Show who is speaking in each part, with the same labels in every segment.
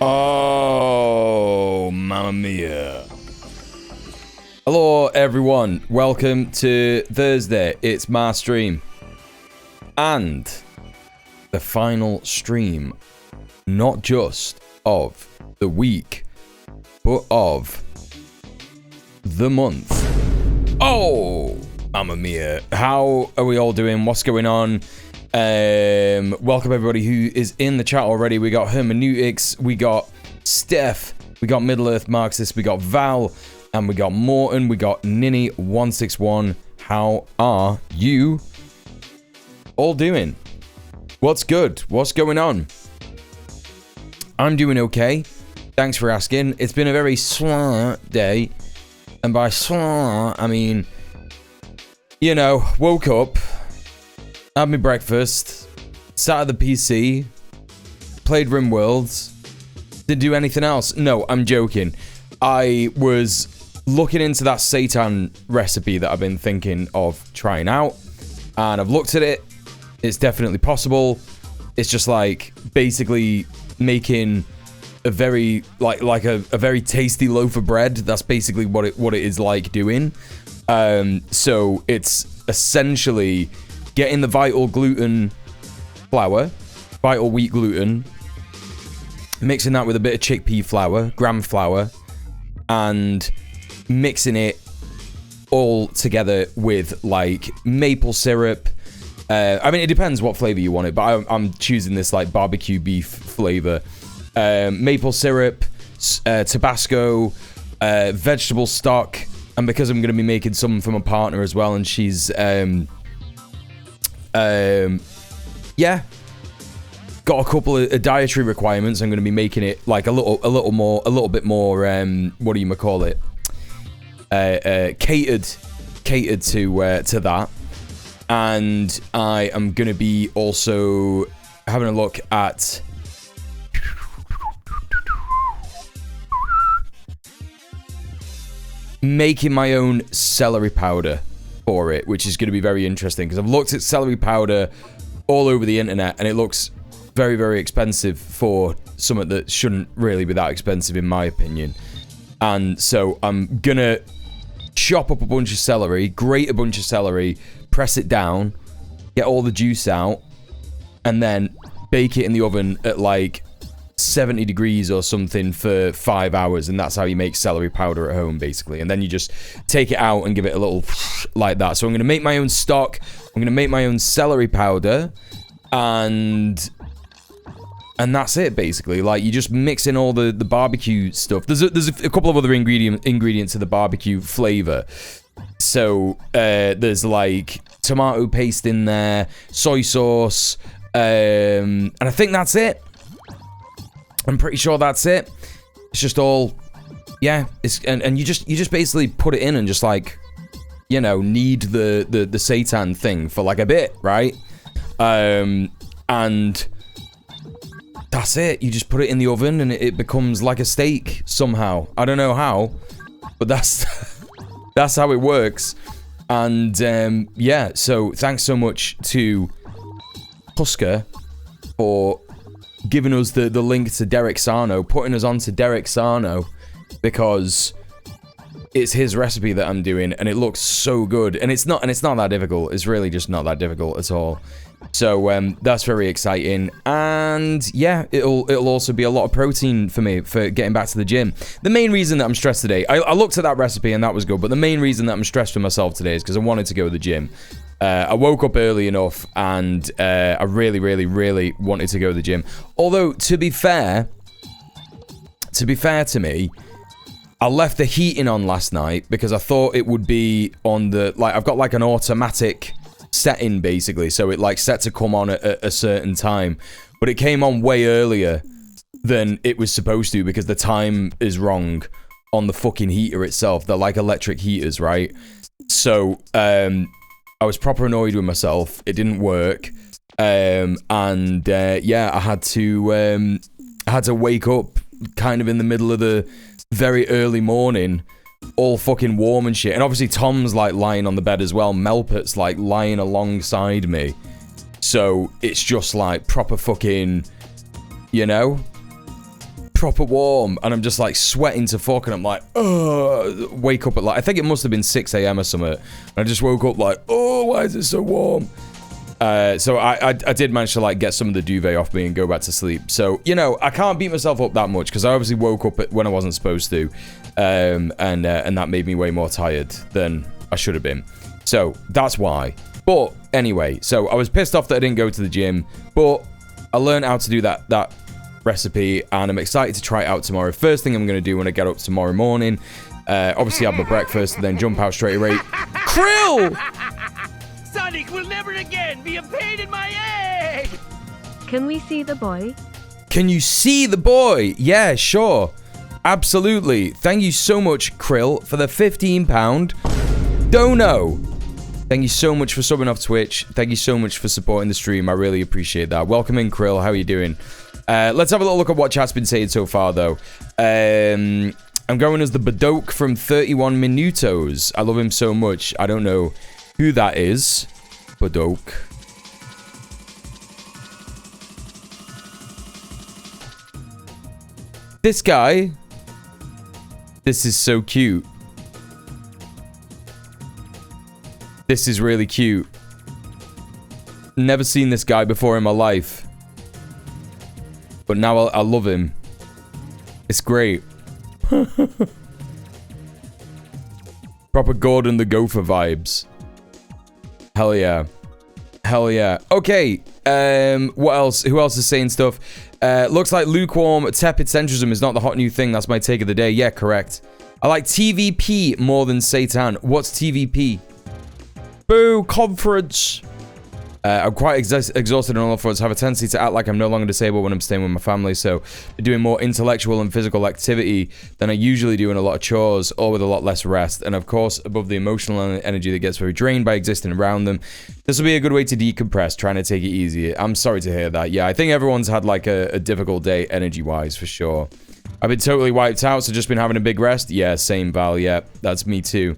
Speaker 1: Oh, mamma mia. Hello, everyone. Welcome to Thursday. It's my stream. And the final stream, not just of the week, but of the month. Oh, mamma mia. How are we all doing? What's going on? Welcome everybody who is in the chat already. We got Hermeneutics, we got Steph, we got Middle Earth Marxist, we got Val, and we got Morton, we got Ninny161. How are you all doing? What's good? What's going on? I'm doing okay. Thanks for asking. It's been a very slow day. And by slow, I mean, you know, woke up, had my breakfast, sat at the PC, played RimWorlds, didn't do anything else. No, I'm joking. I was looking into that seitan recipe that I've been thinking of trying out, and I've looked at it. It's definitely possible. It's just like basically making a very like a very tasty loaf of bread. That's basically what it is like doing. So it's essentially getting the vital gluten flour, vital wheat gluten, mixing that with a bit of chickpea flour, gram flour, and mixing it all together with like maple syrup. I mean, it depends what flavor you want it, but I'm choosing this like barbecue beef flavor. Maple syrup, Tabasco, vegetable stock, and because I'm going to be making some for my partner as well, and she's yeah, got a couple of dietary requirements. I'm going to be making it like a little bit more what do you call it, catered to that. And I am going to be also having a look at making my own celery powder for it, which is going to be very interesting because I've looked at celery powder all over the internet and it looks very, very expensive for something that shouldn't really be that expensive in my opinion. And so I'm going to chop up a bunch of celery, grate a bunch of celery, press it down, get all the juice out, and then bake it in the oven at like 70 degrees or something for 5 hours, and that's how you make celery powder at home, basically. And then you just take it out and give it a little like that. So I'm going to make my own stock, I'm going to make my own celery powder, and that's it, basically. Like, you just mix in all the barbecue stuff. There's a couple of other ingredients to the barbecue flavor. So, there's, like, tomato paste in there, soy sauce, and I think that's it. I'm pretty sure that's it. It's just all, yeah, and you just basically put it in and just, like, you know, knead the seitan thing for, like, a bit, right? And that's it. You just put it in the oven and it becomes like a steak somehow. I don't know how, but that's that's how it works. And yeah, so thanks so much to Husker for giving us the link to Derek Sarno, putting us on to Derek Sarno, because it's his recipe that I'm doing and it looks so good. And it's not that difficult. It's really just not that difficult at all. So that's very exciting, and yeah, it'll also be a lot of protein for me for getting back to the gym. The main reason that I'm stressed today, I looked at that recipe and that was good, but the main reason that I'm stressed for myself today is because I wanted to go to the gym. I woke up early enough and I really, really, really wanted to go to the gym. Although, to be fair to me, I left the heating on last night because I thought it would be on the, like, I've got like an automatic setting basically, so it like set to come on at a certain time, but it came on way earlier than it was supposed to because the time is wrong on the fucking heater itself. They're like electric heaters, right? So I was proper annoyed with myself. It didn't work, and yeah, I had to wake up kind of in the middle of the very early morning, all fucking warm and shit. And obviously Tom's like lying on the bed as well. Melpert's like lying alongside me. So it's just like proper fucking, you know, proper warm. And I'm just like sweating to fuck. And I'm like, wake up at like, I think it must have been 6 a.m. or something. And I just woke up like, oh, why is it so warm? So I did manage to like get some of the duvet off me and go back to sleep. So, you know, I can't beat myself up that much because I obviously woke up when I wasn't supposed to. And that made me way more tired than I should have been. So that's why. But anyway, so I was pissed off that I didn't go to the gym, but I learned how to do that recipe, and I'm excited to try it out tomorrow. First thing I'm going to do when I get up tomorrow morning, obviously have my breakfast and then jump out straight away. Krill!
Speaker 2: Sonic will never again be a pain in my egg!
Speaker 3: Can we see the boy?
Speaker 1: Can you see the boy? Yeah, sure. Absolutely. Thank you so much, Krill, for the £15 dono. Thank you so much for subbing off Twitch. Thank you so much for supporting the stream. I really appreciate that. Welcome in, Krill. How are you doing? Let's have a little look at what chat's been saying so far, though. I'm going as the Badoke from 31 Minutos. I love him so much. I don't know who that is. Badoke. This guy. This is so cute. This is really cute. Never seen this guy before in my life. But now I love him. It's great. Proper Gordon the Gopher vibes. Hell yeah. Hell yeah. Okay. What else? Who else is saying stuff? Looks like lukewarm, tepid centrism is not the hot new thing. That's my take of the day. Yeah, correct. I like TVP more than Satan. What's TVP? Boo, conference. I'm quite exhausted and all for us. Have a tendency to act like I'm no longer disabled when I'm staying with my family, so I'm doing more intellectual and physical activity than I usually do in a lot of chores, or with a lot less rest. And of course, above the emotional energy that gets very drained by existing around them, this will be a good way to decompress, trying to take it easy. I'm sorry to hear that. Yeah, I think everyone's had like a difficult day energy-wise, for sure. I've been totally wiped out, so just been having a big rest. Yeah, same, Val. Yeah, that's me too.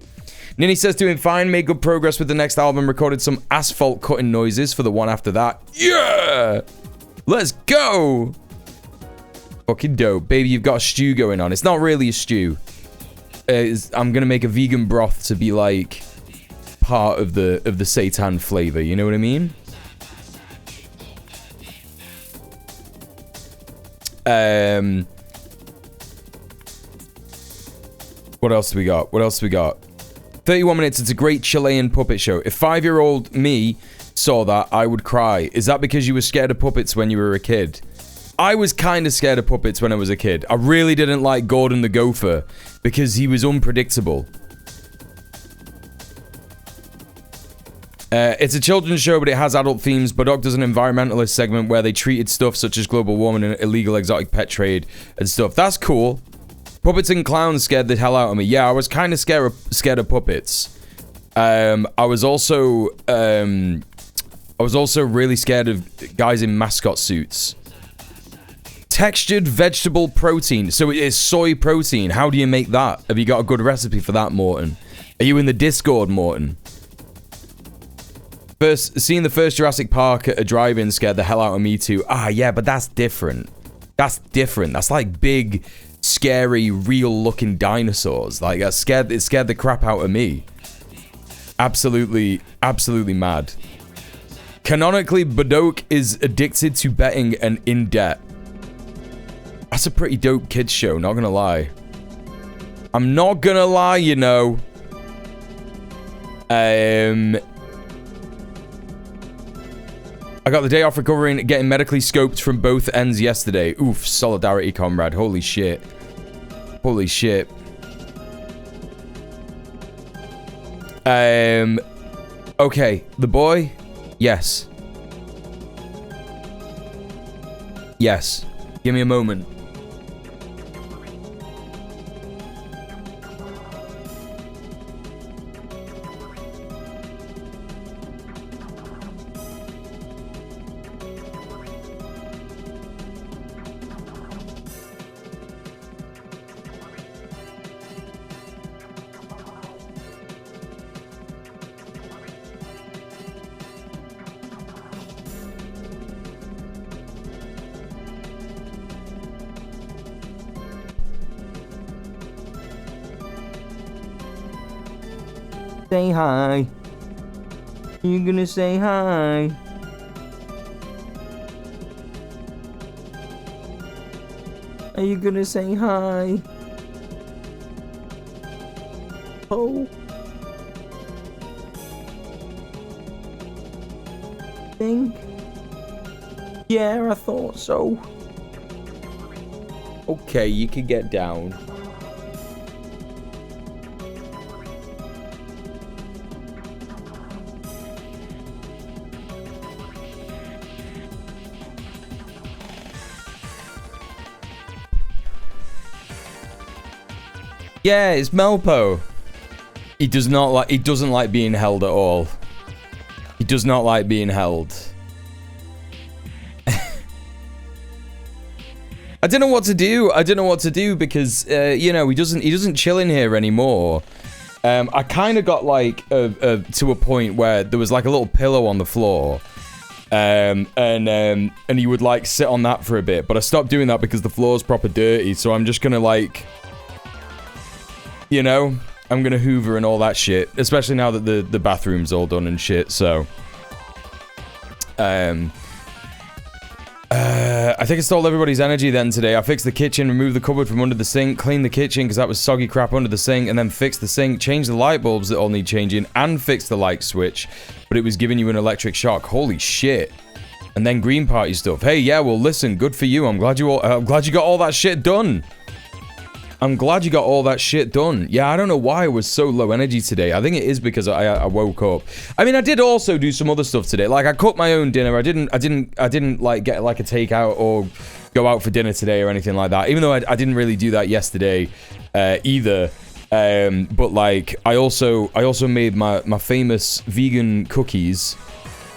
Speaker 1: Ninny says doing fine, made good progress with the next album, recorded some asphalt cutting noises for the one after that. Yeah! Let's go! Fucking dope. Baby, you've got a stew going on. It's not really a stew. I'm gonna make a vegan broth to be like part of the seitan flavor, you know what I mean? What else do we got? What else do we got? 31 minutes, it's a great Chilean puppet show. If 5-year-old me saw that, I would cry. Is that because you were scared of puppets when you were a kid? I was kind of scared of puppets when I was a kid. I really didn't like Gordon the Gopher because he was unpredictable. It's a children's show, but it has adult themes. Budok does an environmentalist segment where they treated stuff such as global warming and illegal exotic pet trade and stuff. That's cool. Puppets and clowns scared the hell out of me. Yeah, I was kind of scared of puppets. I was also really scared of guys in mascot suits. Textured vegetable protein. So it is soy protein. How do you make that? Have you got a good recipe for that, Morton? Are you in the Discord, Morton? Seeing the first Jurassic Park at a drive-in scared the hell out of me too. Ah, yeah, but that's different. That's different. That's like big, scary, real-looking dinosaurs. Like, it scared the crap out of me. Absolutely, absolutely mad. Canonically, Budok is addicted to betting and in debt. That's a pretty dope kids show, not gonna lie. I'm not gonna lie, you know. I got the day off recovering, getting medically scoped from both ends yesterday. Oof, solidarity, comrade. Holy shit. Holy shit. Okay, the boy? Yes. Yes. Give me a moment. Say hi. You gonna say hi? Are you gonna say hi? Oh. Think? Yeah, I thought so. Okay, you can get down. Yeah, it's Melpo. He doesn't like being held at all. He does not like being held. I don't know what to do. I don't know what to do because you know, he doesn't chill in here anymore. I kind of got like to a point where there was like a little pillow on the floor. And he would like sit on that for a bit, but I stopped doing that because the floor's proper dirty, so I'm just gonna like, you know, I'm gonna hoover and all that shit, especially now that the bathroom's all done and shit. So, I think I stole everybody's energy then today. I fixed the kitchen, removed the cupboard from under the sink, cleaned the kitchen because that was soggy crap under the sink, and then fixed the sink, changed the light bulbs that all need changing, and fixed the light switch, but it was giving you an electric shock. Holy shit. And then green party stuff. Hey, yeah, well, listen, good for you. I'm glad you got all that shit done. I'm glad you got all that shit done. Yeah, I don't know why I was so low energy today. I think it is because I woke up. I mean, I did also do some other stuff today. Like, I cooked my own dinner. I didn't like get like a takeout or go out for dinner today or anything like that. Even though I didn't really do that yesterday either. But like, I also made my famous vegan cookies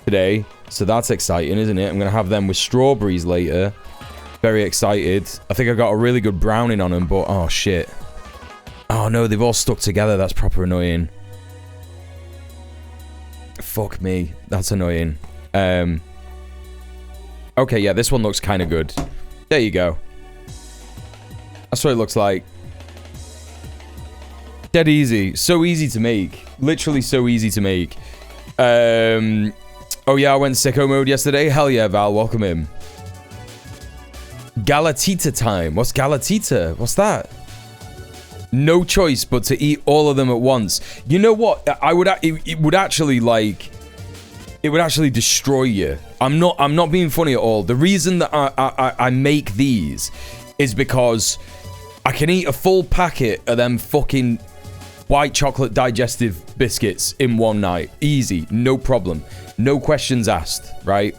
Speaker 1: today. So that's exciting, isn't it? I'm gonna have them with strawberries later. Very excited. I think I got a really good browning on them, but oh shit. Oh no, they've all stuck together. That's proper annoying. Fuck me. That's annoying. Okay, yeah, this one looks kind of good. There you go. That's what it looks like. Dead easy. So easy to make. Literally so easy to make. Oh yeah, I went sicko mode yesterday. Hell yeah, Val. Welcome in. Galatita time. What's Galatita? What's that? No choice but to eat all of them at once. You know what? It would actually like... It would actually destroy you. I'm not being funny at all. The reason that I make these is because I can eat a full packet of them fucking white chocolate digestive biscuits in one night. Easy. No problem. No questions asked, right?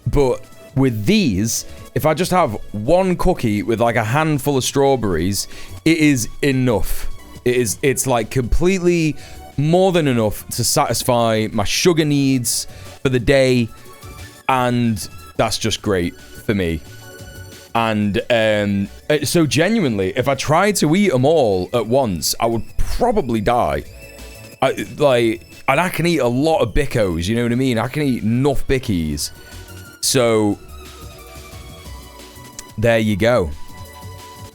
Speaker 1: But... with these, if I just have one cookie with like a handful of strawberries, it is enough. It's like completely more than enough to satisfy my sugar needs for the day, and that's just great for me. And so genuinely, if I tried to eat them all at once, I would probably die. And I can eat a lot of biccos, you know what I mean? I can eat enough bickies. So, there you go.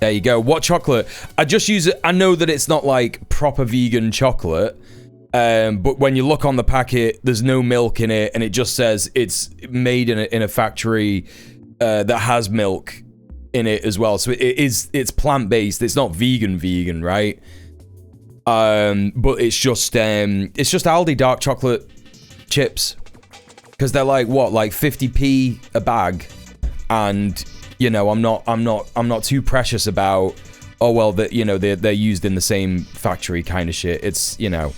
Speaker 1: There you go. What chocolate? I just use it. I know that it's not like proper vegan chocolate. But when you look on the packet, there's no milk in it. And it just says it's made in a factory that has milk in it as well. So it's plant-based. It's not vegan, right? But it's just Aldi dark chocolate chips. Because they're like what, like 50p a bag, and you know I'm not too precious about. Oh well, that you know they're used in the same factory kind of shit. It's you know.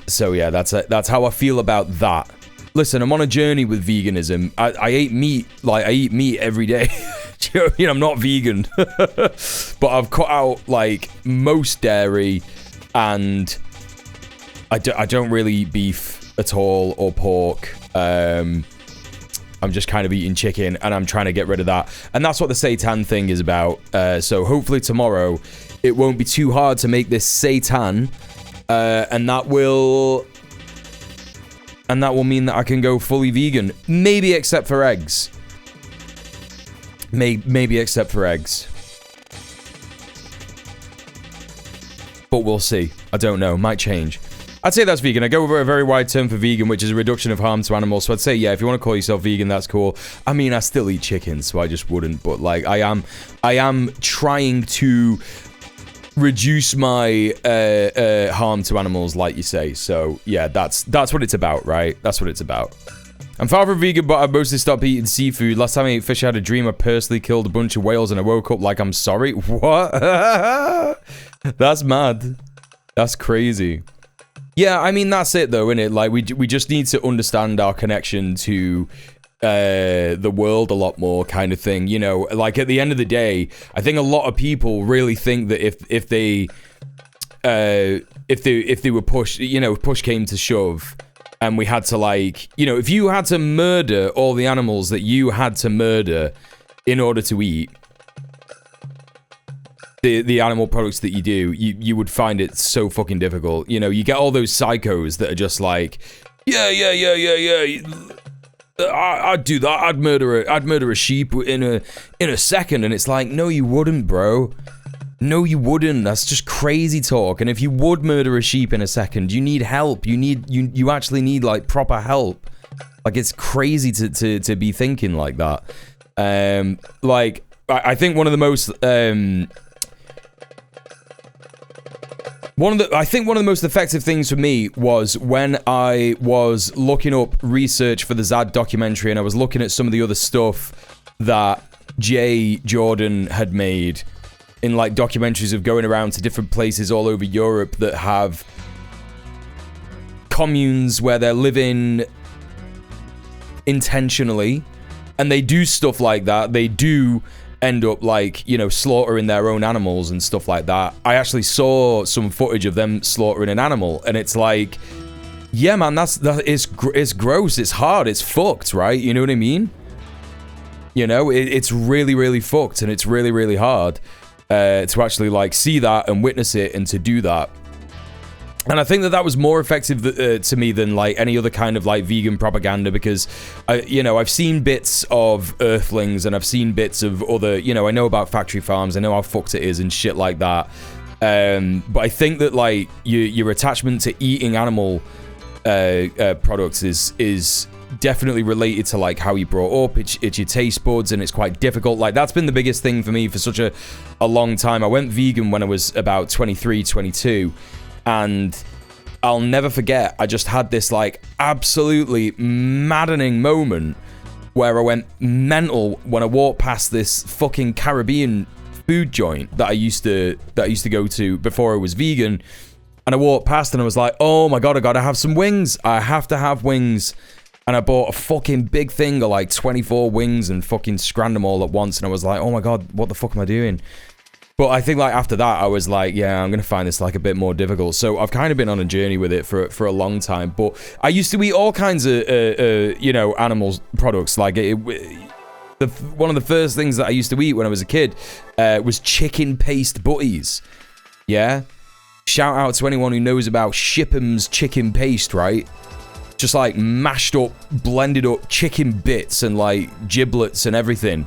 Speaker 1: So yeah, that's how I feel about that. Listen, I'm on a journey with veganism. I eat meat, like I eat meat every day. Do you know what I mean? I'm not vegan, but I've cut out like most dairy and. I don't really eat beef at all or pork. I'm just kind of eating chicken and I'm trying to get rid of that. And that's what the seitan thing is about. So hopefully tomorrow it won't be too hard to make this seitan. And that will mean that I can go fully vegan. Maybe except for eggs. Maybe except for eggs. But we'll see. I don't know. Might change. I'd say that's vegan. I go over a very wide term for vegan, which is a reduction of harm to animals. So I'd say, yeah, if you want to call yourself vegan, that's cool. I mean, I still eat chicken, so I just wouldn't. But like, I am trying to reduce my harm to animals, like you say. So yeah, that's what it's about, right? That's what it's about. I'm far from vegan, but I mostly stopped eating seafood. Last time I ate fish, I had a dream I personally killed a bunch of whales, and I woke up like I'm sorry. What? That's mad. That's crazy. Yeah, I mean, that's it, though, innit? Like, we just need to understand our connection to the world a lot more, kind of thing. You know, like, at the end of the day, I think a lot of people really think that if they were pushed, you know, if push came to shove, and we had to, like, you know, if you had to murder all the animals that you had to murder in order to eat, the animal products that you do, you would find it so fucking difficult. You know, you get all those psychos that are just like, yeah. I'd do that. I'd murder a sheep in a second. And it's like, no, you wouldn't, bro. No, you wouldn't. That's just crazy talk. And if you would murder a sheep in a second, you need help. You actually need like proper help. Like, it's crazy to be thinking like that. Like, I think one of the most one of the most effective things for me was when I was looking up research for the Zad documentary, and I was looking at some of the other stuff that Jay Jordan had made in like documentaries of going around to different places all over Europe that have communes where they're living intentionally, and they do stuff like that. They do end up like, you know, slaughtering their own animals and stuff like that. I actually saw some footage of them slaughtering an animal, and it's like, yeah, man, it's gross, it's hard, it's fucked, right? You know what I mean? You know, it's really, really fucked, and it's really, really hard to actually like see that and witness it and to do that. And I think that was more effective to me than like any other kind of like vegan propaganda, because I've seen bits of Earthlings, and I've seen bits of other, you know, I know about factory farms, I know how fucked it is and shit like that. But I think that like your attachment to eating animal products is definitely related to like how you brought up. It's your taste buds, and it's quite difficult. Like, that's been the biggest thing for me for such a long time. I went vegan when I was about 23, 22. And I'll never forget, I just had this like absolutely maddening moment where I went mental when I walked past this fucking Caribbean food joint that I used to go to before I was vegan. And I walked past and I was like, oh my god, I gotta have some wings. I have to have wings. And I bought a fucking big thing of like 24 wings and fucking scrammed them all at once. And I was like, oh my god, what the fuck am I doing? But I think like after that, I was like, yeah, I'm going to find this like a bit more difficult. So I've kind of been on a journey with it for a long time. But I used to eat all kinds of, animal products. Like one of the first things that I used to eat when I was a kid was chicken paste butties. Yeah? Shout out to anyone who knows about Shipham's chicken paste, right? Just like mashed up, blended up chicken bits and like giblets and everything.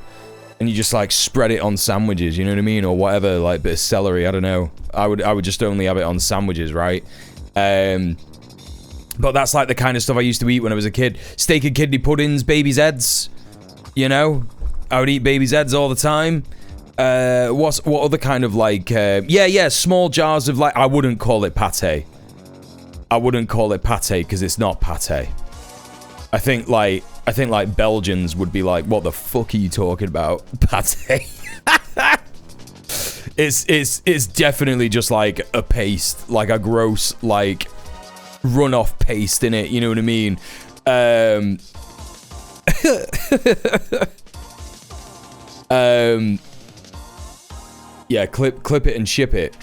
Speaker 1: And you just like spread it on sandwiches, you know what I mean? Or whatever, like bit of celery, I don't know. I would just only have it on sandwiches, right? But that's like the kind of stuff I used to eat when I was a kid. Steak and kidney puddings, baby's heads. You know? I would eat baby's heads all the time. What other kind of like... small jars of like... I wouldn't call it pate. I wouldn't call it pate because it's not pate. I think like Belgians would be like, what the fuck are you talking about? Pate. It's definitely just like a paste, like a gross like runoff paste in it, you know what I mean? Yeah, clip it and ship it.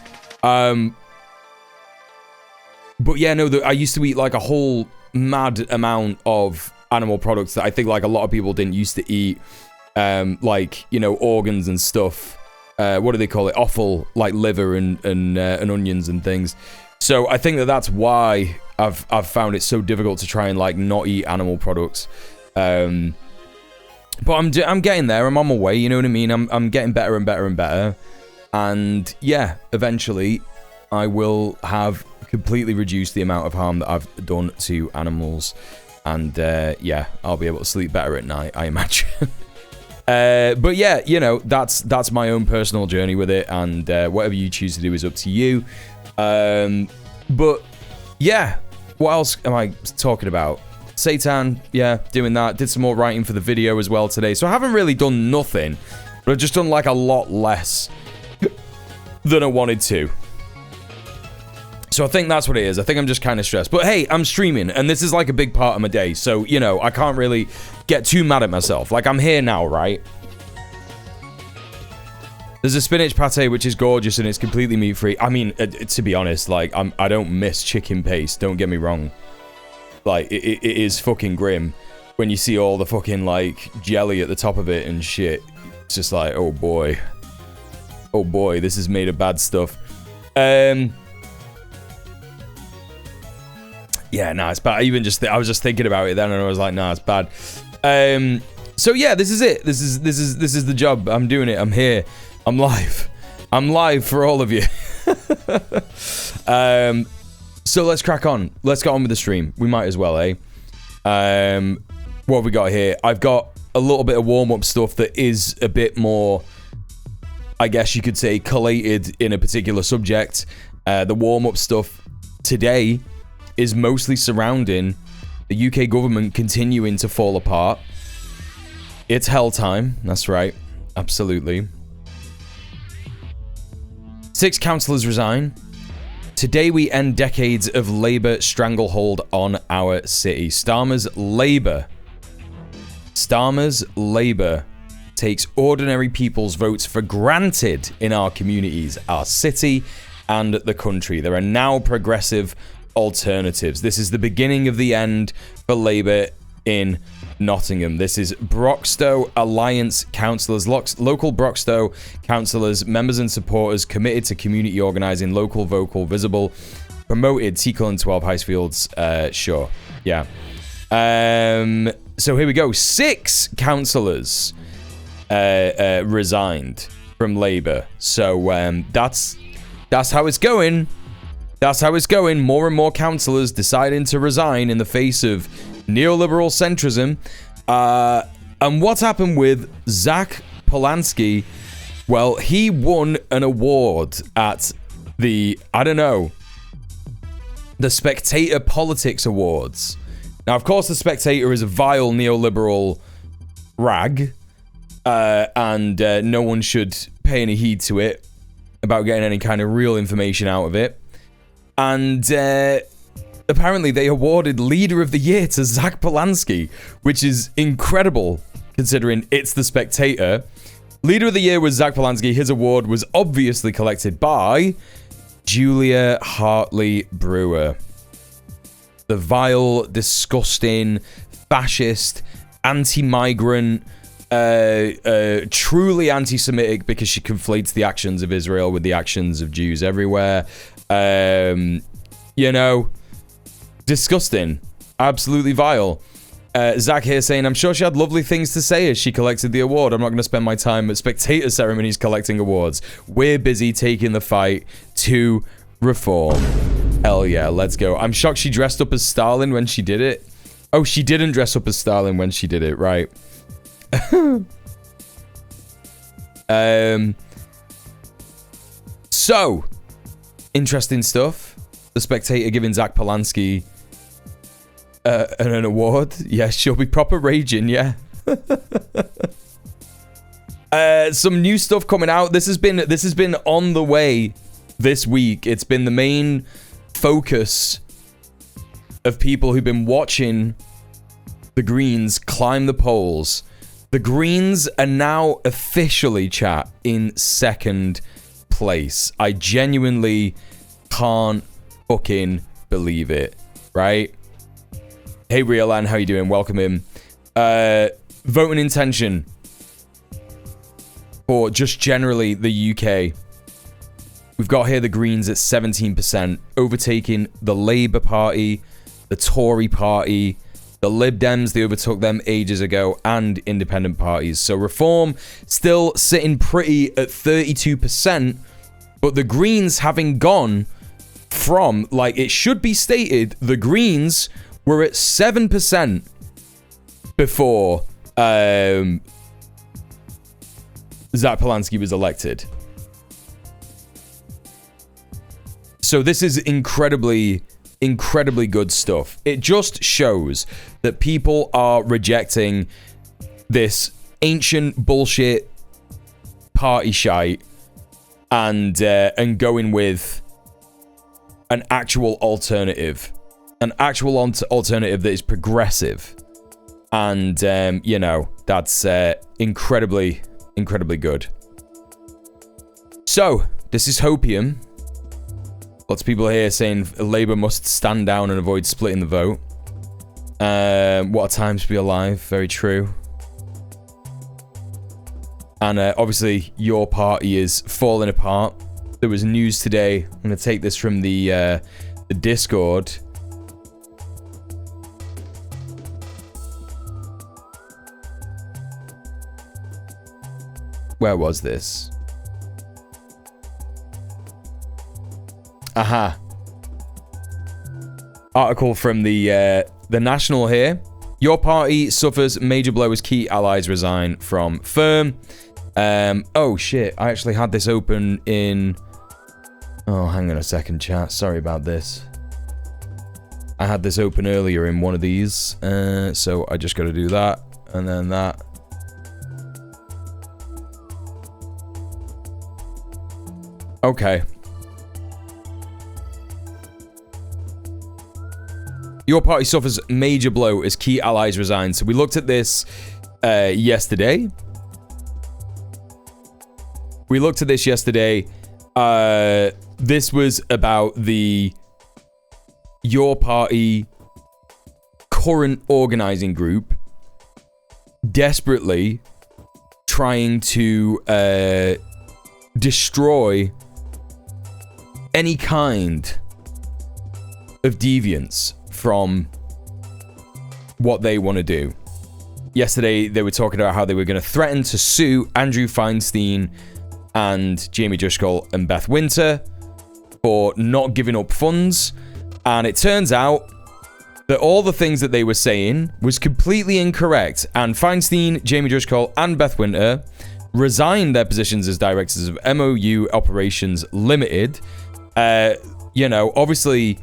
Speaker 1: But yeah, no, I used to eat like a whole mad amount of animal products that I think like a lot of people didn't used to eat, like, you know, organs and stuff. What do they call it? Offal, like liver and onions and things. So I think that's why I've found it so difficult to try and like not eat animal products. But I'm getting there. I'm on my way. You know what I mean? I'm getting better and better and better. And yeah, eventually I will have completely reduced the amount of harm that I've done to animals. And yeah, I'll be able to sleep better at night, I imagine. But yeah, you know, that's my own personal journey with it, and whatever you choose to do is up to you. But yeah, what else am I talking about? Satan, yeah, doing that. Did some more writing for the video as well today. So I haven't really done nothing, but I've just done like a lot less than I wanted to. So I think that's what it is. I think I'm just kind of stressed. But hey, I'm streaming, and this is like a big part of my day. So, you know, I can't really get too mad at myself. Like, I'm here now, right? There's a spinach pate, which is gorgeous, and it's completely meat-free. I mean, to be honest, like, I don't miss chicken paste. Don't get me wrong. Like, it is fucking grim when you see all the fucking, like, jelly at the top of it and shit. It's just like, oh boy. Oh boy, this is made of bad stuff. Yeah, no, it's bad. I was just thinking about it then, and I was like, nah, it's bad. So yeah, this is it. This is the job. I'm doing it. I'm here. I'm live. I'm live for all of you. So let's crack on. Let's get on with the stream. We might as well, eh? What have we got here? I've got a little bit of warm-up stuff that is a bit more, I guess you could say, collated in a particular subject. The warm-up stuff today is mostly surrounding the UK government continuing to fall apart. It's hell time. That's right. Absolutely. 6 councillors resign. Today we end decades of Labour stranglehold on our city. Starmer's Labour takes ordinary people's votes for granted in our communities, our city, and the country. There are now progressive alternatives. This is the beginning of the end for Labour in Nottingham. This is Broxtowe Alliance councillors, local Broxtowe councillors, members and supporters committed to community organising, local, vocal, visible, promoted, Teakle and 12 Highfields, sure. Yeah. So here we go. 6 councillors resigned from Labour. So that's how it's going. That's how it's going. More and more councillors deciding to resign in the face of neoliberal centrism. And what's happened with Zach Polanski? Well, he won an award at the, I don't know, the Spectator Politics Awards. Now, of course, the Spectator is a vile neoliberal rag, and no one should pay any heed to it about getting any kind of real information out of it. And apparently they awarded Leader of the Year to Zach Polanski, which is incredible considering it's the Spectator. Leader of the Year was Zach Polanski. His award was obviously collected by Julia Hartley Brewer. The vile, disgusting, fascist, anti-migrant, truly anti-Semitic because she conflates the actions of Israel with the actions of Jews everywhere. You know, disgusting. Absolutely vile. Zach here saying, I'm sure she had lovely things to say as she collected the award. I'm not going to spend my time at Spectator ceremonies collecting awards. We're busy taking the fight to reform. Hell yeah, let's go. I'm shocked she dressed up as Stalin when she did it. Oh, she didn't dress up as Stalin when she did it, right. So, interesting stuff. The Spectator giving Zach Polanski an award. Yeah, she'll be proper raging, yeah. Some new stuff coming out. This has been on the way this week. It's been the main focus of people who've been watching the Greens climb the polls. The Greens are now officially, chat, in second place. I genuinely can't fucking believe it, right? Hey, Riolan, how you doing? Welcome in. Voting intention for just generally the UK. We've got here the Greens at 17%, overtaking the Labour Party, the Tory Party, the Lib Dems, they overtook them ages ago, and independent parties. So Reform still sitting pretty at 32%, but the Greens having gone from, like it should be stated, the Greens were at 7% before Zach Polanski was elected. So this is incredibly good stuff. It just shows that people are rejecting this ancient bullshit party shite and going with an actual alternative. An actual alternative that is progressive. And, you know, that's incredibly good. So, this is Hopium. Lots of people here saying Labour must stand down and avoid splitting the vote. What a time to be alive. Very true. And obviously, your party is falling apart. There was news today. I'm going to take this from the Discord. Where was this? Aha. Article from the National here. Your party suffers major blow as key allies resign from firm. Oh shit, I actually had this open in... Oh, hang on a second, chat. Sorry about this. I had this open earlier in one of these. So I just got to do that. And then that. Okay. Your party suffers major blow as key allies resign. So we looked at this yesterday. This was about the Your Party current organizing group desperately trying to destroy any kind of deviance from what they want to do. Yesterday, they were talking about how they were going to threaten to sue Andrew Feinstein and Jamie Driscoll and Beth Winter for not giving up funds. And it turns out that all the things that they were saying was completely incorrect. And Feinstein, Jamie Driscoll, and Beth Winter resigned their positions as directors of MOU Operations Limited. You know, obviously,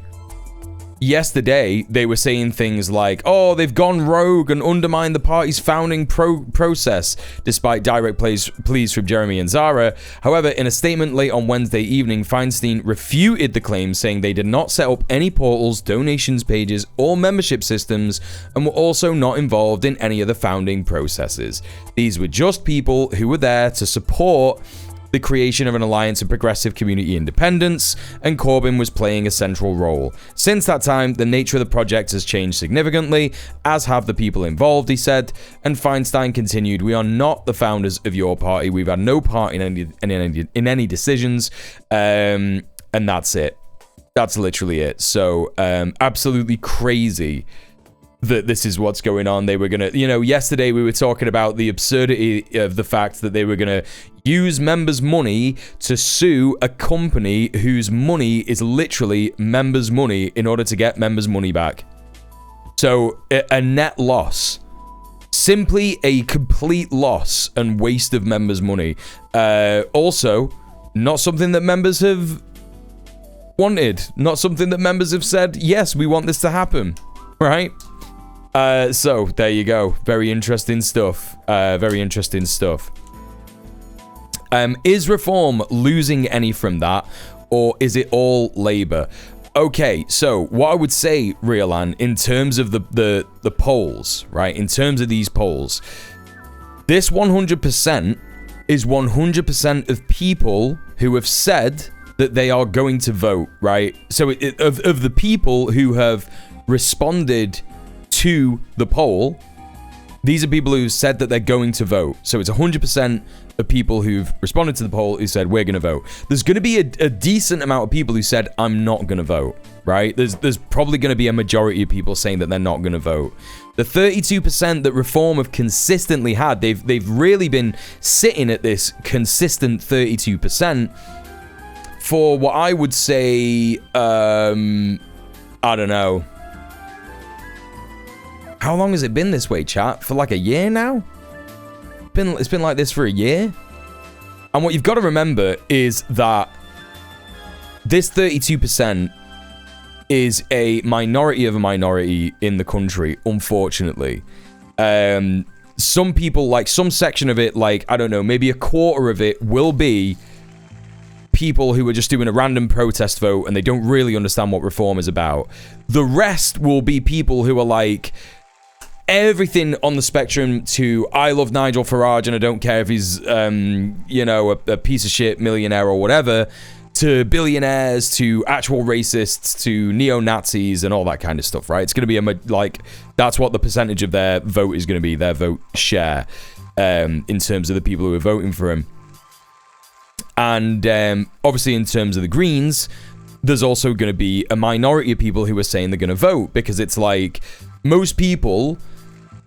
Speaker 1: yesterday they were saying things like, oh, they've gone rogue and undermined the party's founding process, despite direct pleas from Jeremy and Zara. However, in a statement late on Wednesday evening, Feinstein refuted the claims, saying they did not set up any portals, donations pages, or membership systems, and were also not involved in any of the founding processes. These were just people who were there to support the creation of an alliance of progressive community independence, and Corbyn was playing a central role. Since that time, the nature of the project has changed significantly, as have the people involved, he said. And Feinstein continued, we are not the founders of your party. We've had no part in any decisions, and that's it. That's literally it. So, absolutely crazy that this is what's going on. They were going to, you know, yesterday we were talking about the absurdity of the fact that they were going to use members' money to sue a company whose money is literally members' money in order to get members' money back. So, a net loss. Simply a complete loss and waste of members' money. Also, not something that members have wanted. Not something that members have said, yes, we want this to happen. Right? So there you go. Very interesting stuff. Is Reform losing any from that, or is it all Labour? Okay, so what I would say, Riolan, in terms of the polls, right? In terms of these polls, this 100% is 100% of people who have said that they are going to vote, right? So of the people who have responded to the poll, these are people who said that they're going to vote. So it's 100% of people who've responded to the poll who said we're going to vote. There's going to be a decent amount of people who said I'm not going to vote, right? There's probably going to be a majority of people saying that they're not going to vote. The 32% that Reform have consistently had, they've really been sitting at this consistent 32% for what I would say, I don't know. How long has it been this way, chat? For like a year now? It's been like this for a year? And what you've got to remember is that this 32% is a minority of a minority in the country, unfortunately. Some people, like some section of it, like, I don't know, maybe a quarter of it will be people who are just doing a random protest vote and they don't really understand what Reform is about. The rest will be people who are like, everything on the spectrum to I love Nigel Farage and I don't care if he's, you know, a piece of shit millionaire or whatever, to billionaires, to actual racists, to neo-Nazis and all that kind of stuff, right? It's going to be like, that's what the percentage of their vote is going to be, their vote share, in terms of the people who are voting for him. And obviously in terms of the Greens, there's also going to be a minority of people who are saying they're going to vote, because it's like most people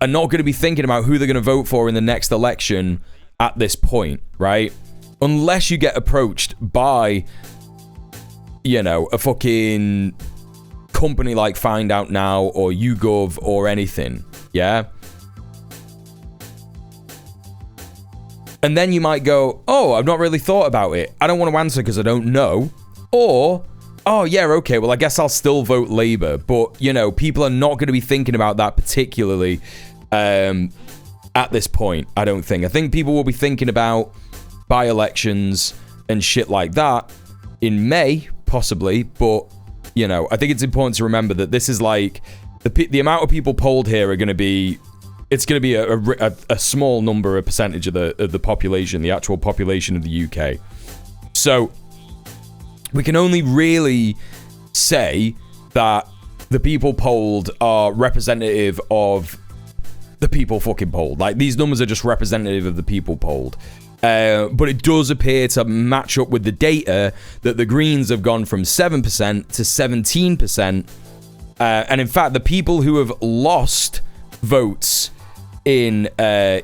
Speaker 1: are not going to be thinking about who they're going to vote for in the next election at this point, right? Unless you get approached by, you know, a fucking company like Find Out Now or YouGov or anything, yeah? And then you might go, oh, I've not really thought about it. I don't want to answer because I don't know. Or, oh, yeah, okay, well, I guess I'll still vote Labour. But, you know, people are not going to be thinking about that particularly at this point, I don't think. I think people will be thinking about by-elections and shit like that in May, possibly. But, you know, I think it's important to remember that this is like, the amount of people polled here are going to be, it's going to be a small number, a percentage of the population, the actual population of the UK. So we can only really say that the people polled are representative of the people fucking polled. Like, these numbers are just representative of the people polled. But it does appear to match up with the data that the Greens have gone from 7% to 17%. And in fact, the people who have lost votes in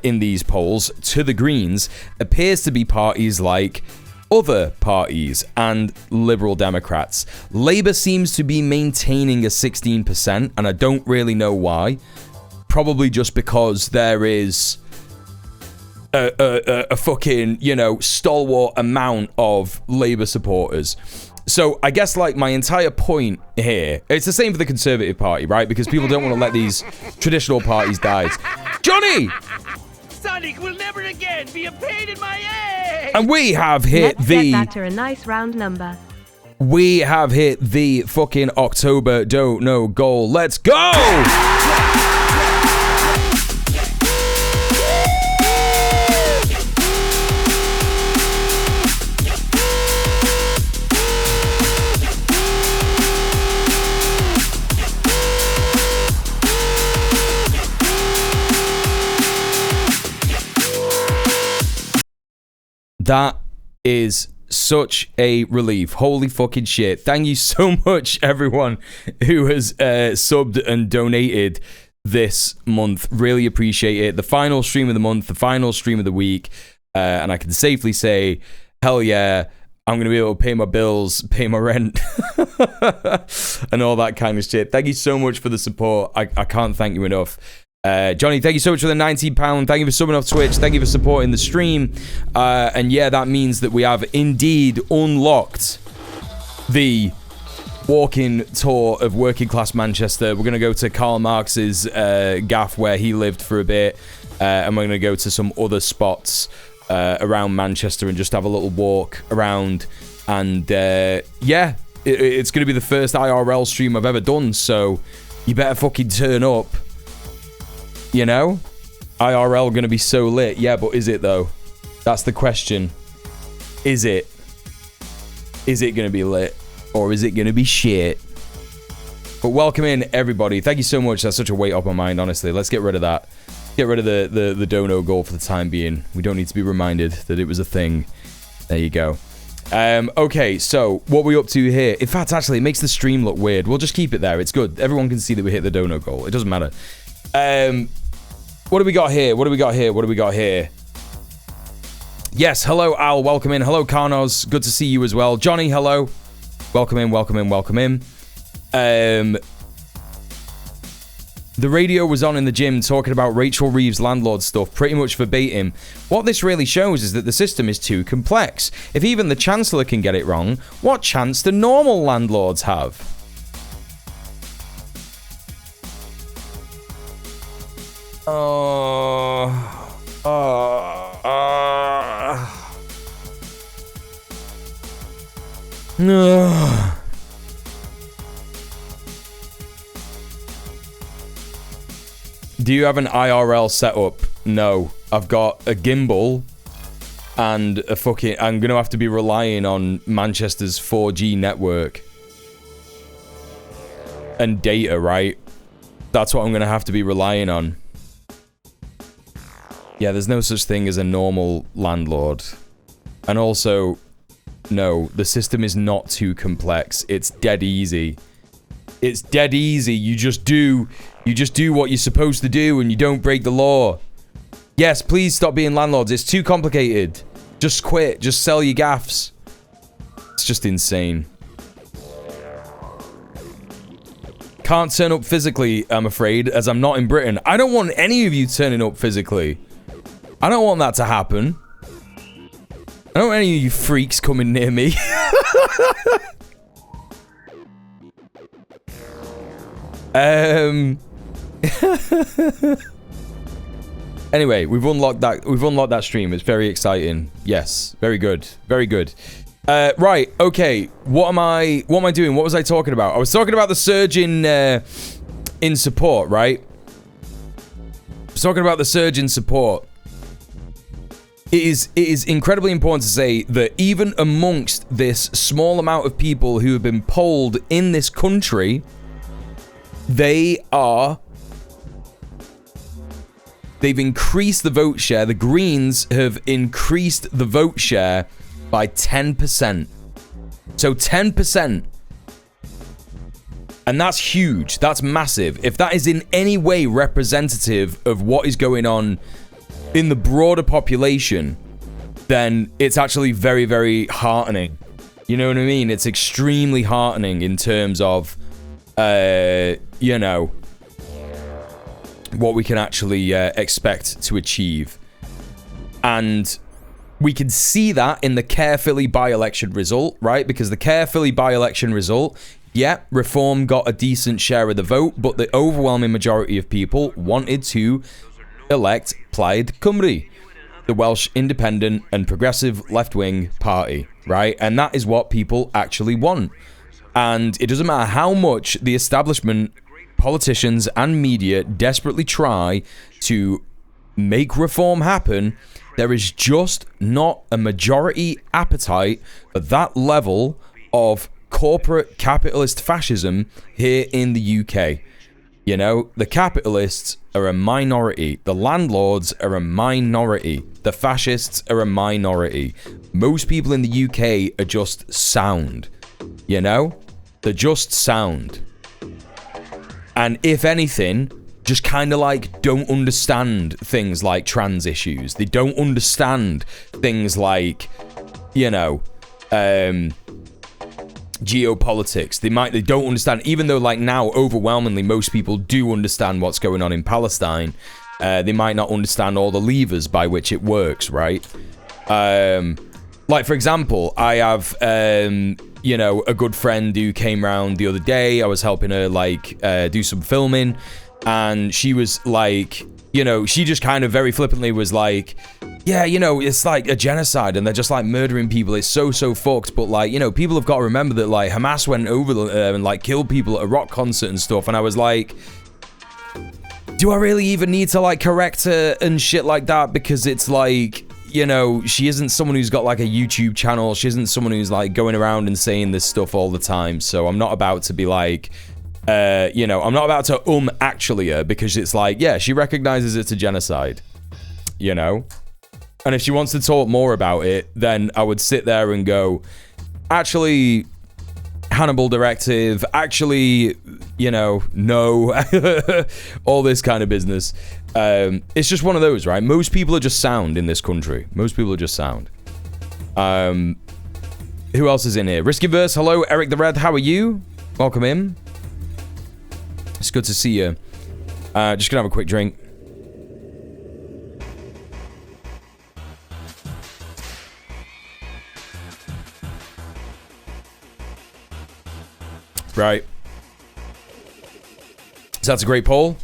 Speaker 1: these polls to the Greens appears to be parties like other parties and Liberal Democrats. Labour seems to be maintaining a 16%, and I don't really know why. Probably just because there is a fucking, you know, stalwart amount of Labour supporters. So I guess, like, my entire point here, it's the same for the Conservative Party, right? Because people don't want to let these traditional parties die. Johnny!
Speaker 2: Sonic will never again be a pain in my ass!
Speaker 1: And we have hit
Speaker 3: Let's get that to a nice round number.
Speaker 1: We have hit the fucking October Don't Know goal. Let's go! That is such a relief. Holy fucking shit. Thank you so much, everyone who has subbed and donated this month. Really appreciate it. The final stream of the month, the final stream of the week. And I can safely say, hell yeah, I'm going to be able to pay my bills, pay my rent, and all that kind of shit. Thank you so much for the support. I can't thank you enough. Johnny, thank you so much for the £19. Thank you for subbing off Twitch. Thank you for supporting the stream. And yeah, that means that we have indeed unlocked the walking tour of working class Manchester. We're going to go to Karl Marx's gaff where he lived for a bit. And we're going to go to some other spots around Manchester and just have a little walk around. And yeah, it's going to be the first IRL stream I've ever done. So you better fucking turn up. You know, IRL going to be so lit. Yeah, but is it though? That's the question. Is it? Is it going to be lit? Or is it going to be shit? But welcome in, everybody. Thank you so much. That's such a weight off my mind, honestly. Let's get rid of that. Get rid of the dono goal for the time being. We don't need to be reminded that it was a thing. There you go. Okay, so what are we up to here? In fact, actually, it makes the stream look weird. We'll just keep it there. It's good. Everyone can see that we hit the dono goal. It doesn't matter. What do we got here? What do we got here? What do we got here? Yes, hello, Al. Welcome in. Hello, Karnos. Good to see you as well. Johnny, hello. Welcome in, welcome in, welcome in. The radio was on in the gym talking about Rachel Reeves' landlord stuff, pretty much verbatim. What this really shows is that the system is too complex. If even the Chancellor can get it wrong, what chance do normal landlords have? Do you have an IRL setup? No. I've got a gimbal and a fucking... I'm going to have to be relying on Manchester's 4G network. And data, right? That's what I'm going to have to be relying on. Yeah, there's no such thing as a normal landlord. And also, no, the system is not too complex. It's dead easy. It's dead easy. You just do what you're supposed to do and you don't break the law. Yes, please stop being landlords. It's too complicated. Just quit. Just sell your gaffs. It's just insane. Can't turn up physically, I'm afraid, as I'm not in Britain. I don't want any of you turning up physically. I don't want that to happen. I don't want any of you freaks coming near me. Anyway, we've unlocked that stream. It's very exciting. Yes, very good. Very good. Right, okay. What am I doing? What was I talking about? I was talking about the surge in support, right? I was talking about the surge in support. It is incredibly important to say that even amongst this small amount of people who have been polled in this country, they've increased the vote share. The Greens have increased the vote share by 10%. So 10%. And that's huge. That's massive. If that is in any way representative of what is going on in the broader population, then it's actually very, very heartening. You know what I mean? It's extremely heartening in terms of, you know, what we can actually expect to achieve. And we can see that in the Caerphilly by-election result, right? Because the Caerphilly by-election result, yeah, Reform got a decent share of the vote, but the overwhelming majority of people wanted to elect Plaid Cymru, the Welsh independent and progressive left-wing party, right? And that is what people actually want. And it doesn't matter how much the establishment, politicians and media desperately try to make reform happen, there is just not a majority appetite for that level of corporate capitalist fascism here in the UK. You know, the capitalists are a minority. The landlords are a minority. The fascists are a minority. Most people in the UK are just sound. You know? They're just sound. And if anything, just kind of like don't understand things like trans issues. They don't understand things like, you know, geopolitics. They don't understand, even though like now overwhelmingly most people do understand what's going on in Palestine. They might not understand all the levers by which it works, right? Like for example, I have you know, a good friend who came round the other day. I was helping her like do some filming, and she was like, you know, she just kind of very flippantly was like, yeah, you know, it's like a genocide and they're just like murdering people. It's so fucked. But like, you know, people have got to remember that like Hamas went over and like killed people at a rock concert and stuff. And I was like, do I really even need to like correct her and shit like that? Because it's like, you know, she isn't someone who's got like a YouTube channel. She isn't someone who's like going around and saying this stuff all the time. So I'm not about to be like, you know, I'm not about to actually her, because it's like, yeah, she recognizes it's a genocide, you know? And if she wants to talk more about it, then I would sit there and go, actually, Hannibal Directive, actually, you know, no, all this kind of business. It's just one of those, right? Most people are just sound in this country. Most people are just sound. Who else is in here? Riskyverse, hello. Eric the Red, how are you? Welcome in. It's good to see you. Just gonna have a quick drink. Right. So that's a great poll.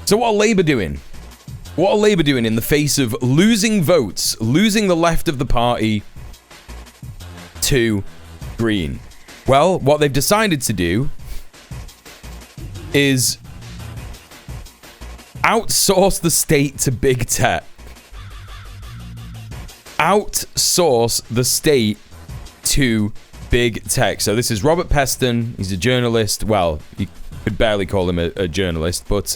Speaker 1: So what are Labour doing? What are Labour doing in the face of losing votes, losing the left of the party to Green? Well, what they've decided to do is outsource the state to big tech. Outsource the state to big tech. So this is Robert Peston. He's a journalist. Well, you could barely call him a journalist, but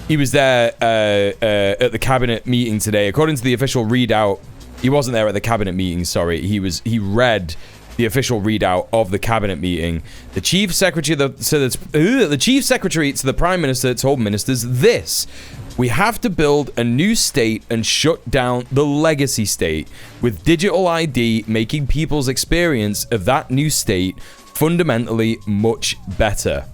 Speaker 1: he was there at the cabinet meeting today. According to the official readout, he wasn't there at the cabinet meeting. Sorry, he read the official readout of the cabinet meeting. The chief secretary to the Prime Minister told ministers this: We have to build a new state and shut down the legacy state, with digital ID making people's experience of that new state fundamentally much better.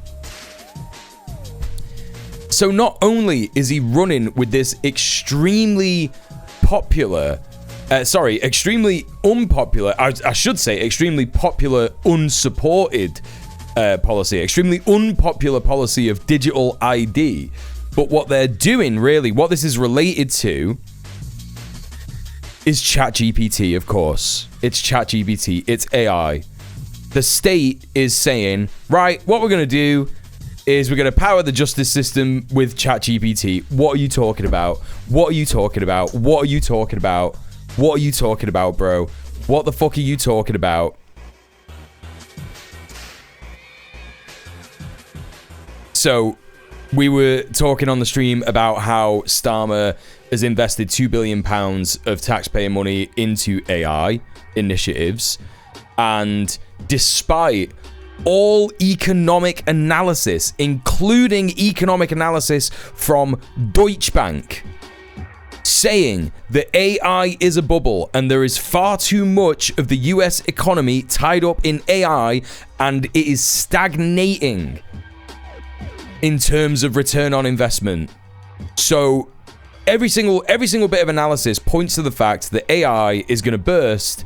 Speaker 1: So not only is he running with this extremely unpopular, unsupported policy, extremely unpopular policy of digital ID. But what they're doing, really, what this is related to, is ChatGPT, of course. It's ChatGPT. It's AI. The state is saying, right, what we're going to do is we're going to power the justice system with ChatGPT. What are you talking about? What are you talking about? What are you talking about? What are you talking about, bro? What the fuck are you talking about? So, we were talking on the stream about how Starmer has invested £2 billion of taxpayer money into AI initiatives. And despite all economic analysis, including economic analysis from Deutsche Bank, saying that AI is a bubble and there is far too much of the US economy tied up in AI and it is stagnating in terms of return on investment. So every single bit of analysis points to the fact that AI is going to burst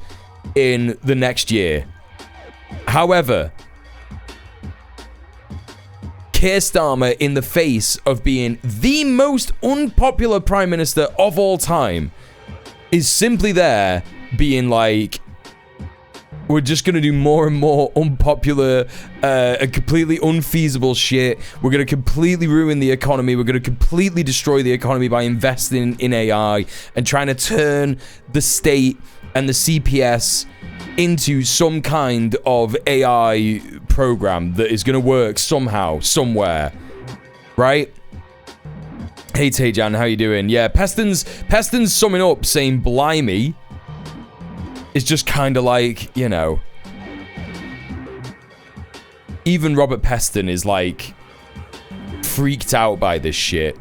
Speaker 1: in the next year. However, Keir Starmer, in the face of being the most unpopular prime minister of all time, is simply there being like, we're just going to do more and more unpopular and completely unfeasible shit. We're going to completely ruin the economy. We're going to completely destroy the economy by investing in AI and trying to turn the state and the CPS into some kind of AI program that is going to work somehow, somewhere. Right? Hey, Tejan, how you doing? Yeah, Peston's summing up saying, blimey, is just kind of like, you know, even Robert Peston is like freaked out by this shit.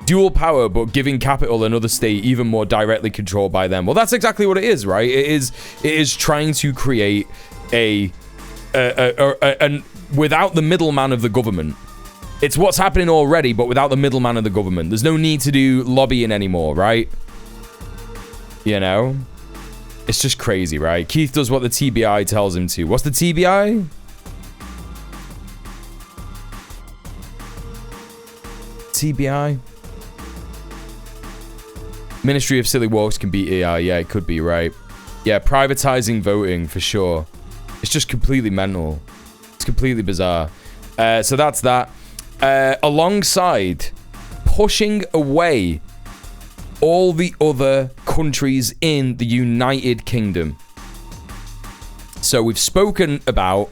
Speaker 1: Dual power, but giving capital another state even more directly controlled by them. Well, that's exactly what it is, right? It is trying to create a without the middleman of the government. It's what's happening already, but without the middleman of the government. There's no need to do lobbying anymore, right? You know? It's just crazy, right? Keith does what the TBI tells him to. What's the TBI? TBI? Ministry of Silly Walks can be AI. Yeah, it could be, right? Yeah, privatizing voting, for sure. It's just completely mental. It's completely bizarre. So that's that. Alongside pushing away all the other countries in the United Kingdom. So we've spoken about,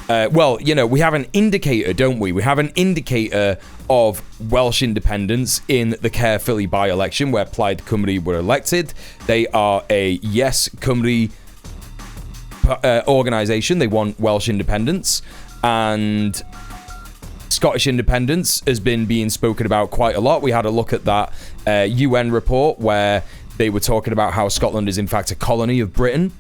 Speaker 1: well, you know, we have an indicator, don't we? We have an indicator of Welsh independence in the Caerphilly by-election where Plaid Cymru were elected. They are a Yes Cymru organisation. They want Welsh independence. And Scottish independence has been being spoken about quite a lot. We had a look at that UN report where they were talking about how Scotland is in fact a colony of Britain.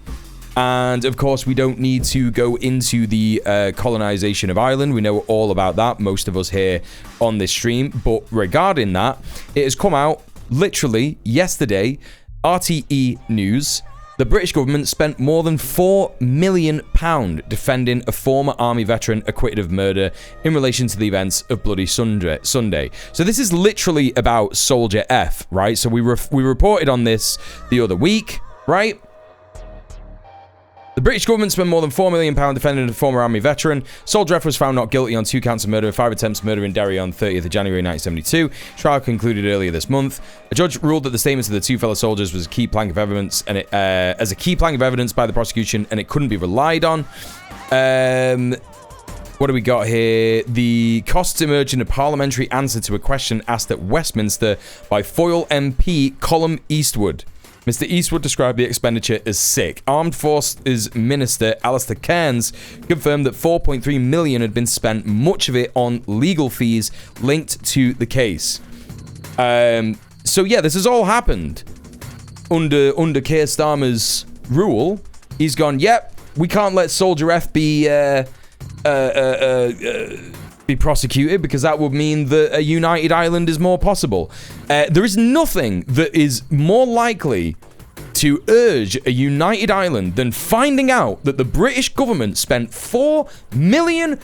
Speaker 1: And of course, we don't need to go into the colonization of Ireland. We know all about that, most of us here on this stream. But regarding that, it has come out literally yesterday, RTE News. The British government spent more than £4 million defending a former army veteran acquitted of murder in relation to the events of Bloody Sunday. So this is literally about Soldier F, right? So we reported on this the other week, right? The British government spent more than £4 million defending a former army veteran. Soldier F was found not guilty on 2 counts of murder and 5 attempts of murder in Derry on 30th of January 1972. Trial concluded earlier this month. A judge ruled that the statements of the two fellow soldiers was a key plank of evidence, and as a key plank of evidence by the prosecution, and it couldn't be relied on. What do we got here? The costs emerged in a parliamentary answer to a question asked at Westminster by Foyle MP Colum Eastwood. Mr. Eastwood described the expenditure as sick. Armed Forces Minister Alistair Cairns confirmed that $4.3 million had been spent, much of it on legal fees linked to the case. So yeah, this has all happened under Keir Starmer's rule. He's gone, yep, we can't let Soldier F be prosecuted because that would mean that a united Ireland is more possible. There is nothing that is more likely to urge a united Ireland than finding out that the British government spent £4 million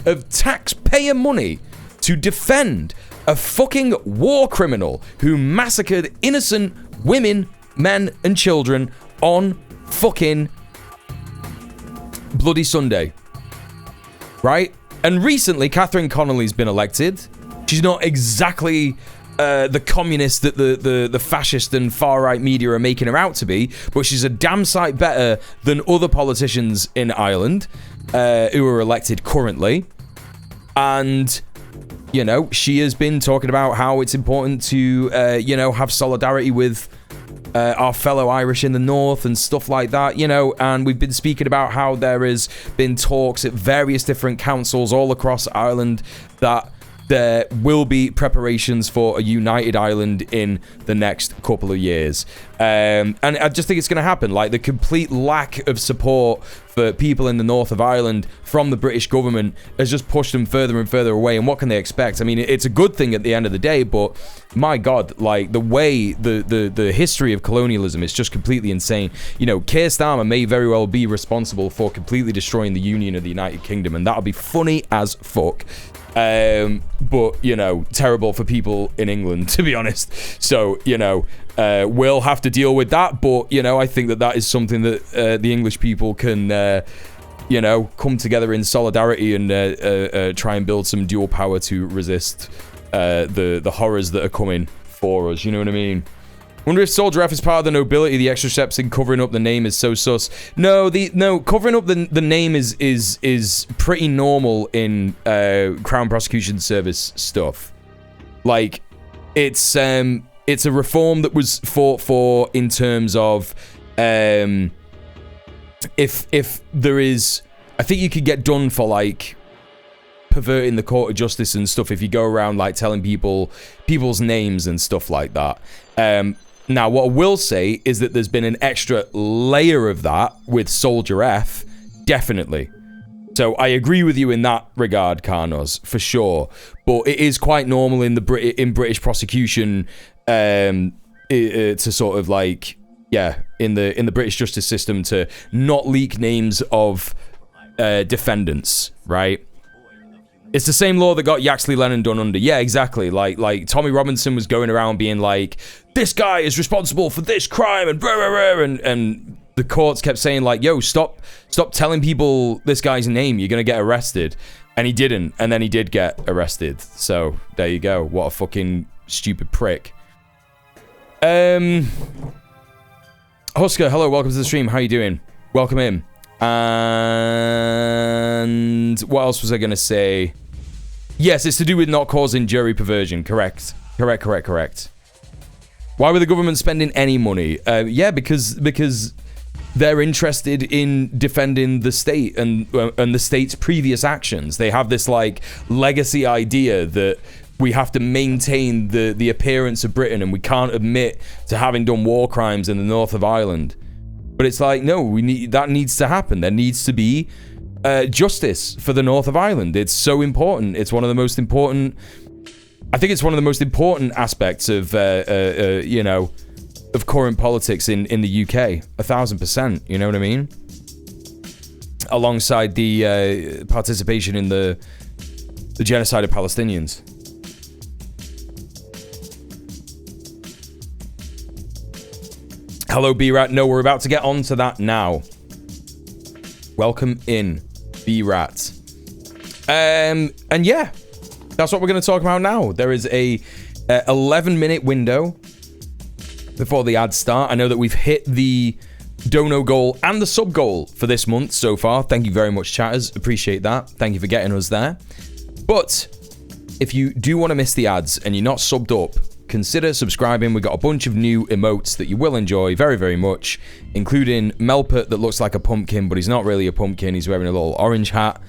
Speaker 1: of taxpayer money to defend a fucking war criminal who massacred innocent women, men, and children on fucking Bloody Sunday. Right? And recently, Catherine Connolly's been elected. She's not exactly the communist that the fascist and far-right media are making her out to be, but she's a damn sight better than other politicians in Ireland who are elected currently. And, you know, she has been talking about how it's important to, you know, have solidarity with our fellow Irish in the north and stuff like that, you know, and we've been speaking about how there has been talks at various different councils all across Ireland that there will be preparations for a united Ireland in the next couple of years. And I just think it's going to happen. Like, the complete lack of support for people in the north of Ireland from the British government has just pushed them further and further away. And what can they expect? I mean, it's a good thing at the end of the day, but my God, like, the way the history of colonialism is just completely insane. You know, Keir Starmer may very well be responsible for completely destroying the Union of the United Kingdom, and that'll be funny as fuck. But, you know, terrible for people in England, to be honest. So, you know, we'll have to deal with that. But, you know, I think that is something that the English people can, you know, come together in solidarity and try and build some dual power to resist the horrors that are coming for us. You know what I mean? Wonder if Soldier F is part of the nobility. The extra steps in covering up the name is so sus. No, covering up the name is pretty normal in Crown Prosecution Service stuff. Like, it's a reform that was fought for in terms of if there is, I think you could get done for like perverting the court of justice and stuff if you go around like telling people's names and stuff like that. Now, what I will say is that there's been an extra layer of that with Soldier F, definitely. So I agree with you in that regard, Carnos, for sure. But it is quite normal in British prosecution to sort of like, yeah, in the British justice system to not leak names of defendants, right? It's the same law that got Yaxley Lennon done under. Yeah, exactly. Like Tommy Robinson was going around being like, this guy is responsible for this crime and blah, blah, blah, and the courts kept saying like, yo, stop telling people this guy's name. You're gonna get arrested. And he didn't. And then he did get arrested. So there you go. What a fucking stupid prick. Husker, hello, welcome to the stream. How you doing? Welcome in. And what else was I gonna say? Yes, it's to do with not causing jury perversion. Correct. Why were the government spending any money? Yeah, because they're interested in defending the state and the state's previous actions. They have this like legacy idea that we have to maintain the appearance of Britain and we can't admit to having done war crimes in the north of Ireland. But it's like, no, that needs to happen. There needs to be justice for the north of Ireland. It's so important. It's one of the most important. I think it's one of the most important aspects of you know, of current politics in the UK. 1,000%. You know what I mean? Alongside the participation in the genocide of Palestinians. Hello, B-Rat. No, we're about to get on to that now. Welcome in, B-Rat. And yeah, that's what we're going to talk about now. There is a 11-minute window before the ads start. I know that we've hit the dono goal and the sub goal for this month so far. Thank you very much, chatters. Appreciate that. Thank you for getting us there. But if you do want to miss the ads and you're not subbed up, consider subscribing. We've got a bunch of new emotes that you will enjoy very, very much, including Melpert that looks like a pumpkin, but he's not really a pumpkin. He's wearing a little orange hat.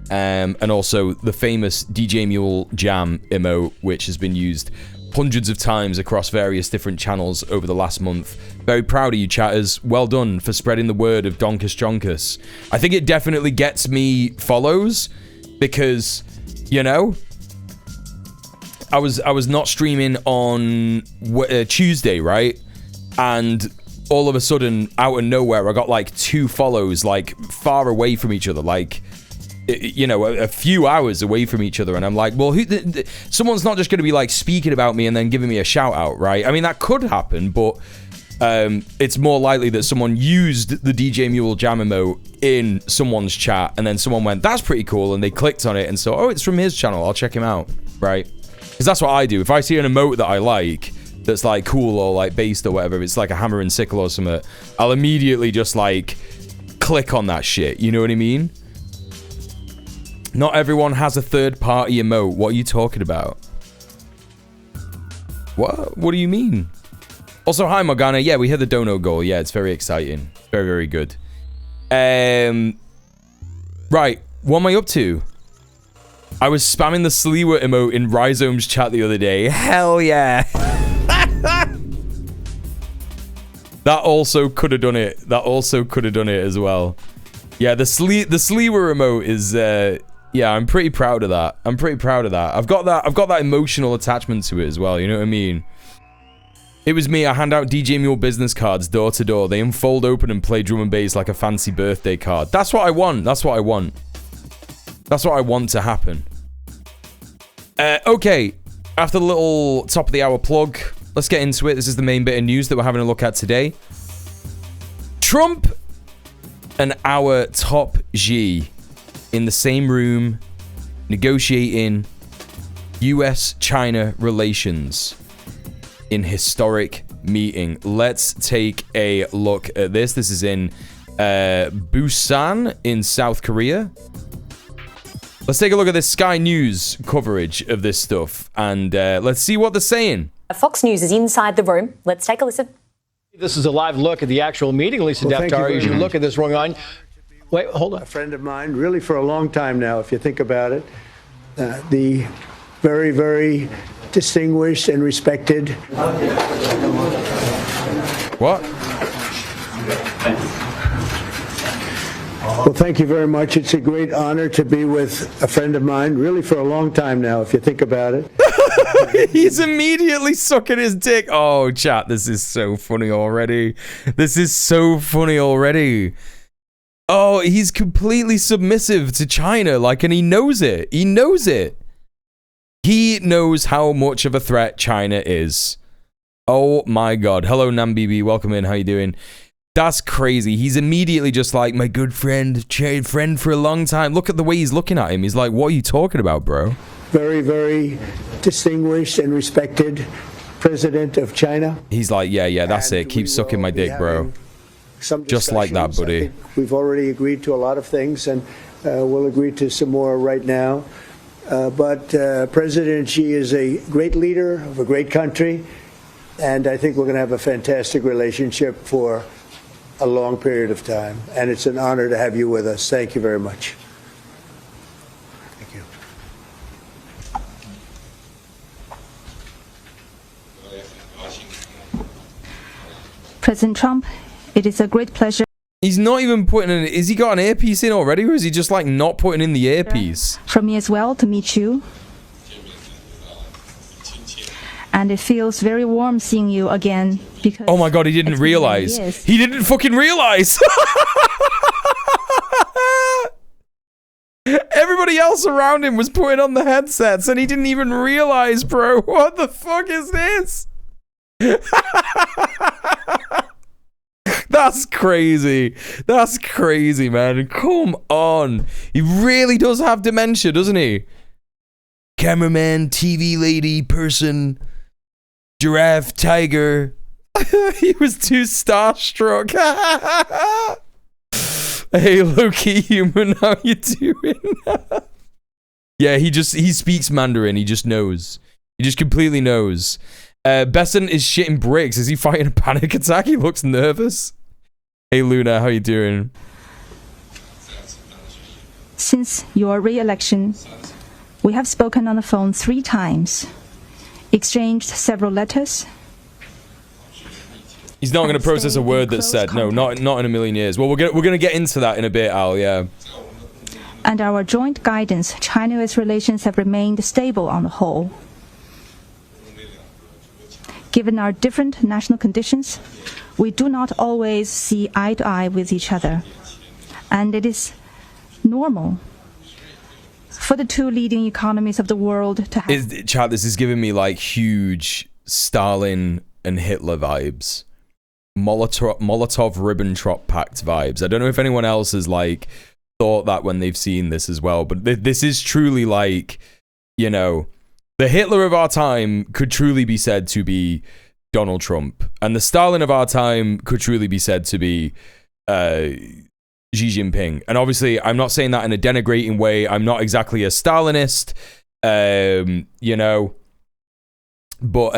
Speaker 1: And also the famous djmuel jam emote, which has been used hundreds of times across various different channels over the last month. Very proud of you, chatters. Well done for spreading the word of Donkus Jonkus. I think it definitely gets me follows because, you know, I was not streaming on Tuesday, right? And all of a sudden, out of nowhere, I got like 2 follows, like far away from each other, like, you know, a few hours away from each other. And I'm like, well, someone's not just going to be like speaking about me and then giving me a shout out, right? I mean, that could happen, but it's more likely that someone used the djmuel jam emote in someone's chat and then someone went, that's pretty cool, and they clicked on it and so, oh, it's from his channel, I'll check him out, right? Because that's what I do. If I see an emote that I like, that's like cool or like based or whatever, it's like a hammer and sickle or something, I'll immediately just like click on that shit, you know what I mean? Not everyone has a third-party emote. What are you talking about? What do you mean? Also, hi Morgana. Yeah, we hit the dono goal. Yeah, it's very exciting. Very, very good. Right, what am I up to? I was spamming the Sleewer emote in Rhizome's chat the other day. Hell yeah. That also could have done it. That also could have done it as well. Yeah, the Sleewer emote is yeah, I'm pretty proud of that. I'm pretty proud of that. I've got that emotional attachment to it as well, you know what I mean? It was me. I hand out djmuel business cards door to door. They unfold open and play drum and bass like a fancy birthday card. That's what I want. That's what I want. That's what I want to happen. Okay, after the little top of the hour plug, let's get into it. This is the main bit of news that we're having a look at today. Trump and our top G in the same room negotiating US-China relations in historic meeting. Let's take a look at this. This is in Busan in South Korea. Let's take a look at this Sky News coverage of this stuff and let's see what they're saying.
Speaker 4: Fox News is inside the room. Let's take a listen.
Speaker 5: This is a live look at the actual meeting. Lisa Daftari, as you look at this going on. Wait, hold on.
Speaker 6: A friend of mine, really for a long time now, if you think about it. The very, very distinguished and respected.
Speaker 1: What?
Speaker 6: Well, thank you very much. It's a great honor to be with a friend of mine, really for a long time now, if you think about it.
Speaker 1: He's immediately sucking his dick. Oh, chat, this is so funny already. This is so funny already. Oh, he's completely submissive to China, like, and he knows it. He knows it. He knows how much of a threat China is. Oh my God. Hello, Nambibi. Welcome in. How you doing? That's crazy. He's immediately just like, my good friend, friend for a long time. Look at the way he's looking at him. He's like, what are you talking about, bro?
Speaker 6: Very, very distinguished and respected president of China.
Speaker 1: He's like, yeah, that's it. Keep sucking my dick, bro. Just like that, buddy.
Speaker 6: I think we've already agreed to a lot of things, and we'll agree to some more right now. But President Xi is a great leader of a great country, and I think we're going to have a fantastic relationship for a long period of time. And it's an honor to have you with us. Thank you very much. Thank you.
Speaker 7: President Trump, it is a great pleasure.
Speaker 1: He's not even putting in... Is he got an earpiece in already, or is he just like not putting in the earpiece?
Speaker 7: For me as well to meet you. And it feels very warm seeing you again because...
Speaker 1: Oh my God, he didn't realize. He didn't fucking realize. Everybody else around him was putting on the headsets and he didn't even realize, bro. What the fuck is this? That's crazy. That's crazy, man. Come on. He really does have dementia, doesn't he? Cameraman, TV lady, person, giraffe, tiger. He was too starstruck. Hey, Loki human, how you doing? Yeah, he speaks Mandarin. He just knows. He just completely knows. Besson is shitting bricks. Is he fighting a panic attack? He looks nervous. Hey Luna, how you doing?
Speaker 7: Since your re-election, we have spoken on the phone 3 times. exchanged several letters.
Speaker 1: He's not going to process a word that's said. No, not in a million years. Well, we're going to get into that in a bit, Al, yeah.
Speaker 7: Under our joint guidance, China-US relations have remained stable on the whole. Given our different national conditions, we do not always see eye to eye with each other. And it is normal for the two leading economies of the world to have...
Speaker 1: Chat, this is giving me like huge Stalin and Hitler vibes. Molotov-Ribbentrop Pact vibes. I don't know if anyone else has like thought that when they've seen this as well, but this is truly like, you know, the Hitler of our time could truly be said to be Donald Trump, and the Stalin of our time could truly be said to be Xi Jinping. And obviously, I'm not saying that in a denigrating way. I'm not exactly a Stalinist, you know, but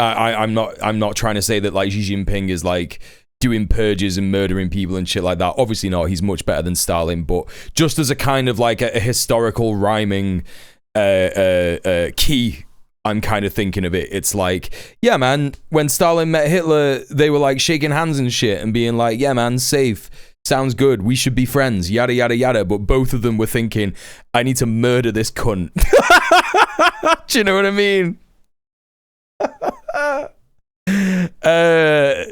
Speaker 1: I'm not trying to say that like Xi Jinping is like doing purges and murdering people and shit like that. Obviously not. He's much better than Stalin, but just as a kind of like a historical rhyming key, I'm kind of thinking of it. It's like, yeah, man, when Stalin met Hitler, they were like shaking hands and shit and being like, yeah, man, safe. Sounds good. We should be friends. Yada, yada, yada. But both of them were thinking, I need to murder this cunt. Do you know what I mean?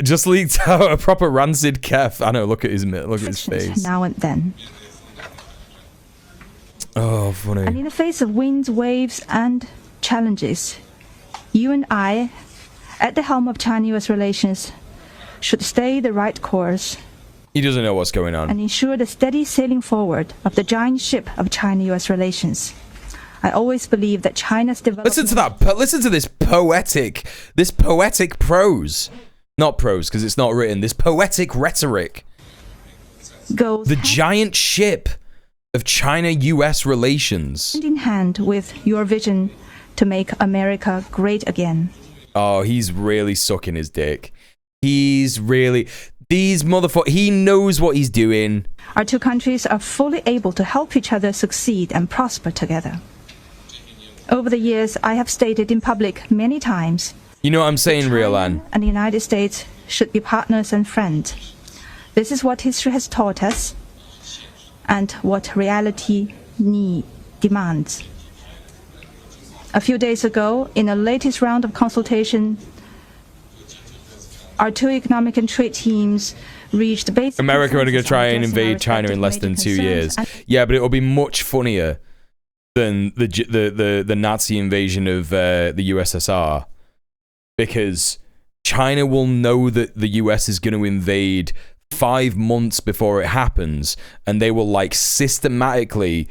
Speaker 1: Just leaked out a proper rancid kef. I know, look at his face.
Speaker 7: Now and then.
Speaker 1: Oh, funny.
Speaker 7: And in the face of winds, waves, and challenges, you and I, at the helm of China-US relations, should stay the right course.
Speaker 1: He doesn't know what's going on.
Speaker 7: And ensure the steady sailing forward of the giant ship of China-US relations. I always believe that China's development...
Speaker 1: Listen to this poetic prose. Not prose, because it's not written. This poetic rhetoric. The giant ship of China-US relations.
Speaker 7: Hand in hand with your vision to make America great again.
Speaker 1: Oh, he's really sucking his dick. He's really... These motherfuckers... He knows what he's doing.
Speaker 7: Our two countries are fully able to help each other succeed and prosper together. Over the years, I have stated in public many times...
Speaker 1: You know what I'm saying, Riolan?
Speaker 7: And the United States should be partners and friends. This is what history has taught us and what reality demands. A few days ago, in the latest round of consultation, our two economic and trade teams reached basic...
Speaker 1: America are going to try and invade China in less than 2 years. Yeah, but it'll be much funnier than the Nazi invasion of the USSR, because China will know that the US is going to invade 5 months before it happens, and they will like systematically,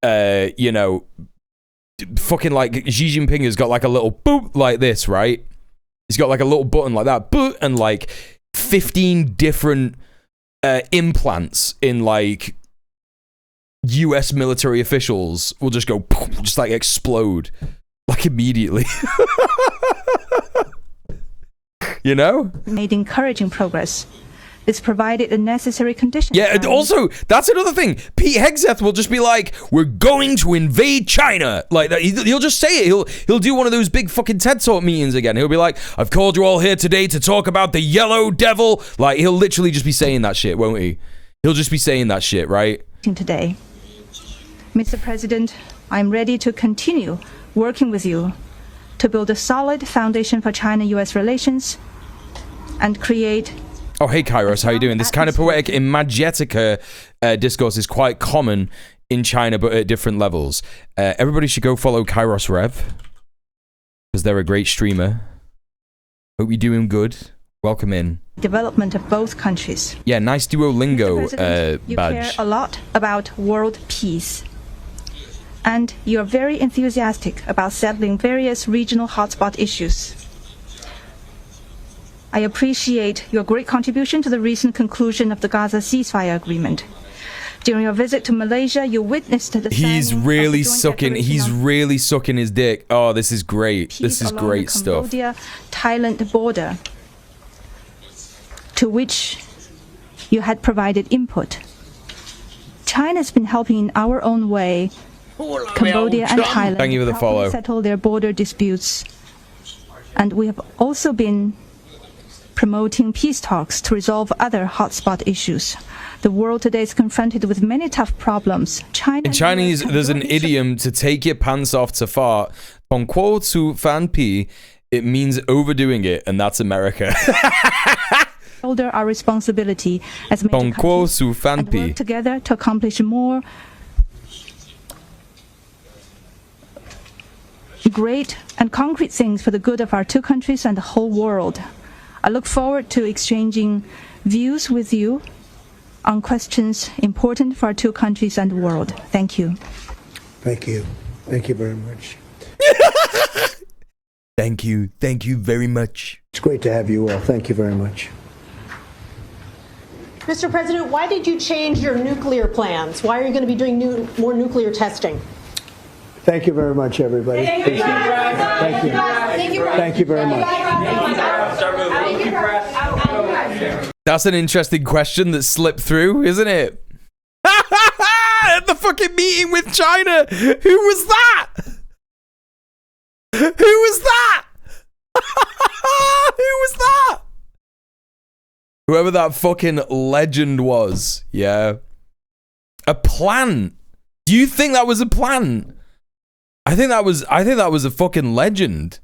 Speaker 1: you know, fucking like Xi Jinping has got like a little boop like this, right? He's got like a little button like that, boop, and like 15 different implants in like US military officials will just go, just like explode, like immediately. You know?
Speaker 7: Made encouraging progress. This provided the necessary conditions.
Speaker 1: Yeah, and also, that's another thing. Pete Hegseth will just be like, we're going to invade China. Like, he'll just say it. He'll do one of those big fucking TED Talk meetings again. He'll be like, I've called you all here today to talk about the yellow devil. Like, he'll literally just be saying that shit, won't he? He'll just be saying that shit, right?
Speaker 7: Today. Mr. President, I'm ready to continue working with you to build a solid foundation for China-US relations and create...
Speaker 1: Oh, hey, Kairos, how you doing? This kind of poetic imagetica discourse is quite common in China, but at different levels. Everybody should go follow Kairos Rev, because they're a great streamer. Hope you're doing good. Welcome in.
Speaker 7: Development of both countries.
Speaker 1: Yeah, nice Duolingo
Speaker 7: you
Speaker 1: badge.
Speaker 7: Care a lot about world peace. And you're very enthusiastic about settling various regional hotspot issues. I appreciate your great contribution to the recent conclusion of the Gaza ceasefire agreement. During your visit to Malaysia, you witnessed the
Speaker 1: He's really sucking his dick. Oh, this is great. This is great stuff.
Speaker 7: Cambodia-Thailand border, to which you had provided input. China's been helping in our own way Cambodia and Thailand
Speaker 1: Thank you for the follow.
Speaker 7: settle their border disputes. And we have also been promoting peace talks to resolve other hotspot issues. The world today is confronted with many tough problems.
Speaker 1: In Chinese, there's an idiom to take your pants off to fart. Tong Kuo Tsu Fan Pi. It means overdoing it, and that's America.
Speaker 7: Shoulder our responsibility as major countries and work together to accomplish more great and concrete things for the good of our two countries and the whole world. I look forward to exchanging views with you on questions important for our two countries and the world. Thank you.
Speaker 6: Thank you. Thank you very much.
Speaker 1: Thank you. Thank you very much.
Speaker 6: It's great to have you all. Thank you very much.
Speaker 8: Mr. President, why did you change your nuclear plans? Why are you going to be doing more nuclear testing?
Speaker 6: Thank you very much, everybody.
Speaker 8: Thank you.
Speaker 6: Thank you. Thank you very much.
Speaker 1: That's an interesting question that slipped through, isn't it? At the fucking meeting with China. Who was that? Who was that? Who was that? Whoever that fucking legend was. Yeah. A plan. Do you think that was a plan? I think that was a fucking legend.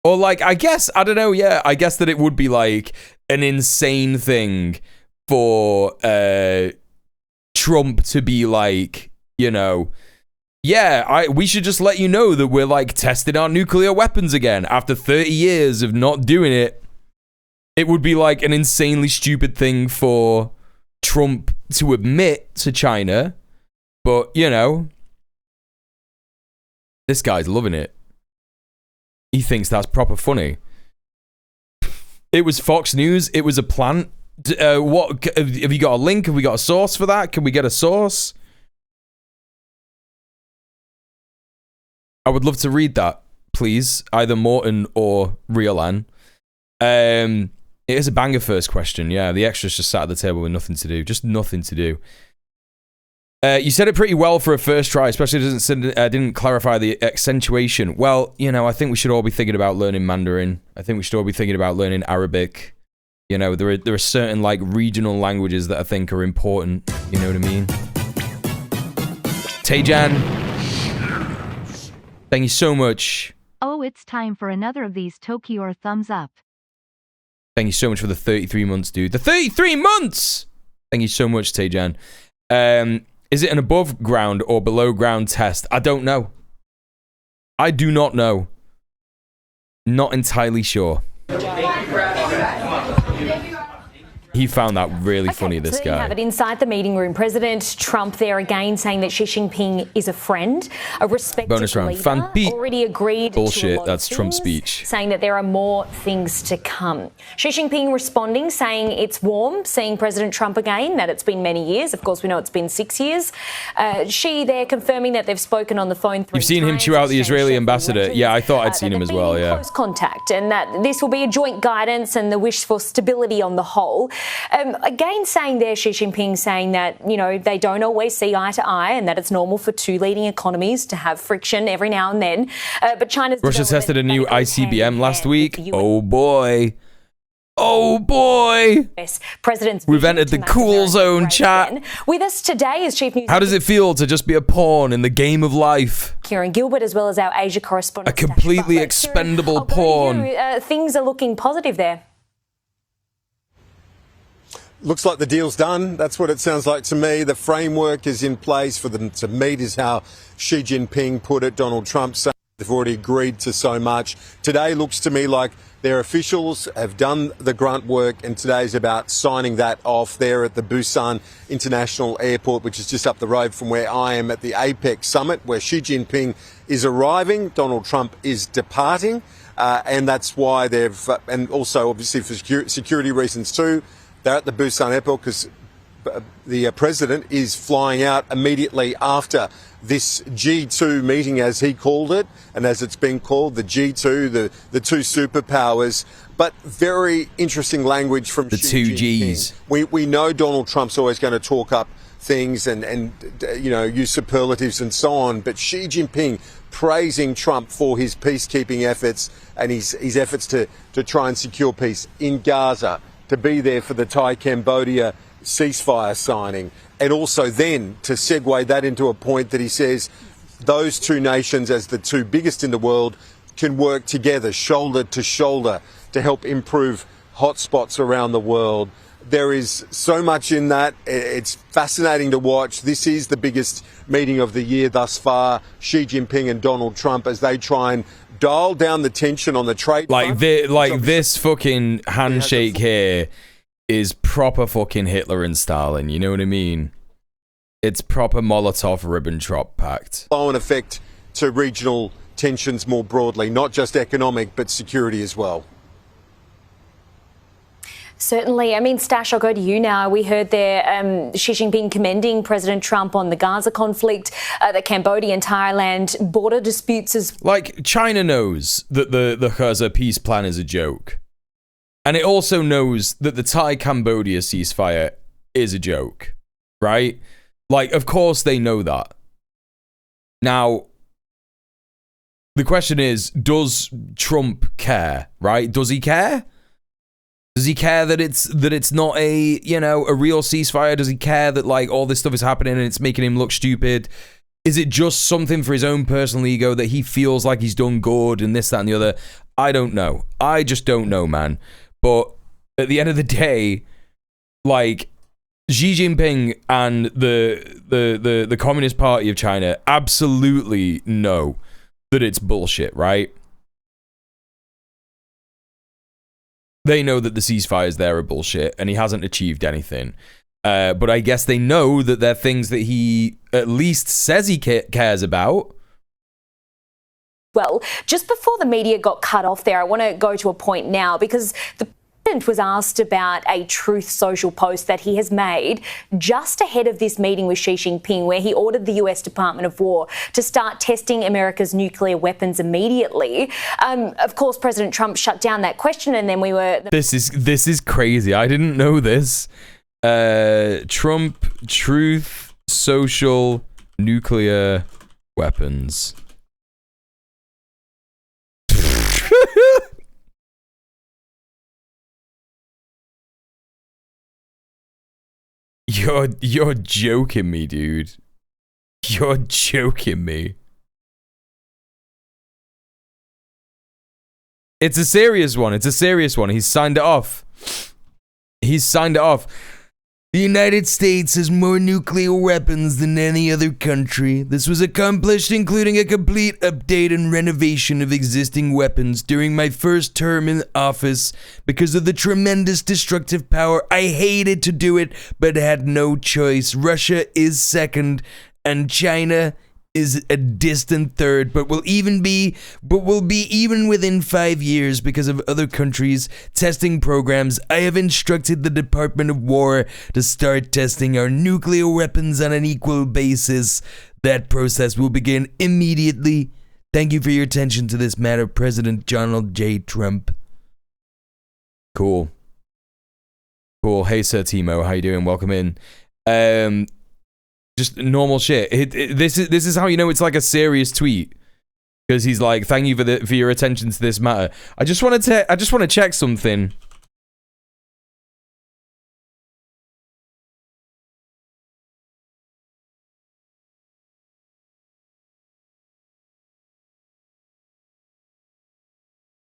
Speaker 1: Or like, I guess, I don't know, yeah, I guess that it would be like an insane thing for Trump to be like, you know, yeah, we should just let you know that we're like testing our nuclear weapons again after 30 years of not doing it. It would be like an insanely stupid thing for Trump to admit to China, but you know, this guy's loving it. He thinks that's proper funny. It was Fox News. It was a plan. What have you got a link? Have we got a source for that? Can we get a source? I would love to read that, please. Either Morton or Riolan. It is a banger first question. Yeah, the extras just sat at the table with nothing to do. Just nothing to do. You said it pretty well for a first try, especially didn't clarify the accentuation. Well, you know, I think we should all be thinking about learning Mandarin. I think we should all be thinking about learning Arabic. You know, there are certain like regional languages that I think are important. You know what I mean? Tejan, thank you so much.
Speaker 3: Oh, it's time for another of these Tokyo thumbs up.
Speaker 1: Thank you so much for the 33 months, dude. The 33 months! Thank you so much, Tejan. Is it an above ground or below ground test? I don't know. I do not know. Not entirely sure. He found that really funny, this guy.
Speaker 4: You have it inside the meeting room. President Trump there again saying that Xi Jinping is a friend, a respected
Speaker 1: bonus round.
Speaker 4: leader, already agreed
Speaker 1: bullshit,
Speaker 4: to
Speaker 1: that's Trump's speech.
Speaker 4: Saying that there are more things to come. Xi Jinping responding, saying it's warm seeing President Trump again, that it's been many years. Of course, we know it's been 6 years. Xi there confirming that they've spoken on the phone 3 times.
Speaker 1: You've seen him chew out the Israeli ambassador. Yeah, I thought I'd seen him as well, yeah.
Speaker 4: Close contact, and that this will be a joint guidance and the wish for stability on the whole. Again, saying there, Xi Jinping saying that, you know, they don't always see eye to eye and that it's normal for two leading economies to have friction every now and then. But China's
Speaker 1: Russia tested a new ICBM last week. Oh boy. Oh boy. We've entered the cool zone, chat.
Speaker 4: With us today is Chief News.
Speaker 1: How does it feel to just be a pawn in the game of life?
Speaker 4: Kieran Gilbert, as well as our Asia correspondent.
Speaker 1: A completely expendable pawn.
Speaker 4: Things are looking positive there.
Speaker 9: Looks like the deal's done. That's what it sounds like to me. The framework is in place for them to meet, is how Xi Jinping put it. Donald Trump saying they've already agreed to so much. Today looks to me like their officials have done the grunt work, and today's about signing that off there at the Busan International Airport, which is just up the road from where I am at the APEC summit, where Xi Jinping is arriving. Donald Trump is departing, and that's why they've, and also obviously for security reasons too, they're at the Busan airport because the president is flying out immediately after this G2 meeting, as he called it, and as it's been called, the G2, the two superpowers But very interesting language from
Speaker 1: the
Speaker 9: Xi
Speaker 1: two
Speaker 9: Jinping.
Speaker 1: Gs.
Speaker 9: We know Donald Trump's always going to talk up things and use superlatives and so on. But Xi Jinping praising Trump for his peacekeeping efforts and his efforts to try and secure peace in Gaza, to be there for the Thai-Cambodia ceasefire signing, and also then to segue that into a point that he says those two nations, as the two biggest in the world, can work together, shoulder to shoulder, to help improve hotspots around the world. There is so much in that. It's fascinating to watch. This is the biggest meeting of the year thus far. Xi Jinping and Donald Trump as they try and dial down the tension on the trade front.
Speaker 1: This fucking handshake here is proper fucking Hitler and Stalin. You know what I mean? It's proper Molotov-Ribbentrop pact.
Speaker 9: Flow and effect to regional tensions more broadly, not just economic, but security as well.
Speaker 4: Certainly. I mean, Stash, I'll go to you now. We heard there Xi Jinping commending President Trump on the Gaza conflict, the Cambodia and Thailand border disputes as...
Speaker 1: Like, China knows that the Gaza peace plan is a joke. And it also knows that the Thai-Cambodia ceasefire is a joke, right? Like, of course they know that. Now, the question is, does Trump care, right? Does he care? Does he care that it's not a real ceasefire? Does he care that, like, all this stuff is happening and it's making him look stupid? Is it just something for his own personal ego that he feels like he's done good and this, that, and the other? I don't know. I just don't know, man. But at the end of the day, like, Xi Jinping and the Communist Party of China absolutely know that it's bullshit, right? They know that the ceasefires there are bullshit and he hasn't achieved anything. But I guess they know that they're things that he at least says he cares about.
Speaker 4: Well, just before the media got cut off there, I want to go to a point now because the president was asked about a Truth Social post that he has made just ahead of this meeting with Xi Jinping, where he ordered the US Department of War to start testing America's nuclear weapons immediately. Of course, President Trump shut down that question, and then we were...
Speaker 1: This is crazy. I didn't know this. Trump, Truth Social, nuclear weapons. You're joking me, dude. You're joking me. It's a serious one. It's a serious one. He's signed it off. He's signed it off. The United States has more nuclear weapons than any other country. This was accomplished including a complete update and renovation of existing weapons during my first term in office because of the tremendous destructive power. I hated to do it, but had no choice. Russia is second, and China is a distant third, but will be even within 5 years because of other countries' testing programs. I have instructed the Department of War to start testing our nuclear weapons on an equal basis. That process will begin immediately. Thank you for your attention to this matter, President Donald J. Trump. Cool. Hey, Sir Timo, how you doing? Welcome in. Just normal shit. This is how you know it's like a serious tweet, because he's like, "Thank you for your attention to this matter." I just want to check something.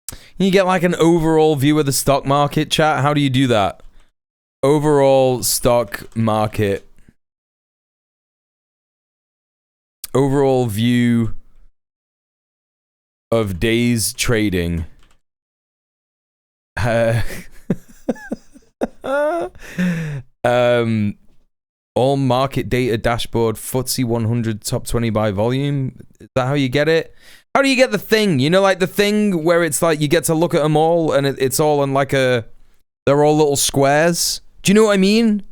Speaker 1: Can you get like an overall view of the stock market, chat? How do you do that? Overall stock market. Overall view of days trading. All market data dashboard, FTSE 100 top 20 by volume. Is that how you get it? How do you get the thing? You know, like the thing where it's like you get to look at them all and it's all in like they're all little squares. Do you know what I mean?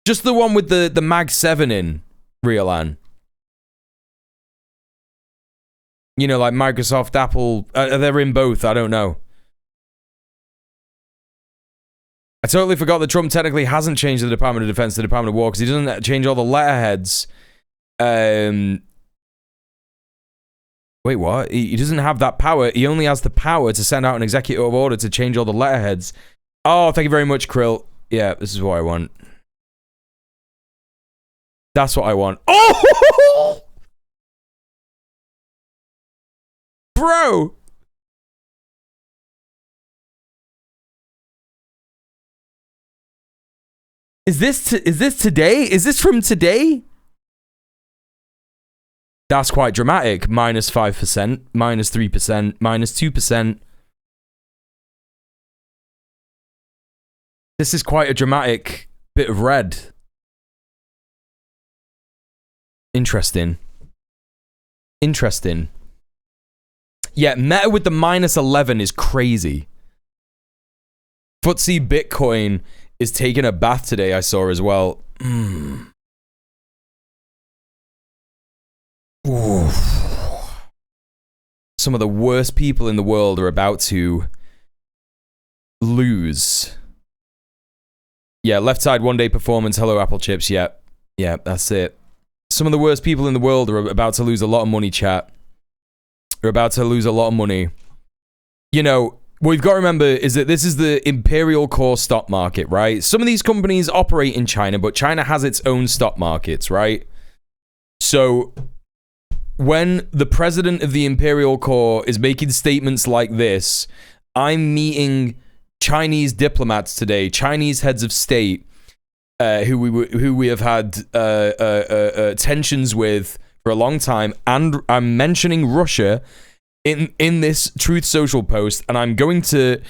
Speaker 1: Just the one with the Mag 7 in, Riolan. You know, like Microsoft, Apple, they're in both. I don't know. I totally forgot that Trump technically hasn't changed the Department of Defense to the Department of War because he doesn't change all the letterheads. Wait, what? He doesn't have that power. He only has the power to send out an executive order to change all the letterheads. Oh, thank you very much, Krill. Yeah, this is what I want. That's what I want. Oh! Bro! Is this today? Is this from today? That's quite dramatic. Minus 5%, minus 3%, minus 2%. This is quite a dramatic bit of red. Interesting. Interesting. Yeah, Meta with the minus 11 is crazy. FTSE Bitcoin is taking a bath today, I saw as well. Oof. Some of the worst people in the world are about to lose. Yeah, left side one day performance. Hello, Apple Chips. Yeah, that's it. Some of the worst people in the world are about to lose a lot of money, chat. They're about to lose a lot of money. You know, what we've got to remember is that this is the imperial core stock market, right? Some of these companies operate in China, but China has its own stock markets, right? So when the president of the imperial core is making statements like this, I'm meeting Chinese diplomats today, Chinese heads of state, who we have had tensions with for a long time, and I'm mentioning Russia in this Truth Social post, and I'm going to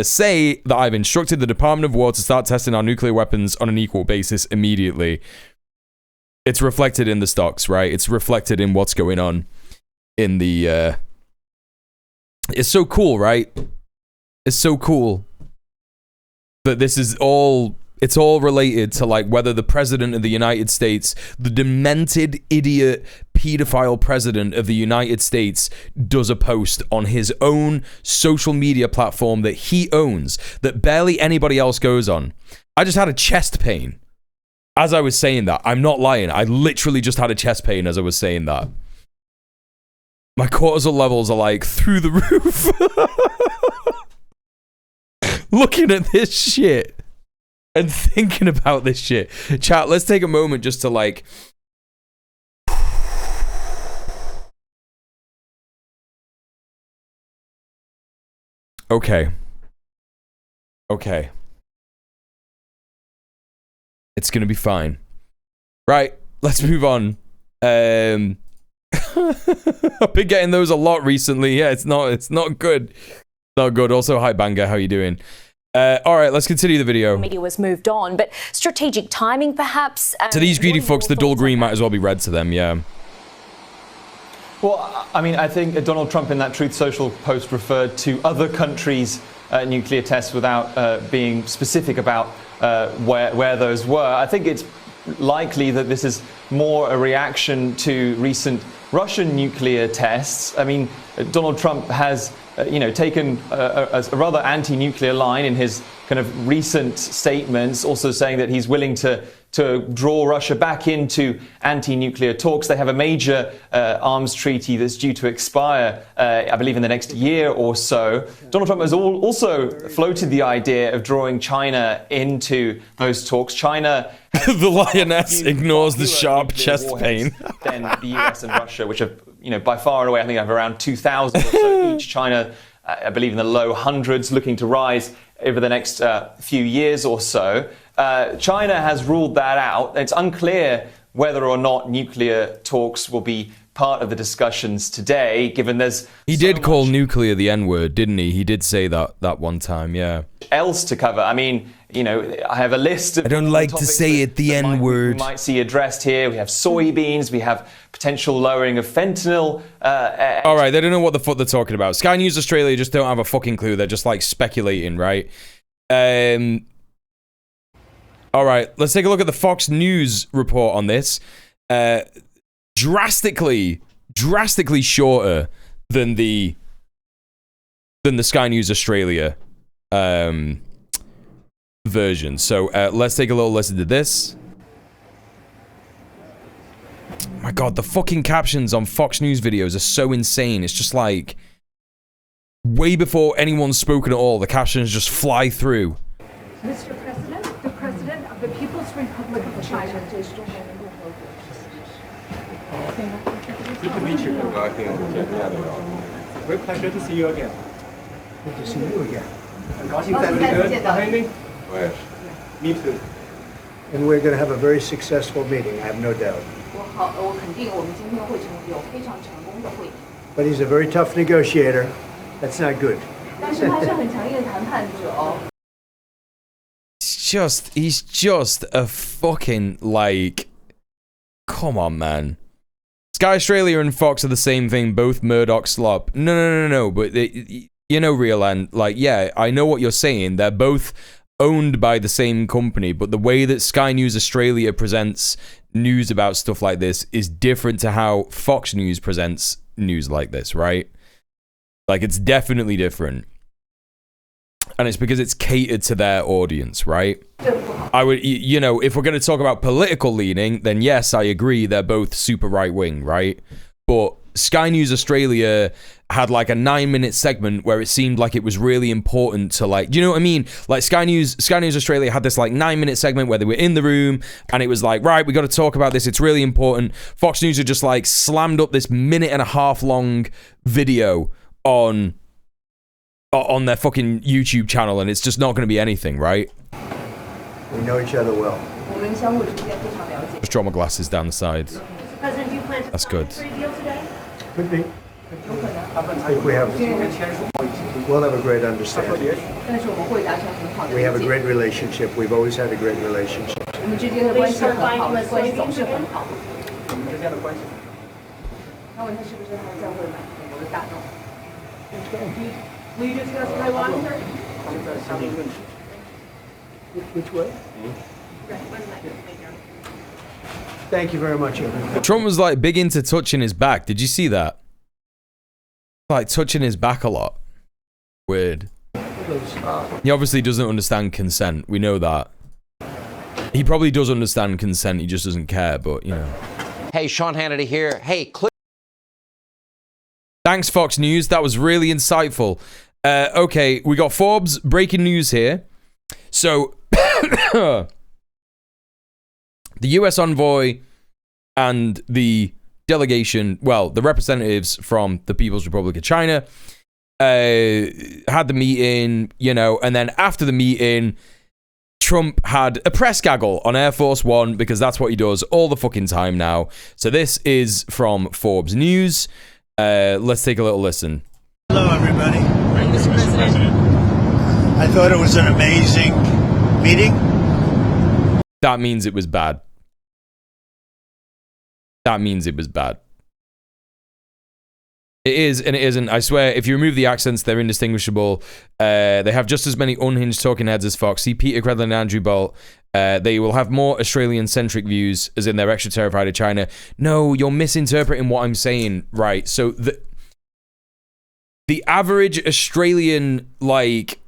Speaker 1: say that I've instructed the Department of War to start testing our nuclear weapons on an equal basis immediately. It's reflected in the stocks, right? It's reflected in what's going on in the it's so cool, right? It's so cool that this is all, it's all related to like whether the president of the United States, the demented idiot pedophile president of the United States, does a post on his own social media platform that he owns, that barely anybody else goes on. I just had a chest pain as I was saying that. I'm not lying. I literally just had a chest pain as I was saying that. My cortisol levels are like through the roof. Looking at this shit and thinking about this shit. Chat, let's take a moment just to like... Okay. It's gonna be fine. Right, let's move on. I've been getting those a lot recently. Yeah, it's not good. Not good. Also, hi Banger, how you doing? All right, let's continue the video.
Speaker 4: Media was moved on, but strategic timing perhaps.
Speaker 1: To these greedy fucks, the dull green might as well be red to them, yeah.
Speaker 10: Well, I mean, I think Donald Trump in that Truth Social post referred to other countries' nuclear tests without being specific about where those were. I think it's likely that this is more a reaction to recent Russian nuclear tests. I mean, Donald Trump has taken a rather anti-nuclear line in his kind of recent statements, also saying that he's willing to draw Russia back into anti-nuclear talks. They have a major arms treaty that's due to expire, I believe, in the next year or so. Donald Trump has also floated the idea of drawing China into those talks. China...
Speaker 1: The lioness ignores the sharp chest pain.
Speaker 10: Then the US and Russia, which have, by far and away, I think have around 2,000 or so each. China, I believe, in the low hundreds, looking to rise over the next few years or so. China has ruled that out. It's unclear whether or not nuclear talks will be part of the discussions today, given there's...
Speaker 1: He did call nuclear the N-word, didn't he? He did say that one time, yeah.
Speaker 10: Else to cover. I mean, I have a list of...
Speaker 1: I don't like to say it, the N-word.
Speaker 10: We might see addressed here. We have soybeans. We have potential lowering of fentanyl.
Speaker 1: All right, they don't know what the fuck they're talking about. Sky News Australia just don't have a fucking clue. They're just like speculating, right? All right, let's take a look at the Fox News report on this. Drastically drastically shorter than the Sky News Australia version. So let's take a little listen to this. Oh my god, the fucking captions on Fox News videos are so insane. It's just like, way before anyone's spoken at all, the captions just fly through.
Speaker 11: Mr. President, the President of the People's Republic of China.
Speaker 12: Good to meet you. Great pleasure to see you again.
Speaker 6: Good to see you again.
Speaker 12: Me too.
Speaker 6: And we're going to have a very successful meeting, I have no doubt. But he's a very tough negotiator. That's not good.
Speaker 1: He's just a fucking, like, come on, man. Sky Australia and Fox are the same thing, both Murdoch slop. No, but you know, Real, like, yeah, I know what you're saying. They're both owned by the same company, but the way that Sky News Australia presents news about stuff like this is different to how Fox News presents news like this, right? Like, it's definitely different. And it's because it's catered to their audience, right? I would, you know, if we're going to talk about political leaning, then yes, I agree, they're both super right-wing, right? But Sky News Australia had like a 9-minute segment where it seemed like it was really important to, like, do you know what I mean? Like Sky News Australia had this like 9-minute segment where they were in the room and it was like, right, we got to talk about this, it's really important. Fox News had just like slammed up this 1.5-minute long video on their fucking YouTube channel, and it's just not going to be anything, right?
Speaker 6: We know each other well.
Speaker 1: Just draw my glasses down the side.
Speaker 11: President, do you plan to
Speaker 1: That's good.
Speaker 11: for a deal today?
Speaker 6: Could be. I think we'll have a great understanding. We have a great relationship. We've always had a great relationship.
Speaker 11: Will you discuss Taiwan, sir?
Speaker 6: Which way? Thank you very much, everyone.
Speaker 1: Trump was like big into touching his back. Did you see that? Like touching his back a lot. Weird. He obviously doesn't understand consent. We know that. He probably does understand consent. He just doesn't care, but you know.
Speaker 13: Hey, Sean Hannity here. Hey,
Speaker 1: thanks, Fox News. That was really insightful. Okay, we got Forbes breaking news here. So, the US envoy and the delegation, well, the representatives from the People's Republic of China, had the meeting, you know, and then after the meeting, Trump had a press gaggle on Air Force One because that's what he does all the fucking time now. So this is from Forbes News. Let's take a little listen.
Speaker 14: Hello, everybody. Mr. President. I thought it was an amazing meeting.
Speaker 1: That means it was bad. That means it was bad. It is and it isn't. I swear, if you remove the accents, they're indistinguishable. They have just as many unhinged talking heads as Fox. See Peter Credlin and Andrew Bolt. They will have more Australian-centric views, as in they're extra terrified of China. No, you're misinterpreting what I'm saying, right? So the average Australian, like,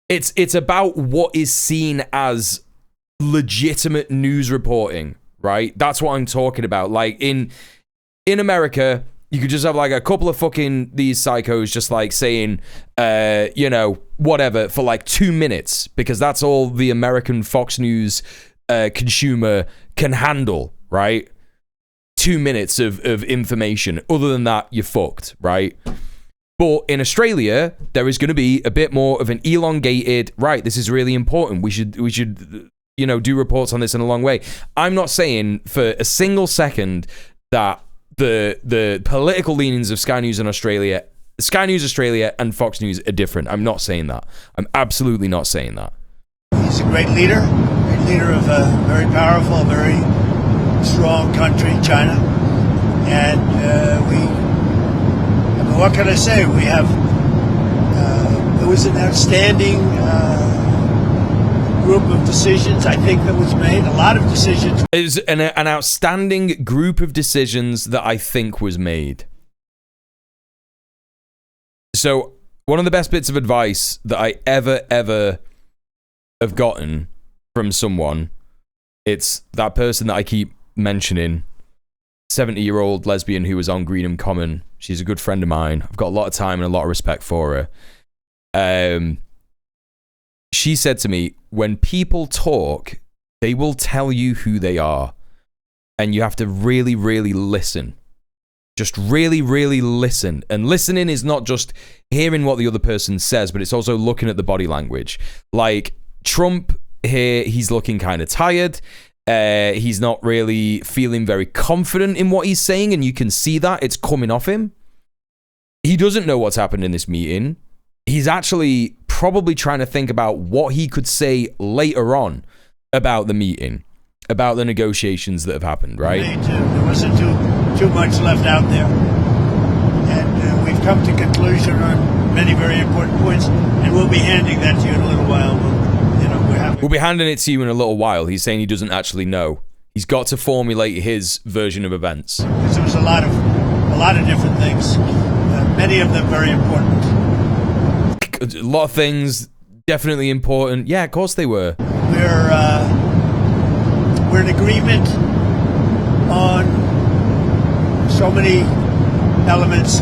Speaker 1: it's about what is seen as legitimate news reporting, right? That's what I'm talking about. Like, in America, you could just have like a couple of fucking these psychos just like saying, you know, whatever for like 2 minutes, because that's all the American Fox News consumer can handle, right? 2 minutes of information. Other than that, you're fucked, right? But in Australia, there is going to be a bit more of an elongated, right, this is really important. We should, you know, do reports on this in a long way. I'm not saying for a single second that the political leanings of Sky News Australia and Fox News are different. I'm not saying that. I'm absolutely not saying that.
Speaker 14: He's a great leader of a very powerful, very strong country, China. And I mean, what can I say? We have, it was an outstanding group of decisions, I think, that was made. A lot of decisions.
Speaker 1: It was an outstanding group of decisions that I think was made. So, one of the best bits of advice that I ever have gotten from someone, it's that person that I keep mentioning, 70-year-old lesbian who was on Greenham Common. She's a good friend of mine. I've got a lot of time and a lot of respect for her. She said to me, when people talk, they will tell you who they are. And you have to really, really listen. Just really, really listen. And listening is not just hearing what the other person says, but it's also looking at the body language. Like, Trump here, he's looking kind of tired. He's not really feeling very confident in what he's saying, and you can see that. It's coming off him. He doesn't know what's happened in this meeting. He's actually probably trying to think about what he could say later on about the meeting, about the negotiations that have happened, right?
Speaker 14: There wasn't too much left out there. And we've come to conclusion on many very important points, and we'll be handing that to you in a little while.
Speaker 1: We'll be handing it to you in a little while. He's saying he doesn't actually know. He's got to formulate his version of events.
Speaker 14: Because there was a lot of different things, many of them very important.
Speaker 1: A lot of things definitely important. Yeah, of course they were.
Speaker 14: We're in agreement on so many elements,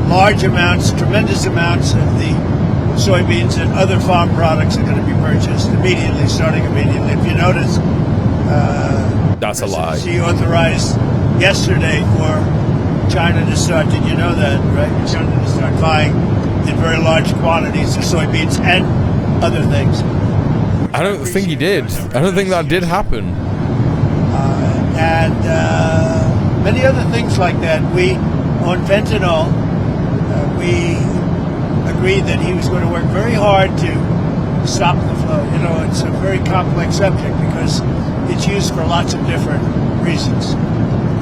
Speaker 14: large amounts, tremendous amounts of the soybeans and other farm products are going to be purchased immediately, starting immediately. If you notice,
Speaker 1: that's a lie.
Speaker 14: She authorized yesterday for China to start. Did you know that, right? China to start buying in very large quantities of soybeans and other things.
Speaker 1: I don't think he did. I don't think that did happen.
Speaker 14: And many other things like that. On fentanyl, we agreed that he was going to work very hard to stop the flow. You know, it's a very complex subject because it's used for lots of different reasons,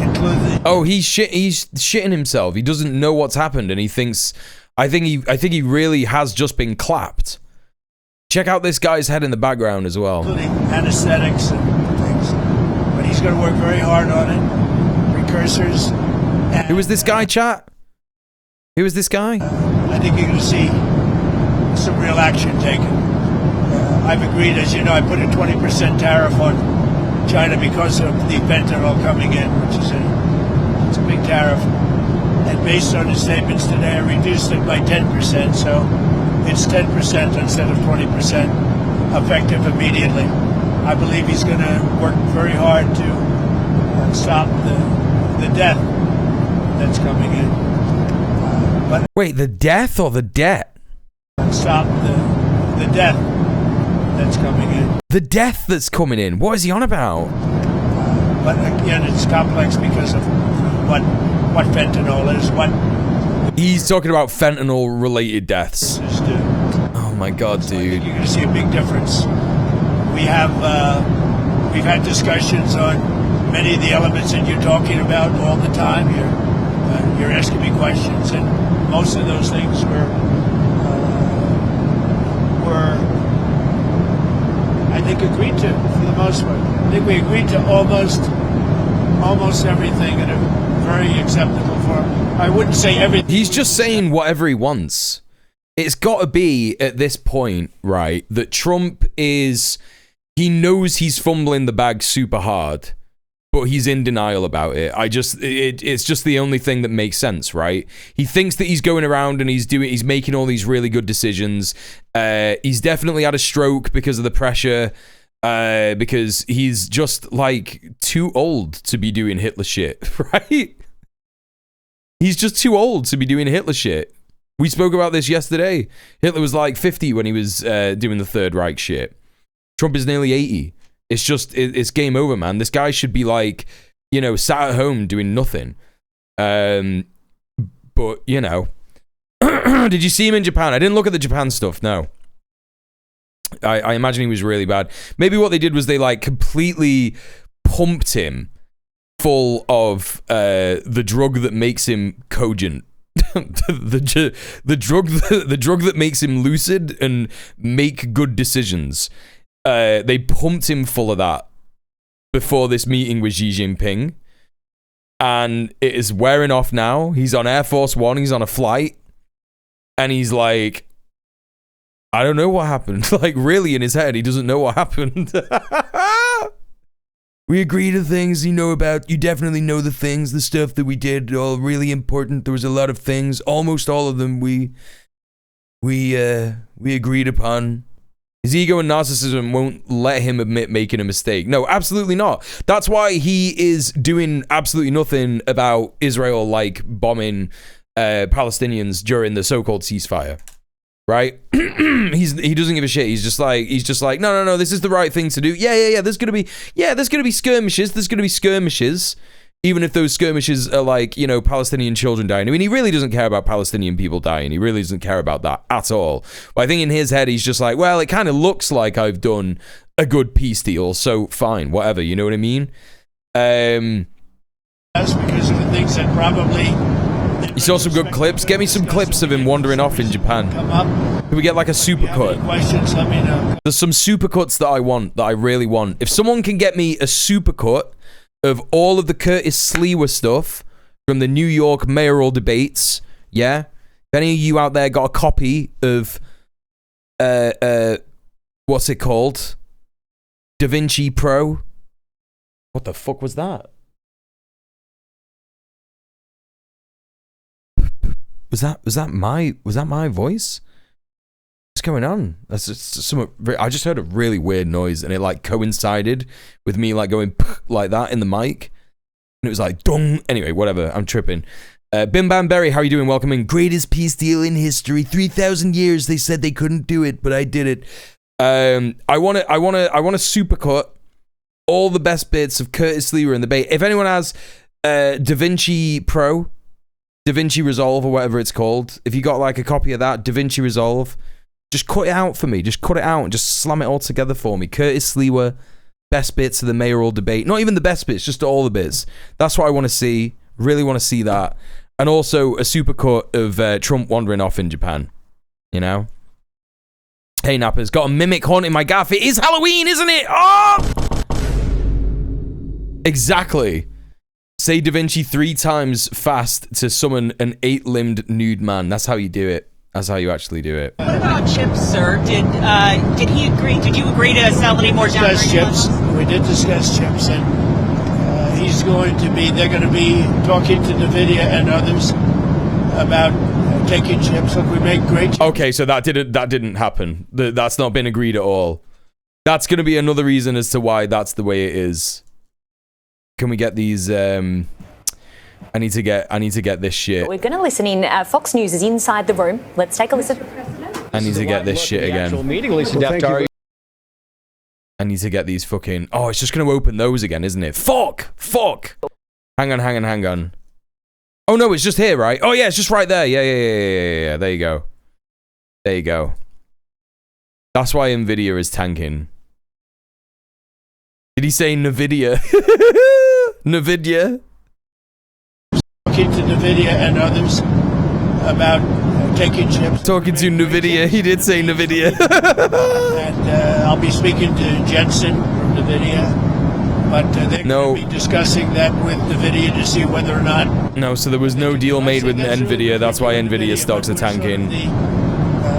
Speaker 14: including.
Speaker 1: Oh, he's shitting himself. He doesn't know what's happened, and he thinks. I think he really has just been clapped. Check out this guy's head in the background as well.
Speaker 14: Including anesthetics and things, but he's going to work very hard on it. Precursors.
Speaker 1: Who is this guy, chat? Who is this guy?
Speaker 14: I think you're going to see some real action taken. I've agreed, as you know, I put a 20% tariff on China because of the fentanyl coming in, which is it's a big tariff. And based on his statements today, I reduced it by 10%, so it's 10% instead of 20%, effective immediately. I believe he's going to work very hard to stop the death that's coming in.
Speaker 1: Wait, the death or the debt?
Speaker 14: Stop the death that's coming in.
Speaker 1: The death that's coming in? What is he on about?
Speaker 14: But again, it's complex because of what fentanyl is.
Speaker 1: He's talking about fentanyl-related deaths. Oh my god, dude!
Speaker 14: You're going to see a big difference. We've had discussions on many of the elements that you're talking about all the time. You're asking me questions, and most of those things were I think agreed to for the most part. I think we agreed to almost everything in a very acceptable form. I wouldn't say everything.
Speaker 1: He's just saying whatever he wants. It's got to be at this point, right, that Trump he knows he's fumbling the bag super hard, but he's in denial about it. It's just the only thing that makes sense, right? He thinks that he's going around and he's making all these really good decisions. He's definitely had a stroke because of the pressure, because he's just like too old to be doing Hitler shit, right? He's just too old to be doing Hitler shit. We spoke about this yesterday. Hitler was like 50 when he was doing the Third Reich shit. Trump is nearly 80. It's just, it's game over, man. This guy should be like, you know, sat at home doing nothing. But, you know. Did you see him in Japan? I didn't look at the Japan stuff, no. I imagine he was really bad. Maybe what they did was they, like, completely pumped him full of the drug that makes him cogent. the drug that makes him lucid and make good decisions. They pumped him full of that before this meeting with Xi Jinping. And it is wearing off now. He's on Air Force One. He's on a flight. And he's like, I don't know what happened. Like, really, in his head, he doesn't know what happened. We agree to things you know about. You definitely know the things, the stuff that we did, all really important. There was a lot of things. Almost all of them we agreed upon. His ego and narcissism won't let him admit making a mistake. No, absolutely not. That's why he is doing absolutely nothing about Israel, like bombing Palestinians during the so-called ceasefire. Right? He doesn't give a shit. He's just like, no, this is the right thing to do. Yeah. There's gonna be skirmishes. There's gonna be skirmishes. Even if those skirmishes are like, you know, Palestinian children dying. I mean, he really doesn't care about Palestinian people dying. He really doesn't care about that at all. But I think in his head, he's just like, well, it kind of looks like I've done a good peace deal, so fine, whatever. You know what I mean?
Speaker 14: That's because of the things that probably...
Speaker 1: You saw some good clips? Get me some clips of him wandering off in Japan. Can we get like a supercut?
Speaker 14: Questions, let me know.
Speaker 1: There's some supercuts that I want, that I really want. If someone can get me a supercut of all of the Curtis Sliwa stuff from the New York mayoral debates, yeah? If any of you out there got a copy of, what's it called? DaVinci Pro? What the fuck was that? Was that my voice? What's going on? That's just I just heard a really weird noise, and it like coincided with me like going like that in the mic, and it was like dong. Anyway, whatever. I'm tripping. Bim Bam Berry, how are you doing? Welcome in. Greatest peace deal in history. 3,000 years. They said they couldn't do it, but I did it. I want to supercut all the best bits of Curtis Sliwa in the debate. If anyone has DaVinci Pro, DaVinci Resolve or whatever it's called, if you got like a copy of that, DaVinci Resolve, just cut it out for me. Just cut it out and just slam it all together for me. Curtis Sliwa, best bits of the mayoral debate. Not even the best bits, just all the bits. That's what I want to see. Really want to see that. And also a supercut of Trump wandering off in Japan. You know? Hey, Napper's got a mimic haunting my gaff. It is Halloween, isn't it? Oh! Exactly. Say Da Vinci 3 times fast to summon an 8-limbed nude man. That's how you do it. That's how you actually do it.
Speaker 15: What about chips, sir? Did he agree? Did you agree to sell any more down
Speaker 14: chips? We did discuss chips, and he's going to be. They're going to be talking to NVIDIA and others about taking chips. Look, we make great chips.
Speaker 1: Okay, so that didn't happen. That's not been agreed at all. That's going to be another reason as to why that's the way it is. Can we get these? I need to get this shit.
Speaker 4: We're going to listen in. Fox News is inside the room. Let's take a listen.
Speaker 1: I need to get this shit again.
Speaker 5: Meeting, Lisa Daftari.
Speaker 1: I need to get these fucking... Oh, it's just going to open those again, isn't it? Fuck! Hang on. Oh, no, it's just here, right? Oh, yeah, it's just right there. Yeah. There you go. That's why NVIDIA is tanking. Did he say NVIDIA? NVIDIA?
Speaker 14: Talking to NVIDIA and others about taking chips.
Speaker 1: Talking to NVIDIA. He did say NVIDIA.
Speaker 14: And I'll be speaking to Jensen from NVIDIA. But they're going to be discussing that with NVIDIA to see whether or not...
Speaker 1: No, so there was no deal made with NVIDIA. That's why NVIDIA stocks are tanking.
Speaker 14: The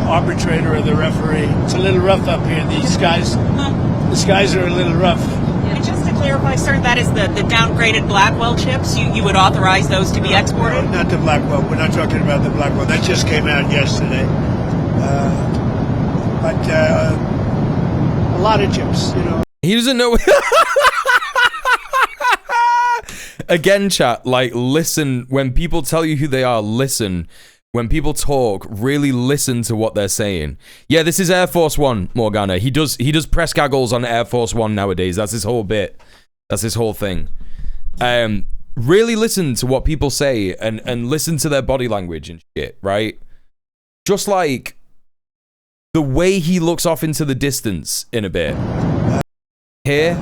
Speaker 14: arbitrator or the referee. It's a little rough up here. The skies are a little rough.
Speaker 15: And just to clarify, sir, that is the downgraded Blackwell chips. You would authorize those to be exported?
Speaker 14: No, not the Blackwell. We're not talking about the Blackwell. That just came out yesterday. But a lot of chips, you know.
Speaker 1: He doesn't know. Again, chat, like, listen. When people tell you who they are, listen. When people talk, really listen to what they're saying. Yeah, this is Air Force One, Morgana. He does press gaggles on Air Force One nowadays. That's his whole bit. That's his whole thing. Really listen to what people say and listen to their body language and shit, right? Just like the way he looks off into the distance in a bit. Here.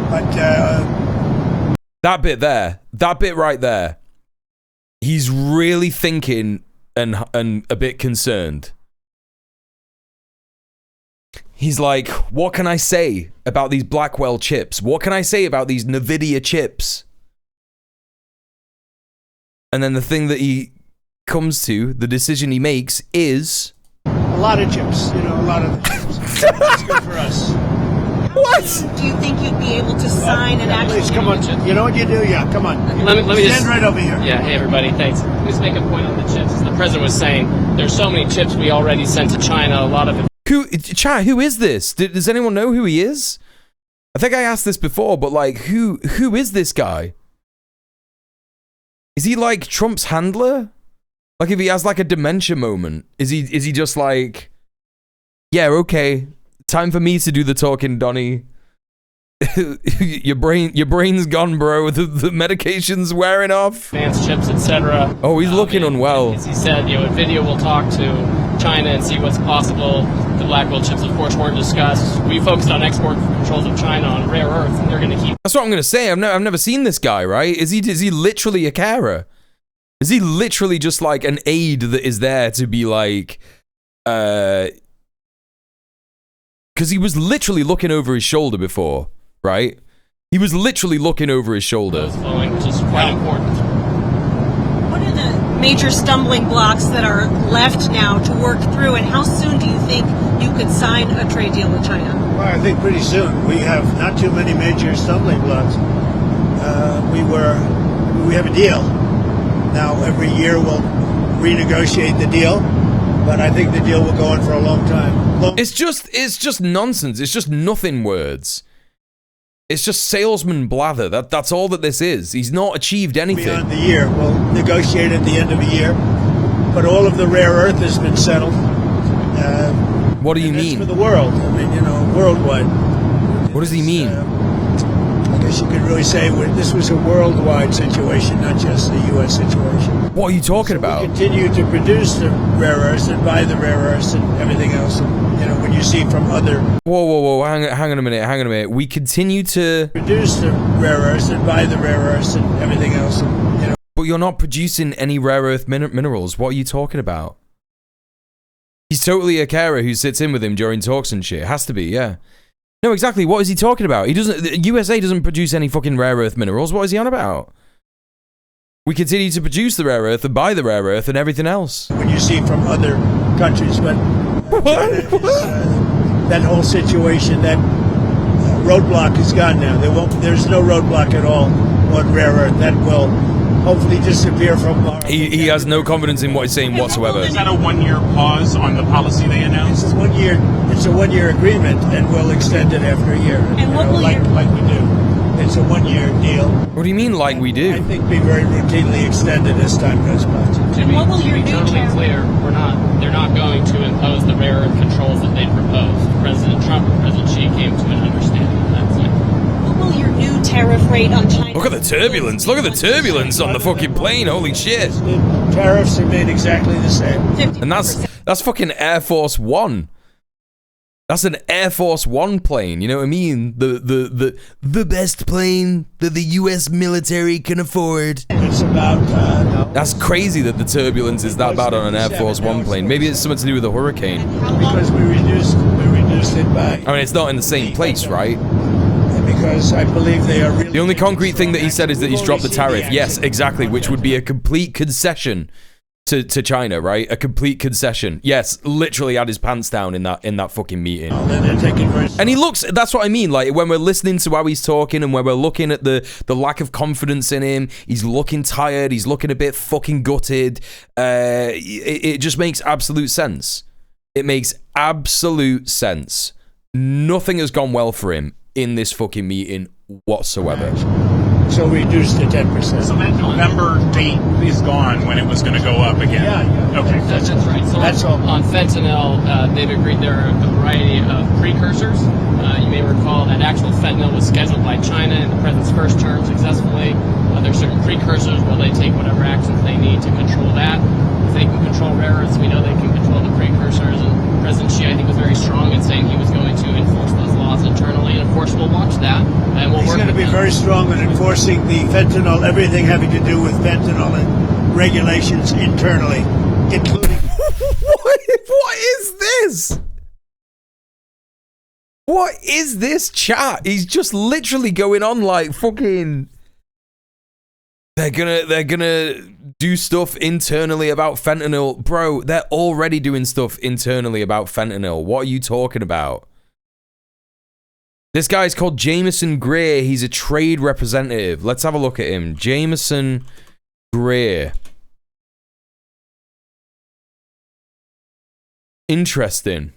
Speaker 14: But
Speaker 1: that bit there. That bit right there. He's really thinking and a bit concerned. He's like, what can I say about these Blackwell chips? What can I say about these NVIDIA chips? And then the thing that he comes to, the decision he makes is...
Speaker 14: A lot of chips, you know, a lot of chips. That's good for us.
Speaker 1: What?
Speaker 15: Do you think you'd be able to sign an actual...
Speaker 14: Please, come on. You know what you do? Yeah, come on.
Speaker 16: Let me
Speaker 14: Stand right over here.
Speaker 16: Yeah, hey everybody, thanks. Let me just make a point on the chips. As the president was saying, there's so many chips we already sent to China, a lot of it...
Speaker 1: Who is this? Does anyone know who he is? I think I asked this before, but like, who is this guy? Is he like Trump's handler? Like if he has like a dementia moment, is he just like, yeah, okay, time for me to do the talking, Donnie. your brain's gone, bro. The medication's wearing off.
Speaker 16: Advanced chips, etc.
Speaker 1: Oh, he's looking unwell.
Speaker 16: As he said, you know, NVIDIA will talk to China and see what's possible. The Blackwell chips, of course, weren't discussed. We focused on export controls of China on rare earth, and they're going to keep...
Speaker 1: That's what I'm going to say. I've never seen this guy, right? Is he literally a carer? Is he literally just like an aide that is there to be like... Because he was literally looking over his shoulder before, right? He was literally looking over his shoulder.
Speaker 16: Flowing, which is quite important.
Speaker 15: What are the major stumbling blocks that are left now to work through, and how soon do you think you could sign a trade deal with China?
Speaker 14: Well, I think pretty soon. We have not too many major stumbling blocks. We have a deal. Now, every year we'll renegotiate the deal, but I think the deal will go on for a long time.
Speaker 1: It's just nonsense. It's just nothing words. It's just salesman blather. That's all that this is. He's not achieved anything.
Speaker 14: Beyond the year, we'll negotiate at the end of a year, but all of the rare earth has been settled.
Speaker 1: What do you mean?
Speaker 14: For the world. I mean, you know, worldwide.
Speaker 1: What does he mean?
Speaker 14: I guess you could really say this was a worldwide situation, not just a U.S. situation.
Speaker 1: What are you talking about?
Speaker 14: We continue to produce the rare earths and buy the rare earths and everything else. And, you know, when you see from other...
Speaker 1: Whoa, hang on a minute. We continue to...
Speaker 14: Produce the rare earths and buy the rare earths and everything else. And, you know.
Speaker 1: But you're not producing any rare earth minerals. What are you talking about? He's totally a carer who sits in with him during talks and shit. Has to be, yeah. No, exactly. What is he talking about? The USA doesn't produce any fucking rare earth minerals. What is he on about? We continue to produce the rare earth and buy the rare earth and everything else.
Speaker 14: When you see from other countries, but that whole situation, that roadblock is gone now. There's no roadblock at all on rare earth. That will hopefully disappear from our...
Speaker 1: He has no confidence in what he's saying whatsoever.
Speaker 17: Is that a one-year pause on the policy they announced?
Speaker 14: It's a one-year agreement, and we'll extend it after a year.
Speaker 15: And what will
Speaker 14: like we do. It's a one-year deal.
Speaker 1: What do you mean, like we do?
Speaker 14: I think be very routinely extended as time goes by.
Speaker 15: And what will your
Speaker 16: new totally clear, they're not going to impose the rare earth controls that they proposed. President Trump and President Xi came to an understanding on that point.
Speaker 15: What will your new tariff rate on China...
Speaker 1: Look at the turbulence. Look at the turbulence on the fucking plane. Holy shit.
Speaker 14: The tariffs remain exactly the same.
Speaker 1: And that's fucking Air Force One. That's an Air Force One plane. You know what I mean? The best plane that the U.S. military can afford.
Speaker 14: It's about...
Speaker 1: That's crazy that the turbulence is that bad on an Air Force One plane. Maybe it's something to do with the hurricane.
Speaker 14: Because we reduced it by...
Speaker 1: I mean, it's not in the same place, right?
Speaker 14: Because I believe they are really...
Speaker 1: The only concrete thing that he said is that he's dropped the tariff. Yes, exactly, which would be a complete concession to China, right? A complete concession. Yes, literally had his pants down in that fucking meeting. And he looks, that's what I mean, like when we're listening to how he's talking and when we're looking at the lack of confidence in him, he's looking tired, he's looking a bit fucking gutted. It just makes absolute sense. It makes absolute sense. Nothing has gone well for him in this fucking meeting whatsoever.
Speaker 14: So we reduced to 10%.
Speaker 17: So that November date is gone when it was going to go up again?
Speaker 14: Yeah.
Speaker 17: Okay.
Speaker 16: That's right. So on fentanyl, they've agreed there are a variety of precursors. You may recall that actual fentanyl was scheduled by China in the president's first term successfully. There's certain precursors where they take whatever actions they need to control that. If they can control rare earths, we know they can control the precursors. And President Xi, I think, was very strong in saying he was going to enforce those laws internally. And of course, we'll watch that. And we'll
Speaker 14: He's
Speaker 16: work
Speaker 14: going to be very strong in enforcing the fentanyl, everything having to do with fentanyl and regulations internally, including...
Speaker 1: What is this? What is this chat? He's just literally going on like fucking... They're gonna do stuff internally about fentanyl. Bro, they're already doing stuff internally about fentanyl. What are you talking about? This guy's called Jameson Greer. He's a trade representative. Let's have a look at him. Jameson Greer. Interesting.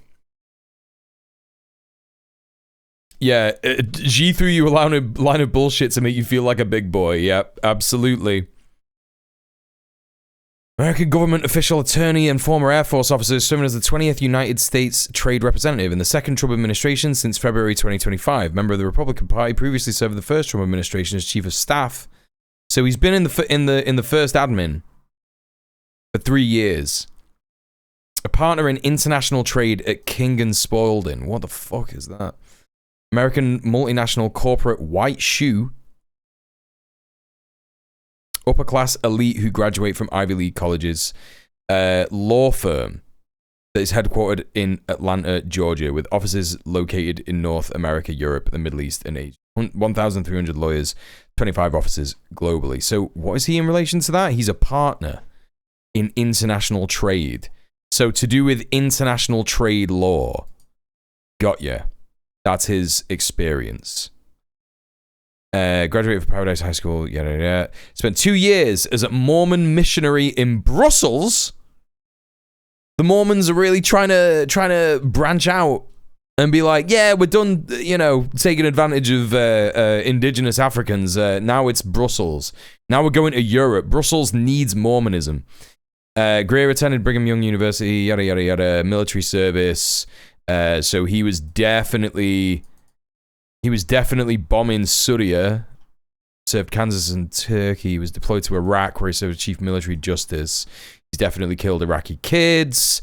Speaker 1: Yeah, G threw you a line of bullshit to make you feel like a big boy. Yep, absolutely. American government official, attorney, and former Air Force officer serving as the 20th United States Trade Representative in the second Trump administration since February 2025. Member of the Republican Party, previously served in the first Trump administration as chief of staff. So he's been in the first admin for 3 years. A partner in international trade at King & Spalding. What the fuck is that? American multinational corporate white shoe. Upper class elite who graduate from Ivy League colleges. Law firm that is headquartered in Atlanta, Georgia, with offices located in North America, Europe, the Middle East, and Asia. 1,300 lawyers, 25 offices globally. So what is he in relation to that? He's a partner in international trade. So to do with international trade law. Got ya. That's his experience. Graduated from Paradise High School. Yeah. Spent 2 years as a Mormon missionary in Brussels. The Mormons are really trying to branch out and be like, yeah, we're done, taking advantage of indigenous Africans. Now it's Brussels. Now we're going to Europe. Brussels needs Mormonism. Greer attended Brigham Young University, yada, yada, yada, military service. So he was definitely bombing Syria, served Kansas and Turkey. He was deployed to Iraq, where he served as chief military justice. He's definitely killed Iraqi kids.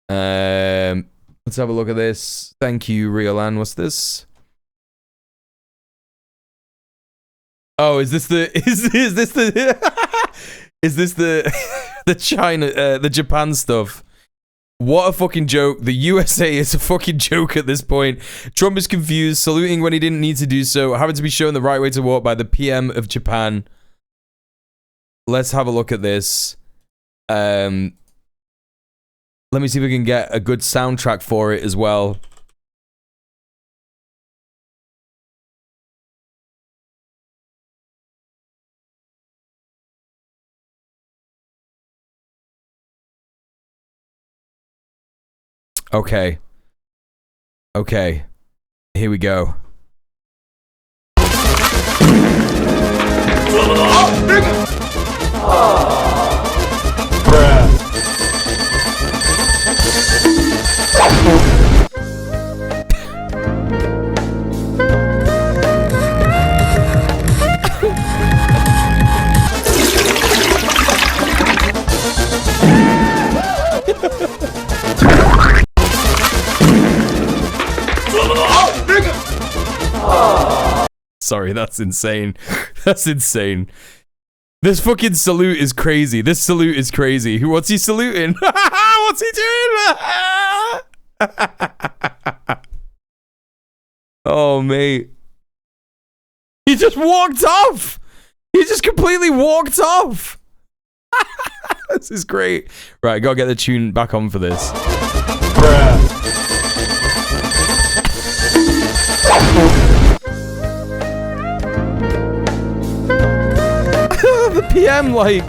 Speaker 1: Let's have a look at this. Thank you, Riolan. What's this? Oh, is this the China, the Japan stuff? What a fucking joke. The USA is a fucking joke at this point. Trump is confused, saluting when he didn't need to do so, having to be shown the right way to walk by the PM of Japan. Let's have a look at this. Let me see if we can get a good soundtrack for it as well. Okay. Here we go. Sorry, that's insane. That's insane. This fucking salute is crazy. What's he saluting? What's he doing? Oh, mate. He just walked off. He just completely walked off. This is great. Right, gotta get the tune back on for this. The PM, like...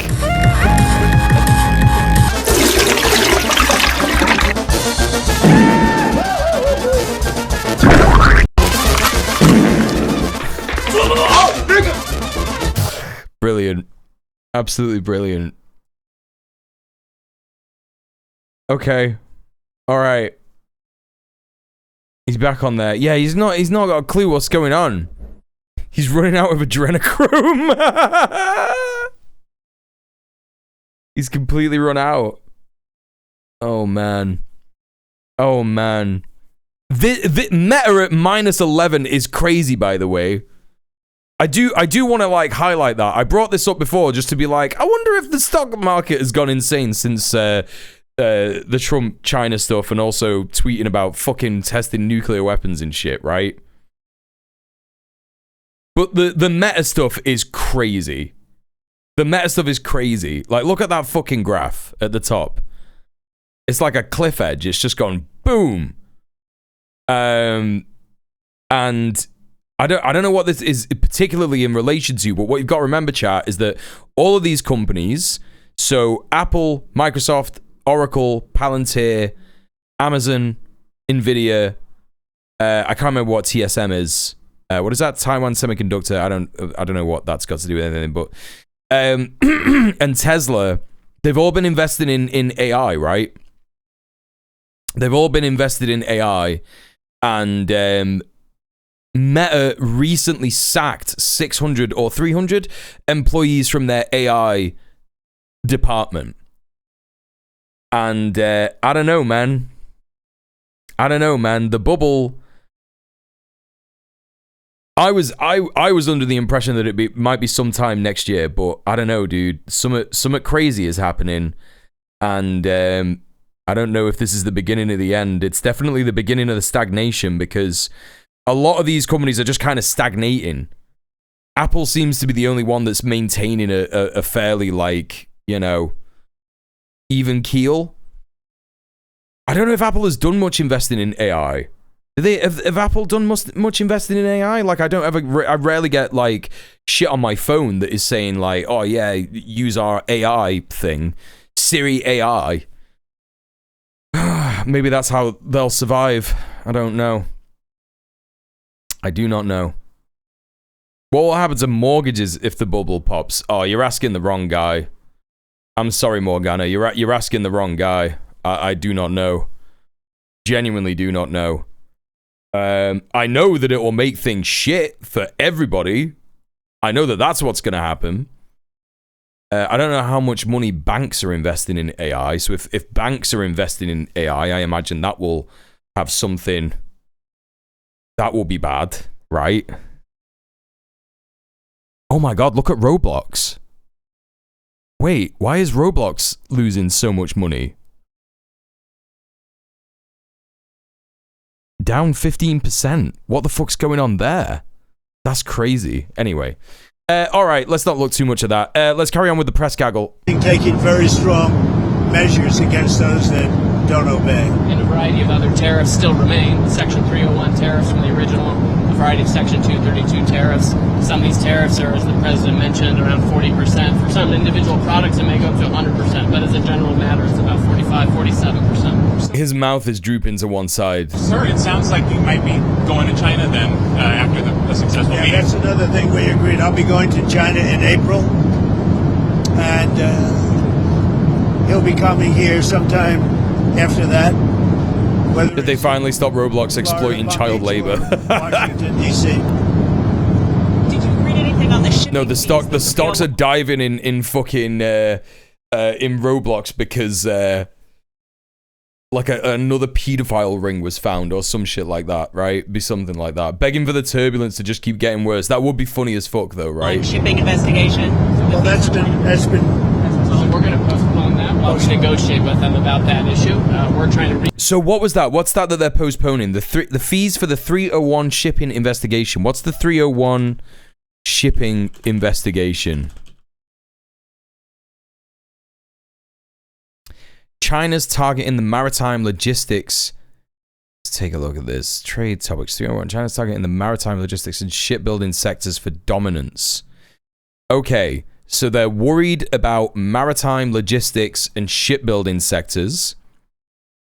Speaker 1: Brilliant. Absolutely brilliant. Okay. Alright. He's back on there. Yeah, he's not got a clue what's going on. He's running out of adrenochrome. He's completely run out. Oh, man. Oh, man. The meta at minus 11 is crazy, by the way. I do want to, like, highlight that. I brought this up before just to be like, I wonder if the stock market has gone insane since the Trump China stuff and also tweeting about fucking testing nuclear weapons and shit, right? But the meta stuff is crazy. The meta stuff is crazy. Like, look at that fucking graph at the top. It's like a cliff edge. It's just gone boom. And I don't know what this is particularly in relation to, but what you've got to remember, chat, is that all of these companies, so Apple, Microsoft, Oracle, Palantir, Amazon, Nvidia, I can't remember what TSM is. What is that? Taiwan Semiconductor. I don't know what that's got to do with anything, but and Tesla, they've all been invested in AI, right? They've all been invested in AI, and Meta recently sacked 600 or 300 employees from their AI department. And I don't know, man. The bubble. I was under the impression that it might be sometime next year, but I don't know, dude. Something crazy is happening, and I don't know if this is the beginning of the end. It's definitely the beginning of the stagnation, because a lot of these companies are just kind of stagnating. Apple seems to be the only one that's maintaining a fairly, like, you know, even keel. I don't know if Apple has done much investing in AI. Have Apple done much investing in AI? Like, I rarely get, like, shit on my phone that is saying, like, oh yeah, use our AI thing, Siri AI. Maybe that's how they'll survive. I don't know. I do not know. What will happen to mortgages if the bubble pops? Oh, you're asking the wrong guy. I'm sorry, Morgana. You're asking the wrong guy. I do not know. Genuinely do not know. I know that it will make things shit for everybody. I know that that's what's going to happen. I don't know how much money banks are investing in AI. So if banks are investing in AI, I imagine that will have something that will be bad, right? Oh my god, look at Roblox. Wait, why is Roblox losing so much money? Down 15%. What the fuck's going on there? That's crazy. Anyway. Alright, let's not look too much at that. Let's carry on with the press gaggle.
Speaker 14: Taking very strong measures against those that don't obey.
Speaker 16: And a variety of other tariffs still remain. Section 301 tariffs from the original, a variety of Section 232 tariffs. Some of these tariffs are, as the president mentioned, around 40%. For some individual products, it may go up to 100%, but as a general matter, it's about 45, 47%.
Speaker 1: His mouth is drooping to one side.
Speaker 17: Sir, it sounds like you might be going to China then after the successful meeting.
Speaker 14: That's another thing we agreed. I'll be going to China in April, and he'll be coming here sometime after that.
Speaker 1: Did they finally stop Roblox exploiting child labor?
Speaker 14: Washington, D.C.
Speaker 15: Did you read anything on the shipping?
Speaker 1: No, the stocks are diving in fucking in Roblox because like another pedophile ring was found or some shit like that, right? Be something like that. Begging for the turbulence to just keep getting worse. That would be funny as fuck, though, right?
Speaker 15: Shipping investigation.
Speaker 14: Well, that's been.
Speaker 16: So we're going to postpone that while we negotiate with them about that issue. We're trying to.
Speaker 1: So what was that? What's that they're postponing? The fees for the 301 shipping investigation. What's the 301 shipping investigation? China's targeting the maritime logistics. Let's take a look at this. Trade topics 301. China's targeting the maritime logistics and shipbuilding sectors for dominance. Okay, so they're worried about maritime logistics and shipbuilding sectors.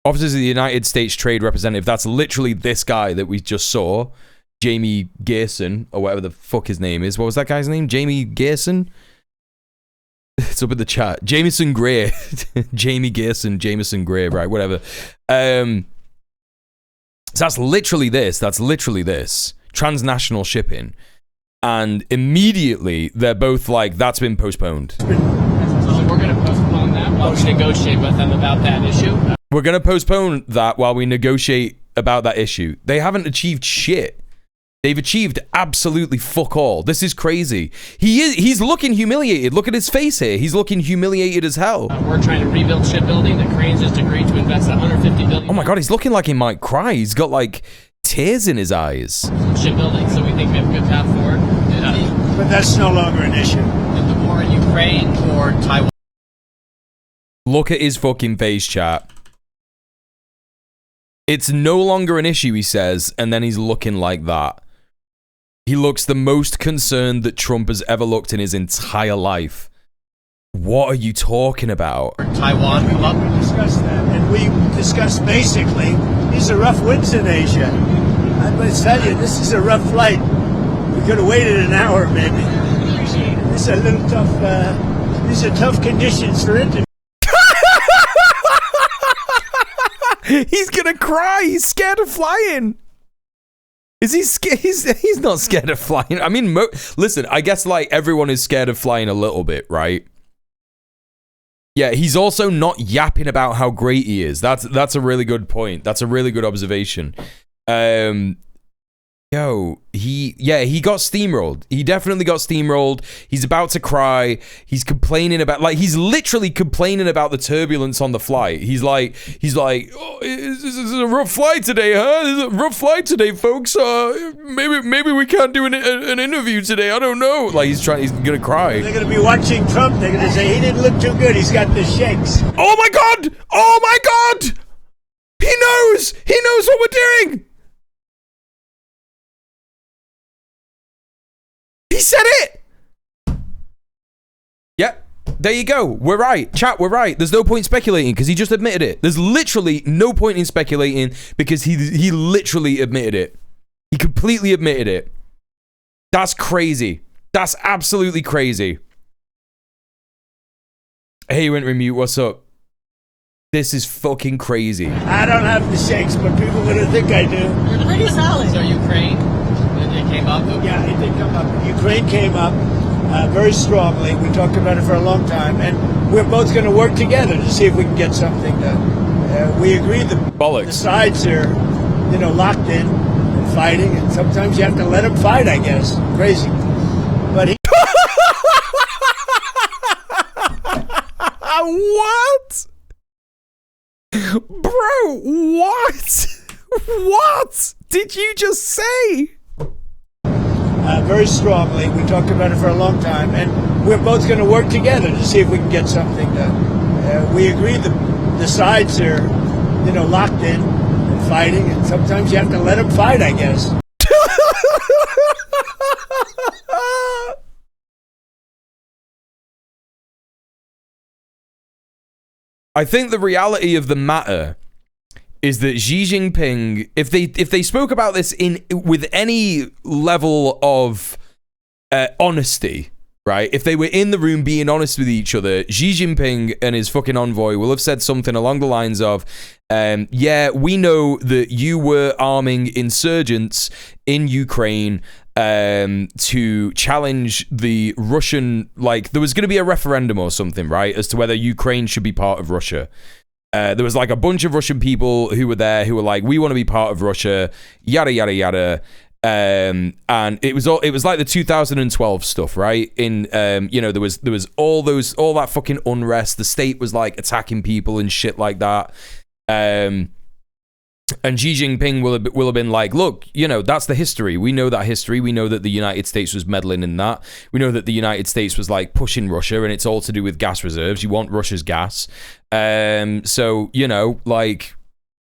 Speaker 1: Officers of the United States Trade Representative, that's literally this guy that we just saw. Jamie Gerson, or whatever the fuck his name is. What was that guy's name? Jamie Gerson? It's up in the chat. Jameson Gray. Jamie Gerson, Jameson Gray, right, whatever. So that's literally this. Transnational shipping. And immediately, they're both like, that's been postponed.
Speaker 16: So we're going to postpone that while we negotiate with them about that issue.
Speaker 1: We're going to postpone that while we negotiate about that issue. They haven't achieved shit. They've achieved absolutely fuck all. This is crazy. He's looking humiliated. Look at his face here. He's looking humiliated as hell.
Speaker 16: We're trying to rebuild shipbuilding. The Cranes just agreed to invest $150 billion.
Speaker 1: Oh my god, he's looking like he might cry. He's got like tears in his eyes.
Speaker 16: Shipbuilding, so we think we have a good path forward.
Speaker 14: But that's no longer an issue.
Speaker 16: The war in Ukraine or Taiwan.
Speaker 1: Look at his fucking face, chat. It's no longer an issue, he says, and then he's looking like that. He looks the most concerned that Trump has ever looked in his entire life. What are you talking about?
Speaker 16: Taiwan come up.
Speaker 14: We discussed that, and we discussed basically, these are rough winds in Asia. I must tell you, this is a rough flight. We could have waited an hour, maybe. This is a little tough, these are tough conditions for interview.
Speaker 1: He's gonna cry. He's scared of flying. Is he scared? He's not scared of flying. I mean, listen, I guess like everyone is scared of flying a little bit, right? Yeah, he's also not yapping about how great he is. That's a really good point. That's a really good observation. He got steamrolled. He definitely got steamrolled. He's about to cry. He's complaining about, like, he's literally complaining about the turbulence on the flight. He's like, oh, this is a rough flight today, huh? This is a rough flight today, folks. Maybe we can't do an interview today. I don't know. Like, he's gonna cry.
Speaker 14: They're gonna be watching Trump. They're gonna say he didn't look too good. He's got the shakes.
Speaker 1: Oh my god! Oh my god! He knows! He knows what we're doing! He said it! Yep, there you go. We're right. Chat, we're right. There's no point speculating because he just admitted it. There's literally no point in speculating because he literally admitted it. He completely admitted it. That's crazy. That's absolutely crazy. Hey, you went remute. What's up? This is fucking crazy.
Speaker 14: I don't have the shakes, but people are gonna think I do.
Speaker 15: You're pretty solid.
Speaker 16: So Ukraine, it came up?
Speaker 14: Yeah, it did come up. Ukraine came up very strongly. We talked about it for a long time, and we're both going to work together to see if we can get something done. We agreed the sides are, locked in and fighting, and sometimes you have to let them fight, I guess. Crazy. But he...
Speaker 1: What? Bro, what? What did you just say?
Speaker 14: Very strongly. We talked about it for a long time, and we're both going to work together to see if we can get something done. We agreed the sides are, locked in and fighting, and sometimes you have to let them fight, I guess.
Speaker 1: I think the reality of the matter is that Xi Jinping, if they spoke about this with any level of honesty, right? If they were in the room being honest with each other, Xi Jinping and his fucking envoy will have said something along the lines of, yeah, we know that you were arming insurgents in Ukraine to challenge the Russian, like, there was going to be a referendum or something, right, as to whether Ukraine should be part of Russia. There was like a bunch of Russian people who were there who were like, we want to be part of Russia, yada yada yada. And it was like the 2012 stuff, right? In there was all that fucking unrest. The state was like attacking people and shit like that. And Xi Jinping will have been like, look, that's the history. We know that history. We know that the United States was meddling in that. We know that the United States was like pushing Russia, and it's all to do with gas reserves. You want Russia's gas. So, like,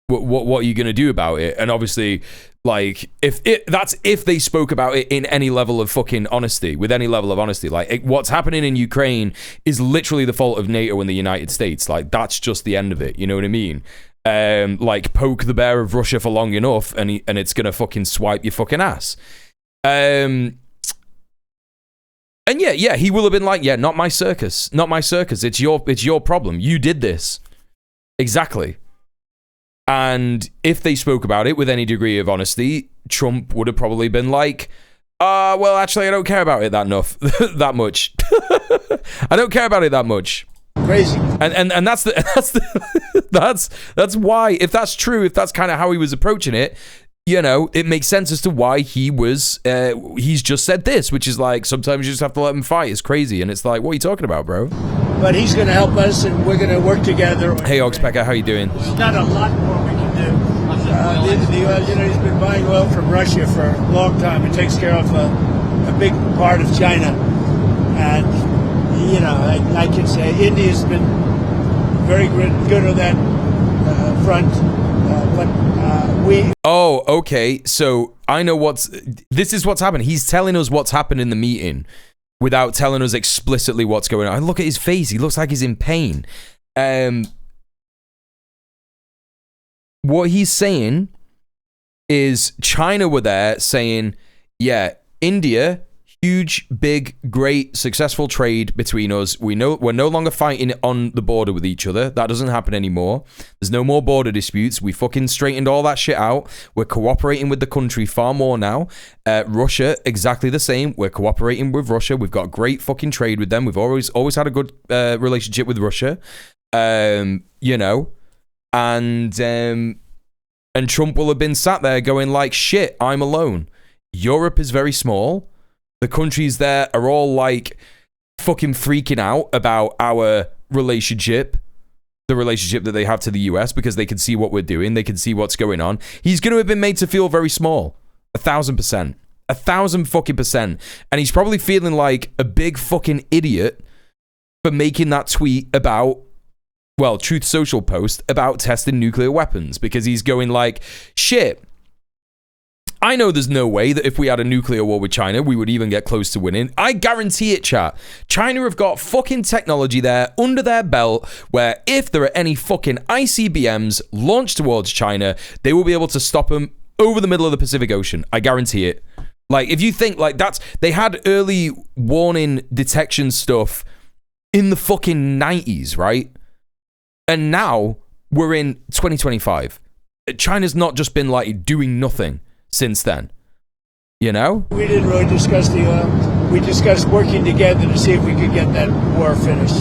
Speaker 1: what are you going to do about it? And obviously, like, if they spoke about it in any level of fucking honesty, with any level of honesty, like, what's happening in Ukraine is literally the fault of NATO and the United States. Like, that's just the end of it. You know what I mean? Like, poke the bear of Russia for long enough and it's gonna fucking swipe your fucking ass. And yeah, he will have been like, yeah, not my circus. It's your problem. You did this. Exactly. And if they spoke about it with any degree of honesty, Trump would have probably been like, well, actually, I don't care about it that much. I don't care about it that much.
Speaker 14: Crazy.
Speaker 1: And that's why, if that's true, if that's kind of how he was approaching it, you know, it makes sense as to why he's just said this, which is like, sometimes you just have to let him fight. It's crazy. And it's like, what are you talking about, bro?
Speaker 14: But he's going to help us, and we're going to work together.
Speaker 1: Hey, Oxpecker, how you doing?
Speaker 14: There's not a lot more we can do. He's been buying oil from Russia for a long time. It takes care of a big part of China. And, you know, I can say India's been very good on that front.
Speaker 1: Oh, okay. So I know this is what's happened. He's telling us what's happened in the meeting without telling us explicitly what's going on. And look at his face. He looks like he's in pain. What he's saying is China were there saying, yeah, India, huge, big, great, successful trade between us. We're no longer fighting on the border with each other. That doesn't happen anymore. There's no more border disputes. We fucking straightened all that shit out. We're cooperating with the country far more now. Russia, exactly the same. We're cooperating with Russia. We've got great fucking trade with them. We've always had a good relationship with Russia. You know, and Trump will have been sat there going like, shit, I'm alone. Europe is very small. The countries there are all like fucking freaking out about our relationship, the relationship that they have to the US, because they can see what we're doing. They can see what's going on. He's going to have been made to feel very small. 1,000%. 1,000 fucking %. And he's probably feeling like a big fucking idiot for making that tweet about, well, Truth Social post about testing nuclear weapons, because he's going like, shit, I know there's no way that if we had a nuclear war with China, we would even get close to winning. I guarantee it, chat. China have got fucking technology there under their belt where if there are any fucking ICBMs launched towards China, they will be able to stop them over the middle of the Pacific Ocean. I guarantee it. Like, if you think like they had early warning detection stuff in the fucking 90s, right? And now we're in 2025. China's not just been like doing nothing since then, you know?
Speaker 14: We didn't really discuss the oil. We discussed working together to see if we could get that war finished.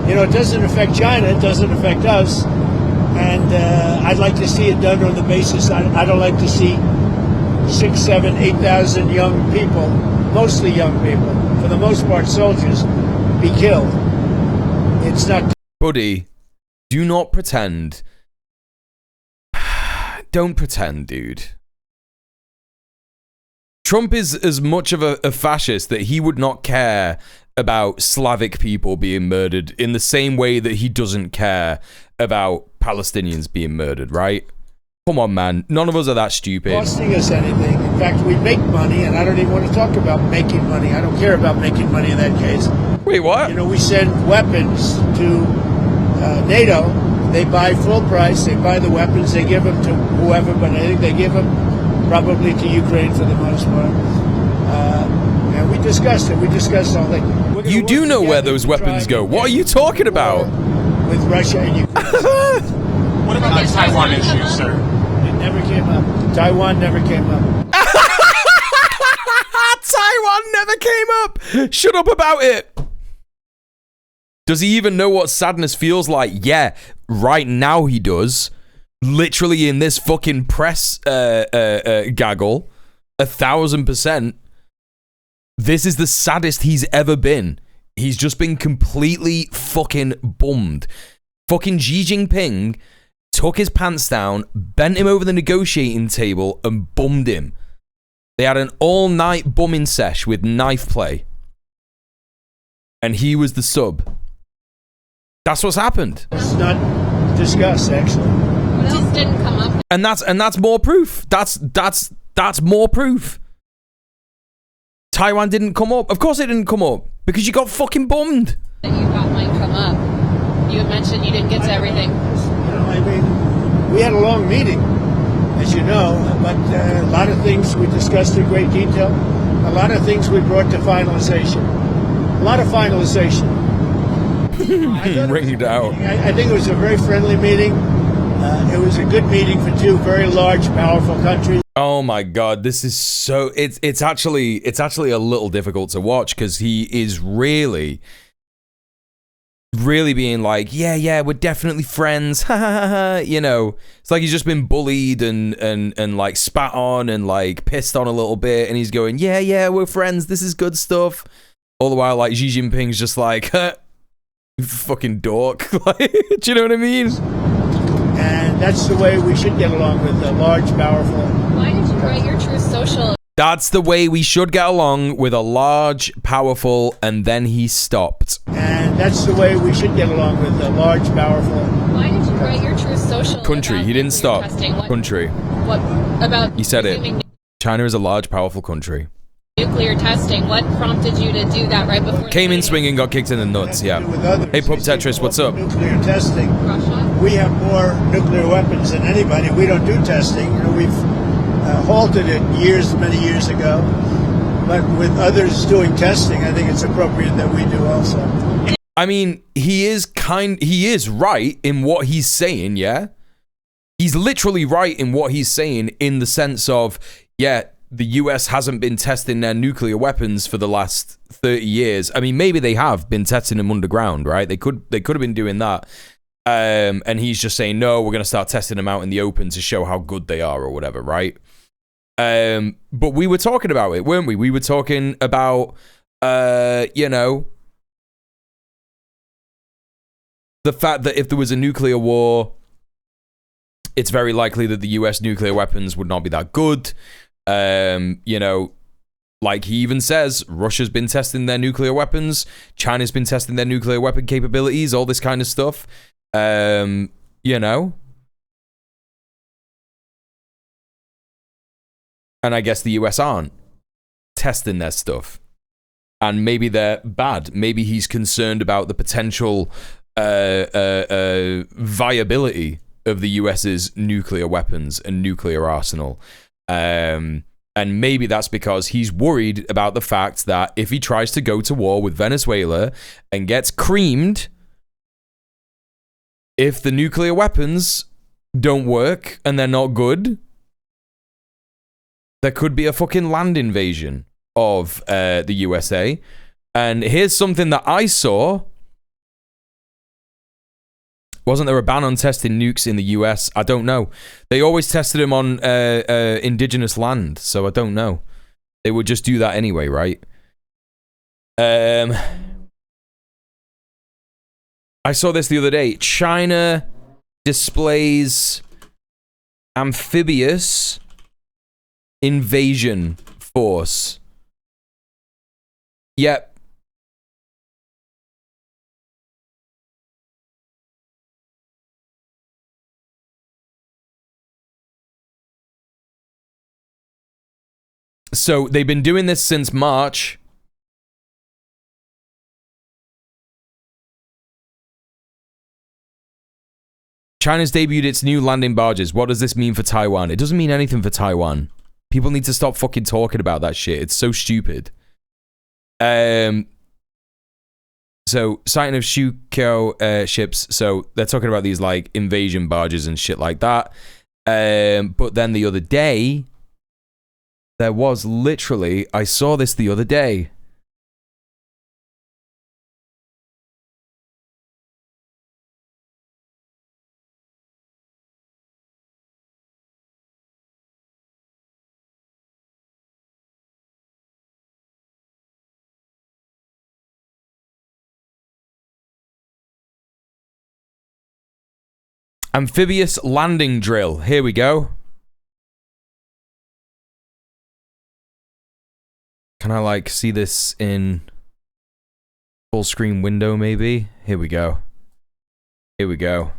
Speaker 14: You know, it doesn't affect China, it doesn't affect us, and I'd like to see it done on the basis, I don't like to see 6, 7, 8,000 young people, mostly young people, for the most part soldiers, be killed. It's not...
Speaker 1: Buddy, do not pretend. Don't pretend, dude. Trump is as much of a fascist that he would not care about Slavic people being murdered in the same way that he doesn't care about Palestinians being murdered, right? Come on, man. None of us are that stupid.
Speaker 14: Costing us anything. In fact, we make money, and I don't even want to talk about making money. I don't care about making money in that case.
Speaker 1: Wait, what?
Speaker 14: You know, we send weapons to NATO. They buy full price. They buy the weapons. They give them to whoever, but I think they give them probably to Ukraine for the most part. And we discussed it. We discussed all that.
Speaker 1: You do know where those weapons go. What are you talking about?
Speaker 14: With Russia and Ukraine.
Speaker 17: What about the Taiwan issue, sir?
Speaker 14: It never came up. Taiwan never came up.
Speaker 1: Taiwan never came up. Shut up about it. Does he even know what sadness feels like? Yeah, right now he does. Literally in this fucking press gaggle, 1,000%. This is the saddest he's ever been. He's just been completely fucking bummed. Fucking Xi Jinping took his pants down, bent him over the negotiating table, and bummed him. They had an all-night bumming sesh with knife play. And he was the sub. That's what's happened.
Speaker 14: It's not discussed, actually.
Speaker 15: What else didn't come up?
Speaker 1: And that's more proof. That's more proof. Taiwan didn't come up. Of course it didn't come up. Because you got fucking bummed.
Speaker 15: That you thought might come up. You had mentioned you didn't get to everything.
Speaker 14: I mean, we had a long meeting, as you know, but a lot of things we discussed in great detail. A lot of things we brought to finalization. A lot of finalization.
Speaker 1: Ringed out.
Speaker 14: I think it was a very friendly meeting. It was a good meeting for two very large, powerful countries.
Speaker 1: Oh my god, this is so it's actually a little difficult to watch because he is really really being like, yeah, we're definitely friends. You know, it's like he's just been bullied and like spat on and like pissed on a little bit, and he's going, yeah, we're friends. This is good stuff. All the while, like Xi Jinping's just like, you fucking dork. Like, do you know what I mean?
Speaker 14: And that's the way we should get along with a large, powerful.
Speaker 18: Why did you write your Truth Social?
Speaker 1: That's the way we should get along with a large, powerful, and then he stopped.
Speaker 14: And that's the way we should get along with a large, powerful.
Speaker 18: Why did you write your Truth Social?
Speaker 1: Country. He didn't stop. Country.
Speaker 18: What about?
Speaker 1: He said it. China is a large, powerful country.
Speaker 18: Nuclear testing. What prompted you to do that right before?
Speaker 1: Came in swinging, got kicked in the nuts. Yeah. Hey, Pup Tetris, what's up?
Speaker 14: Nuclear testing. Russia? We have more nuclear weapons than anybody. We don't do testing. You know, we've halted it many years ago. But with others doing testing, I think it's appropriate that we do also.
Speaker 1: I mean, he is right in what he's saying, yeah? He's literally right in what he's saying in the sense of, yeah, the US hasn't been testing their nuclear weapons for the last 30 years. I mean, maybe they have been testing them underground, right? They could have been doing that. And he's just saying, no, we're going to start testing them out in the open to show how good they are or whatever, right? But we were talking about it, weren't we? We were talking about, you know, the fact that if there was a nuclear war, it's very likely that the US nuclear weapons would not be that good. You know, like he even says, Russia's been testing their nuclear weapons, China's been testing their nuclear weapon capabilities, all this kind of stuff. You know. And I guess the US aren't testing their stuff. And maybe they're bad. Maybe he's concerned about the potential viability of the US's nuclear weapons and nuclear arsenal. And maybe that's because he's worried about the fact that if he tries to go to war with Venezuela and gets creamed, if the nuclear weapons don't work and they're not good, there could be a fucking land invasion of the USA. And here's something that I saw. Wasn't there a ban on testing nukes in the US? I don't know. They always tested them on indigenous land, so I don't know. They would just do that anyway, right? I saw this the other day. China displays amphibious invasion force. Yep. So they've been doing this since March. China's debuted its new landing barges. What does this mean for Taiwan? It doesn't mean anything for Taiwan. People need to stop fucking talking about that shit. It's so stupid. So, sighting of Shuqiao ships. So, they're talking about these, like, invasion barges and shit like that. But then the other day, there was literally... I saw this the other day. Amphibious landing drill. Here we go. Can I, like, see this in full screen window, maybe? Here we go. Here we go.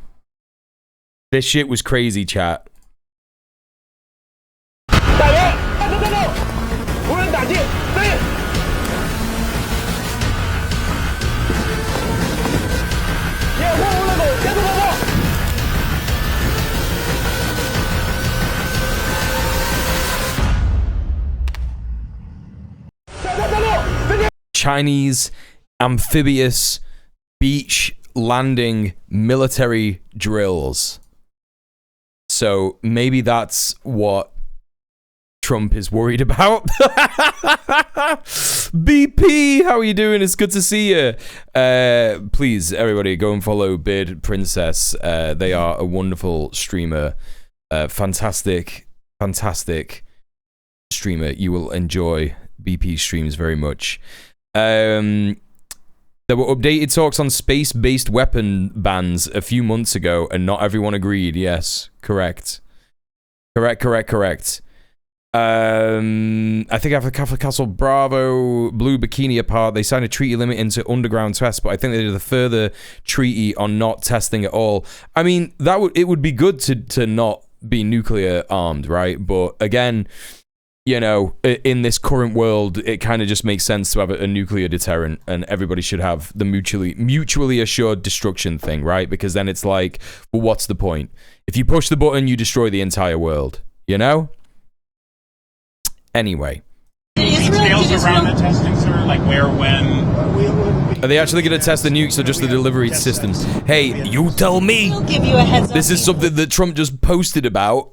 Speaker 1: This shit was crazy, chat. Chinese amphibious beach landing military drills. So maybe that's what Trump is worried about. BP, how are you doing? It's good to see you. Please, everybody, go and follow Beard Princess. They are a wonderful streamer. Fantastic streamer. You will enjoy BP streams very much. There were updated talks on space-based weapon bans a few months ago, and not everyone agreed. Yes, correct. Correct. I think after Catholic Castle Bravo Blue Bikini apart, they signed a treaty limiting to underground tests, but I think they did a further treaty on not testing at all. I mean, it would be good to not be nuclear armed, right? But again, you know, in this current world, it kind of just makes sense to have a nuclear deterrent, and everybody should have the mutually assured destruction thing, right? Because then it's like, well, what's the point? If you push the button, you destroy the entire world, you know? Anyway.
Speaker 17: Details around the testing, sir? Like where, when?
Speaker 1: Are they actually going to test the nukes or just the delivery systems? Hey, you tell me.
Speaker 15: We'll give you a heads up.
Speaker 1: This is something that Trump just posted about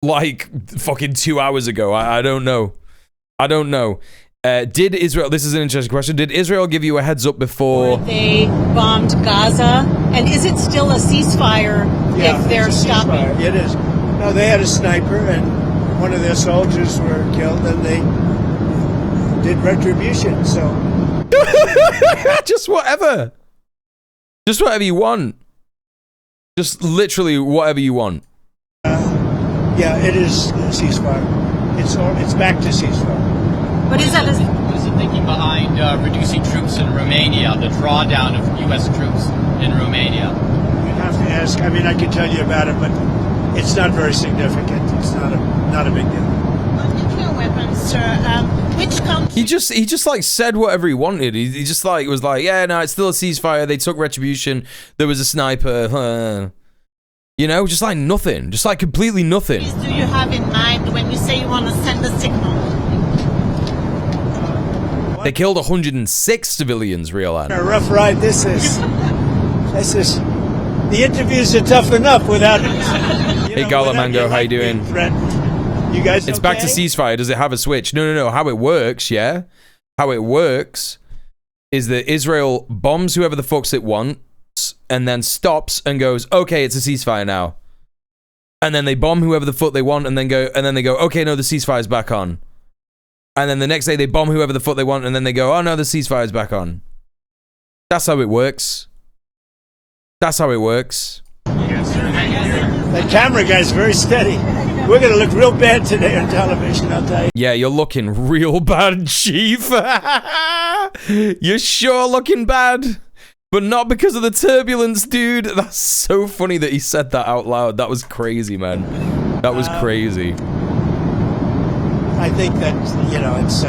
Speaker 1: like fucking 2 hours ago. I don't know. Did Israel, this is an interesting question, did Israel give you a heads up before
Speaker 15: they bombed Gaza? And is it still a ceasefire if they're stopping?
Speaker 6: It is. No, they had a sniper and one of their soldiers were killed and they did retribution, so.
Speaker 1: Just whatever you want. Just literally whatever you want.
Speaker 6: Yeah, it is a ceasefire. It's back to ceasefire.
Speaker 15: But is that
Speaker 16: what is the thinking behind reducing troops in Romania, the drawdown of U.S. troops in Romania?
Speaker 6: You have to ask. I mean, I can tell you about it, but it's not very significant. It's not a big deal.
Speaker 15: On nuclear weapons, sir, which country?
Speaker 1: He just like said whatever he wanted. He just like was like, yeah, no, it's still a ceasefire. They took retribution. There was a sniper. You know, just like nothing. Just like completely nothing.
Speaker 15: What do you have in mind when you say you want to send a signal?
Speaker 1: They killed 106 civilians, Real
Speaker 6: A rough ride this is. The interviews are tough enough without it.
Speaker 1: Hey, Gala Mango, how you doing?
Speaker 6: You guys
Speaker 1: It's back to ceasefire. Does it have a switch? No. How it works, yeah? How it works is that Israel bombs whoever the fucks it wants, and then stops and goes, okay, it's a ceasefire now. And then they bomb whoever the fuck they want, and then they go, okay, no, the ceafire's back on. And then the next day they bomb whoever the fuck they want, and then they go, oh no, the ceasefire's back on. That's how it works. That's how it works.
Speaker 6: That camera guy's very steady. We're gonna look real bad today on television, I'll tell you.
Speaker 1: Yeah, you're looking real bad, Chief. You're sure looking bad. But not because of the turbulence, dude. That's so funny that he said that out loud. That was crazy, man. That was crazy.
Speaker 6: I think that, you know, it's...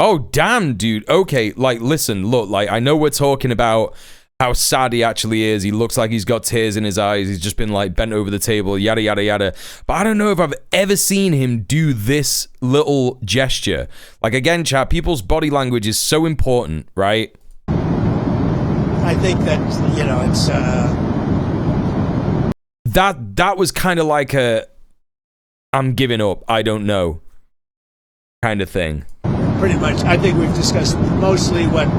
Speaker 1: Oh, damn, dude. Okay, like, listen, look, like, I know we're talking about how sad he actually is. He looks like he's got tears in his eyes. He's just been, like, bent over the table, yada, yada, yada. But I don't know if I've ever seen him do this little gesture. Like, again, chat, people's body language is so important, right?
Speaker 6: I think that, you know, it's...
Speaker 1: That was kind of like a... I'm giving up, I don't know kind of thing.
Speaker 6: Pretty much. I think we've discussed mostly what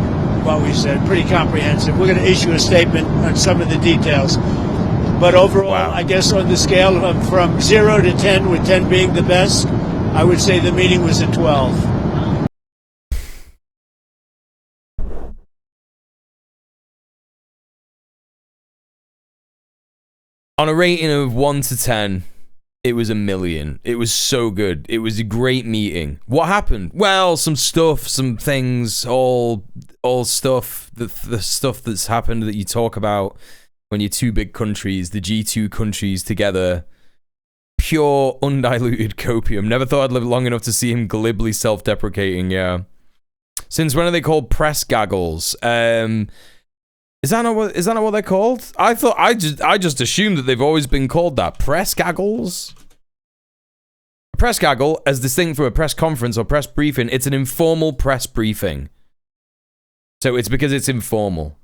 Speaker 6: we said. Pretty comprehensive. We're going to issue a statement on some of the details. But overall, wow. I guess on the scale of from 0 to 10, with 10 being the best, I would say the meeting was a 12.
Speaker 1: On a rating of 1 to 10, it was 1 million. It was so good. It was a great meeting. What happened? Well, some stuff, some things, all stuff, the stuff that's happened that you talk about when you're two big countries, the G2 countries together. Pure, undiluted copium. Never thought I'd live long enough to see him glibly self-deprecating, yeah. Since when are they called press gaggles? Is that not what they're called? I just assumed that they've always been called that. Press gaggles? A press gaggle, as distinct from a press conference or press briefing, it's an informal press briefing. So it's because it's informal.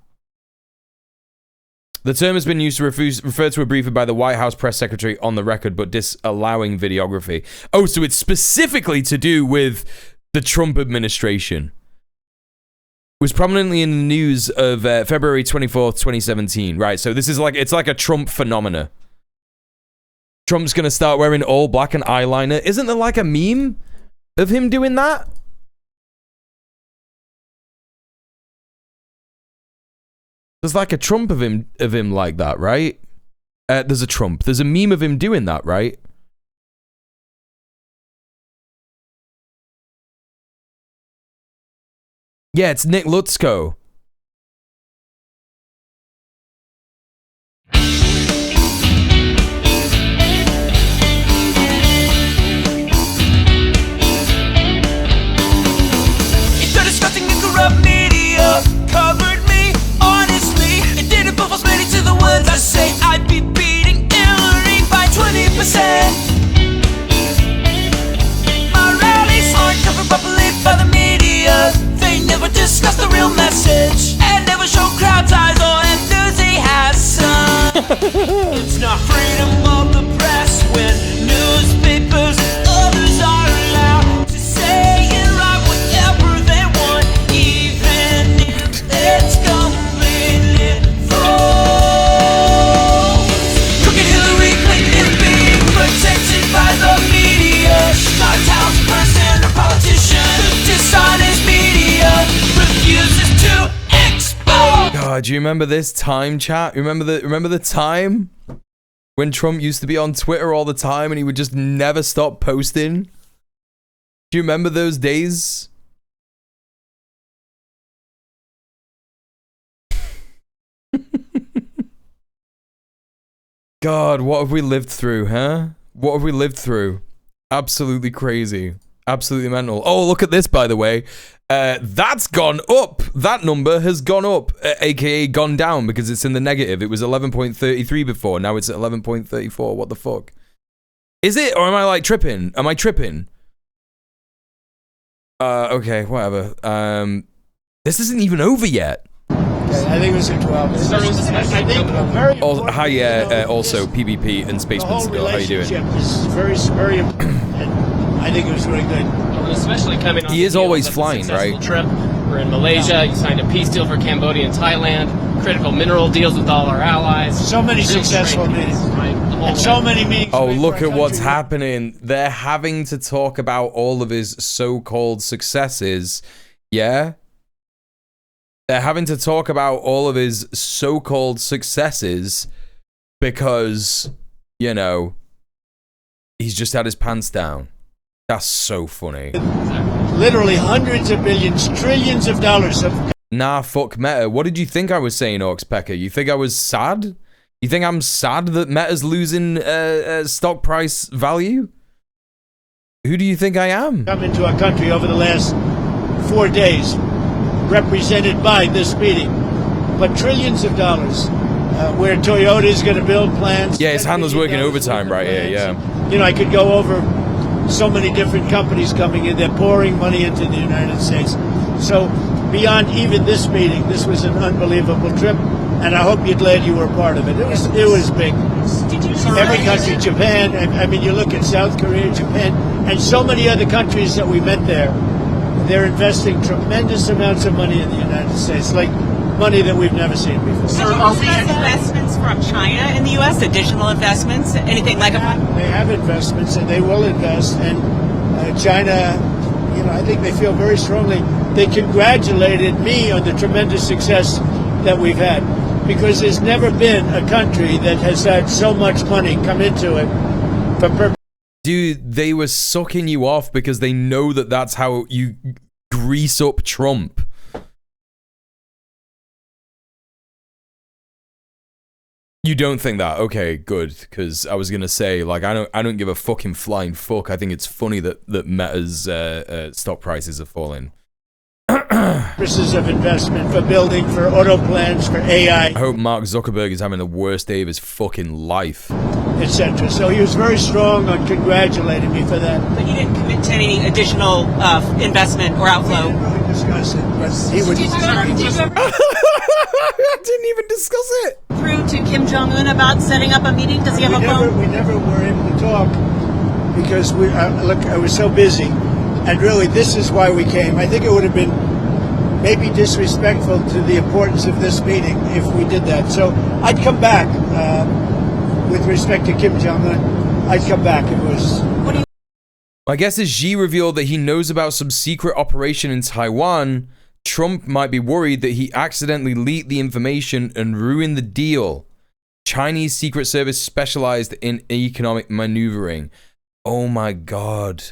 Speaker 1: The term has been used to refer to a briefing by the White House press secretary on the record, but disallowing videography. Oh, so it's specifically to do with the Trump administration was prominently in the news of February 24th, 2017. Right, so this is like, it's like a Trump phenomena. Trump's gonna start wearing all black and eyeliner. Isn't there like a meme of him doing that? There's like a Trump of him like that, right? There's a meme of him doing that, right? Yeah, it's Nick Lutzko.
Speaker 2: It's so disgusting and corrupt media covered me, honestly. It didn't put false meaning to the words I say. I'd be beating Hillary by 20%. My rallies aren't covered properly by the media. They never discuss the real message and never show crowd size or enthusiasm. It's not freedom of the press when newspapers and others are allowed to say and write whatever they want, even if it's completely false. Crooked Hillary Clinton is being protected by the media. She's not a talented person or politician. The dishonest media refuses to expose.
Speaker 1: God, do you remember this time, chat? Remember the time when Trump used to be on Twitter all the time and he would just never stop posting? Do you remember those days? God, what have we lived through, huh? What have we lived through? Absolutely crazy. Absolutely mental. Oh, look at this, by the way. That's gone up. That number has gone up, aka gone down, because it's in the negative. It was 11.33 before. Now it's at 11.34. What the fuck? Is it? Or am I like tripping? Am I tripping? Okay, whatever. This isn't even over yet.
Speaker 14: I think it was in 12. I think very
Speaker 1: Hi, also PvP and Spaceman still. How you doing?
Speaker 14: Is very important. I think it was really good.
Speaker 16: Well, especially coming on
Speaker 1: he is always flying, right?
Speaker 16: Trip. We're in Malaysia. You signed a peace deal for Cambodia and Thailand. Critical mineral deals with all our allies.
Speaker 14: So many successful meetings. And so many meetings.
Speaker 1: Oh, look at what's happening. They're having to talk about all of his so-called successes. Yeah? They're having to talk about all of his so-called successes because, you know, he's just had his pants down. That's so funny.
Speaker 14: Literally hundreds of billions, trillions of dollars of...
Speaker 1: Nah, fuck Meta. What did you think I was saying, Oxpecker? You think I was sad? You think I'm sad that Meta's losing stock price value? Who do you think I am?
Speaker 14: Come into our country over the last 4 days, represented by this meeting, but trillions of dollars, where Toyota is going to build plants.
Speaker 1: Yeah, his handler's working overtime right here, yeah.
Speaker 14: You know, I could go over so many different companies coming in. They're pouring money into the United States. So beyond even this meeting, this was an unbelievable trip, and I hope you're glad you were part of it. It was big. Every country, Japan, I mean, you look at South Korea, Japan, and so many other countries that we met there, they're investing tremendous amounts of money in the United States, like money that we've never seen before.
Speaker 15: So also investments from China in the U.S., additional investments, anything like a...
Speaker 14: They have investments, and they will invest, and China, you know, I think they feel very strongly. They congratulated me on the tremendous success that we've had, because there's never been a country that has had so much money come into it for purpose.
Speaker 1: Dude, they were sucking you off because they know that that's how you grease up Trump. You don't think that? Okay, good. Because I was gonna say, like, I don't give a fucking flying fuck. I think it's funny that Meta's stock prices are falling.
Speaker 14: Purposes of investment for building, for auto plants, for AI.
Speaker 1: I hope Mark Zuckerberg is having the worst day of his fucking life,
Speaker 14: etc. So he was very strong on congratulating me for that.
Speaker 15: But you didn't commit to any additional investment or outflow.
Speaker 14: We didn't really discuss it, but he would.
Speaker 1: I didn't even discuss it.
Speaker 15: Through to Kim Jong-un about setting up a meeting? Does he have a phone?
Speaker 14: We never were able to talk because look, I was so busy. And really, this is why we came. I think it would have been maybe disrespectful to the importance of this meeting if we did that. So I'd come back with respect to Kim Jong-un. I'd come back. It was...
Speaker 1: I guess as Xi revealed that he knows about some secret operation in Taiwan, Trump might be worried that he accidentally leaked the information and ruined the deal. Chinese Secret Service specialized in economic maneuvering. Oh my God.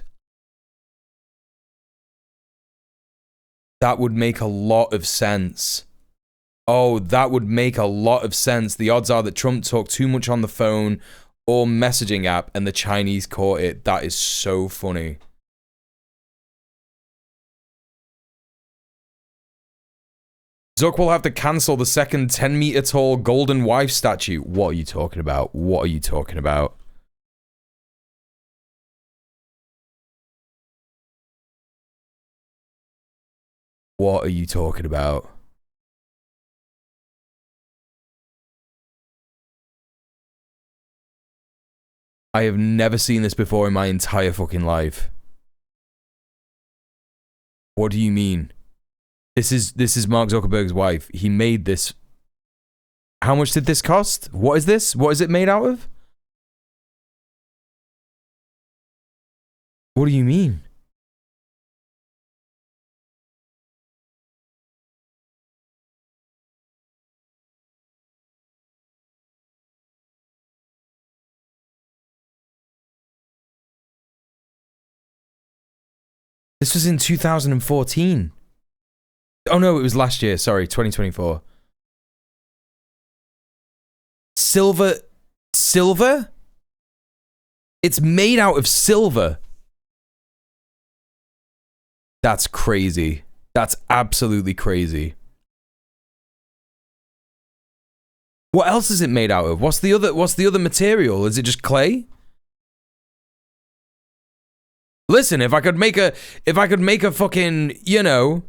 Speaker 1: That would make a lot of sense. Oh, that would make a lot of sense. The odds are that Trump talked too much on the phone or messaging app and the Chinese caught it. That is so funny. Zuck will have to cancel the second 10-meter tall golden wife statue. What are you talking about? What are you talking about? What are you talking about? I have never seen this before in my entire fucking life. What do you mean? This is Mark Zuckerberg's wife. He made this. How much did this cost? What is this? What is it made out of? What do you mean? This was in 2014. Oh no, it was last year. Sorry, 2024. Silver? Silver? It's made out of silver. That's crazy. That's absolutely crazy. What else is it made out of? What's the other material? Is it just clay? Listen, if I could make a fucking, you know,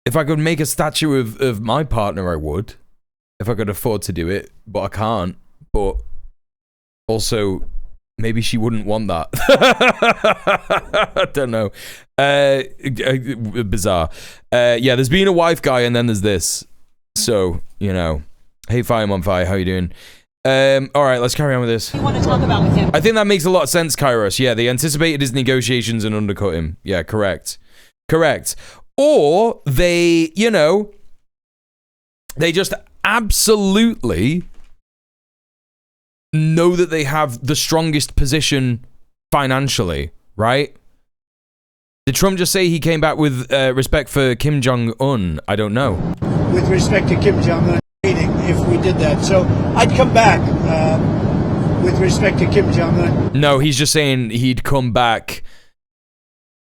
Speaker 1: if I could make a statue of my partner, I would. If I could afford to do it, but I can't. But also, maybe she wouldn't want that. I don't know. Bizarre. Yeah, there's being a wife guy, and then there's this. So, you know. Hey, Fire on Fire, how you doing? All right, let's carry on with this.
Speaker 15: You want to talk about with him?
Speaker 1: I think that makes a lot of sense, Kairos. Yeah, they anticipated his negotiations and undercut him. Yeah, correct. Correct. Or they, you know, they just absolutely know that they have the strongest position financially, right? Did Trump just say he came back with respect for Kim Jong-un? I don't know.
Speaker 14: With respect to Kim Jong-un meeting, if we did that. So I'd come back with respect to Kim Jong-un.
Speaker 1: No, he's just saying he'd come back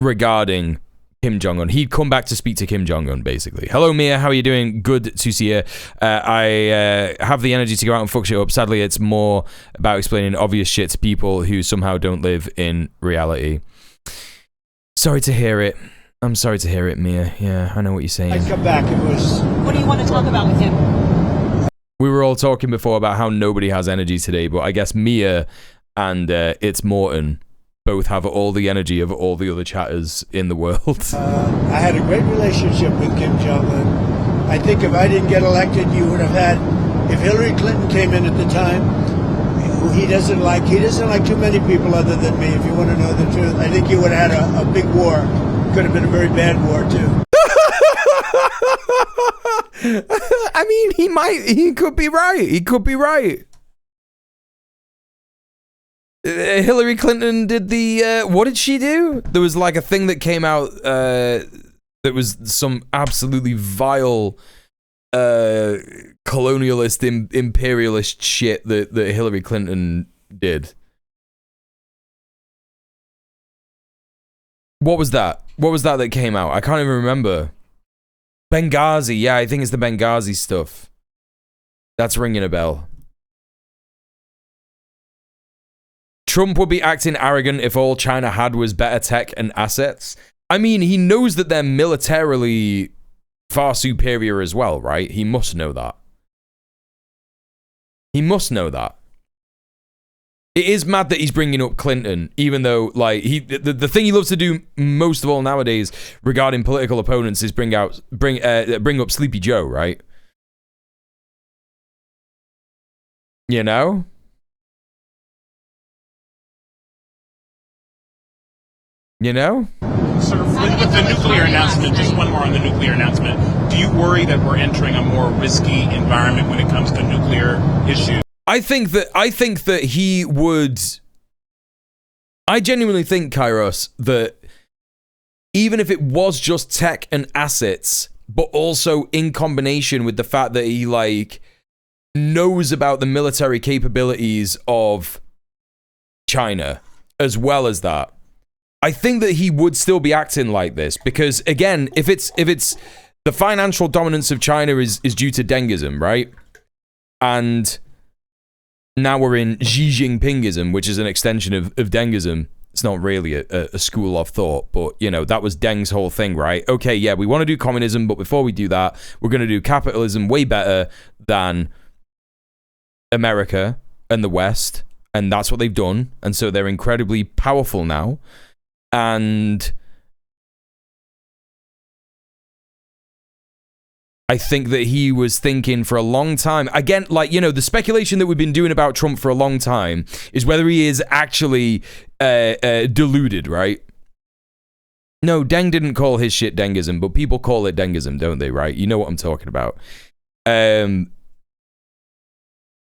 Speaker 1: regarding Kim Jong-un. He'd come back to speak to Kim Jong-un, basically. Hello, Mia. How are you doing? Good to see you. I have the energy to go out and fuck shit up. Sadly, it's more about explaining obvious shit to people who somehow don't live in reality. Sorry to hear it. I'm sorry to hear it, Mia. Yeah, I know what you're saying.
Speaker 14: I'd come back. It was...
Speaker 15: What do you want to talk about with him?
Speaker 1: We were all talking before about how nobody has energy today, but I guess Mia and It's Morton both have all the energy of all the other chatters in the world.
Speaker 14: I had a great relationship with Kim Jong-un. I think if I didn't get elected, you would have had... If Hillary Clinton came in at the time, who he doesn't like too many people other than me, if you want to know the truth. I think you would have had a big war. Could have been a very bad war, too.
Speaker 1: I mean, he could be right. He could be right. Hillary Clinton did the, what did she do? There was like a thing that came out that was some absolutely vile colonialist, imperialist shit that Hillary Clinton did. What was that? What was that came out? I can't even remember. Benghazi. Yeah, I think it's the Benghazi stuff. That's ringing a bell. Trump would be acting arrogant if all China had was better tech and assets. I mean, he knows that they're militarily far superior as well, right? He must know that. He must know that. It is mad that he's bringing up Clinton, even though, like, the thing he loves to do most of all nowadays regarding political opponents is bring up Sleepy Joe, right? You know? You know?
Speaker 17: Sir, with the nuclear announcement, just one more on the nuclear announcement. Do you worry that we're entering a more risky environment when it comes to nuclear issues?
Speaker 1: I think that he would. I genuinely think, Kairos, that even if it was just tech and assets, but also in combination with the fact that he, like, knows about the military capabilities of China, as well as that, I think that he would still be acting like this. Because again, if it's the financial dominance of China is due to Dengism, right? And now we're in Xi Jinpingism, which is an extension of Dengism. It's not really a school of thought, but, you know, that was Deng's whole thing, right? Okay, yeah, we want to do communism, but before we do that, we're going to do capitalism way better than America and the West. And that's what they've done. And so they're incredibly powerful now. And I think that he was thinking for a long time, again, like, you know, the speculation that we've been doing about Trump for a long time is whether he is actually deluded, right? No, Deng didn't call his shit Dengism, but people call it Dengism, don't they, right? You know what I'm talking about.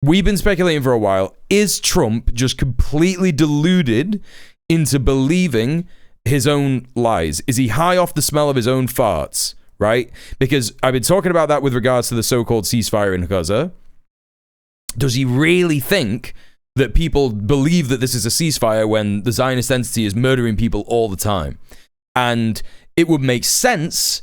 Speaker 1: We've been speculating for a while. Is Trump just completely deluded into believing his own lies? Is he high off the smell of his own farts? Right? Because I've been talking about that with regards to the so-called ceasefire in Gaza. Does he really think that people believe that this is a ceasefire when the Zionist entity is murdering people all the time? And it would make sense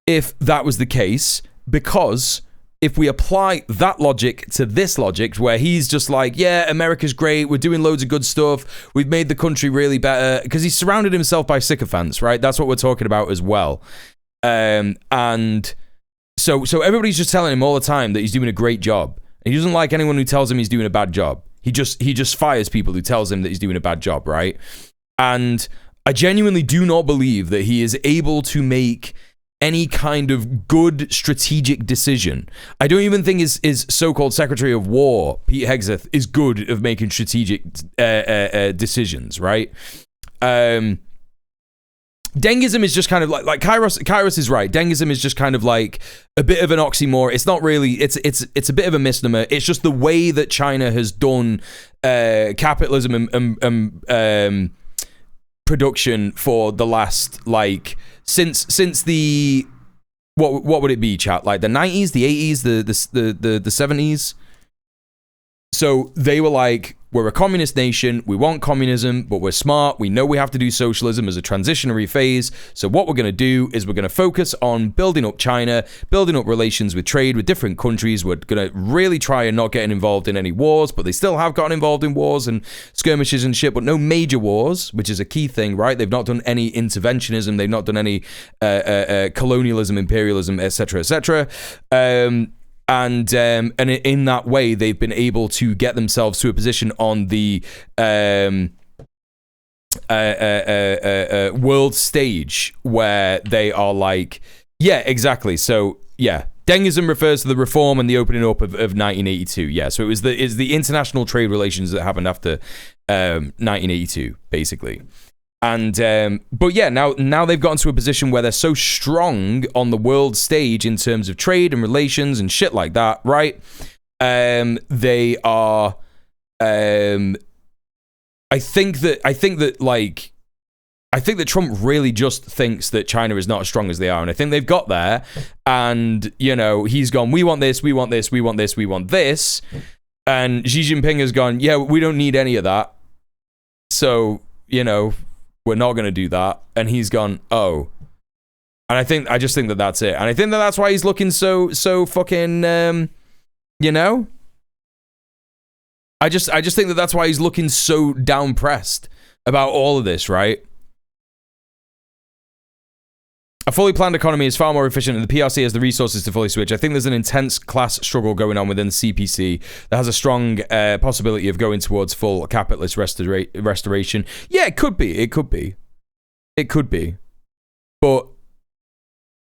Speaker 1: if that was the case, because if we apply that logic to this logic, where he's just like, yeah, America's great, we're doing loads of good stuff, we've made the country really better, because he's surrounded himself by sycophants, right? That's what we're talking about as well. And so everybody's just telling him all the time that he's doing a great job. And he doesn't like anyone who tells him he's doing a bad job. He just fires people who tells him that he's doing a bad job, right? And I genuinely do not believe that he is able to make any kind of good strategic decision. I don't even think his so-called Secretary of War, Pete Hegseth, is good of making strategic decisions, right? Dengism is just kind of like Kairos is right. Dengism is just kind of like a bit of an oxymoron. It's not really, it's a bit of a misnomer. It's just the way that China has done capitalism and production for the last, like, since the what would it be, chat? Like the 90s, the 80s, the 70s. So they were like, we're a communist nation, we want communism, but we're smart, we know we have to do socialism as a transitionary phase, so what we're going to do is we're going to focus on building up China, building up relations with trade with different countries. We're going to really try and not get involved in any wars, but they still have gotten involved in wars and skirmishes and shit, but no major wars, which is a key thing, right? They've not done any interventionism, they've not done any colonialism, imperialism, etc., etc., and in that way, they've been able to get themselves to a position on the world stage where they are like, yeah, exactly. So, yeah, Dengism refers to the reform and the opening up of 1982. Yeah, so it's the international trade relations that happened after 1982, basically. And but yeah, now they've gotten to a position where they're so strong on the world stage in terms of trade and relations and shit like that, right? They are. I think that Trump really just thinks that China is not as strong as they are, and I think they've got there. And you know, he's gone, we want this, we want this, we want this, we want this, and Xi Jinping has gone, yeah, we don't need any of that. So you know, we're not going to do that. And he's gone, oh. And I just think that that's it. And I think that that's why he's looking so fucking, you know? I just think that that's why he's looking so down-pressed about all of this, right? A fully planned economy is far more efficient, and the PRC has the resources to fully switch. I think there's an intense class struggle going on within the CPC that has a strong possibility of going towards full capitalist restoration. Yeah, it could be. It could be. It could be. But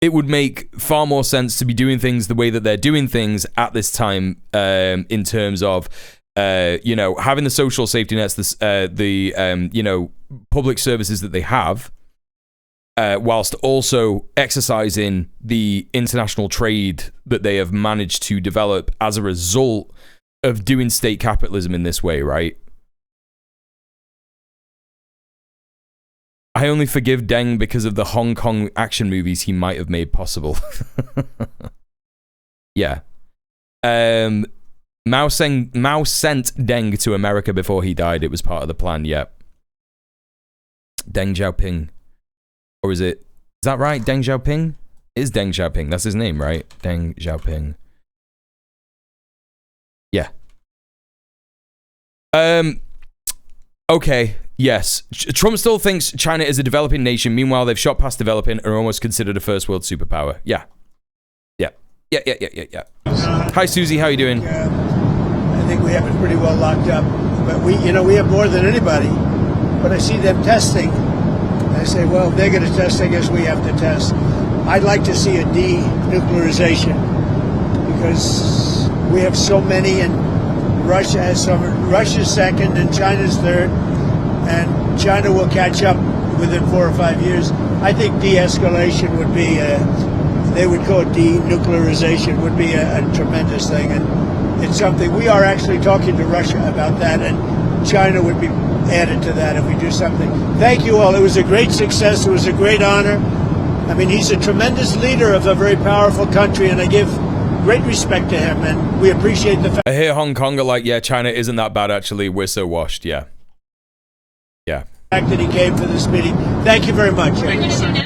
Speaker 1: it would make far more sense to be doing things the way that they're doing things at this time, in terms of, having the social safety nets, the public services that they have, whilst also exercising the international trade that they have managed to develop as a result of doing state capitalism in this way, right? I only forgive Deng because of the Hong Kong action movies he might have made possible. Yeah. Mao sent Deng to America before he died. It was part of the plan, yeah. Deng Xiaoping. Or is that right? Deng Xiaoping? It is Deng Xiaoping. That's his name, right? Deng Xiaoping. Yeah. Okay, yes. Trump still thinks China is a developing nation. Meanwhile, they've shot past developing and are almost considered a first world superpower. Yeah. Yeah. Hi, Susie. How you doing?
Speaker 14: I think we have it pretty well locked up. But we have more than anybody. But I see them testing. I say, well, if they're going to test, I guess we have to test. I'd like to see a denuclearization because we have so many, and Russia has some. Russia's second, and China's third, and China will catch up within 4 or 5 years. I think de-escalation would be, they would call it denuclearization, would be a tremendous thing, and it's something we are actually talking to Russia about that, and China would be added to that if we do something. Thank you all. It was a great success. It was a great honor. I mean, he's a tremendous leader of a very powerful country, and I give great respect to him, and we appreciate the fact.
Speaker 1: I hear Hong Kong are like, yeah, China isn't that bad, actually. We're so washed, yeah. Yeah.
Speaker 14: That he came for this meeting. Thank you very much.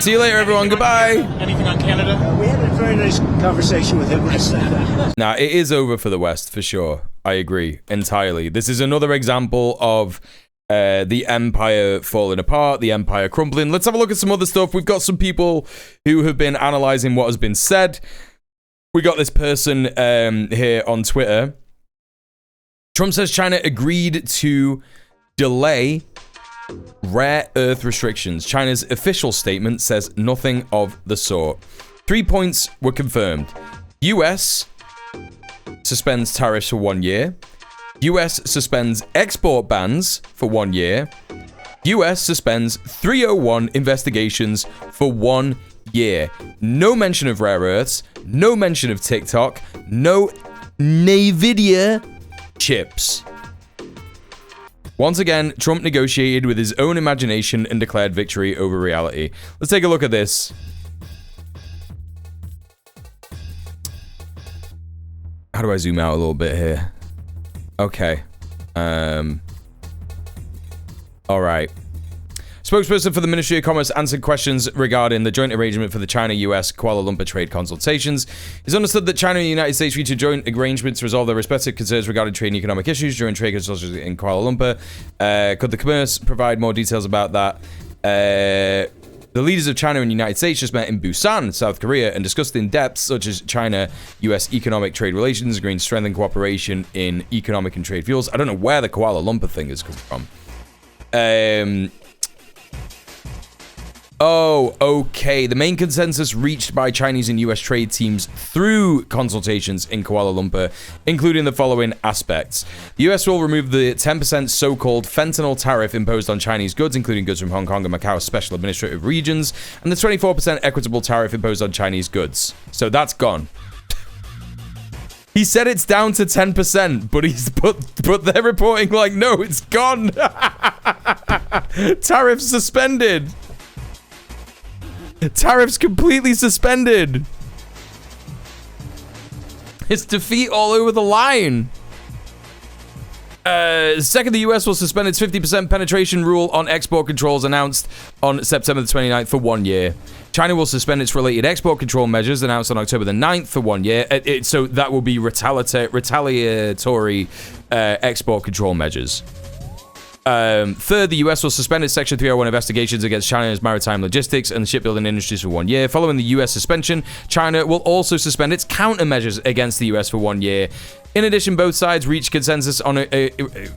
Speaker 1: See you later, everyone. Goodbye.
Speaker 17: Anything on Canada?
Speaker 14: We had a very nice conversation with him last night.
Speaker 1: Nah, it is over for the West, for sure. I agree entirely. This is another example of the empire falling apart, the empire crumbling. Let's have a look at some other stuff. We've got some people who have been analyzing what has been said. We got this person here on Twitter. Trump says China agreed to delay rare earth restrictions. China's official statement says nothing of the sort. 3 points were confirmed. US suspends tariffs for 1 year. US suspends export bans for 1 year. US suspends 301 investigations for 1 year. No mention of rare earths. No mention of TikTok. No NVIDIA chips. Once again, Trump negotiated with his own imagination and declared victory over reality. Let's take a look at this. How do I zoom out a little bit here? Okay. All right. Spokesperson for the Ministry of Commerce answered questions regarding the joint arrangement for the China-US Kuala Lumpur trade consultations. It's understood that China and the United States reached a joint arrangement to resolve their respective concerns regarding trade and economic issues during trade consultations in Kuala Lumpur. Could the Commerce provide more details about that? The leaders of China and the United States just met in Busan, South Korea, and discussed in depth such as China-US economic trade relations, agreeing to strengthen cooperation in economic and trade fields. I don't know where the Kuala Lumpur thing has come from. Oh, okay. The main consensus reached by Chinese and US trade teams through consultations in Kuala Lumpur, including the following aspects. The US will remove the 10% so-called fentanyl tariff imposed on Chinese goods, including goods from Hong Kong and Macau special administrative regions, and the 24% equitable tariff imposed on Chinese goods. So that's gone. He said it's down to 10%, but they're reporting like, no, it's gone. Tariffs suspended. Tariffs completely suspended. It's defeat all over the line. Second, the US will suspend its 50% penetration rule on export controls announced on September the 29th for 1 year. China will suspend its related export control measures announced on October the 9th for 1 year. So that will be retaliatory export control measures. Third, the US will suspend its Section 301 investigations against China's maritime logistics and the shipbuilding industries for 1 year. Following the US suspension, China will also suspend its countermeasures against the US for 1 year. In addition, both sides reached consensus on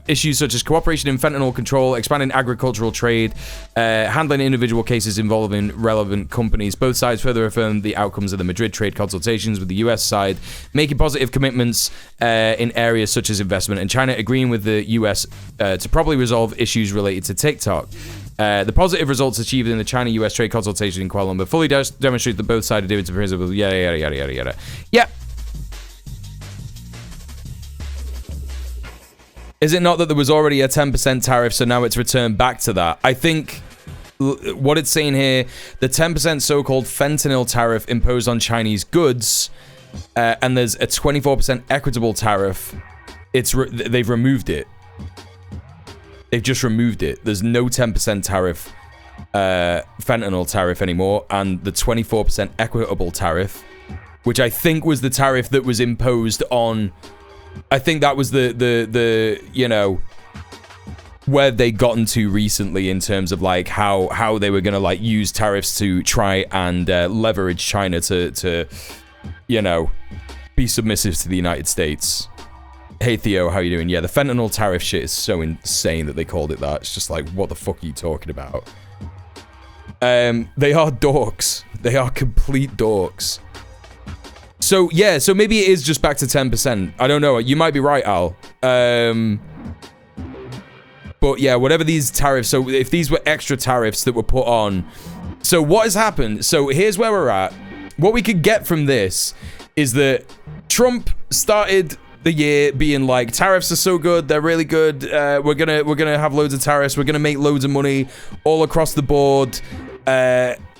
Speaker 1: issues such as cooperation in fentanyl control, expanding agricultural trade, handling individual cases involving relevant companies. Both sides further affirmed the outcomes of the Madrid trade consultations, with the US side making positive commitments in areas such as investment, and China agreeing with the US to properly resolve issues related to TikTok. The positive results achieved in the China-US trade consultation in Kuala Lumpur fully demonstrate that both sides are doing to principles. Yada, yada, yada, yada, yada. Yeah. Is it not that there was already a 10% tariff, so now it's returned back to that? I think what it's saying here, the 10% so-called fentanyl tariff imposed on Chinese goods, and there's a 24% equitable tariff. They've removed it. They've just removed it. There's no 10% tariff, fentanyl tariff anymore, and the 24% equitable tariff, which I think was the tariff that was imposed on... I think that was the you know, where they gotten to recently in terms of like how they were gonna like use tariffs to try and leverage China to you know, be submissive to the United States. Hey Theo, how you doing? Yeah, the fentanyl tariff shit is so insane that they called it that. It's just like, what the fuck are you talking about? They are dorks. They are complete dorks. So, yeah, so maybe it is just back to 10%. I don't know. You might be right, Al. But, yeah, whatever these tariffs... So, if these were extra tariffs that were put on... So, what has happened? So, here's where we're at. What we could get from this is that Trump started the year being like, tariffs are so good. They're really good. We're gonna have loads of tariffs. We're going to make loads of money all across the board.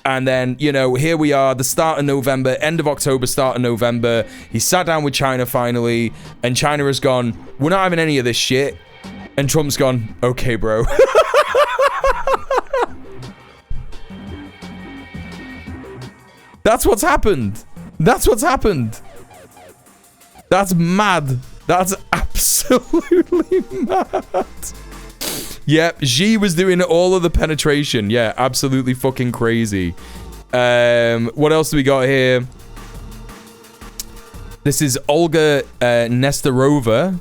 Speaker 1: And then, you know, here we are, the start of November, end of October, start of November. He sat down with China finally, and China has gone, we're not having any of this shit. And Trump's gone, okay, bro. That's what's happened. That's what's happened. That's mad. That's absolutely mad. Yep, Xi was doing all of the penetration. Yeah, absolutely fucking crazy. What else do we got here? This is Olga Nestorova.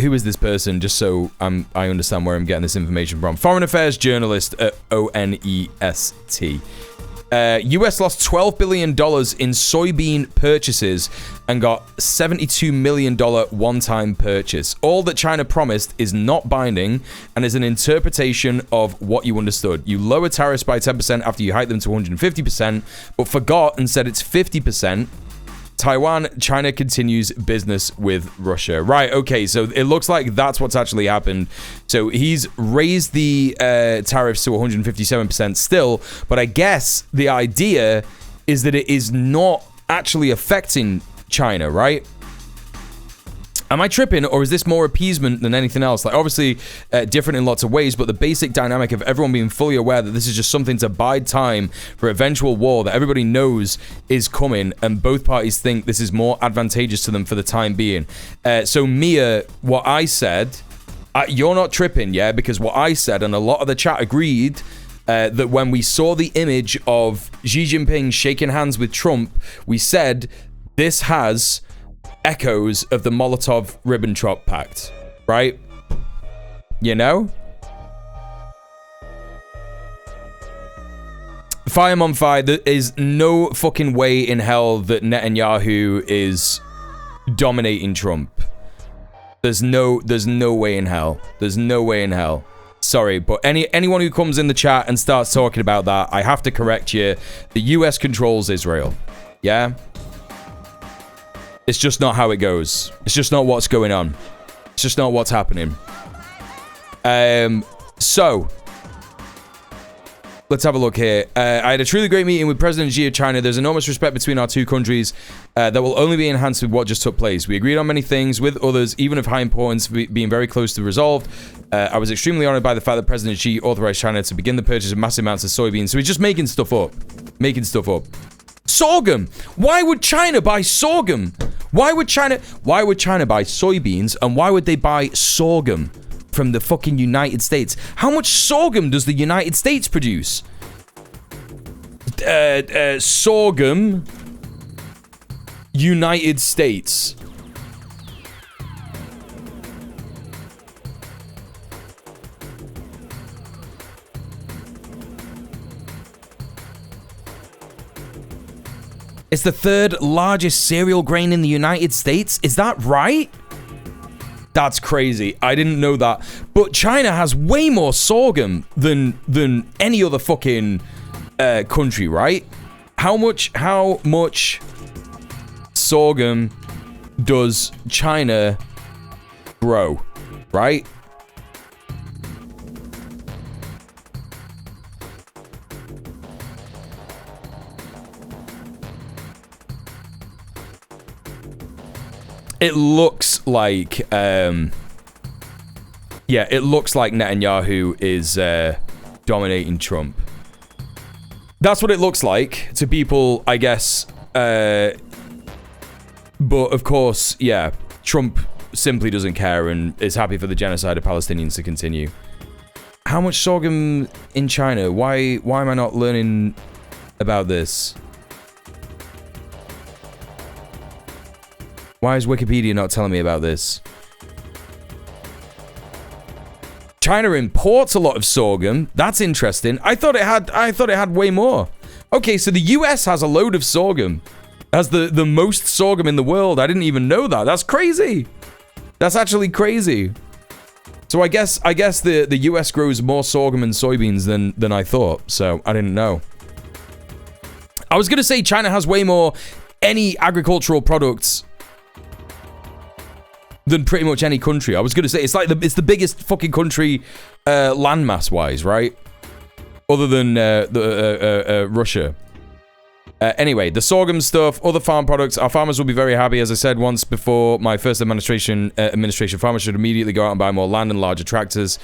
Speaker 1: Who is this person? Just so I understand where I'm getting this information from. Foreign affairs journalist at ONEST. US lost $12 billion in soybean purchases and got $72 million one-time purchase. All that China promised is not binding and is an interpretation of what you understood. You lower tariffs by 10% after you hike them to 150%, but forgot and said it's 50%. Taiwan, China continues business with Russia. Right, okay, so it looks like that's what's actually happened. So he's raised the tariffs to 157% still, but I guess the idea is that it is not actually affecting China, right? Am I tripping, or is this more appeasement than anything else? Like, obviously, different in lots of ways, but the basic dynamic of everyone being fully aware that this is just something to bide time for eventual war that everybody knows is coming, and both parties think this is more advantageous to them for the time being. So, Mia, what I said, you're not tripping, yeah? Because what I said, and a lot of the chat agreed, that when we saw the image of Xi Jinping shaking hands with Trump, we said, this has... echoes of the Molotov-Ribbentrop Pact, right? You know? Fire on fire, there is no fucking way in hell that Netanyahu is dominating Trump. There's no way in hell. There's no way in hell. Sorry, but anyone who comes in the chat and starts talking about that, I have to correct you. The US controls Israel. Yeah? It's just not how it goes. It's just not what's going on. It's just not what's happening. So, let's have a look here. I had a truly great meeting with President Xi of China. There's enormous respect between our two countries that will only be enhanced with what just took place. We agreed on many things, with others, even of high importance, being very close to resolved. I was extremely honored by the fact that President Xi authorized China to begin the purchase of massive amounts of soybeans. So he's just making stuff up. Making stuff up. Sorghum. Why would China buy sorghum? Why would China buy soybeans, and why would they buy sorghum? from the fucking United States. How much sorghum does the United States produce? Sorghum, United States. It's the third largest cereal grain in the United States. Is that right? That's crazy. I didn't know that. But China has way more sorghum than any other fucking country, right? How much sorghum does China grow, right? It looks like, it looks like Netanyahu is dominating Trump. That's what it looks like to people, I guess. But of course, yeah, Trump simply doesn't care and is happy for the genocide of Palestinians to continue. How much sorghum in China? Why am I not learning about this? Why is Wikipedia not telling me about this? China imports a lot of sorghum. That's interesting. I thought it had way more. Okay, so the US has a load of sorghum. Has the most sorghum in the world. I didn't even know that. That's crazy. That's actually crazy. So I guess the US grows more sorghum and soybeans than I thought. So I didn't know. I was gonna say China has way more any agricultural products than pretty much any country. I was gonna say it's the biggest fucking country landmass wise, right? Other than Russia. Anyway, the sorghum stuff, other farm products. Our farmers will be very happy. As I said once before, my first administration, farmers should immediately go out and buy more land and larger tractors.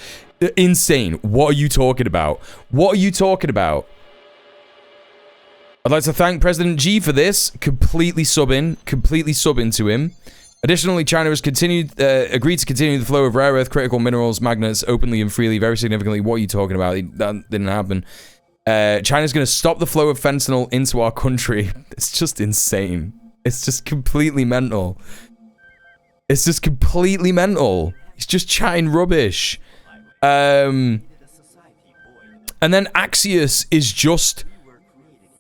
Speaker 1: Insane. What are you talking about? What are you talking about? I'd like to thank President Xi for this. Completely subbing to him. Additionally, China has agreed to continue the flow of rare earth critical minerals, magnets, openly and freely, very significantly. What are you talking about? That didn't happen. China's going to stop the flow of fentanyl into our country. It's just insane. It's just completely mental. It's just completely mental. It's just chatting rubbish. And then Axios is just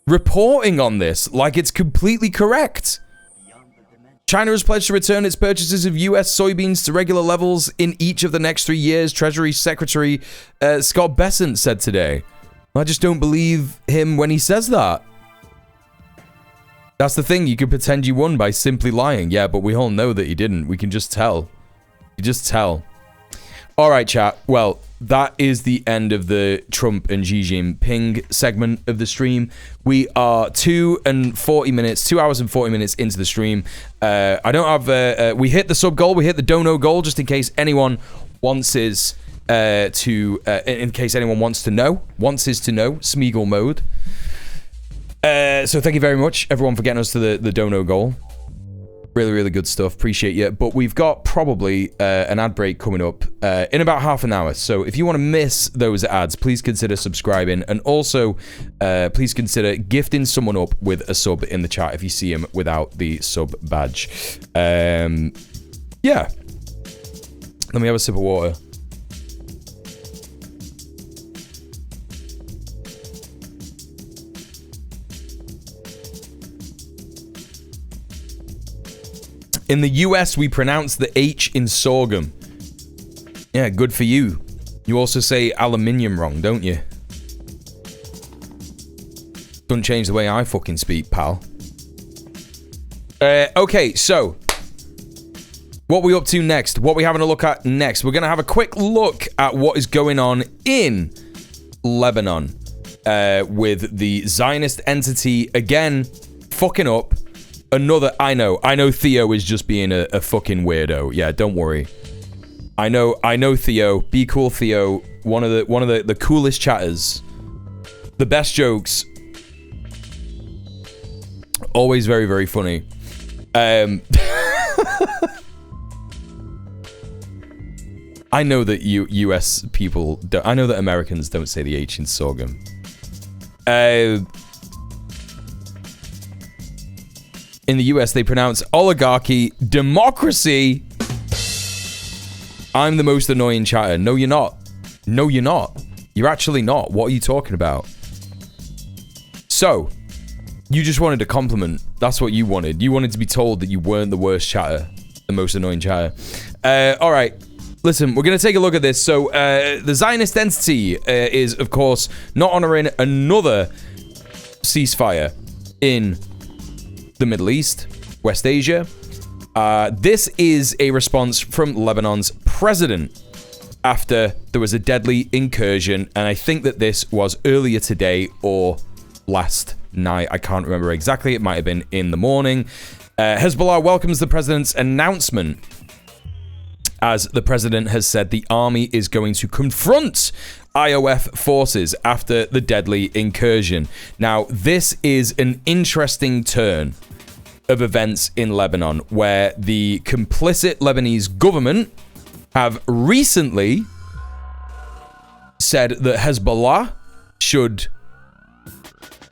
Speaker 1: reporting on this like it's completely correct. China has pledged to return its purchases of US soybeans to regular levels in each of the next 3 years, Treasury Secretary Scott Bessent said today. I just don't believe him when he says that. That's the thing, you can pretend you won by simply lying. Yeah, but we all know that he didn't. We can just tell. You just tell. Alright, chat. Well, that is the end of the Trump and Xi Jinping segment of the stream. We are 2 hours and 40 minutes into the stream. I don't have... we hit the sub goal, we hit the dono goal, just in case anyone wants is in case anyone wants to know. Smeagol mode. So thank you very much, everyone, for getting us to the dono goal. Really, really good stuff. Appreciate you. But we've got probably an ad break coming up in about half an hour. So if you want to miss those ads, please consider subscribing. And also, please consider gifting someone up with a sub in the chat if you see him without the sub badge. Yeah. Let me have a sip of water. In the US, we pronounce the H in sorghum. Yeah, good for you. You also say aluminium wrong, don't you? Doesn't change the way I fucking speak, pal. Okay, so what we up to next? What we having a look at next? We're going to have a quick look at what is going on in Lebanon with the Zionist entity again fucking up. Another, I know Theo is just being a fucking weirdo. Yeah, don't worry. I know Theo. Be cool, Theo. One of the coolest chatters. The best jokes. Always very, very funny. I know that US people don't. I know that Americans don't say the H in sorghum. In the US, they pronounce oligarchy democracy. I'm the most annoying chatter. No, you're not. No, you're not. You're actually not. What are you talking about? So, you just wanted a compliment. That's what you wanted. You wanted to be told that you weren't the worst chatter, the most annoying chatter. All right. Listen, we're going to take a look at this. So, the Zionist entity is, of course, not honoring another ceasefire in the Middle East, West Asia. This is a response from Lebanon's president after there was a deadly incursion, and I think that this was earlier today or last night. I can't remember exactly. It might have been in the morning. Hezbollah welcomes the president's announcement, as the president has said the army is going to confront IOF forces after the deadly incursion. Now, this is an interesting turn of events in Lebanon, where the complicit Lebanese government have recently said that Hezbollah should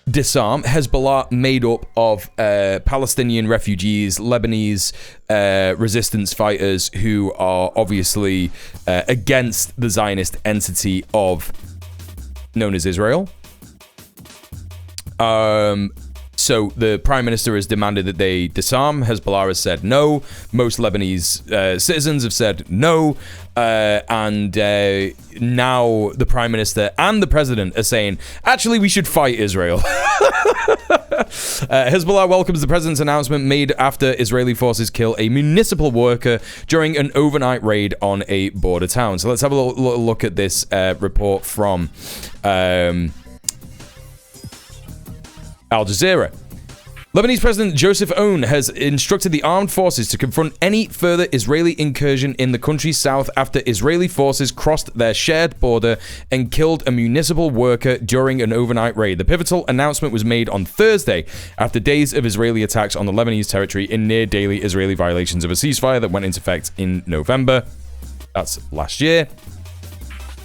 Speaker 1: disarm. Hezbollah, made up of Palestinian refugees, Lebanese resistance fighters who are obviously against the Zionist entity known as Israel. So the prime minister has demanded that they disarm. Hezbollah has said no. Most Lebanese citizens have said no. And now the prime minister and the president are saying, actually, we should fight Israel. Hezbollah welcomes the president's announcement made after Israeli forces kill a municipal worker during an overnight raid on a border town. So let's have a little look at this report from Al Jazeera. Lebanese President Joseph Aoun has instructed the armed forces to confront any further Israeli incursion in the country's south after Israeli forces crossed their shared border and killed a municipal worker during an overnight raid. The pivotal announcement was made on Thursday after days of Israeli attacks on the Lebanese territory in near daily Israeli violations of a ceasefire that went into effect in November. That's last year.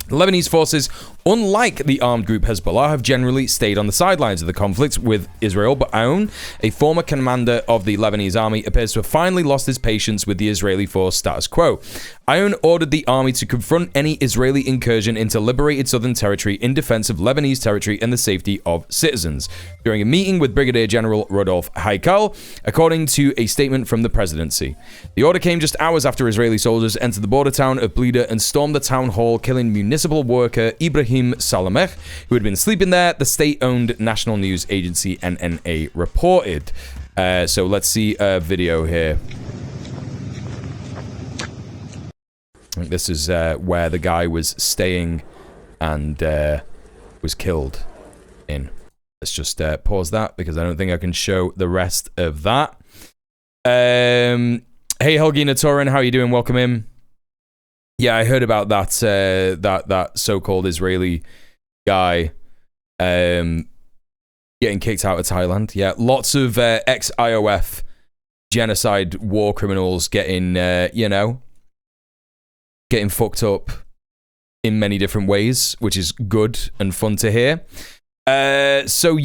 Speaker 1: The Lebanese forces, unlike the armed group Hezbollah, have generally stayed on the sidelines of the conflict with Israel, but Aoun, a former commander of the Lebanese army, appears to have finally lost his patience with the Israeli force status quo. Aoun ordered the army to confront any Israeli incursion into liberated southern territory in defense of Lebanese territory and the safety of citizens. During a meeting with Brigadier General Rodolphe Haikal, according to a statement from the presidency. The order came just hours after Israeli soldiers entered the border town of Blida and stormed the town hall, killing municipal worker Ibrahim Salameh, who had been sleeping there, the state-owned national news agency NNA reported. So let's see a video here. I think this is where the guy was staying and was killed in. Let's just pause that because I don't think I can show the rest of that. Hey, Helgi Natorin, how you doing? Welcome in. Yeah, I heard about that that so-called Israeli guy getting kicked out of Thailand. Yeah, lots of ex-IOF genocide war criminals getting, getting fucked up in many different ways, which is good and fun to hear. So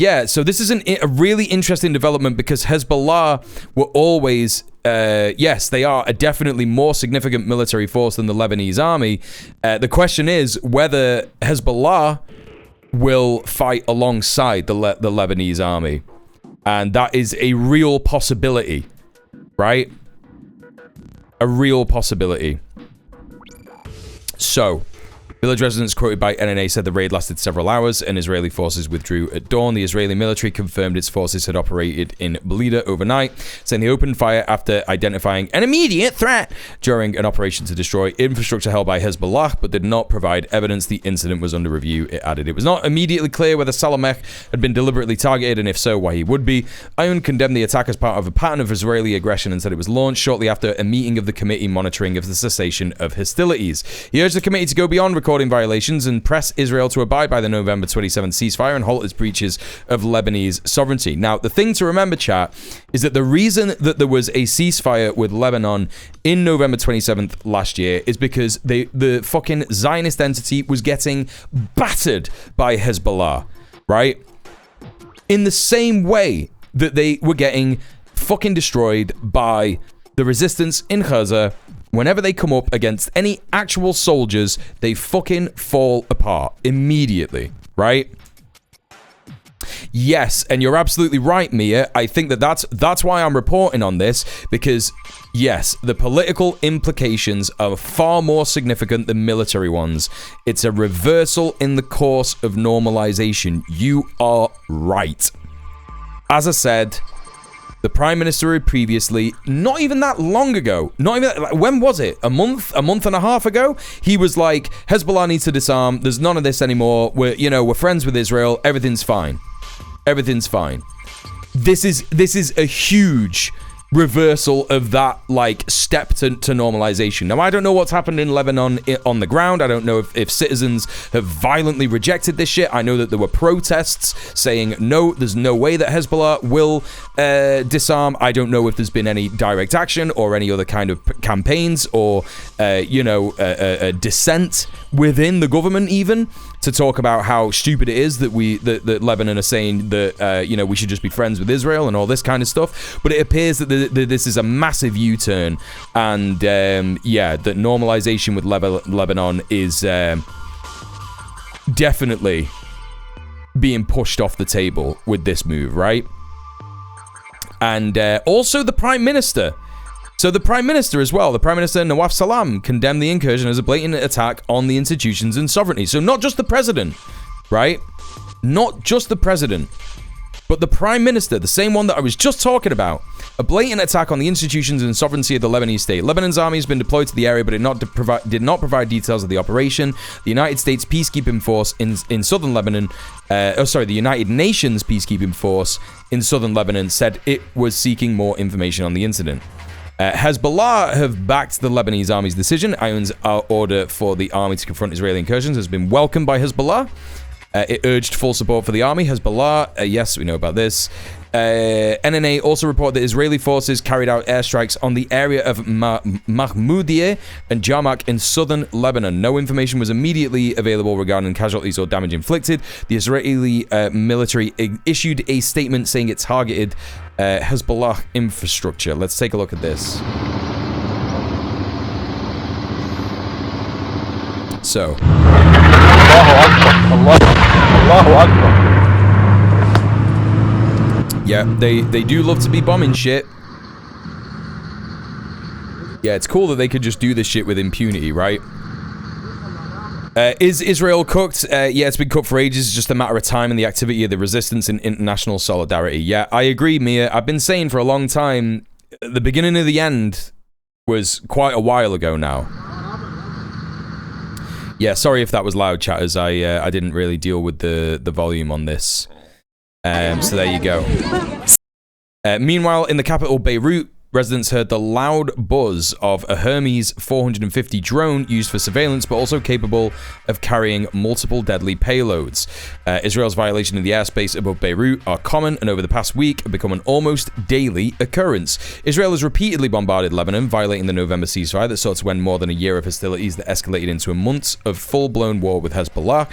Speaker 1: this is a really interesting development because Hezbollah were always, yes, they are a definitely more significant military force than the Lebanese army. The question is whether Hezbollah will fight alongside the Lebanese army. And that is a real possibility, right? A real possibility. So, village residents quoted by NNA said the raid lasted several hours and Israeli forces withdrew at dawn. The Israeli military confirmed its forces had operated in Blida overnight, saying they opened fire after identifying an immediate threat during an operation to destroy infrastructure held by Hezbollah, but did not provide evidence the incident was under review, it added. It was not immediately clear whether Salameh had been deliberately targeted, and if so, why he would be. Aoun condemned the attack as part of a pattern of Israeli aggression and said it was launched shortly after a meeting of the committee monitoring of the cessation of hostilities. He urged the committee to go beyond recording violations and press Israel to abide by the November 27th ceasefire and halt its breaches of Lebanese sovereignty. Now, the thing to remember, chat, is that the reason that there was a ceasefire with Lebanon in November 27th last year is because the fucking Zionist entity was getting battered by Hezbollah, right? In the same way that they were getting fucking destroyed by the resistance in Gaza. Whenever they come up against any actual soldiers, they fucking fall apart immediately, right? Yes, and you're absolutely right, Mia. I think that's why I'm reporting on this, because yes, the political implications are far more significant than military ones. It's a reversal in the course of normalization. You are right. As I said, the Prime Minister had previously, not even that long ago, when was it? A month and a half ago? He was like, Hezbollah needs to disarm. There's none of this anymore. We're friends with Israel. Everything's fine. Everything's fine. This is a huge reversal of that, like, step to normalization. Now, I don't know what's happened in Lebanon on the ground. I don't know if citizens have violently rejected this shit. I know that there were protests saying, no, there's no way that Hezbollah will disarm. I don't know if there's been any direct action or any other kind of campaigns or, a dissent within the government even to talk about how stupid it is that that Lebanon are saying that, we should just be friends with Israel and all this kind of stuff. But it appears that this is a massive U-turn, and that normalization with Lebanon is definitely being pushed off the table with this move, right? And also the Prime Minister. So the Prime Minister as well, the Prime Minister Nawaf Salam condemned the incursion as a blatant attack on the institutions and sovereignty. So not just the President, right? Not just the President, but the Prime Minister, the same one that I was just talking about. A blatant attack on the institutions and sovereignty of the Lebanese state. Lebanon's army has been deployed to the area, but it did not provide details of the operation. The United States peacekeeping force in southern Lebanon, the United Nations peacekeeping force in southern Lebanon said it was seeking more information on the incident. Hezbollah have backed the Lebanese army's decision. Aoun's order for the army to confront Israeli incursions has been welcomed by Hezbollah. It urged full support for the army. Hezbollah, yes, we know about this. NNA also reported that Israeli forces carried out airstrikes on the area of Mahmoudiyeh and Jarmak in southern Lebanon. No information was immediately available regarding casualties or damage inflicted. The Israeli military issued a statement saying it targeted Hezbollah infrastructure. Let's take a look at this. So. Allahu Akbar. Yeah, they do love to be bombing shit. Yeah, it's cool that they could just do this shit with impunity, right? Is Israel cooked? Yeah, it's been cooked for ages. It's just a matter of time and the activity of the resistance and international solidarity. Yeah, I agree, Mia. I've been saying for a long time, the beginning of the end was quite a while ago now. Yeah, sorry if that was loud, chatters. I didn't really deal with the volume on this. So there you go. Meanwhile, in the capital Beirut, residents heard the loud buzz of a Hermes 450 drone used for surveillance, but also capable of carrying multiple deadly payloads. Israel's violation of the airspace above Beirut are common, and over the past week have become an almost daily occurrence. Israel has repeatedly bombarded Lebanon, violating the November ceasefire that sought to end more than a year of hostilities that escalated into a month of full-blown war with Hezbollah.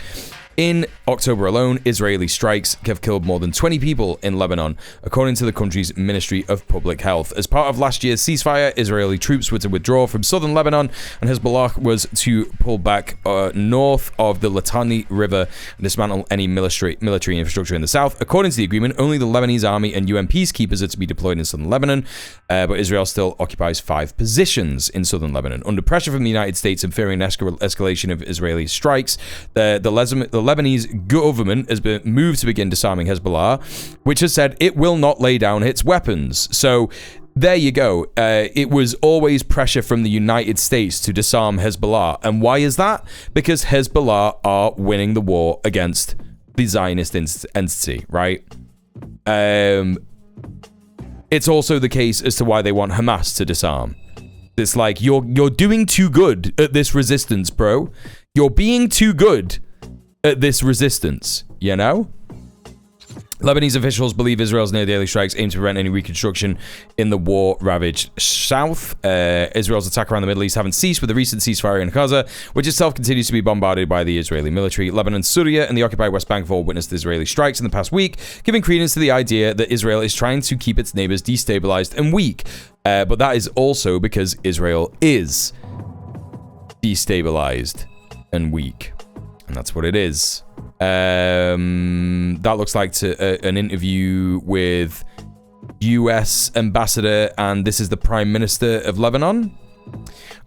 Speaker 1: In October alone, Israeli strikes have killed more than 20 people in Lebanon, according to the country's Ministry of Public Health. As part of last year's ceasefire, Israeli troops were to withdraw from southern Lebanon, and Hezbollah was to pull back north of the Litani River and dismantle any military infrastructure in the south. According to the agreement, only the Lebanese army and UN peacekeepers are to be deployed in southern Lebanon, but Israel still occupies 5 positions in southern Lebanon. Under pressure from the United States and fearing an escalation of Israeli strikes, the Lebanese government has been moved to begin disarming Hezbollah, which has said it will not lay down its weapons. So there you go. It was always pressure from the United States to disarm Hezbollah. And why is that? Because Hezbollah are winning the war against the Zionist entity, right? It's also the case as to why they want Hamas to disarm. It's like, you're doing too good at this resistance, bro. You're being too good at this resistance, you know? Lebanese officials believe Israel's near daily strikes aim to prevent any reconstruction in the war-ravaged south. Israel's attack around the Middle East haven't ceased with the recent ceasefire in Gaza, which itself continues to be bombarded by the Israeli military. Lebanon, Syria, and the occupied West Bank have all witnessed Israeli strikes in the past week, giving credence to the idea that Israel is trying to keep its neighbors destabilized and weak. But that is also because Israel is destabilized and weak. And that's what it is. That looks like an interview with US ambassador, and this is the Prime Minister of Lebanon.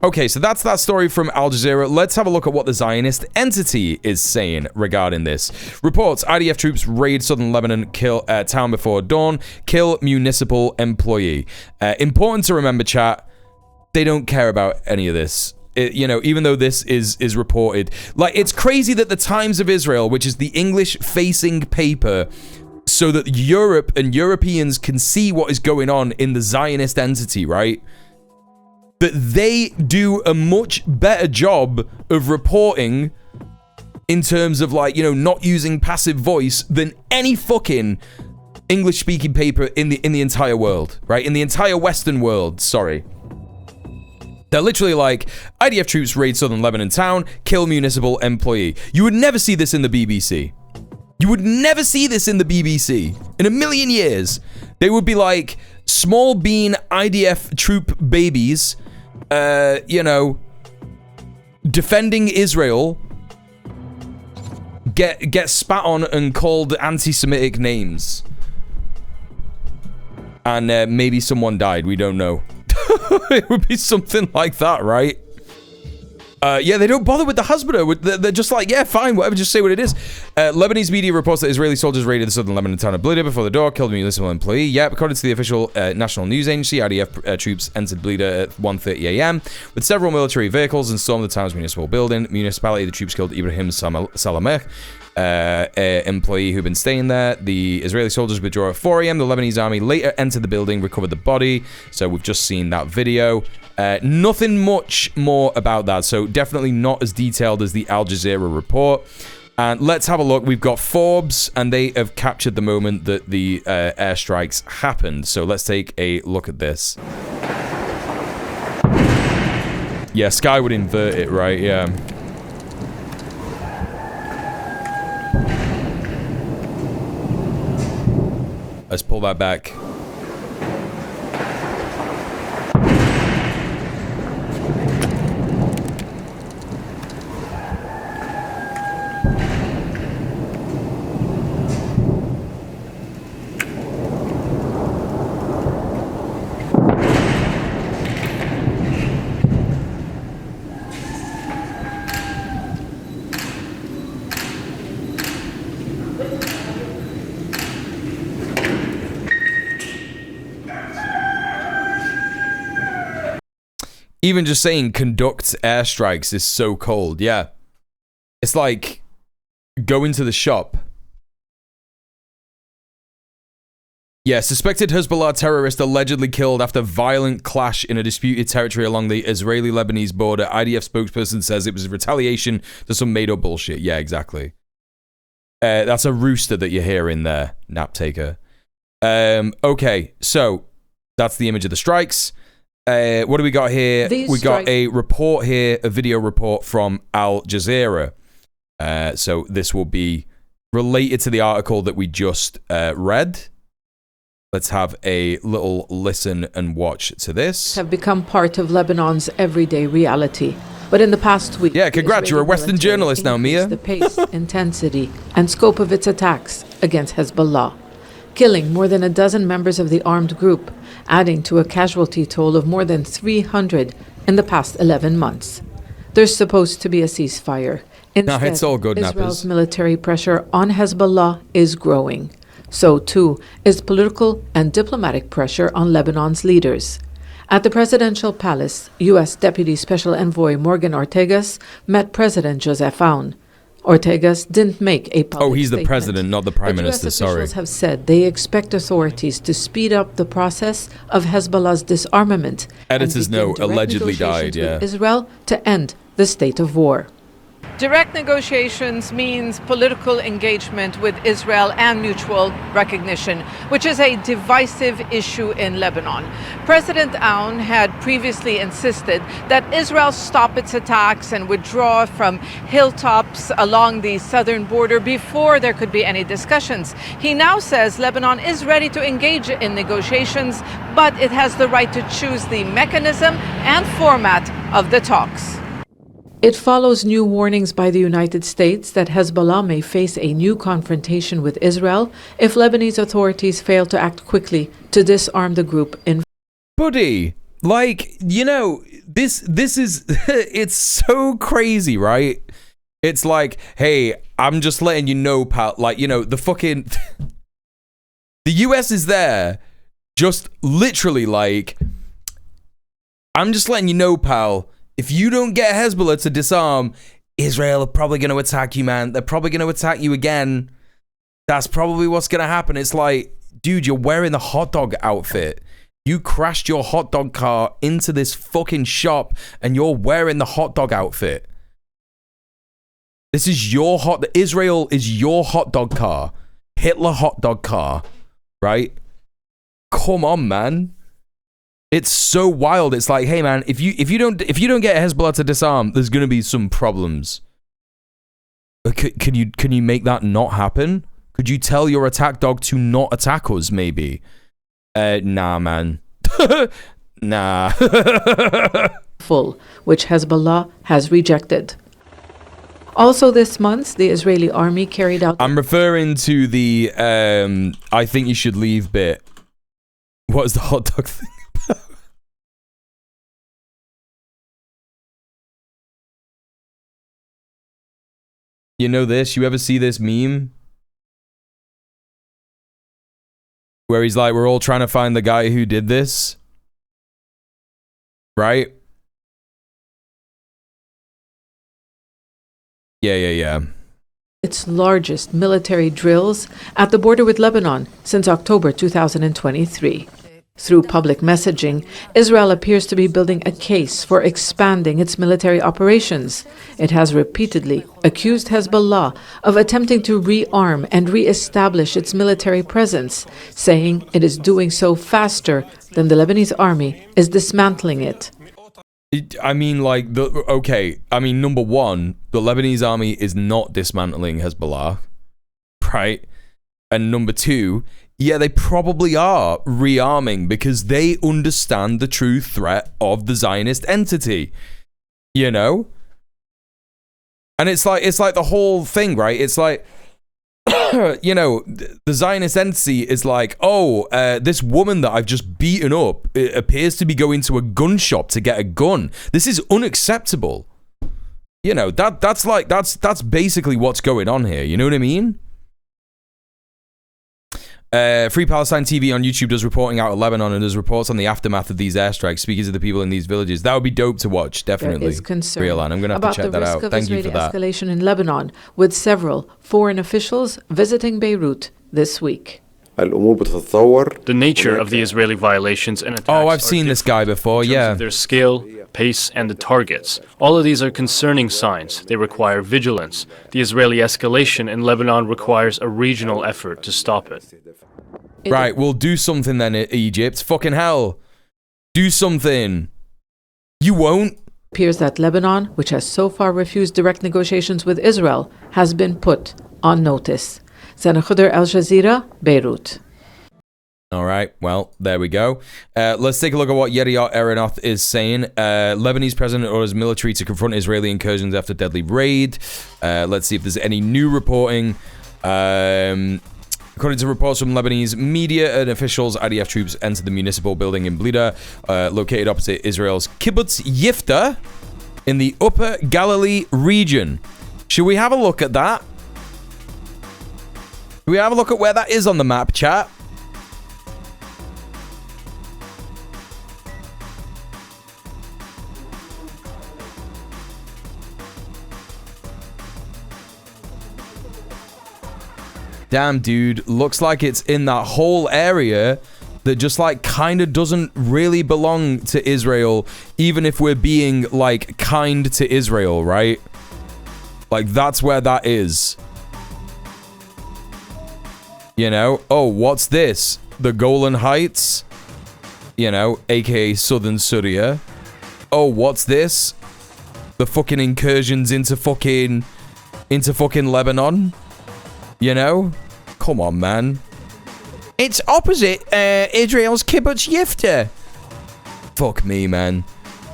Speaker 1: Okay, so that's that story from Al Jazeera. Let's have a look at what the Zionist entity is saying regarding this. Reports: IDF troops raid southern Lebanon, kill town before dawn, kill municipal employee. Important to remember, chat, they don't care about any of this. You know, even though this is reported. Like, it's crazy that the Times of Israel, which is the English-facing paper, so that Europe and Europeans can see what is going on in the Zionist entity, right? That they do a much better job of reporting in terms of, like, you know, not using passive voice than any fucking English-speaking paper in the entire world, right? In the entire Western world, sorry. They're literally like, IDF troops raid southern Lebanon town, kill municipal employee. You would never see this in the BBC. You would never see this in the BBC. In a million years. They would be like, small bean IDF troop babies, you know, defending Israel, get spat on and called anti-Semitic names. And maybe someone died, we don't know. It would be something like that, right? Yeah, they don't bother with the husband. They're just like, yeah, fine, whatever, just say what it is. Lebanese media reports that Israeli soldiers raided the southern Lebanon town of Blida before the door, killed a municipal employee. Yep, according to the official national news agency, IDF troops entered Blida at 1:30 a.m. with several military vehicles and stormed the town's municipal building. Municipality, the troops killed Ibrahim Salameh, employee who'd been staying there. The Israeli soldiers withdrew at 4 a.m. The Lebanese army later entered the building, recovered the body. So we've just seen that video. Nothing much more about that. So definitely not as detailed as the Al Jazeera report. And let's have a look. We've got Forbes, and they have captured the moment that the airstrikes happened. So let's take a look at this. Yeah, Sky would invert it, right? Yeah. Let's pull that back. Even just saying conduct airstrikes is so cold. Yeah. It's like going to the shop. Yeah, suspected Hezbollah terrorist allegedly killed after violent clash in a disputed territory along the Israeli-Lebanese border. IDF spokesperson says it was retaliation to some made-up bullshit. Yeah, exactly. That's a rooster that you're hearing there, nap taker. Okay, so that's the image of the strikes. What do we got here? We got a report here, a video report from Al Jazeera. So this will be related to the article that we just read. Let's have a little listen and watch to this.
Speaker 19: Have become part of Lebanon's everyday reality. But in the past week,
Speaker 1: yeah, congrats, you're a Western journalist now, Mia.
Speaker 19: The pace, intensity, and scope of its attacks against Hezbollah, killing more than a dozen members of the armed group, adding to a casualty toll of more than 300 in the past 11 months. There's supposed to be a ceasefire. Instead,
Speaker 1: it's all good,
Speaker 19: Israel's
Speaker 1: nappers.
Speaker 19: military pressure on Hezbollah is growing. So, too, is political and diplomatic pressure on Lebanon's leaders. At the presidential palace, U.S. Deputy Special Envoy Morgan Ortagus met President Joseph Aoun. Ortagus didn't make a public
Speaker 1: Oh, he's the
Speaker 19: statement,
Speaker 1: president, not the prime
Speaker 19: but
Speaker 1: minister,
Speaker 19: US
Speaker 1: sorry.
Speaker 19: officials have said they expect authorities to speed up the process of Hezbollah's disarmament.
Speaker 1: Editors
Speaker 19: and begin
Speaker 1: note,
Speaker 19: direct
Speaker 1: allegedly
Speaker 19: negotiations
Speaker 1: died, yeah.
Speaker 19: with Israel to end the state of war. Direct negotiations means political engagement with Israel and mutual recognition, which is a divisive issue in Lebanon. President Aoun had previously insisted that Israel stop its attacks and withdraw from hilltops along the southern border before there could be any discussions. He now says Lebanon is ready to engage in negotiations, but it has the right to choose the mechanism and format of the talks. It follows new warnings by the United States that Hezbollah may face a new confrontation with Israel if Lebanese authorities fail to act quickly to disarm the group in.
Speaker 1: Buddy, like, you know, this is it's so crazy, right? It's like, hey, I'm just letting you know, pal, like, you know, the fucking the US is there just literally like, I'm just letting you know, pal, if you don't get Hezbollah to disarm, Israel are probably going to attack you, man. They're probably going to attack you again. That's probably what's going to happen. It's like, dude, you're wearing the hot dog outfit. You crashed your hot dog car into this fucking shop and you're wearing the hot dog outfit. This is your Israel is your hot dog car. Hitler hot dog car, right? Come on, man. It's so wild. It's like, hey man, if you don't get Hezbollah to disarm, there's gonna be some problems. Can you make that not happen? Could you tell your attack dog to not attack us? Maybe. Nah, man. Nah.
Speaker 19: Full, which Hezbollah has rejected. Also this month, the Israeli army carried out.
Speaker 1: I'm referring to the I think you should leave bit. What is the hot dog thing? You know this? You ever see this meme? Where he's like, we're all trying to find the guy who did this. Right? Yeah.
Speaker 19: Its largest military drills at the border with Lebanon since October 2023. Through public messaging, Israel appears to be building a case for expanding its military operations. It has repeatedly accused Hezbollah of attempting to rearm and re-establish its military presence, saying it is doing so faster than the Lebanese army is dismantling it.
Speaker 1: I mean, like, number one, the Lebanese army is not dismantling Hezbollah, right? And number two, yeah, they probably are rearming because they understand the true threat of the Zionist entity, you know? And it's like the whole thing, right? It's like, you know, the Zionist entity is like, oh, this woman that I've just beaten up appears to be going to a gun shop to get a gun. This is unacceptable. You know, that's basically what's going on here. You know what I mean? Free Palestine TV on YouTube does reporting out of Lebanon and does reports on the aftermath of these airstrikes, speaking to the people in these villages. That would be dope to watch, definitely.
Speaker 19: There is concern
Speaker 1: Real, I'm going to have to check that out. Thank you for that.
Speaker 19: Escalation in Lebanon, with several foreign officials visiting Beirut this week.
Speaker 20: The nature of the Israeli violations and attacks.
Speaker 1: Oh, I've seen this guy before, yeah.
Speaker 20: Their scale, pace, and the targets. All of these are concerning signs. They require vigilance. The Israeli escalation in Lebanon requires a regional effort to stop it.
Speaker 1: Right, well, do something then, Egypt. Fucking hell. Do something. You won't.
Speaker 19: It appears that Lebanon, which has so far refused direct negotiations with Israel, has been put on notice. Sana Khudr, Al Jazeera, Beirut.
Speaker 1: All right, well, there we go. Let's take a look at what Yediot Aharonoth is saying. Lebanese president orders military to confront Israeli incursions after deadly raid. Let's see if there's any new reporting. According to reports from Lebanese media and officials, IDF troops entered the municipal building in Blida, located opposite Israel's Kibbutz Yifta in the Upper Galilee region. Should we have a look at that? Should we have a look at where that is on the map, chat? Damn, dude, looks like it's in that whole area that just, like, kind of doesn't really belong to Israel, even if we're being, like, kind to Israel, right? Like, that's where that is. You know? Oh, what's this? The Golan Heights? You know, aka Southern Syria. Oh, what's this? The fucking incursions into fucking Lebanon? You know? Come on, man. It's opposite Israel's Kibbutz Yifta. Fuck me, man.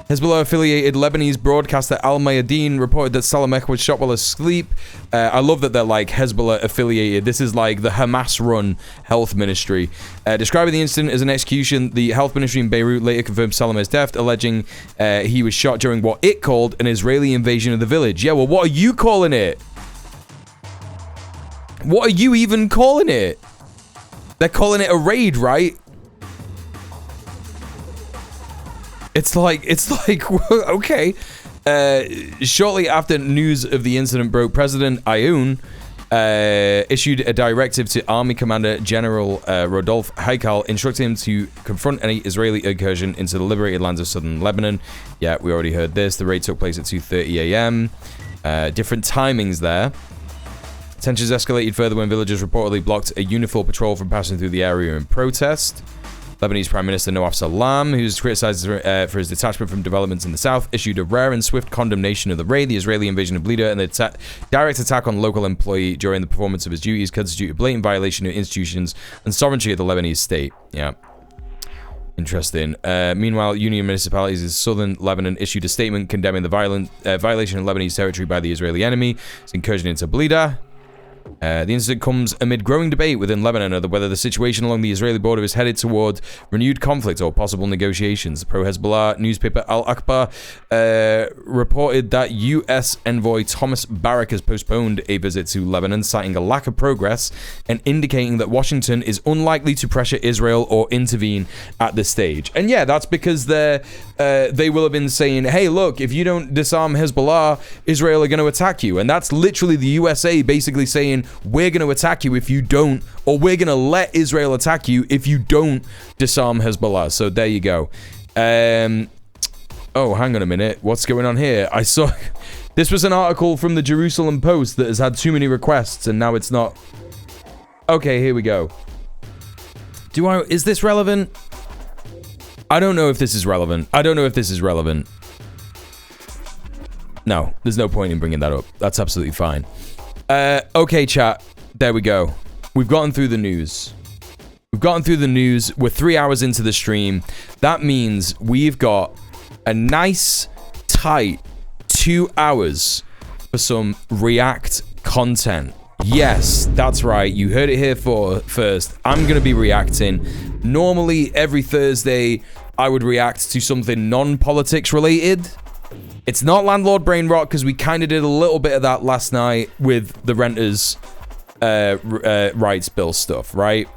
Speaker 1: Hezbollah-affiliated Lebanese broadcaster Al Mayadeen reported that Salameh was shot while asleep. I love that they're like Hezbollah-affiliated. This is like the Hamas-run health ministry. Describing the incident as an execution, the health ministry in Beirut later confirmed Salameh's death, alleging he was shot during what it called an Israeli invasion of the village. Yeah, well, what are you calling it? What are you even calling it? They're calling it a raid, right? It's like, okay. Shortly after news of the incident broke, President Aoun issued a directive to Army Commander General Rodolphe Haikal, instructing him to confront any Israeli incursion into the liberated lands of southern Lebanon. Yeah, we already heard this. The raid took place at 2:30 a.m. Different timings there. Tensions escalated further when villagers reportedly blocked a uniformed patrol from passing through the area in protest. Lebanese Prime Minister Nawaf Salam, who's criticized for his detachment from developments in the south, issued a rare and swift condemnation of the raid, the Israeli invasion of Blida, and the direct attack on a local employee during the performance of his duties constitute a blatant violation of institutions and sovereignty of the Lebanese state. Yeah. Interesting. Meanwhile, Union municipalities in southern Lebanon issued a statement condemning the violation of Lebanese territory by the Israeli enemy, its incursion into Blida. The incident comes amid growing debate within Lebanon over whether the situation along the Israeli border is headed toward renewed conflict or possible negotiations. The pro-Hezbollah newspaper Al Akbar reported that U.S. envoy Thomas Barak has postponed a visit to Lebanon, citing a lack of progress and indicating that Washington is unlikely to pressure Israel or intervene at this stage. And yeah, that's because they will have been saying, hey, look, if you don't disarm Hezbollah, Israel are going to attack you. And that's literally the USA basically saying, we're going to attack you if you don't, or we're going to let Israel attack you if you don't disarm Hezbollah. So there you go. Oh, hang on a minute. What's going on here? I saw... This was an article from the Jerusalem Post that has had too many requests, and now it's not... Okay, here we go. Is this relevant? I don't know if this is relevant. No, there's no point in bringing that up. That's absolutely fine. Okay, chat. There we go. We've gotten through the news. We're 3 hours into the stream. That means we've got a nice, tight 2 hours for some React content. Yes, that's right. You heard it here first. I'm going to be reacting. Normally, every Thursday, I would react to something non-politics related. It's not landlord brain rot because we kind of did a little bit of that last night with the renters' rights bill stuff, right?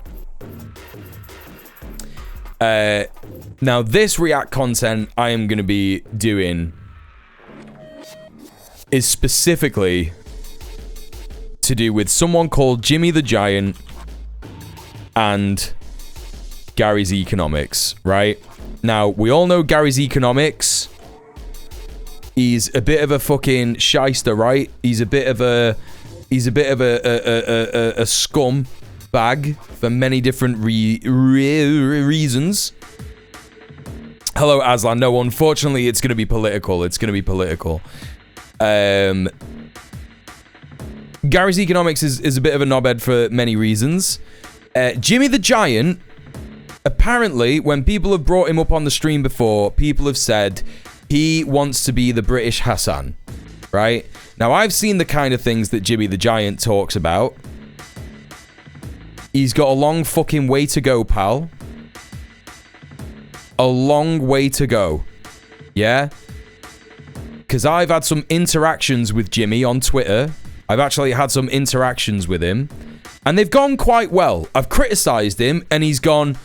Speaker 1: Now, this React content I am going to be doing is specifically to do with someone called Jimmy the Giant and Gary's Economics, right? Now, we all know Gary's Economics. He's a bit of a fucking shyster, right? He's a bit of a scum bag for many different reasons. Hello, Aslan. No, unfortunately, it's going to be political. Gary's Economics is a bit of a knobhead for many reasons. Jimmy the Giant, apparently, when people have brought him up on the stream before, people have said he wants to be the British Hassan, right? Now, I've seen the kind of things that Jimmy the Giant talks about. He's got a long fucking way to go, pal. A long way to go. Yeah? Because I've had some interactions with Jimmy on Twitter. I've actually had some interactions with him. And they've gone quite well. I've criticized him, and he's gone...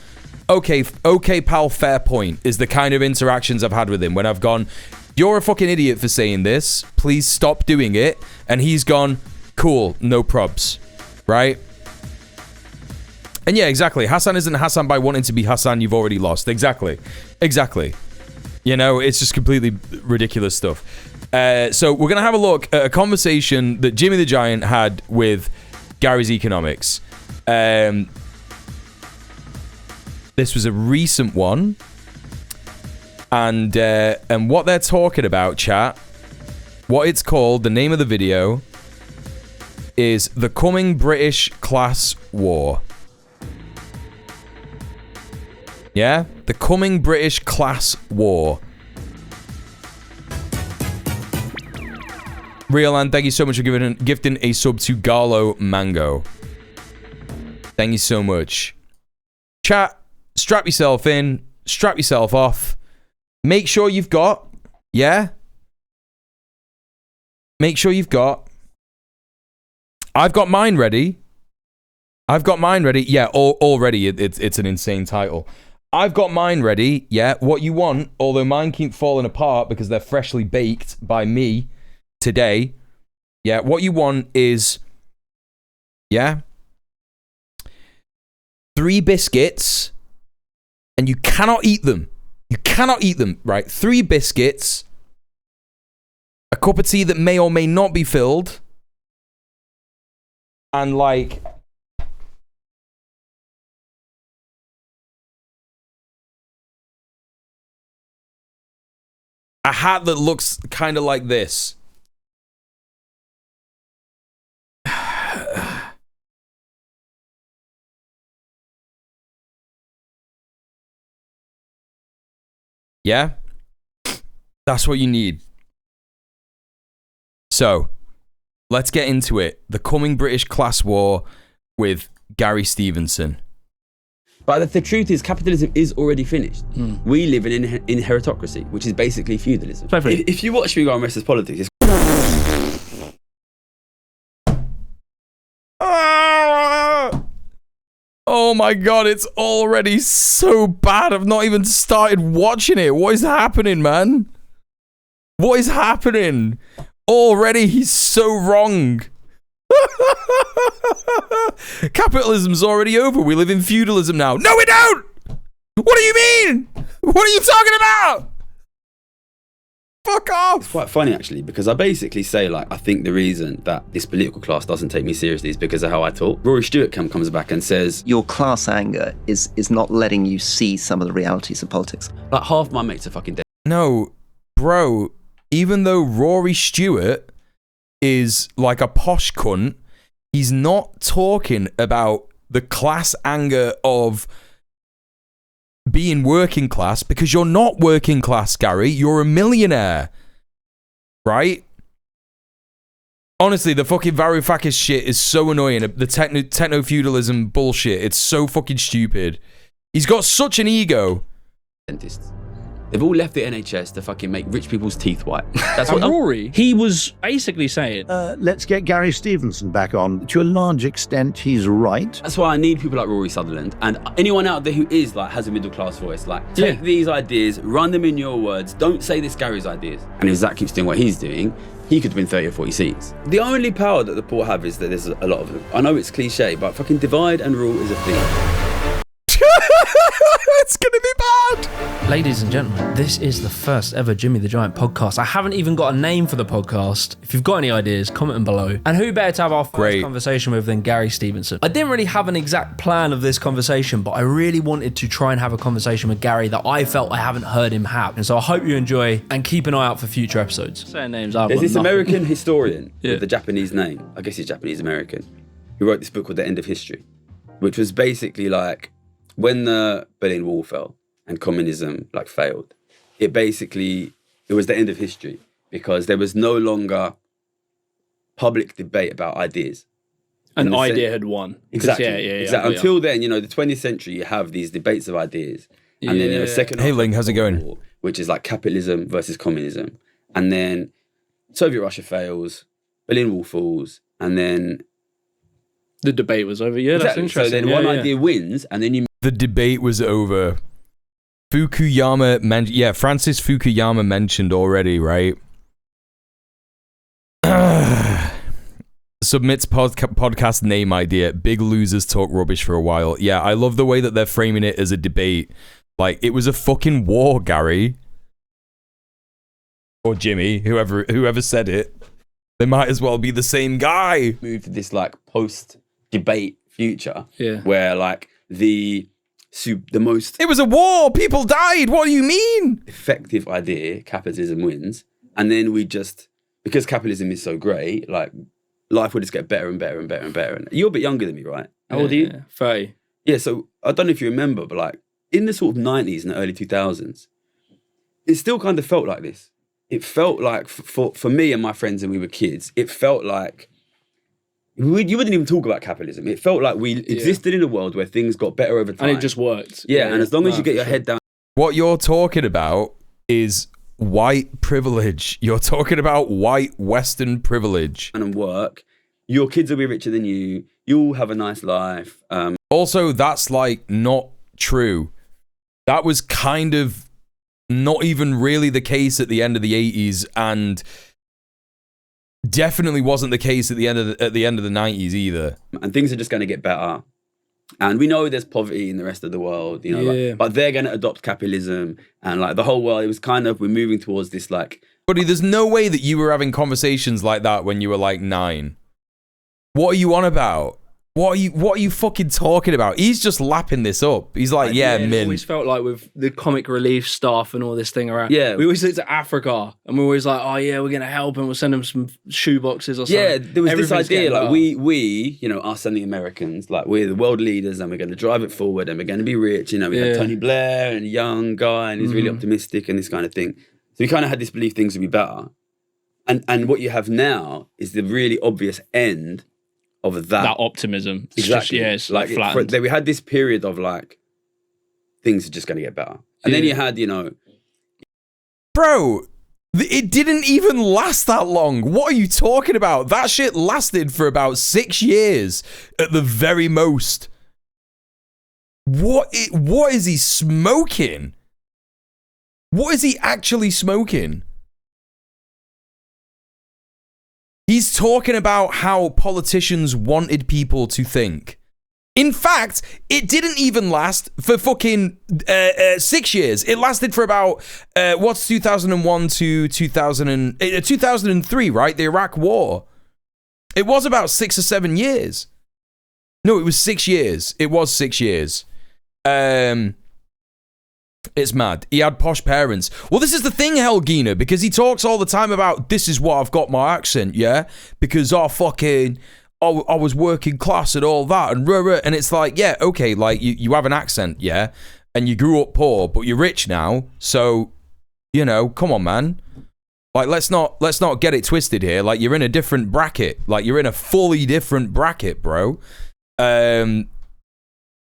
Speaker 1: Okay, pal, fair point, is the kind of interactions I've had with him when I've gone, you're a fucking idiot for saying this, please stop doing it, and he's gone, cool, no probs, right? And yeah, exactly, Hassan isn't Hassan by wanting to be Hassan, you've already lost, exactly, you know, it's just completely ridiculous stuff. So we're going to have a look at a conversation that Jimmy the Giant had with Gary's Economics. This was a recent one. And what they're talking about, chat, what it's called, the name of the video, is The Coming British Class War. Yeah? The Coming British Class War. Realan, thank you so much for gifting a sub to Garlo Mango. Thank you so much. Chat, strap yourself in, strap yourself off. Make sure you've got, yeah? Make sure you've got. I've got mine ready. I've got mine ready. Yeah, already it's an insane title. I've got mine ready. Yeah, what you want, although mine keep falling apart because they're freshly baked by me today. Yeah, what you want is, yeah, 3 biscuits, and you cannot eat them. You cannot eat them, right? 3 biscuits, a cup of tea that may or may not be filled, and like a hat that looks kind of like this. Yeah? That's what you need. So, let's get into it. The Coming British Class War with Gary Stevenson.
Speaker 21: But the truth is, capitalism is already finished. We live in inheritocracy, which is basically feudalism. If you watch me go on Restless Politics, it's
Speaker 1: oh my god, it's already so bad. I've not even started watching it. What is happening, man? What is happening? Already, he's so wrong. Capitalism's already over. We live in feudalism now. No, we don't! What do you mean? What are you talking about? Fuck off!
Speaker 21: It's quite funny, actually, because I basically say, like, I think the reason that this political class doesn't take me seriously is because of how I talk. Rory Stewart comes back and says,
Speaker 22: your class anger is not letting you see some of the realities of politics.
Speaker 21: Like, half my mates are fucking dead.
Speaker 1: No, bro, even though Rory Stewart is like a posh cunt, he's not talking about the class anger of being working class, because you're not working class, Gary. You're a millionaire, right? Honestly, the fucking Varoufakis shit is so annoying. The techno-feudalism bullshit, it's so fucking stupid. He's got such an ego.
Speaker 21: Dentists. They've all left the NHS to fucking make rich people's teeth white. That's what
Speaker 23: Rory, he was basically saying,
Speaker 24: let's get Gary Stevenson back on. To a large extent, he's right.
Speaker 21: That's why I need people like Rory Sutherland and anyone out there who is like has a middle class voice. Like, take these ideas, run them in your words. Don't say this Gary's ideas. And if Zach keeps doing what he's doing, he could win 30 or 40 seats. The only power that the poor have is that there's a lot of them. I know it's cliche, but fucking divide and rule is a thing.
Speaker 1: It's gonna be bad.
Speaker 23: ladies and gentlemen, this is the first ever Jimmy the Giant podcast. I haven't even got a name for the podcast. If you've got any ideas, comment them below. And who better to have our first conversation with than Gary Stevenson? I didn't really have an exact plan of this conversation, but I really wanted to try and have a conversation with Gary that I felt I haven't heard him have. And so I hope you enjoy and keep an eye out for future episodes. Saying names, I've
Speaker 21: There's this
Speaker 23: got nothing.
Speaker 21: American historian with a Japanese name. I guess he's Japanese American, who wrote this book called The End of History, which was basically like when the Berlin Wall fell and communism like failed, it was the end of history because there was no longer public debate about ideas.
Speaker 23: An idea had won.
Speaker 21: Exactly.
Speaker 23: Exactly.
Speaker 21: Until then, you know, the 20th century, you have these debates of ideas. And then there's a second.
Speaker 1: Hey, Ling, how's it going?
Speaker 21: War, which is like capitalism versus communism. And then Soviet Russia fails, Berlin Wall falls, and then
Speaker 23: the debate was over. Yeah, that's interesting.
Speaker 21: So then one idea wins, and then you.
Speaker 1: The debate was over. Fukuyama Francis Fukuyama mentioned already, right? Submits podcast name idea. Big losers talk rubbish for a while. Yeah, I love the way that they're framing it as a debate. Like, it was a fucking war, Gary. or Jimmy, whoever said it. They might as well be the same guy.
Speaker 21: Move to this like post-debate future,
Speaker 23: Yeah.
Speaker 21: where like the most
Speaker 1: It was a war. People died. What do you mean?
Speaker 21: effective idea, capitalism wins, and then we just, because capitalism is so great, like life will just get better and better and better and better. And you're a bit younger than me, right? How old are you?
Speaker 23: Yeah, 30.
Speaker 21: Yeah, so I don't know if you remember, but like in the sort of 90s and the early 2000s, it still kind of felt like this. It felt like, for me and my friends when we were kids, it felt like you wouldn't even talk about capitalism. It felt like we existed in a world where things got better over time.
Speaker 23: And it just worked.
Speaker 21: Yeah, and as long as you get your head down.
Speaker 1: What you're talking about is white privilege. You're talking about white Western privilege.
Speaker 21: And work, your kids will be richer than you. You'll have a nice life.
Speaker 1: Also, that's like not true. That was kind of not even really the case at the end of the 80s, and definitely wasn't the case at the end of the 90s either.
Speaker 21: And things are just going to get better. And we know there's poverty in the rest of the world, you know, like, but they're going to adopt capitalism, and like the whole world, it was kind of, we're moving towards this like.
Speaker 1: Buddy, there's no way that you were having conversations like that when you were like 9. What are you on about? What are you fucking talking about? He's just lapping this up. He's like,
Speaker 23: It always felt like with the comic relief stuff and all this thing around.
Speaker 21: Yeah.
Speaker 23: We always looked at Africa and we're always like, oh yeah, we're going to help and we'll send them some shoe boxes or something.
Speaker 21: Yeah, there was this idea, like
Speaker 23: better.
Speaker 21: we, you know, us and the Americans, like we're the world leaders and we're going to drive it forward and we're going to be rich. You know, we had Tony Blair and a young guy and he's really optimistic and this kind of thing. So we kind of had this belief things would be better. And what you have now is the really obvious end of that
Speaker 23: optimism. It's
Speaker 21: exactly.
Speaker 23: Just,
Speaker 21: like
Speaker 23: flattened.
Speaker 21: we had this period of like things are just going to get better, and then you had, you know,
Speaker 1: bro, it didn't even last that long. What are you talking about? That shit lasted for about 6 years at the very most. What is he smoking? What is he actually smoking? He's talking about how politicians wanted people to think. In fact, it didn't even last for fucking 6 years. It lasted for about, 2001 to 2003, right? The Iraq War. It was about 6 or 7 years. No, it was 6 years. It was 6 years. It's mad. He had posh parents. Well, this is the thing, Helgina, because he talks all the time about, this is what I've got my accent, yeah? Because I was working class and all that, and it's like, yeah, okay, like, you have an accent, yeah? And you grew up poor, but you're rich now, so, you know, come on, man. Like, let's not get it twisted here. Like, you're in a different bracket. Like, you're in a fully different bracket, bro.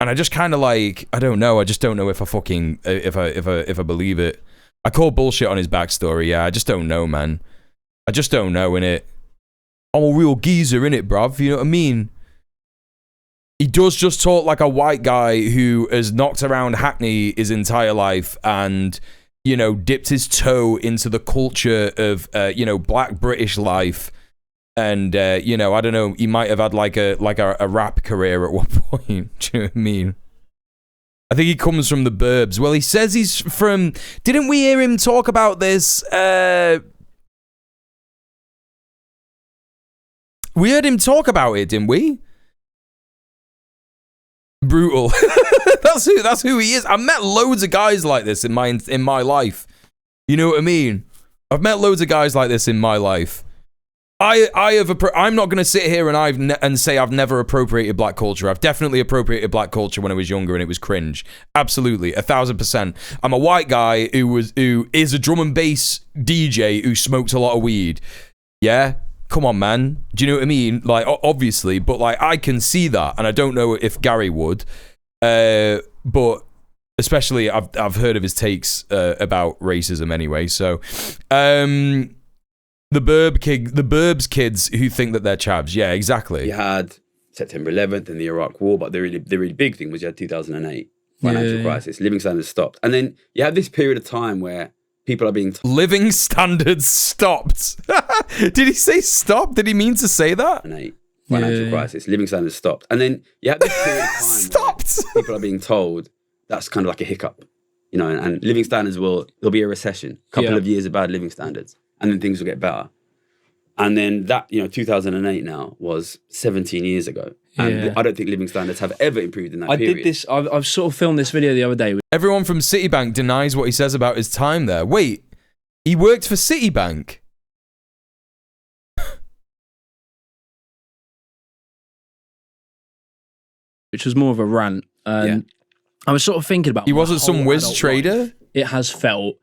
Speaker 1: And I just kind of like, I don't know. I just don't know if I fucking, if I believe it. I call bullshit on his backstory. Yeah, I just don't know, man. I just don't know, innit? I'm a real geezer, innit, bruv? You know what I mean? He does just talk like a white guy who has knocked around Hackney his entire life and, you know, dipped his toe into the culture of, you know, black British life. And, you know, I don't know, he might have had like a rap career at one point. Do you know what I mean? I think he comes from the burbs. Well, he says he's from... Didn't we hear him talk about this? We heard him talk about it, didn't we? Brutal. That's who he is. I've met loads of guys like this in my life. You know what I mean? I've met loads of guys like this in my life. I'm not going to sit here and say I've never appropriated black culture. I've definitely appropriated black culture when I was younger and it was cringe. Absolutely, 1000%. I'm a white guy who is a drum and bass DJ who smoked a lot of weed. Yeah, come on, man. Do you know what I mean? Like, obviously, but like I can see that, and I don't know if Gary would. But especially, I've heard of his takes about racism anyway. So, The Burbs kids who think that they're chavs. Yeah, exactly.
Speaker 21: You had September 11th and the Iraq War, but the really big thing was you had 2008 financial crisis. Living standards stopped. And then you had this period of time where people are being...
Speaker 1: Living standards stopped. Did he say stop? Did he mean to say that?
Speaker 21: Financial crisis. Living standards stopped. And then you have this period of time
Speaker 1: stopped.
Speaker 21: Where people are being told that's kind of like a hiccup. You know, and living standards there'll be a recession. Couple of years of bad living standards. and then things will get better. And then that, 2008 now was 17 years ago. And I don't think living standards have ever improved in that period.
Speaker 23: I did this, I've sort of filmed this video the other day.
Speaker 1: Everyone from Citibank denies what he says about his time there. Wait, he worked for Citibank?
Speaker 23: Which was more of a rant. I was sort of thinking about...
Speaker 1: He wasn't some whiz trader?
Speaker 23: It has felt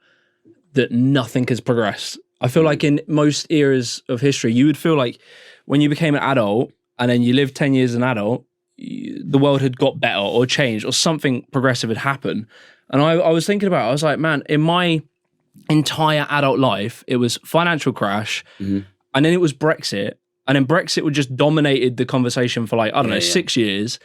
Speaker 23: that nothing has progressed. I feel like in most eras of history, you would feel like when you became an adult and then you lived 10 years as an adult, the world had got better or changed or something progressive had happened. And I was thinking about it, I was like, man, in my entire adult life, it was financial crash, and then it was Brexit, and then Brexit would just dominated the conversation for like, I don't know, 6 years.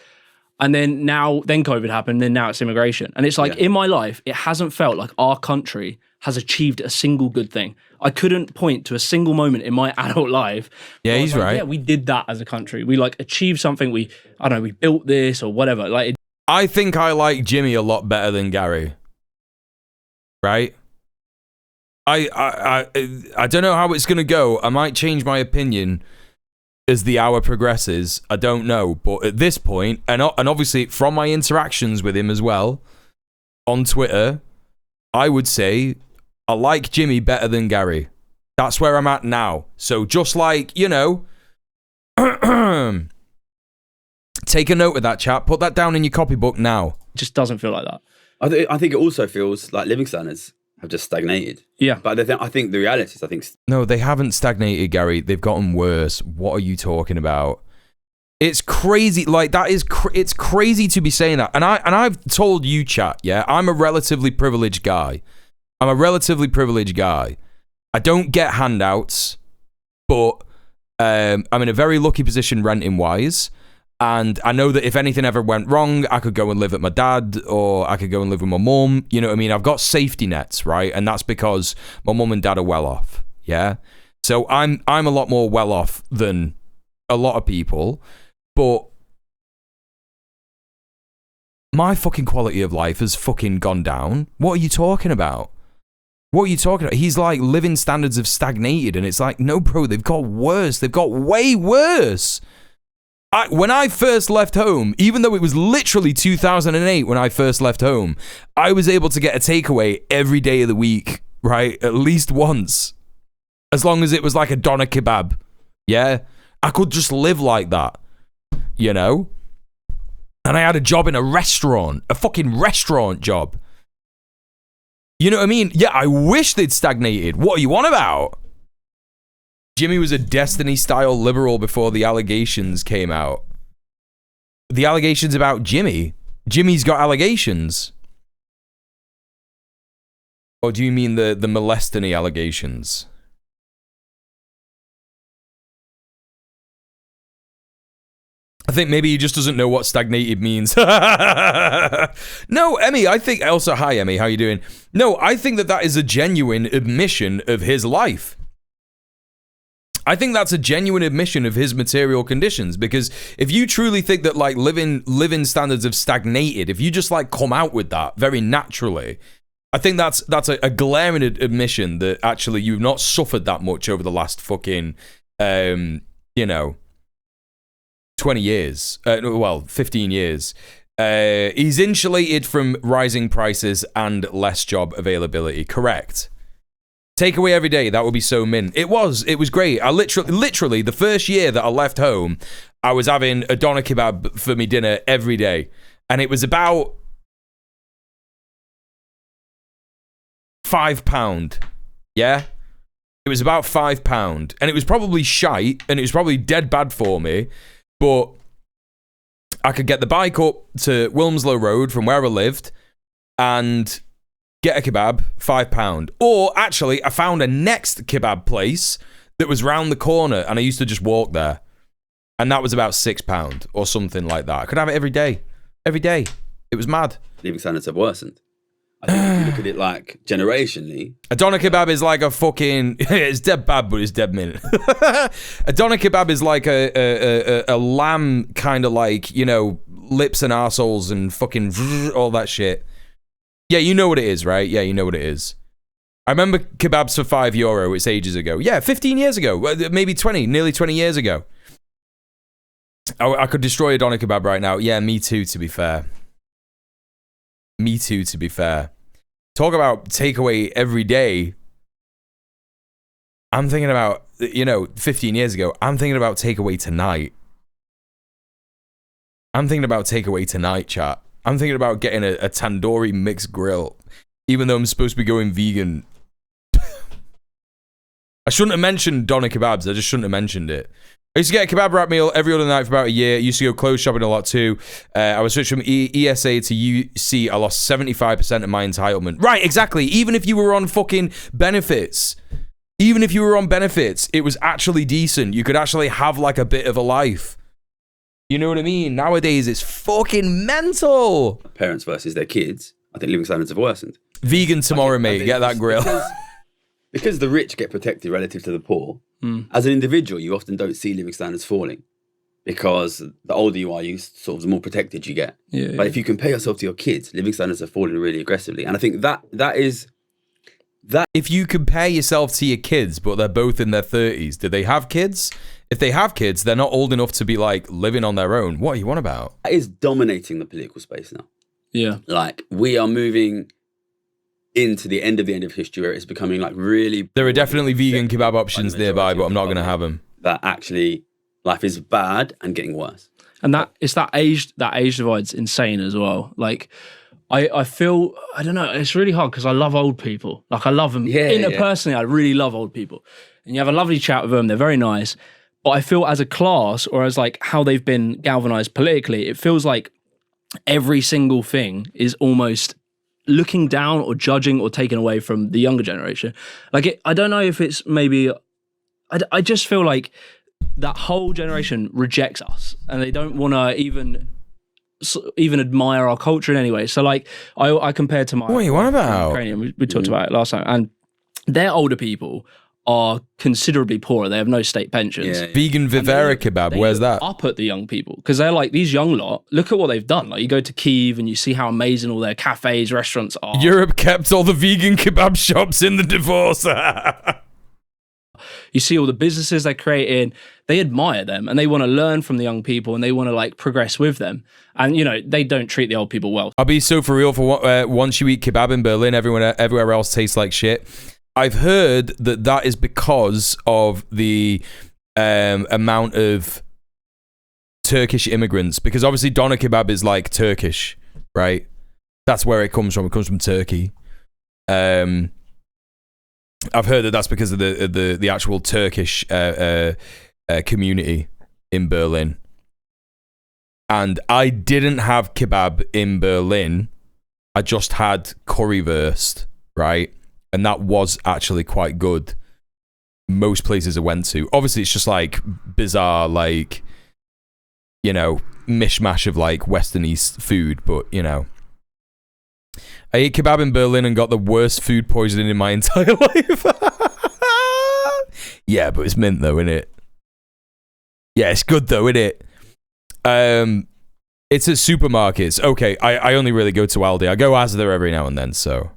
Speaker 23: And then COVID happened, then now it's immigration. And it's like, in my life, it hasn't felt like our country has achieved a single good thing. I couldn't point to a single moment in my adult life.
Speaker 1: Yeah, he's right.
Speaker 23: Yeah, we did that as a country. We like achieved something. We built this or whatever. Like,
Speaker 1: I think I like Jimmy a lot better than Gary. Right? I don't know how it's gonna go. I might change my opinion as the hour progresses. I don't know, but at this point, and obviously from my interactions with him as well on Twitter, I would say I like Jimmy better than Gary. That's where I'm at now. So just like, take a note of that, chat. Put that down in your copybook now.
Speaker 23: It just doesn't feel like that.
Speaker 21: I think it also feels like living standards have just stagnated.
Speaker 23: Yeah.
Speaker 21: But I think the reality is,
Speaker 1: No, they haven't stagnated, Gary. They've gotten worse. What are you talking about? It's crazy. Like, it's crazy to be saying that. And I've told you, chat, yeah, I'm a relatively privileged guy. I don't get handouts, but I'm in a very lucky position renting wise. And I know that if anything ever went wrong, I could go and live at my dad, or I could go and live with my mum. You know what I mean? I've got safety nets, right? And that's because my mum and dad are well off. Yeah. So I'm a lot more well off than a lot of people, but my fucking quality of life has fucking gone down. What are you talking about? He's like, living standards have stagnated, and it's like, no, bro, they've got worse. They've got way worse. When I first left home, even though it was literally 2008 when I first left home, I was able to get a takeaway every day of the week, right? At least once. As long as it was like a doner kebab. Yeah? I could just live like that. You know? And I had a job in a restaurant. A fucking restaurant job. You know what I mean? Yeah, I wish they'd stagnated. What are you on about? Jimmy was a Destiny-style liberal before the allegations came out. The allegations about Jimmy? Jimmy's got allegations. Or do you mean the molestiny allegations? I think maybe he just doesn't know what stagnated means. No, Emmy, I think... Also, hi, Emmy, how you doing? No, I think that is a genuine admission of his life. I think that's a genuine admission of his material conditions, because if you truly think that like living standards have stagnated, if you just like come out with that very naturally, I think that's a glaring admission that actually you've not suffered that much over the last fucking 20 years, 15 years. He's insulated from rising prices and less job availability. Correct. Takeaway every day, that would be so mint. It was great. I literally, the first year that I left home, I was having a doner kebab for me dinner every day. And it was about £5. Yeah? It was about £5. And it was probably shite, and it was probably dead bad for me. But I could get the bike up to Wilmslow Road from where I lived, and get a kebab, £5. Or actually, I found a next kebab place that was round the corner, and I used to just walk there. And that was about £6 or something like that. I could have it every day. Every day. It was mad.
Speaker 21: Living standards have worsened. I think if you look at it like generationally.
Speaker 1: A doner kebab is like a fucking... it's dead bad, but it's dead mint. A doner kebab is like a lamb kind of like, lips and arseholes and fucking all that shit. Yeah, you know what it is, right? Yeah, you know what it is. I remember kebabs for €5. It's ages ago. Yeah, 15 years ago. Maybe 20, nearly 20 years ago. I could destroy a doner kebab right now. Yeah, me too, to be fair. Me too, to be fair. Talk about takeaway every day. I'm thinking about, 15 years ago, I'm thinking about takeaway tonight. I'm thinking about takeaway tonight, chat. I'm thinking about getting a tandoori mixed grill, even though I'm supposed to be going vegan. I shouldn't have mentioned doner kebabs. I just shouldn't have mentioned it. I used to get a kebab wrap meal every other night for about a year. I used to go clothes shopping a lot too. I was switched from ESA to UC. I lost 75% of my entitlement. Right, exactly. Even if you were on fucking benefits. Even if you were on benefits, it was actually decent. You could actually have like a bit of a life. You know what I mean? Nowadays, it's fucking mental.
Speaker 21: Parents versus their kids, I think living standards have worsened.
Speaker 1: Vegan tomorrow, mate. Get that grill.
Speaker 21: Because the rich get protected relative to the poor, as an individual, you often don't see living standards falling. Because the older you are, the more protected you get. But if you compare yourself to your kids, living standards are falling really aggressively. And I think that is...
Speaker 1: If you compare yourself to your kids, but they're both in their 30s, do they have kids? If they have kids, they're not old enough to be like living on their own. What are you on about?
Speaker 21: That is dominating the political space now.
Speaker 23: Yeah.
Speaker 21: Like, we are moving into the end of history where it's becoming like really...
Speaker 1: There are definitely vegan kebab options nearby, but I'm not going to have them.
Speaker 21: That actually, life is bad and getting worse.
Speaker 23: And that age divide's insane as well. Like, I feel, I don't know, it's really hard because I love old people. Like, I love them. Interpersonally, I really love old people. And you have a lovely chat with them, they're very nice. But I feel as a class, or as like how they've been galvanized politically, it feels like every single thing is almost looking down or judging or taken away from the younger generation. Like, I don't know if it's maybe, I just feel like that whole generation rejects us and they don't want to even admire our culture in any way. So like, I compare to my...
Speaker 1: What are you on about?
Speaker 23: Ukrainian, we talked about it last time, and their older people are considerably poorer. They have no state pensions.
Speaker 1: Vegan Vivera kebab, where's that?
Speaker 23: Up at the young people, because they're like, these young lot, look at what they've done. Like, you go to Kyiv and you see how amazing all their cafes, restaurants are.
Speaker 1: Europe kept all the vegan kebab shops in the divorce.
Speaker 23: You see all the businesses they're creating. They admire them and they want to learn from the young people and they want to like progress with them. And they don't treat the old people well.
Speaker 1: I'll be so for real. For once you eat kebab in Berlin, everywhere else tastes like shit. I've heard that is because of the amount of Turkish immigrants. Because obviously doner kebab is like Turkish, right? That's where it comes from. It comes from Turkey. I've heard that's because of the actual Turkish community in Berlin. And I didn't have kebab in Berlin. I just had currywurst, right? And that was actually quite good. Most places I went to. Obviously, it's just like bizarre, like, mishmash of like Western East food, but I ate kebab in Berlin and got the worst food poisoning in my entire life. Yeah, but it's mint though, innit? Yeah, it's good though, innit? It's at supermarkets. Okay, I only really go to Aldi. I go Asda every now and then, so...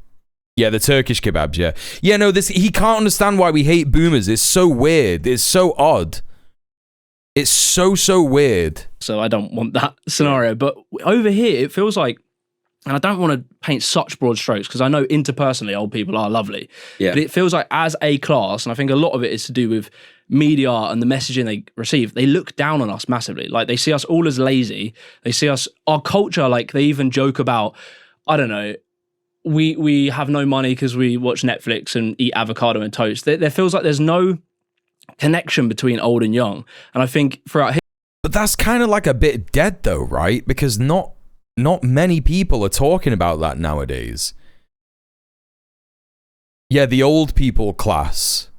Speaker 1: Yeah, the Turkish kebabs, yeah. Yeah, no, he can't understand why we hate boomers. It's so weird. It's so odd. It's so weird.
Speaker 23: So I don't want that scenario. But over here, it feels like, and I don't want to paint such broad strokes because I know interpersonally old people are lovely.
Speaker 21: Yeah.
Speaker 23: But it feels like as a class, and I think a lot of it is to do with media and the messaging they receive, they look down on us massively. Like, they see us all as lazy. They see our culture, like, they even joke about, I don't know, we have no money because we watch Netflix and eat avocado and toast. There feels like there's no connection between old and young. And I think throughout history...
Speaker 1: But that's kind of like a bit dead though, right? Because not many people are talking about that nowadays. Yeah, the old people class.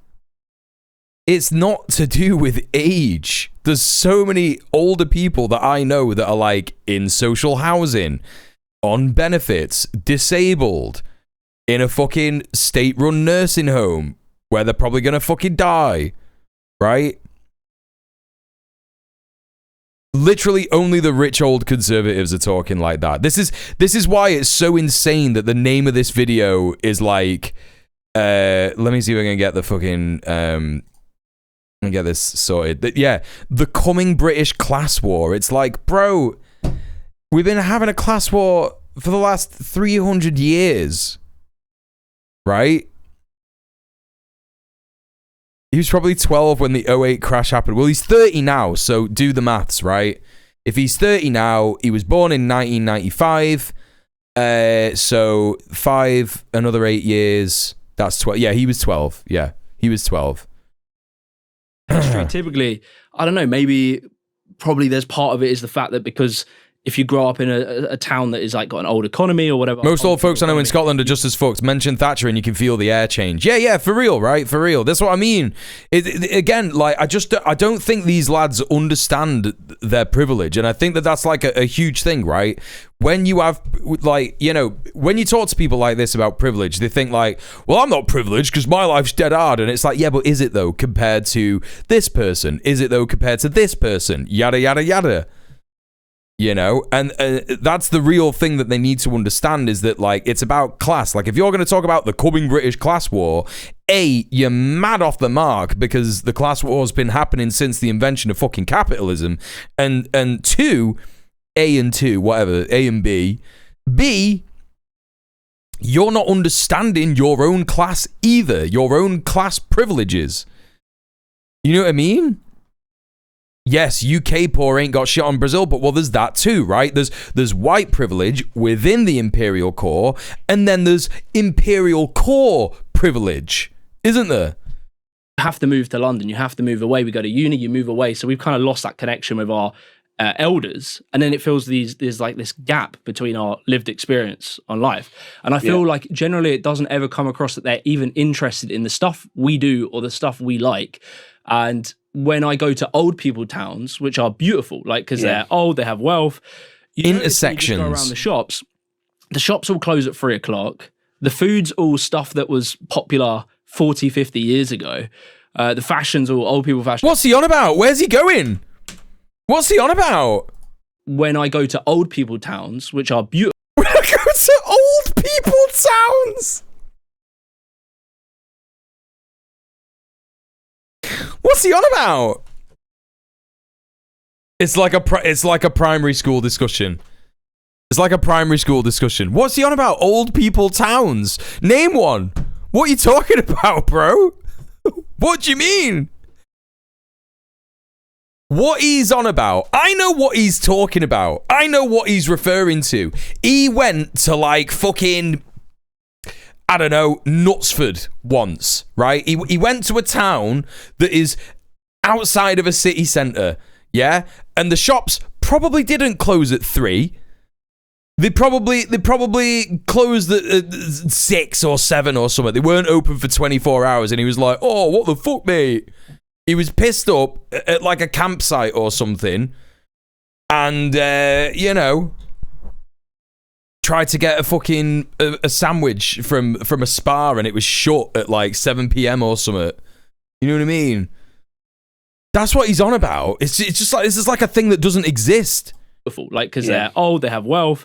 Speaker 1: It's not to do with age. There's so many older people that I know that are like in social housing, on benefits, disabled, in a fucking state-run nursing home where they're probably gonna fucking die, right? Literally only the rich old conservatives are talking like that. This is why it's so insane that the name of this video is like Let me see if I can get the fucking let me get this sorted. The coming British class war. It's like, bro, we've been having a class war for the last 300 years, right? He was probably 12 when the 08 crash happened. Well, he's 30 now, so do the maths, right? If he's 30 now, he was born in 1995, so another 8 years, that's 12. Yeah, he was 12. Yeah, he was 12.
Speaker 23: Typically, I don't know, probably there's part of it is the fact that because if you grow up in a town that is like got an old economy or whatever.
Speaker 1: Most old folks I know in Scotland are just as fucked. Mention Thatcher and you can feel the air change. Yeah, for real, right? For real. That's what I mean. Again, like, I don't think these lads understand their privilege. And I think that that's like a huge thing, right? When you have, like, you know, when you talk to people like this about privilege, they think like, well, I'm not privileged because my life's dead hard. And it's like, yeah, but is it though compared to this person? Is it though compared to this person? Yada, yada, yada. You know, and that's the real thing that they need to understand is that, like, it's about class. Like, if you're going to talk about the coming British class war, A, you're mad off the mark because the class war's been happening since the invention of fucking capitalism. And two, A and two, whatever, A and B, you're not understanding your own class either, your own class privileges. You know what I mean? Yes, UK poor ain't got shit on Brazil, but well, there's that too, right? There's white privilege within the imperial core, and then there's imperial core privilege, isn't there?
Speaker 23: You have to move to London. You have to move away. We go to uni, you move away. So we've kind of lost that connection with our elders, and then it feels there's like this gap between our lived experience on life. And I feel like generally it doesn't ever come across that they're even interested in the stuff we do or the stuff we like. And when I go to old people towns, which are beautiful, like, because they're old, they have wealth.
Speaker 1: Intersections.
Speaker 23: You go around the shops all close at 3:00. The food's all stuff that was popular 40, 50 years ago. The fashion's all old people fashion.
Speaker 1: What's he on about? Where's he going? What's he on about?
Speaker 23: When I go to old people towns, which are beautiful.
Speaker 1: When I go to old people towns? What's he on about? It's like a primary school discussion. It's like a primary school discussion. What's he on about? Old people towns. Name one. What are you talking about, bro? What do you mean? What he's on about. I know what he's talking about. I know what he's referring to. He went to like fucking, I don't know, Knutsford once, right? He went to a town that is outside of a city centre, yeah? And the shops probably didn't close at 3. They probably closed at 6 or 7 or something. They weren't open for 24 hours. And he was like, oh, what the fuck, mate? He was pissed up at like a campsite or something. And, you know, tried to get a fucking a sandwich from a spa and it was shut at like 7 p.m. or something. You know what I mean? That's what he's on about. It's just like, this is like a thing that doesn't exist.
Speaker 23: Like, because they're old, they have wealth.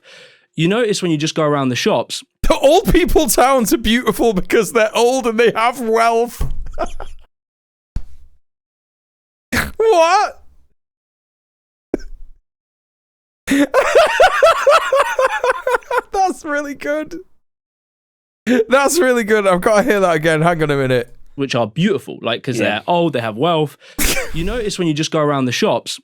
Speaker 23: You notice when you just go around the shops.
Speaker 1: The old people towns are beautiful because they're old and they have wealth. What? That's really good. That's really good. I've got to hear that again. Hang on a minute.
Speaker 23: Which are beautiful, like, because they're old, they have wealth. You notice when you just go around the shops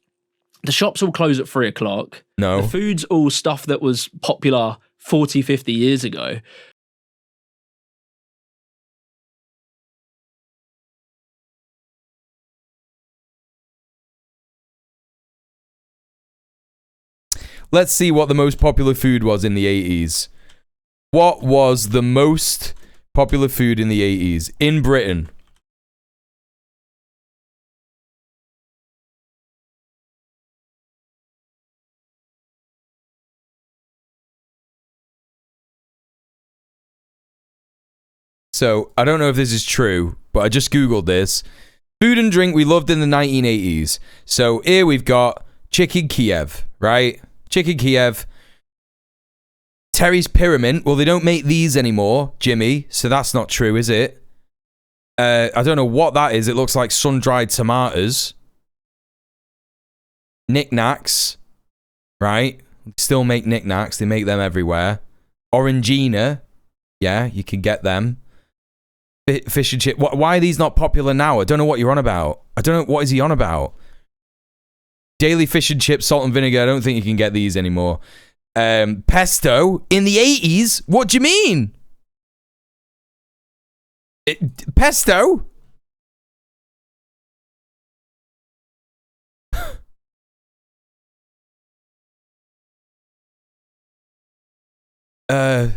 Speaker 23: all close at 3:00.
Speaker 1: No.
Speaker 23: The food's all stuff that was popular 40, 50 years ago.
Speaker 1: Let's see what the most popular food was in the 80s. What was the most popular food in the 80s in Britain? So, I don't know if this is true, but I just Googled this. Food and drink we loved in the 1980s. So, here we've got chicken Kiev, right? Chicken Kiev. Terry's Pyramid. Well, they don't make these anymore, Jimmy, so that's not true, is it? I don't know what that is. It looks like sun-dried tomatoes. Knickknacks, right? Still make knickknacks. They make them everywhere. Orangina. Yeah, you can get them. Fish and chip. Why are these not popular now? I don't know what you're on about. I don't know. What is he on about? Daily fish and chips, salt and vinegar. I don't think you can get these anymore. Pesto in the 80s? What do you mean? Pesto? Muller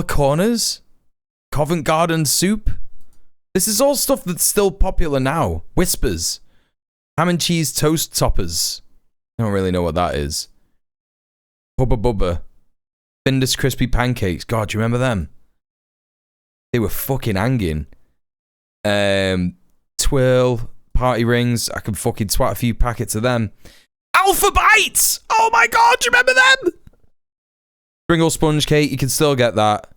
Speaker 1: Corners? Covent Garden soup? This is all stuff that's still popular now. Whispers. Ham and cheese toast toppers. I don't really know what that is. Hubba Bubba. Findus crispy pancakes. God, do you remember them? They were fucking hanging. Twirl. Party rings. I can fucking swat a few packets of them. Alpha Bites! Oh my god, do you remember them? Pringle sponge cake, you can still get that.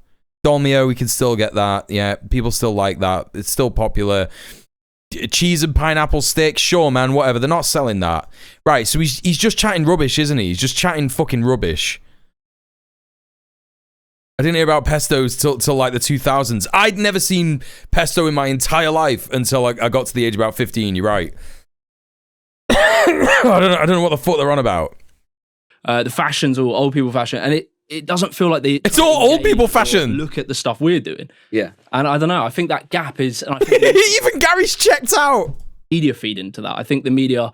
Speaker 1: Dolmio, we can still get that. Yeah, people still like that. It's still popular. Cheese and pineapple sticks, sure, man, whatever. They're not selling that. Right, so he's just chatting rubbish, isn't he? He's just chatting fucking rubbish. I didn't hear about pestos till like the 2000s. I'd never seen pesto in my entire life until I got to the age of about 15. You're right. I don't know what the fuck they're on about.
Speaker 23: The fashion's all old people fashion, and it doesn't feel like
Speaker 1: it's all old people fashion.
Speaker 23: Look at the stuff we're doing.
Speaker 21: Yeah.
Speaker 23: And I don't know. I think that gap is. And I think
Speaker 1: even Gary's checked out.
Speaker 23: Media feed into that. I think the media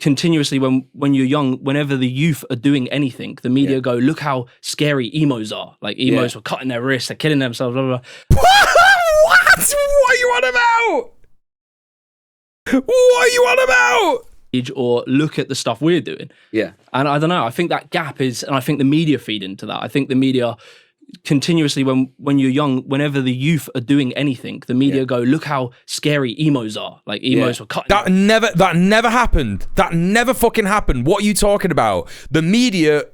Speaker 23: continuously, when you're young, whenever the youth are doing anything, the media go, look how scary emos are. Like emos were cutting their wrists, they're killing themselves, blah, blah, blah.
Speaker 1: What? What are you on about? What are you on about?
Speaker 23: Or look at the stuff we're doing.
Speaker 21: Yeah.
Speaker 23: And I don't know. I think that gap is, and I think the media feed into that. I think the media continuously, when you're young, whenever the youth are doing anything, the media go, look how scary emos are. Like emos were cutting.
Speaker 1: That never happened. That never fucking happened. What are you talking about? The media,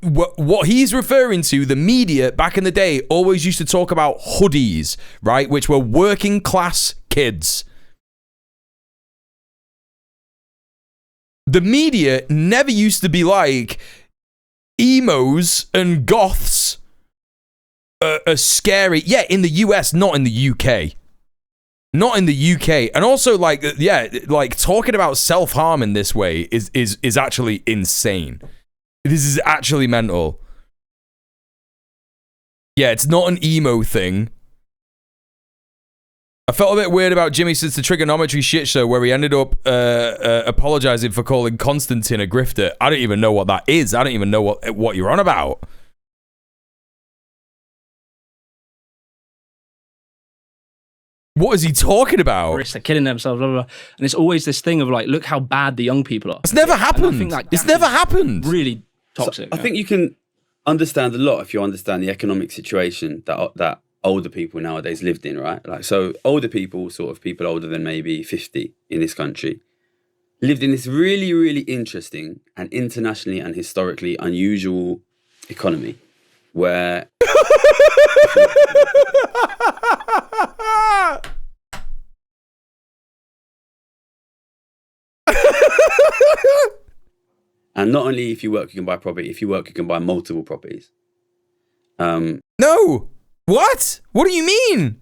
Speaker 1: what he's referring to, the media back in the day always used to talk about hoodies, right? Which were working class kids. The media never used to be like, emos and goths are scary. Yeah, in the US, not in the UK. Not in the UK. And also, like, like talking about self-harm in this way is actually insane. This is actually mental. Yeah, it's not an emo thing. I felt a bit weird about Jimmy since the trigonometry shit show where he ended up apologizing for calling Constantine a grifter. I don't even know what that is. I don't even know what you're on about. What is he talking about?
Speaker 23: They're killing themselves, blah, blah, blah. And it's always this thing of like, look how bad the young people are.
Speaker 1: It's never happened. It's never happened.
Speaker 23: Really toxic.
Speaker 21: So I think you can understand a lot if you understand the economic situation that older people nowadays lived in, right? Like, so older people, sort of people older than maybe 50 in this country, lived in this really, really interesting and internationally and historically unusual economy where... And not only if you work, you can buy property. If you work, you can buy multiple properties.
Speaker 1: No! What? What do you mean?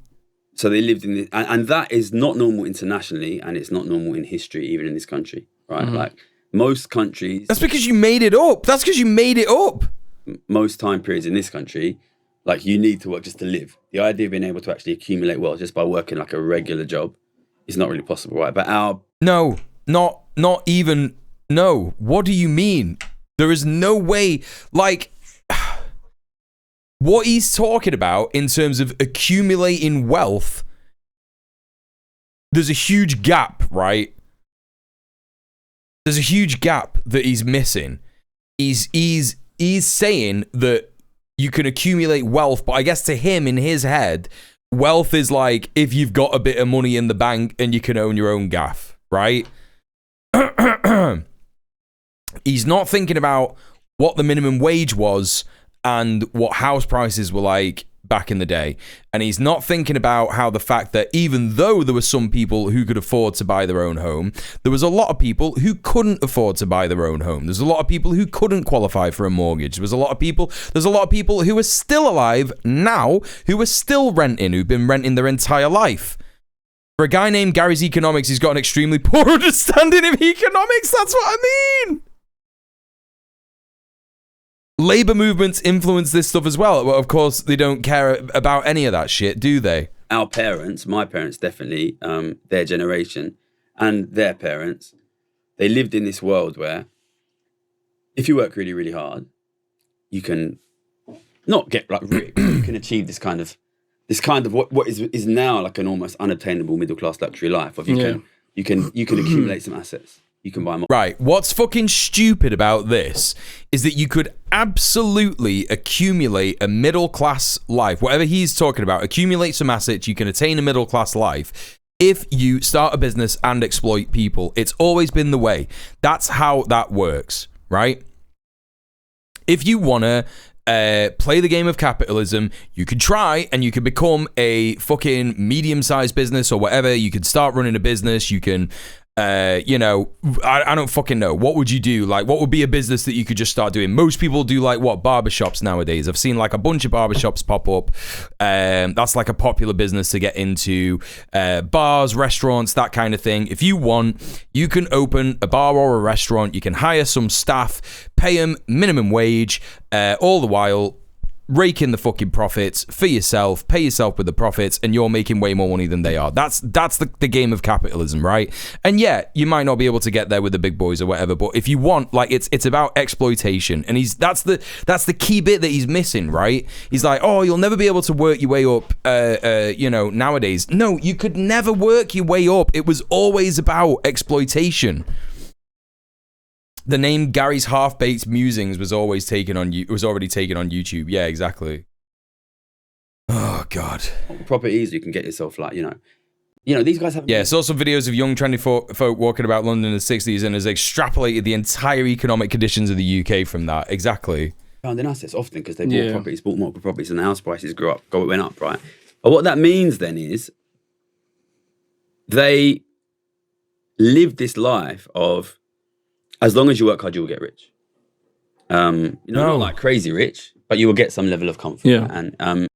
Speaker 21: So they lived in this, and that is not normal internationally, and it's not normal in history, even in this country, right?
Speaker 1: Mm-hmm.
Speaker 21: Like most countries.
Speaker 1: That's because you made it up. That's because you made it up.
Speaker 21: Most time periods in this country, like you need to work just to live. The idea of being able to actually accumulate wealth just by working like a regular job is not really possible, right? But
Speaker 1: not even. No. What do you mean? There is no way. Like, what he's talking about in terms of accumulating wealth, there's a huge gap, right? There's a huge gap that he's missing. He's saying that you can accumulate wealth, but I guess to him, in his head, wealth is like if you've got a bit of money in the bank and you can own your own gaff, right? He's not thinking about what the minimum wage was and what house prices were like back in the day. And he's not thinking about how the fact that even though there were some people who could afford to buy their own home, there was a lot of people who couldn't afford to buy their own home. There's a lot of people who couldn't qualify for a mortgage. There's a lot of people who are still alive now who are still renting, who've been renting their entire life. For a guy named Gary's Economics, he's got an extremely poor understanding of economics. That's what I mean. Labor movements influence this stuff as well. Well, of course, they don't care about any of that shit, do they?
Speaker 21: Our parents, my parents definitely, their generation and their parents, they lived in this world where if you work really, really hard, you can not get like rich, you can achieve this kind of what is now like an almost unattainable middle class luxury life. Of you can accumulate some assets. You can buy more.
Speaker 1: Right. What's fucking stupid about this is that you could absolutely accumulate a middle class life. Whatever he's talking about, accumulate some assets. You can attain a middle class life if you start a business and exploit people. It's always been the way. That's how that works, right? If you want to play the game of capitalism, you could try and you could become a fucking medium-sized business or whatever. You could start running a business. You can I don't fucking know. What would you do? Like, what would be a business that you could just start doing? Most people do like barbershops nowadays. I've seen like a bunch of barbershops pop up. That's like a popular business to get into. Bars, restaurants, that kind of thing. If you want, you can open a bar or a restaurant. You can hire some staff, pay them minimum wage, all the while rake in the fucking profits for yourself, pay yourself with the profits, and you're making way more money than they are. That's the game of capitalism, right? And yeah, you might not be able to get there with the big boys or whatever, but if you want, like, it's about exploitation, and that's the key bit that he's missing, right? He's like, oh, you'll never be able to work your way up, nowadays. No, you could never work your way up. It was always about exploitation. The name Gary's Half-Baked Musings was already taken on YouTube. Yeah, exactly. Oh God.
Speaker 21: Properties, you can get yourself like, these guys have.
Speaker 1: Yeah, saw some videos of young trendy folk walking about London in the 60s and has extrapolated the entire economic conditions of the UK from that. Exactly.
Speaker 21: Founding assets often because they bought multiple properties and the house prices went up, right? But what that means then is they live this life of, as long as you work hard, you will get rich. Not like crazy rich, but you will get some level of comfort.
Speaker 1: Yeah.
Speaker 21: And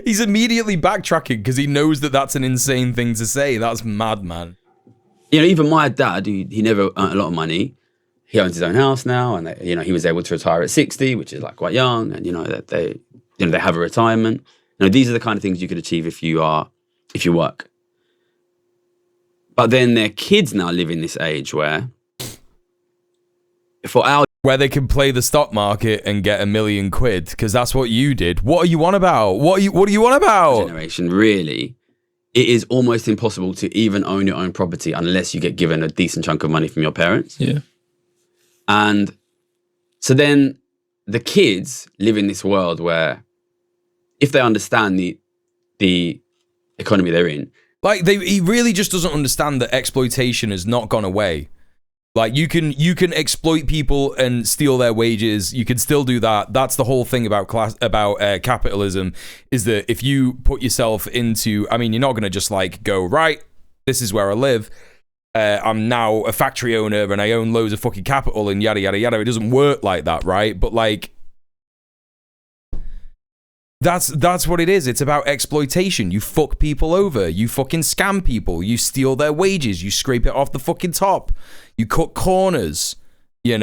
Speaker 1: he's immediately backtracking because he knows that that's an insane thing to say. That's mad, man.
Speaker 21: Even my dad, he never earned a lot of money. He owns his own house now, and he was able to retire at 60, which is like quite young. And they have a retirement. These are the kind of things you could achieve if you work. But then their kids now live in this age where
Speaker 1: they can play the stock market and get £1 million, because that's what you did. What are you on about? What are you on about?
Speaker 21: Generation, really, it is almost impossible to even own your own property unless you get given a decent chunk of money from your parents.
Speaker 23: Yeah.
Speaker 21: And so then the kids live in this world where if they understand the economy they're in,
Speaker 1: like he really just doesn't understand that exploitation has not gone away. Like you can exploit people and steal their wages. You can still do that. That's the whole thing about capitalism, is that if you put yourself into, you're not going to just like go, right, this is where I live. I'm now a factory owner and I own loads of fucking capital and yada, yada, yada. It doesn't work like that, right? But like, That's what it is. It's about exploitation. You fuck people over. You fucking scam people. You steal their wages. You scrape it off the fucking top. You cut corners. I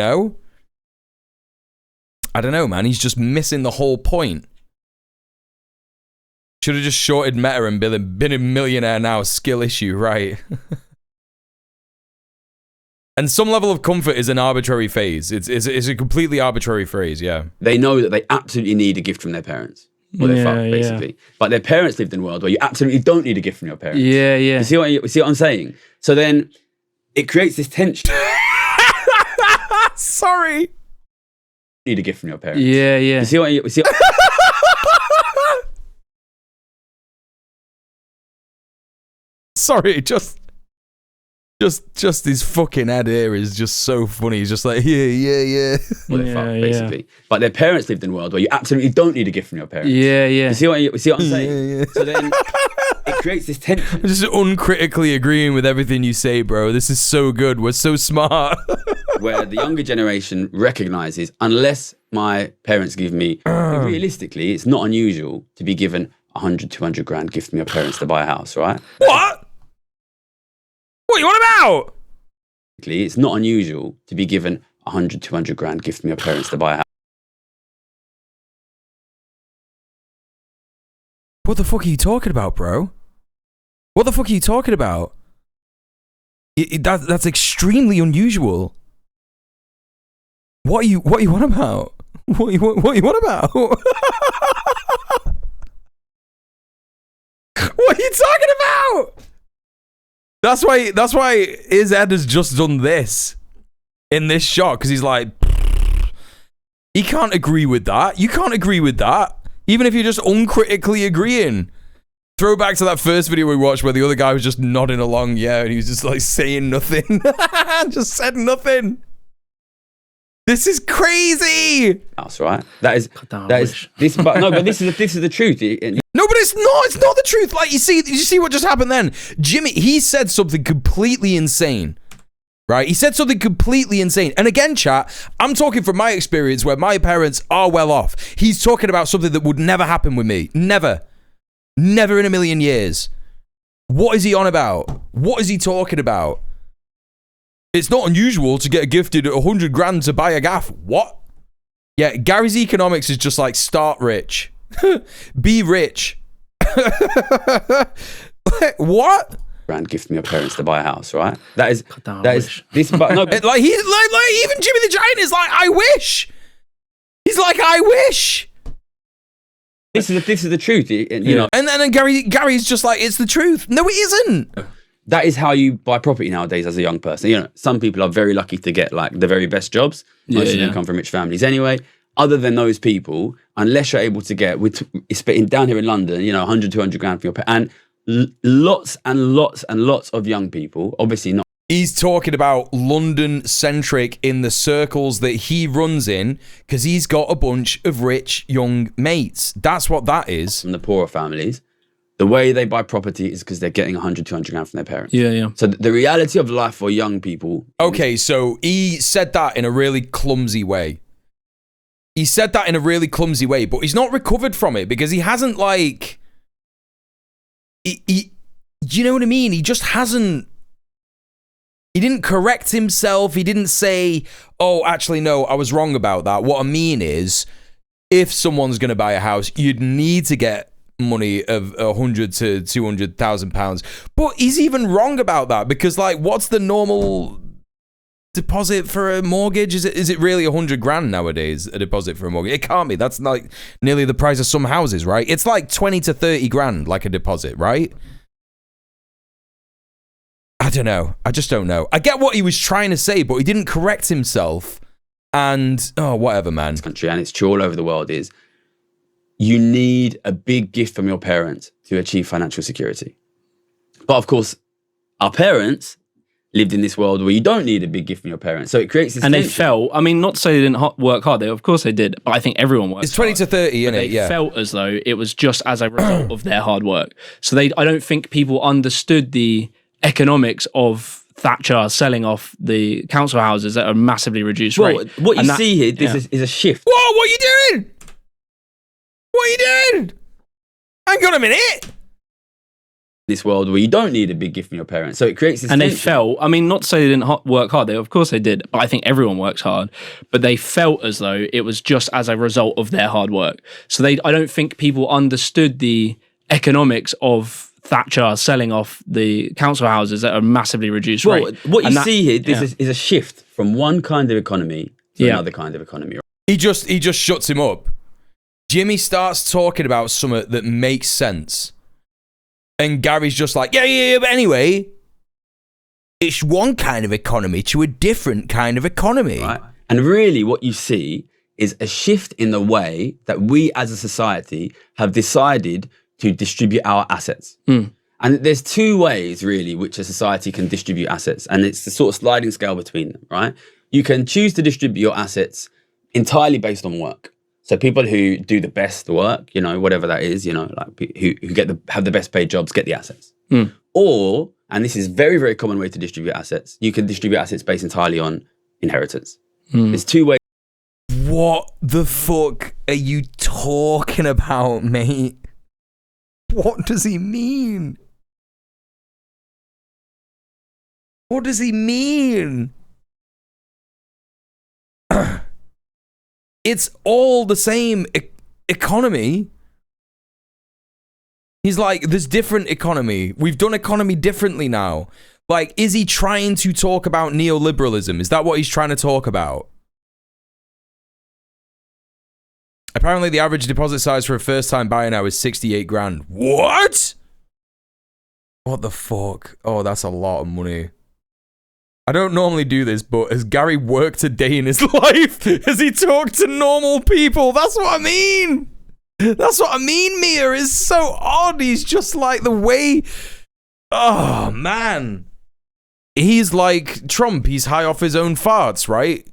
Speaker 1: don't know, man. He's just missing the whole point. Should have just shorted Meta and been a millionaire now. Skill issue, right? And some level of comfort is an arbitrary phase. It's a completely arbitrary phrase, yeah.
Speaker 21: They know that they absolutely need a gift from their parents. Or they're fucked, basically. Yeah. But their parents lived in a world where you absolutely don't need a gift from your parents.
Speaker 23: Yeah, yeah.
Speaker 21: You see what I'm saying? So then it creates this tension.
Speaker 1: Sorry.
Speaker 21: Need a gift from your parents.
Speaker 23: Yeah, yeah.
Speaker 21: You see
Speaker 1: Sorry, just Just his fucking head here is just so funny. He's just like, yeah.
Speaker 21: Well, they're fucked, basically. But their parents lived in a world where you absolutely don't need a gift from your parents.
Speaker 23: Yeah.
Speaker 21: You see what I'm saying?
Speaker 1: Yeah.
Speaker 21: So then it creates this tension.
Speaker 1: I'm just uncritically agreeing with everything you say, bro. This is so good. We're so smart.
Speaker 21: Where the younger generation recognizes, unless my parents give me, realistically, it's not unusual to be given 100, 200 grand gift from your parents to buy a house, right?
Speaker 1: What? What are you on about?
Speaker 21: It's not unusual to be given 100, 200 grand gift from your parents to buy a house.
Speaker 1: What the fuck are you talking about, bro? What the fuck are you talking about? That's extremely unusual. What are you on about? What are you on about? What are you talking about? That's why his head has just done this in this shot, because he's like, he can't agree with that. You can't agree with that, even if you're just uncritically agreeing. Throw back to that first video we watched where the other guy was just nodding along, and he was just like saying nothing, just said nothing. This is crazy.
Speaker 21: That's right. But this is the truth.
Speaker 1: No, but it's not the truth. Like, you see what just happened then? Jimmy, he said something completely insane, right? He said something completely insane. And again, chat, I'm talking from my experience where my parents are well off. He's talking about something that would never happen with me. Never in a million years. What is he on about? What is he talking about? It's not unusual to get gifted 100 grand to buy a gaff. What? Yeah, Gary's economics is just like, start rich. Be rich. What?
Speaker 21: Grand gift from your parents to buy a house, right? But
Speaker 1: like even Jimmy the Giant is like, I wish. He's like, I wish.
Speaker 21: This is the truth, you know.
Speaker 1: And then Gary's just like, it's the truth. No, it isn't.
Speaker 21: That is how you buy property nowadays as a young person. You know, some people are very lucky to get like the very best jobs. Most of them come from rich families anyway. Other than those people, unless you're able to get, down here in London, 100, 200 grand for your and lots and lots and lots of young people, obviously not.
Speaker 1: He's talking about London-centric in the circles that he runs in because he's got a bunch of rich young mates. That's what that is.
Speaker 21: From the poorer families. The way they buy property is because they're getting 100, 200 grand from their parents.
Speaker 23: Yeah.
Speaker 21: So the reality of life for young people...
Speaker 1: Okay, so he said that in a really clumsy way. But he's not recovered from it because he hasn't, like... He you know what I mean? He just hasn't... He didn't correct himself. He didn't say, oh, actually, no, I was wrong about that. What I mean is, if someone's going to buy a house, you'd need to get money of 100 to 200,000 pounds. But he's even wrong about that because, like, what's the normal deposit for a mortgage? Is it really 100 grand nowadays, a deposit for a mortgage? It can't be. That's like nearly the price of some houses, right? It's like 20 to 30 grand, like a deposit, right? I don't know. I just don't know. I get what he was trying to say, but he didn't correct himself. And, whatever, man.
Speaker 21: This country, and it's true all over the world, is you need a big gift from your parents to achieve financial security. But of course, our parents lived in this world where you don't need a big gift from your parents. So it creates this tension.
Speaker 23: They felt, not to say they didn't work hard, of course they did, but I think everyone worked
Speaker 1: It's 20
Speaker 23: hard.
Speaker 1: to 30, isn't it?
Speaker 23: They felt as though it was just as a result of their hard work. So I don't think people understood the economics of Thatcher selling off the council houses at a massively reduced rate.
Speaker 21: What you see here is a shift.
Speaker 1: Whoa, what are you doing? What are you doing? Hang on a minute.
Speaker 21: This world where you don't need a big gift from your parents. So it creates this
Speaker 23: tension.
Speaker 21: They
Speaker 23: felt, not to say they didn't work hard, of course they did, but I think everyone works hard, but they felt as though it was just as a result of their hard work. So I don't think people understood the economics of Thatcher selling off the council houses at a massively reduced rate.
Speaker 21: What you see here is a shift from one kind of economy to another kind of economy.
Speaker 1: He just shuts him up. Jimmy starts talking about something that makes sense. And Gary's just like, yeah, but anyway, it's one kind of economy to a different kind of economy.
Speaker 21: Right. And really what you see is a shift in the way that we as a society have decided to distribute our assets. And there's two ways, really, which a society can distribute assets. And it's the sort of sliding scale between them, right? You can choose to distribute your assets entirely based on work. So people who do the best work, whatever that is, like who have the best paid jobs get the assets. Or, and this is a very, very common way to distribute assets, you can distribute assets based entirely on inheritance. There's two ways.
Speaker 1: What the fuck are you talking about, mate? What does he mean? What does he mean? It's all the same economy. He's like, there's different economy. We've done economy differently now. Like, is he trying to talk about neoliberalism? Is that what he's trying to talk about? Apparently, the average deposit size for a first-time buyer now is 68 grand. What? What the fuck? Oh, that's a lot of money. I don't normally do this, but has Gary worked a day in his life? Has he talked to normal people? That's what I mean. That's what I mean, Mia. Is so odd. He's just like the way... Oh, man. He's like Trump. He's high off his own farts, right?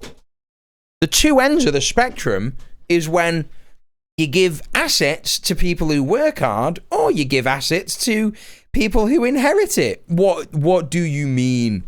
Speaker 1: The two ends of the spectrum is when you give assets to people who work hard, or you give assets to people who inherit it. What do you mean?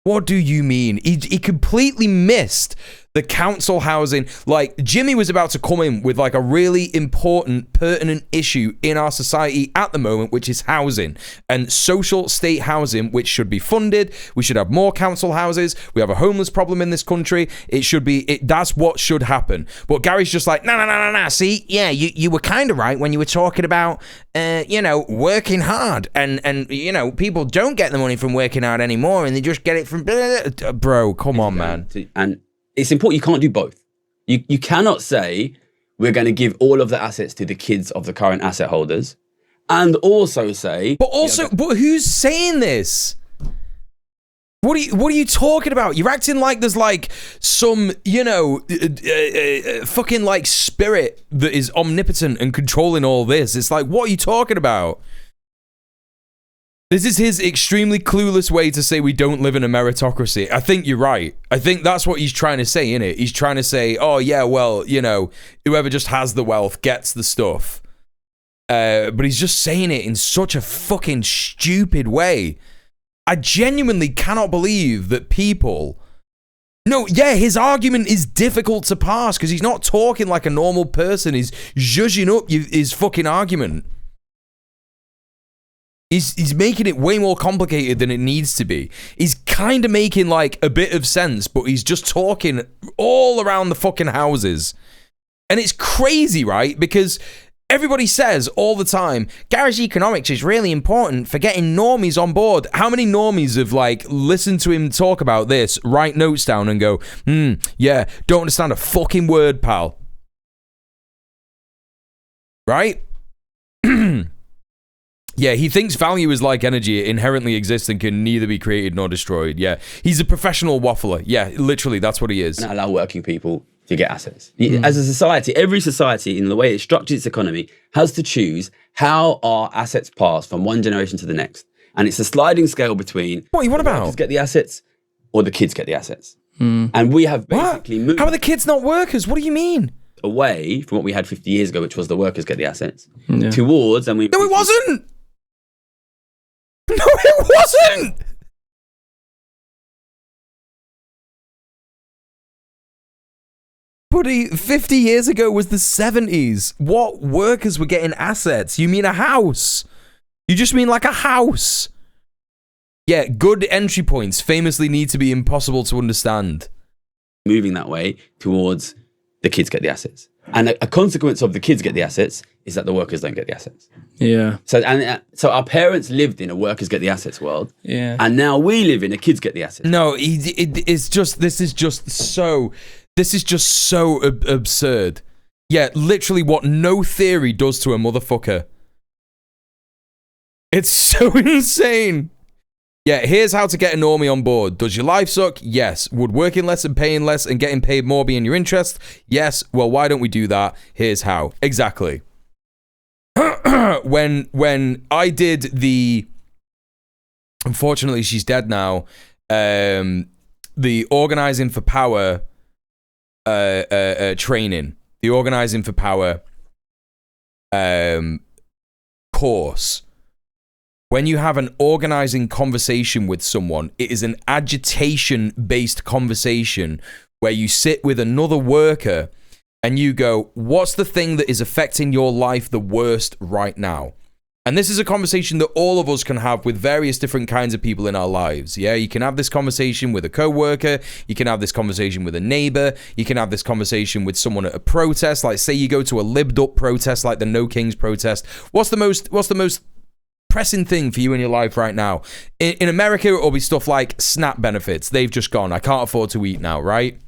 Speaker 1: What do you mean? He completely missed the council housing. Like, Jimmy was about to come in with like a really important, pertinent issue in our society at the moment, which is housing and social state housing, which should be funded. We should have more council houses. We have a homeless problem in this country. It should be, that's what should happen. But Gary's just like, no. See, yeah, you were kind of right when you were talking about, working hard and people don't get the money from working hard anymore and they just get it from, bro, come on, man.
Speaker 21: And it's important. You can't do both. You cannot say we're going to give all of the assets to the kids of the current asset holders, and also say.
Speaker 1: But who's saying this? What are you talking about? You're acting like there's like some fucking like spirit that is omnipotent and controlling all this. It's like, what are you talking about? This is his extremely clueless way to say we don't live in a meritocracy. I think you're right. I think that's what he's trying to say, innit? He's trying to say, oh, yeah, well, whoever just has the wealth gets the stuff. But he's just saying it in such a fucking stupid way. I genuinely cannot believe that people... No, yeah, his argument is difficult to pass because he's not talking like a normal person. He's zhuzhing up his fucking argument. He's making it way more complicated than it needs to be. He's kind of making like a bit of sense, but he's just talking all around the fucking houses. And it's crazy, right? Because everybody says all the time, garage economics is really important for getting normies on board. How many normies have like listened to him talk about this, write notes down and go, yeah, don't understand a fucking word, pal. Right? Yeah, he thinks value is like energy. It inherently exists and can neither be created nor destroyed. Yeah, he's a professional waffler. Yeah, literally, that's what he is.
Speaker 21: And allow working people to get assets. As a society, every society, in the way it structures its economy, has to choose how our assets pass from one generation to the next. And it's a sliding scale between
Speaker 1: what about?
Speaker 21: Workers get the assets or the kids get the assets. And we have basically moved...
Speaker 1: How are the kids not workers? What do you mean?
Speaker 21: Away from what we had 50 years ago, which was the workers get the assets, towards... and we.
Speaker 1: No, it wasn't! No, it wasn't! Buddy, 50 years ago was the 70s. What workers were getting assets? You mean a house? You just mean like a house? Yeah, good entry points famously need to be impossible to understand.
Speaker 21: Moving that way towards the kids get the assets. And a consequence of the kids get the assets is that the workers don't get the assets.
Speaker 3: Yeah.
Speaker 21: So our parents lived in a workers get the assets world.
Speaker 3: Yeah.
Speaker 21: And now we live in a kids get the assets.
Speaker 1: No, it's just this is just so absurd. Yeah, literally what no theory does to a motherfucker. It's so insane. Yeah, here's how to get a normie on board. Does your life suck? Yes. Would working less and paying less and getting paid more be in your interest? Yes. Well, why don't we do that? Here's how. Exactly. when I did the, unfortunately she's dead now, the Organizing for Power training, the Organizing for Power course. When you have an organizing conversation with someone, it is an agitation-based conversation where you sit with another worker and you go, what's the thing that is affecting your life the worst right now? And this is a conversation that all of us can have with various different kinds of people in our lives. Yeah, you can have this conversation with a co-worker. You can have this conversation with a neighbor. You can have this conversation with someone at a protest. Like, say you go to a libbed up protest like the No Kings protest. What's the most pressing thing for you in your life right now? In America, it'll be stuff like SNAP benefits. They've just gone. I can't afford to eat now, right?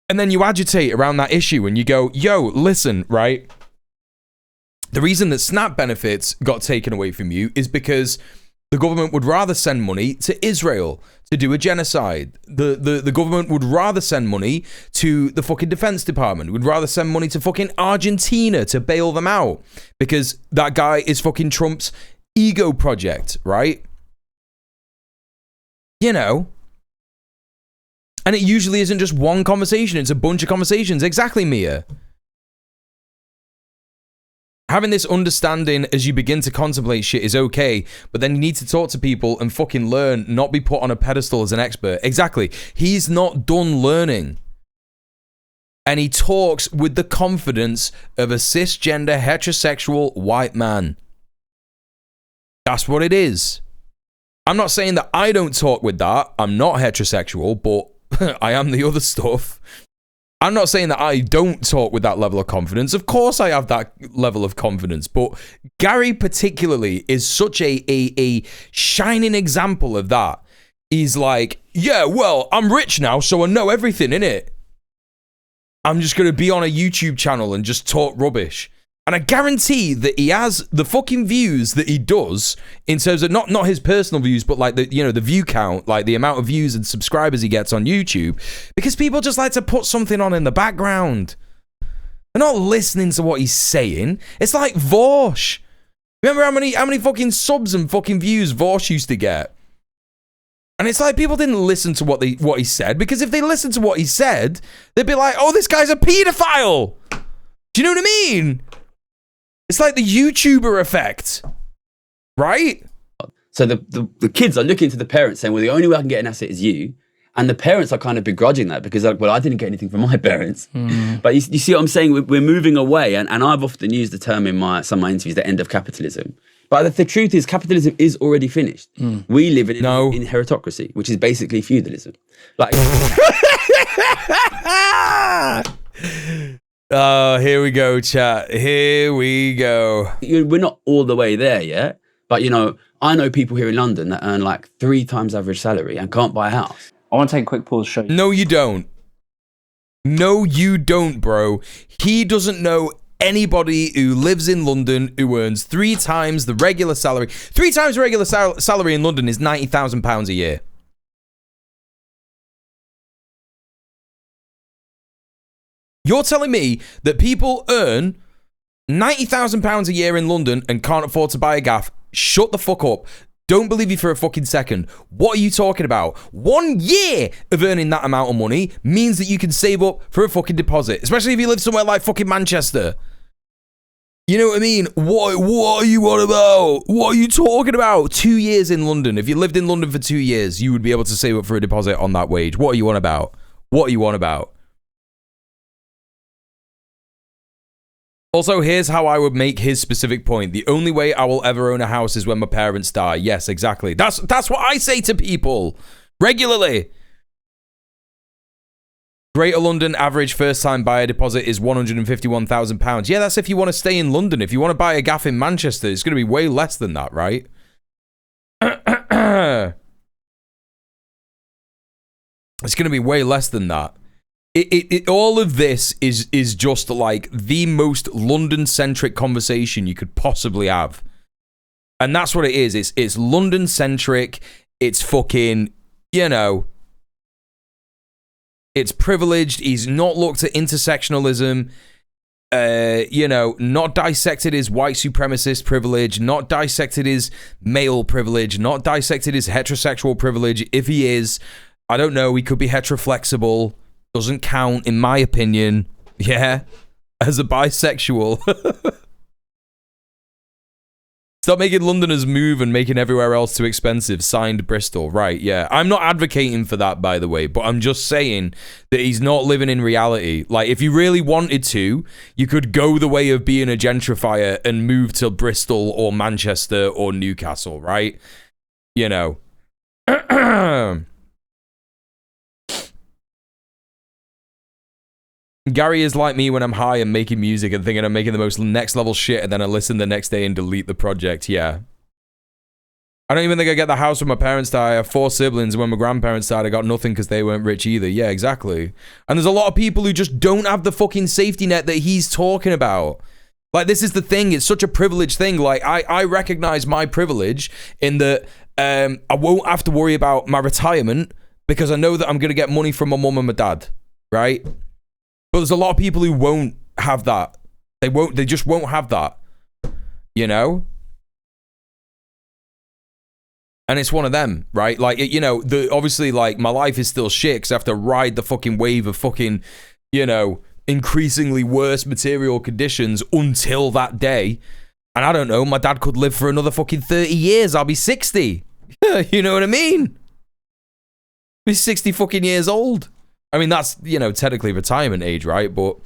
Speaker 1: And then you agitate around that issue and you go, yo, listen, right? The reason that SNAP benefits got taken away from you is because the government would rather send money to Israel to do a genocide. The government would rather send money to the fucking Defense Department, would rather send money to fucking Argentina to bail them out because that guy is fucking Trump's ego project, right? You know. And it usually isn't just one conversation, it's a bunch of conversations. Exactly, Mia. Having this understanding as you begin to contemplate shit is okay, but then you need to talk to people and fucking learn, not be put on a pedestal as an expert. Exactly. He's not done learning. And he talks with the confidence of a cisgender, heterosexual white man. That's what it is. I'm not saying that I don't talk with that. I'm not heterosexual, but I am the other stuff. I'm not saying that I don't talk with that level of confidence. Of course I have that level of confidence, but Gary particularly is such a shining example of that. He's like, yeah, well, I'm rich now, so I know everything, innit? I'm just going to be on a YouTube channel and just talk rubbish. And I guarantee that he has the fucking views that he does in terms of not his personal views, but like the, you know, the view count, like the amount of views and subscribers he gets on YouTube, because people just like to put something on in the background. They're not listening to what he's saying. It's like Vorsh. Remember how many fucking subs and fucking views Vorsh used to get? And it's like people didn't listen to what he said, because if they listened to what he said, they'd be like, oh, this guy's a pedophile. Do you know what I mean? It's like the YouTuber effect, right?
Speaker 21: So the kids are looking to the parents saying, well, the only way I can get an asset is you. And the parents are kind of begrudging that because they're like, well, I didn't get anything from my parents. But you see what I'm saying? We're moving away. And I've often used the term in some of my interviews, the end of capitalism. But the truth is, capitalism is already finished. We live in heritocracy, which is basically feudalism. Like...
Speaker 1: Oh, here we go, chat. Here we go.
Speaker 21: We're not all the way there yet. But, you know, I know people here in London that earn like 3 times average salary and can't buy a house.
Speaker 3: I want to take a quick pause to show you.
Speaker 1: No, you don't. No, you don't, bro. He doesn't know anybody who lives in London who earns 3 times the regular salary. 3 times the regular salary in London is £90,000 a year. You're telling me that people earn £90,000 a year in London and can't afford to buy a gaff? Shut the fuck up. Don't believe you for a fucking second. What are you talking about? 1 year of earning that amount of money means that you can save up for a fucking deposit, especially if you live somewhere like fucking Manchester. You know what I mean? What are you on about? What are you talking about? 2 years in London. If you lived in London for 2 years, you would be able to save up for a deposit on that wage. What are you on about? What are you on about? Also, here's how I would make his specific point. The only way I will ever own a house is when my parents die. Yes, exactly. That's what I say to people regularly. Greater London average first-time buyer deposit is £151,000. Yeah, that's if you want to stay in London. If you want to buy a gaff in Manchester, it's going to be way less than that, right? It's going to be way less than that. All of this is just like the most London-centric conversation you could possibly have. And that's what it is. It's London-centric. It's fucking, you know, it's privileged. He's not looked at intersectionalism. you know, not dissected his white supremacist privilege, not dissected his male privilege, not dissected his heterosexual privilege. If he is, I don't know, he could be heteroflexible. Doesn't count, in my opinion. Yeah, as a bisexual. Stop making Londoners move and making everywhere else too expensive. Signed, Bristol. Right, yeah. I'm not advocating for that, by the way, but I'm just saying that he's not living in reality. Like, if you really wanted to, you could go the way of being a gentrifier and move to Bristol or Manchester or Newcastle, right? You know. Gary is like me when I'm high and making music and thinking I'm making the most next level shit, and then I listen the next day and delete the project. Yeah. I don't even think I get the house when my parents die. I have 4 siblings. When my grandparents died, I got nothing because they weren't rich either. Yeah, exactly. And there's a lot of people who just don't have the fucking safety net that he's talking about. Like, this is the thing. It's such a privileged thing. Like, I recognize my privilege in that I won't have to worry about my retirement because I know that I'm going to get money from my mum and my dad, right? But there's a lot of people who won't have that. They just won't have that. You know? And it's one of them, right? Like, you know, obviously, like, my life is still shit because I have to ride the fucking wave of fucking, you know, increasingly worse material conditions until that day. And I don't know, my dad could live for another fucking 30 years. I'll be 60. You know what I mean? He's 60 fucking years old. I mean, that's, you know, technically retirement age, right? But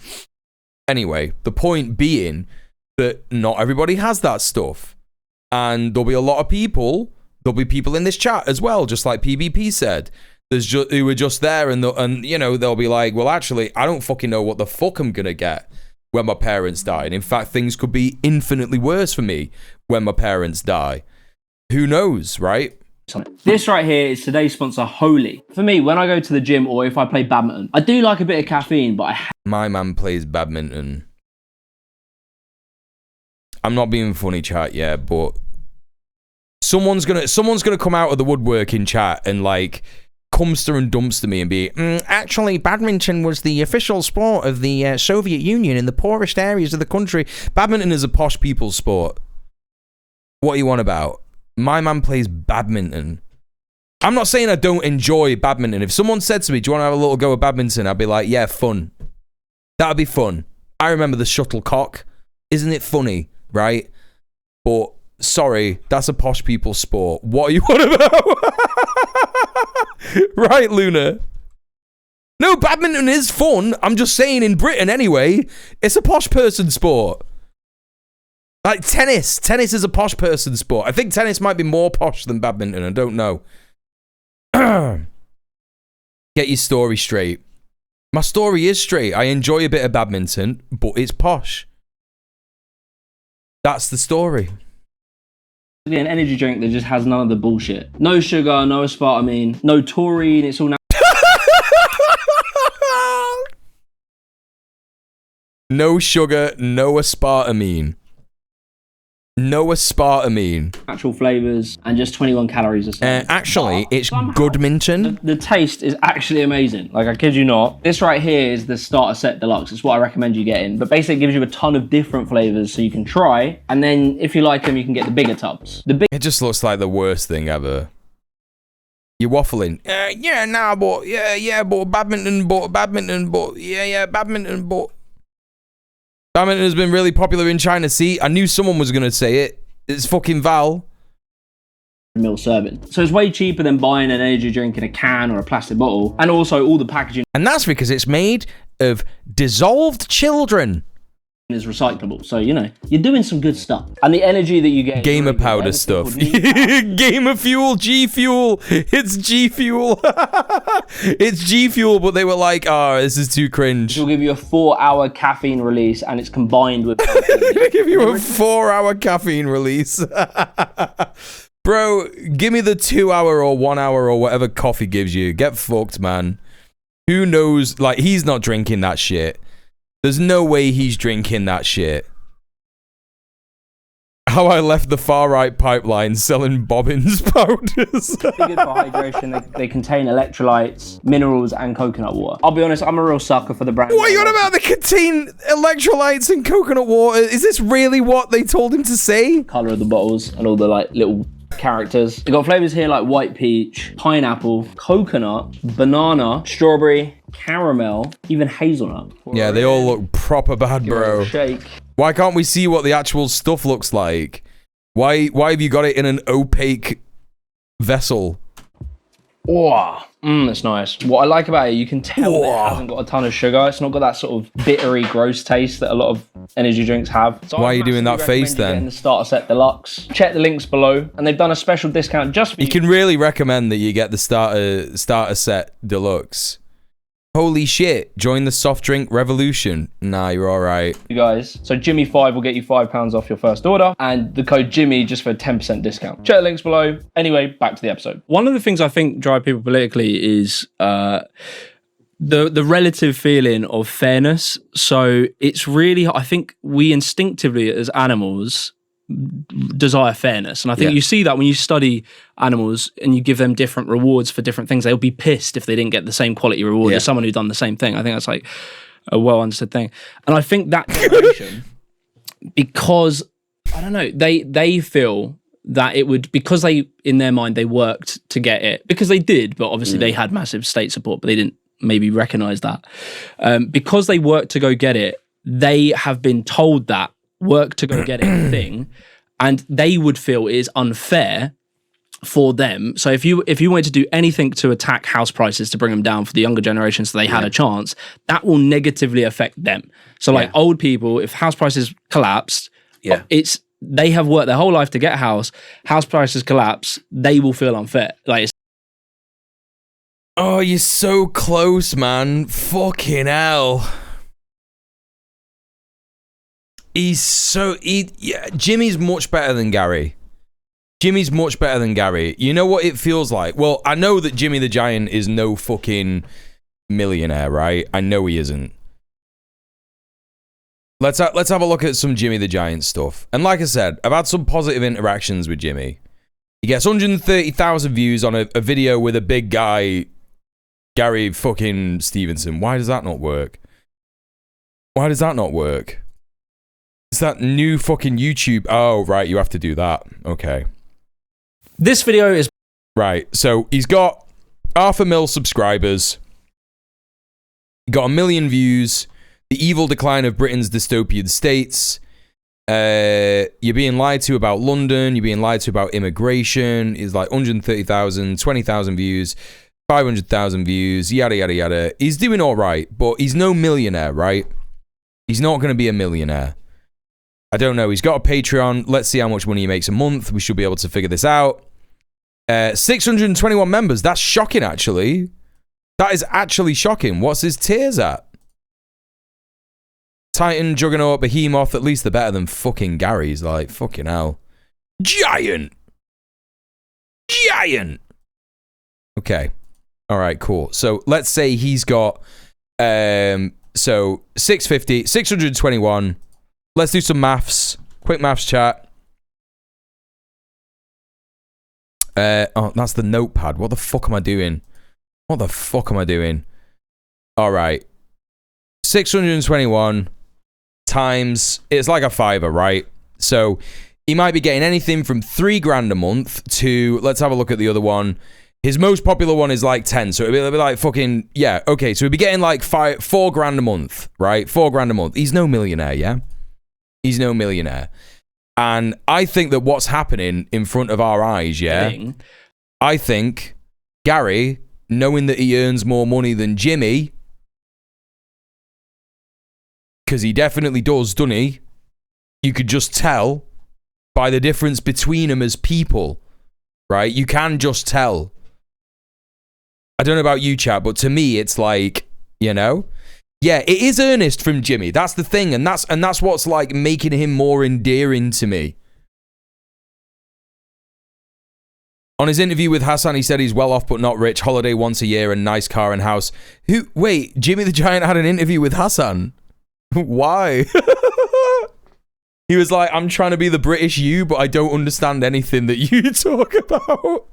Speaker 1: anyway, the point being that not everybody has that stuff. And there'll be a lot of people, there'll be people in this chat as well, just like PvP said, who were just there and you know, they'll be like, well, actually, I don't fucking know what the fuck I'm going to get when my parents die. And in fact, things could be infinitely worse for me when my parents die. Who knows, right?
Speaker 3: This right here is today's sponsor, Holy. For me, when I go to the gym or if I play badminton, I do like a bit of caffeine, but
Speaker 1: my man plays badminton. I'm not being funny, chat, yeah, but someone's gonna come out of the woodwork in chat and like Cumster and Dumpster me and be, actually, badminton was the official sport of the Soviet Union in the poorest areas of the country. Badminton is a posh people's sport. What are you on about? My man plays badminton. I'm not saying I don't enjoy badminton. If someone said to me, do you want to have a little go at badminton? I'd be like, yeah, fun. That'd be fun. I remember the shuttlecock. Isn't it funny, right? But, sorry, that's a posh people's sport. What are you on about? Right, Luna? No, badminton is fun. I'm just saying in Britain anyway, it's a posh person sport. Like tennis. Tennis is a posh person sport. I think tennis might be more posh than badminton. I don't know. Get your story straight. My story is straight. I enjoy a bit of badminton, but it's posh. That's the story.
Speaker 3: an energy drink that just has none of the bullshit. No sugar, no aspartame, no taurine. It's all
Speaker 1: no sugar, no aspartame. No aspartame.
Speaker 3: Natural flavours and just 21 calories or something.
Speaker 1: Actually, it's Goodminton.
Speaker 3: The taste is actually amazing. Like, I kid you not. This right here is the starter set deluxe. It's what I recommend you getting. But basically it gives you a ton of different flavours so you can try. And then if you like them, you can get the bigger tubs.
Speaker 1: It just looks like the worst thing ever. You're waffling. But badminton, but badminton, but. Badminton has been really popular in China. See, I knew someone was going to say it. It's fucking Val.
Speaker 3: Mil serving. So it's way cheaper than buying an energy drink in a can or a plastic bottle. And also all the packaging.
Speaker 1: And that's because it's made of dissolved children.
Speaker 3: Is recyclable. So, you know, you're doing some good stuff. And the energy that you get...
Speaker 1: Gamer powder stuff. Gamer fuel, G fuel. It's G fuel. It's G fuel, but they were like, oh, this is too cringe.
Speaker 3: It'll give you a 4-hour caffeine release and it's combined with...
Speaker 1: They give you a 4-hour caffeine release. Bro, give me the 2-hour or 1 hour or whatever coffee gives you. Get fucked, man. Who knows? Like, he's not drinking that shit. There's no way he's drinking that shit. how I left the far right pipeline selling bobbins powders.
Speaker 3: They're good for hydration. They contain electrolytes, minerals, and coconut water. I'll be honest, I'm a real sucker for the brand.
Speaker 1: What are you on about? They contain electrolytes and coconut water. Is this really what they told him to say?
Speaker 3: Color of the bottles and all the like little characters. They've got flavors here like white peach, pineapple, coconut, banana, strawberry, caramel, even hazelnut.
Speaker 1: Yeah, they all look proper bad, bro.
Speaker 3: Shake.
Speaker 1: Why can't we see what the actual stuff looks like? Why have you got it in an opaque vessel?
Speaker 3: Oh, that's nice. What I like about it, you can tell that it hasn't got a ton of sugar. It's not got that sort of bittery, gross taste that a lot of energy drinks have. So
Speaker 1: why are you doing that face then?
Speaker 3: The starter set deluxe. Check the links below, and they've done a special discount just for you.
Speaker 1: You can really recommend that you get the starter set deluxe. Holy shit, join the soft drink revolution. Nah, you're all right.
Speaker 3: You guys, so Jimmy5 will get you £5 off your first order, and the code Jimmy just for a 10% discount. Check the links below. Anyway, back to the episode.
Speaker 7: One of the things I think drive people politically is the relative feeling of fairness. So it's really, I think we instinctively as animals desire fairness, and I think you see that when you study animals and you give them different rewards for different things. They'll be pissed if they didn't get the same quality reward as someone who'd done the same thing. I think that's like a well understood thing, and I think that generation, because I don't know, they feel that it would, because they, in their mind, they worked to get it, because they did, but obviously they had massive state support, but they didn't maybe recognize that. Because they worked to go get it, they have been told that work to go get it thing, and they would feel it is unfair for them. So if you wanted to do anything to attack house prices to bring them down for the younger generation so they had a chance, that will negatively affect them. So like old people, if house prices collapsed, they have worked their whole life to get a house prices collapse, they will feel unfair. Like,
Speaker 1: oh, you're so close, man. Fucking hell. Jimmy's much better than Gary. Jimmy's much better than Gary. You know what it feels like? Well, I know that Jimmy the Giant is no fucking millionaire, right? I know he isn't. Let's have a look at some Jimmy the Giant stuff. And like I said, I've had some positive interactions with Jimmy. He gets 130,000 views on a video with a big guy, Gary fucking Stevenson. Why does that not work? Why does that not work? It's that new fucking YouTube. Oh, right, you have to do that. Okay.
Speaker 7: This video is...
Speaker 1: Right, so he's got 500,000 subscribers. He got 1 million views. The evil decline of Britain's dystopian states. You're being lied to about London. You're being lied to about immigration. It's like 130,000, 20,000 views, 500,000 views, yada, yada, yada. He's doing all right, but he's no millionaire, right? He's not going to be a millionaire. I don't know. He's got a Patreon. Let's see how much money he makes a month. We should be able to figure this out. 621 members. That's shocking, actually. That is actually shocking. What's his tiers at? Titan, Juggernaut, Behemoth. At least they're better than fucking Gary's. Like, fucking hell. Giant. Okay. All right, cool. So let's say he's got... so 650, 621... Let's do some maths. Quick maths chat. Oh, that's the notepad. What the fuck am I doing? All right. 621 times... It's like a fiver, right? So he might be getting anything from $3,000 a month to... Let's have a look at the other one. His most popular one is like 10. So it'll be like fucking... Yeah, okay. So he'd be getting like $4,000 a month, right? $4,000 a month. He's no millionaire, yeah? He's no millionaire. And I think that what's happening in front of our eyes, I think Gary, knowing that he earns more money than Jimmy, because he definitely does, doesn't he? You could just tell by the difference between them as people, right? You can just tell. I don't know about you, chat, but to me, it's like, you know... Yeah, it is earnest from Jimmy. That's the thing, and that's what's like making him more endearing to me. On his interview with Hassan, he said he's well off but not rich, holiday once a year, and nice car and house. Wait, Jimmy the Giant had an interview with Hassan? Why? He was like, I'm trying to be the British you, but I don't understand anything that you talk about.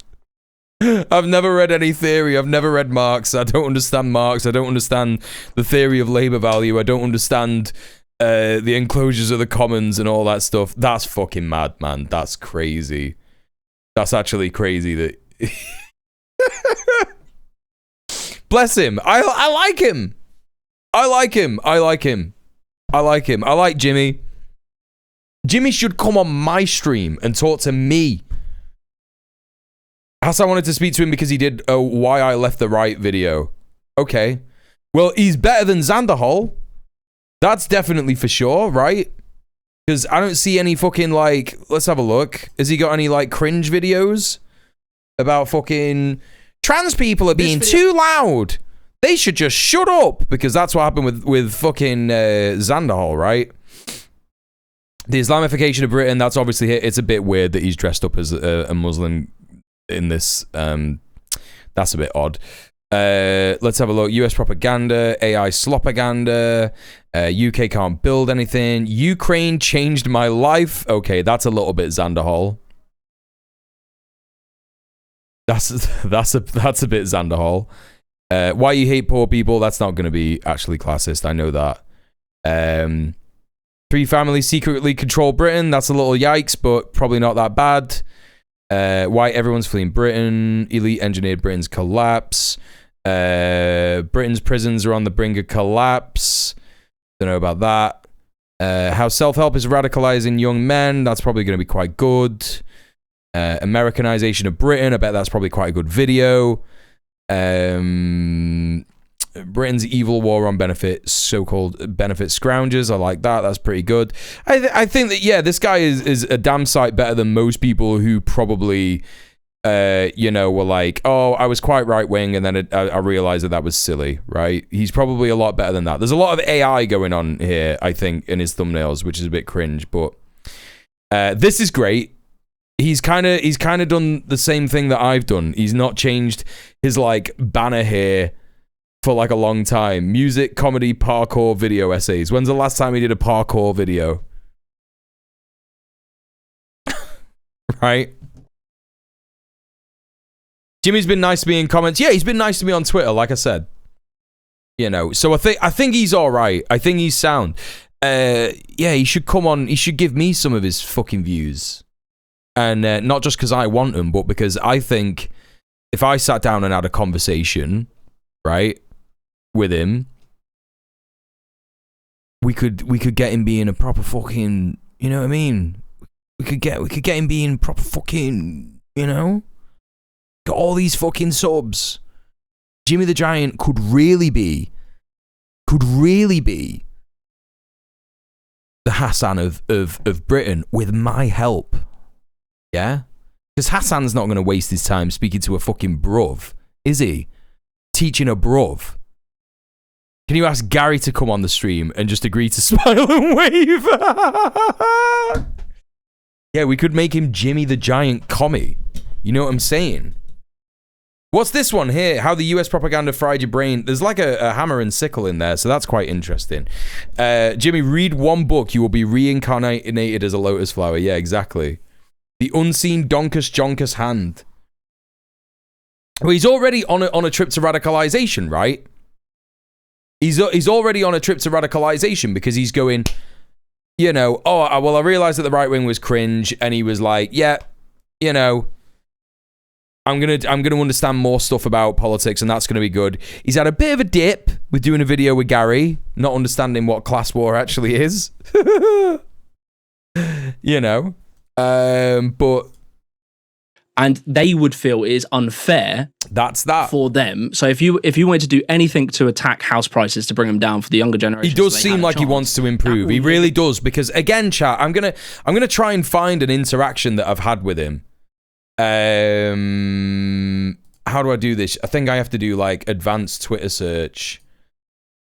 Speaker 1: I've never read any theory. I've never read Marx. I don't understand Marx. I don't understand the theory of labour value. I don't understand the enclosures of the commons and all that stuff. That's fucking mad, man. That's crazy. That's actually crazy that... Bless him. I like him. I like him. I like him. I like him. I like Jimmy. Jimmy should come on my stream and talk to me. Hassan wanted to speak to him because he did a Why I Left the Right video. Okay. Well, he's better than Zanderhol. That's definitely for sure, right? Because I don't see any fucking, like... Let's have a look. Has he got any, like, cringe videos? About fucking... Trans people are being too loud. They should just shut up. Because that's what happened with fucking Zanderhol, right? The Islamification of Britain, that's obviously... It's a bit weird that he's dressed up as a Muslim in this. That's a bit odd. Let's have a look. US propaganda, AI slopaganda, UK can't build anything. Ukraine changed my life. Okay, that's a little bit Zanderhol. That's a bit Zanderhol. Why you hate poor people? That's not going to be actually classist. I know that. 3 families secretly control Britain. That's a little yikes, but probably not that bad. Why everyone's fleeing Britain. Elite engineered Britain's collapse. Britain's prisons are on the brink of collapse. Don't know about that. How self-help is radicalizing young men. That's probably going to be quite good. Americanization of Britain. I bet that's probably quite a good video. Britain's evil war on benefit, so-called benefit scroungers. I like that. That's pretty good. I think that, yeah, this guy is a damn sight better than most people who probably, were like, oh, I was quite right-wing, and then I realized that was silly, right? He's probably a lot better than that. There's a lot of AI going on here, I think, in his thumbnails, which is a bit cringe, but this is great. He's kind of done the same thing that I've done. He's not changed his, like, banner here for like a long time. Music, comedy, parkour, video essays. When's the last time he did a parkour video? Right? Jimmy's been nice to me in comments. Yeah, he's been nice to me on Twitter, like I said. You know, so I think he's all right. I think he's sound. Yeah, he should come on. He should give me some of his fucking views. And not just because I want them, but because I think if I sat down and had a conversation, right, with him, we could get him being a proper fucking, you know what I mean? We could get him being proper fucking, you know? Got all these fucking subs. Jimmy the Giant could really be the Hassan of Britain with my help. Yeah? Because Hassan's not going to waste his time speaking to a fucking bruv, is he? Teaching a bruv. Can you ask Gary to come on the stream and just agree to smile and wave? Yeah, we could make him Jimmy the Giant commie. You know what I'm saying? What's this one here? How the US propaganda fried your brain. There's like a hammer and sickle in there, so that's quite interesting. Jimmy, read one book. You will be reincarnated as a lotus flower. Yeah, exactly. The unseen donkus jonkus hand. Well, he's already on a trip to radicalization, right? He's already on a trip to radicalization because he's going, you know, oh, well, I realized that the right wing was cringe, and he was like, yeah, you know, I'm gonna understand more stuff about politics, and that's gonna be good. He's had a bit of a dip with doing a video with Gary, not understanding what class war actually is. You know, but.
Speaker 7: And they would feel it is unfair.
Speaker 1: That's that
Speaker 7: for them. So if you wanted to do anything to attack house prices to bring them down for the younger generation,
Speaker 1: he does seem like he wants to improve. He really does, because again, chat, I'm gonna try and find an interaction that I've had with him. How do I do this? I think I have to do like advanced Twitter search.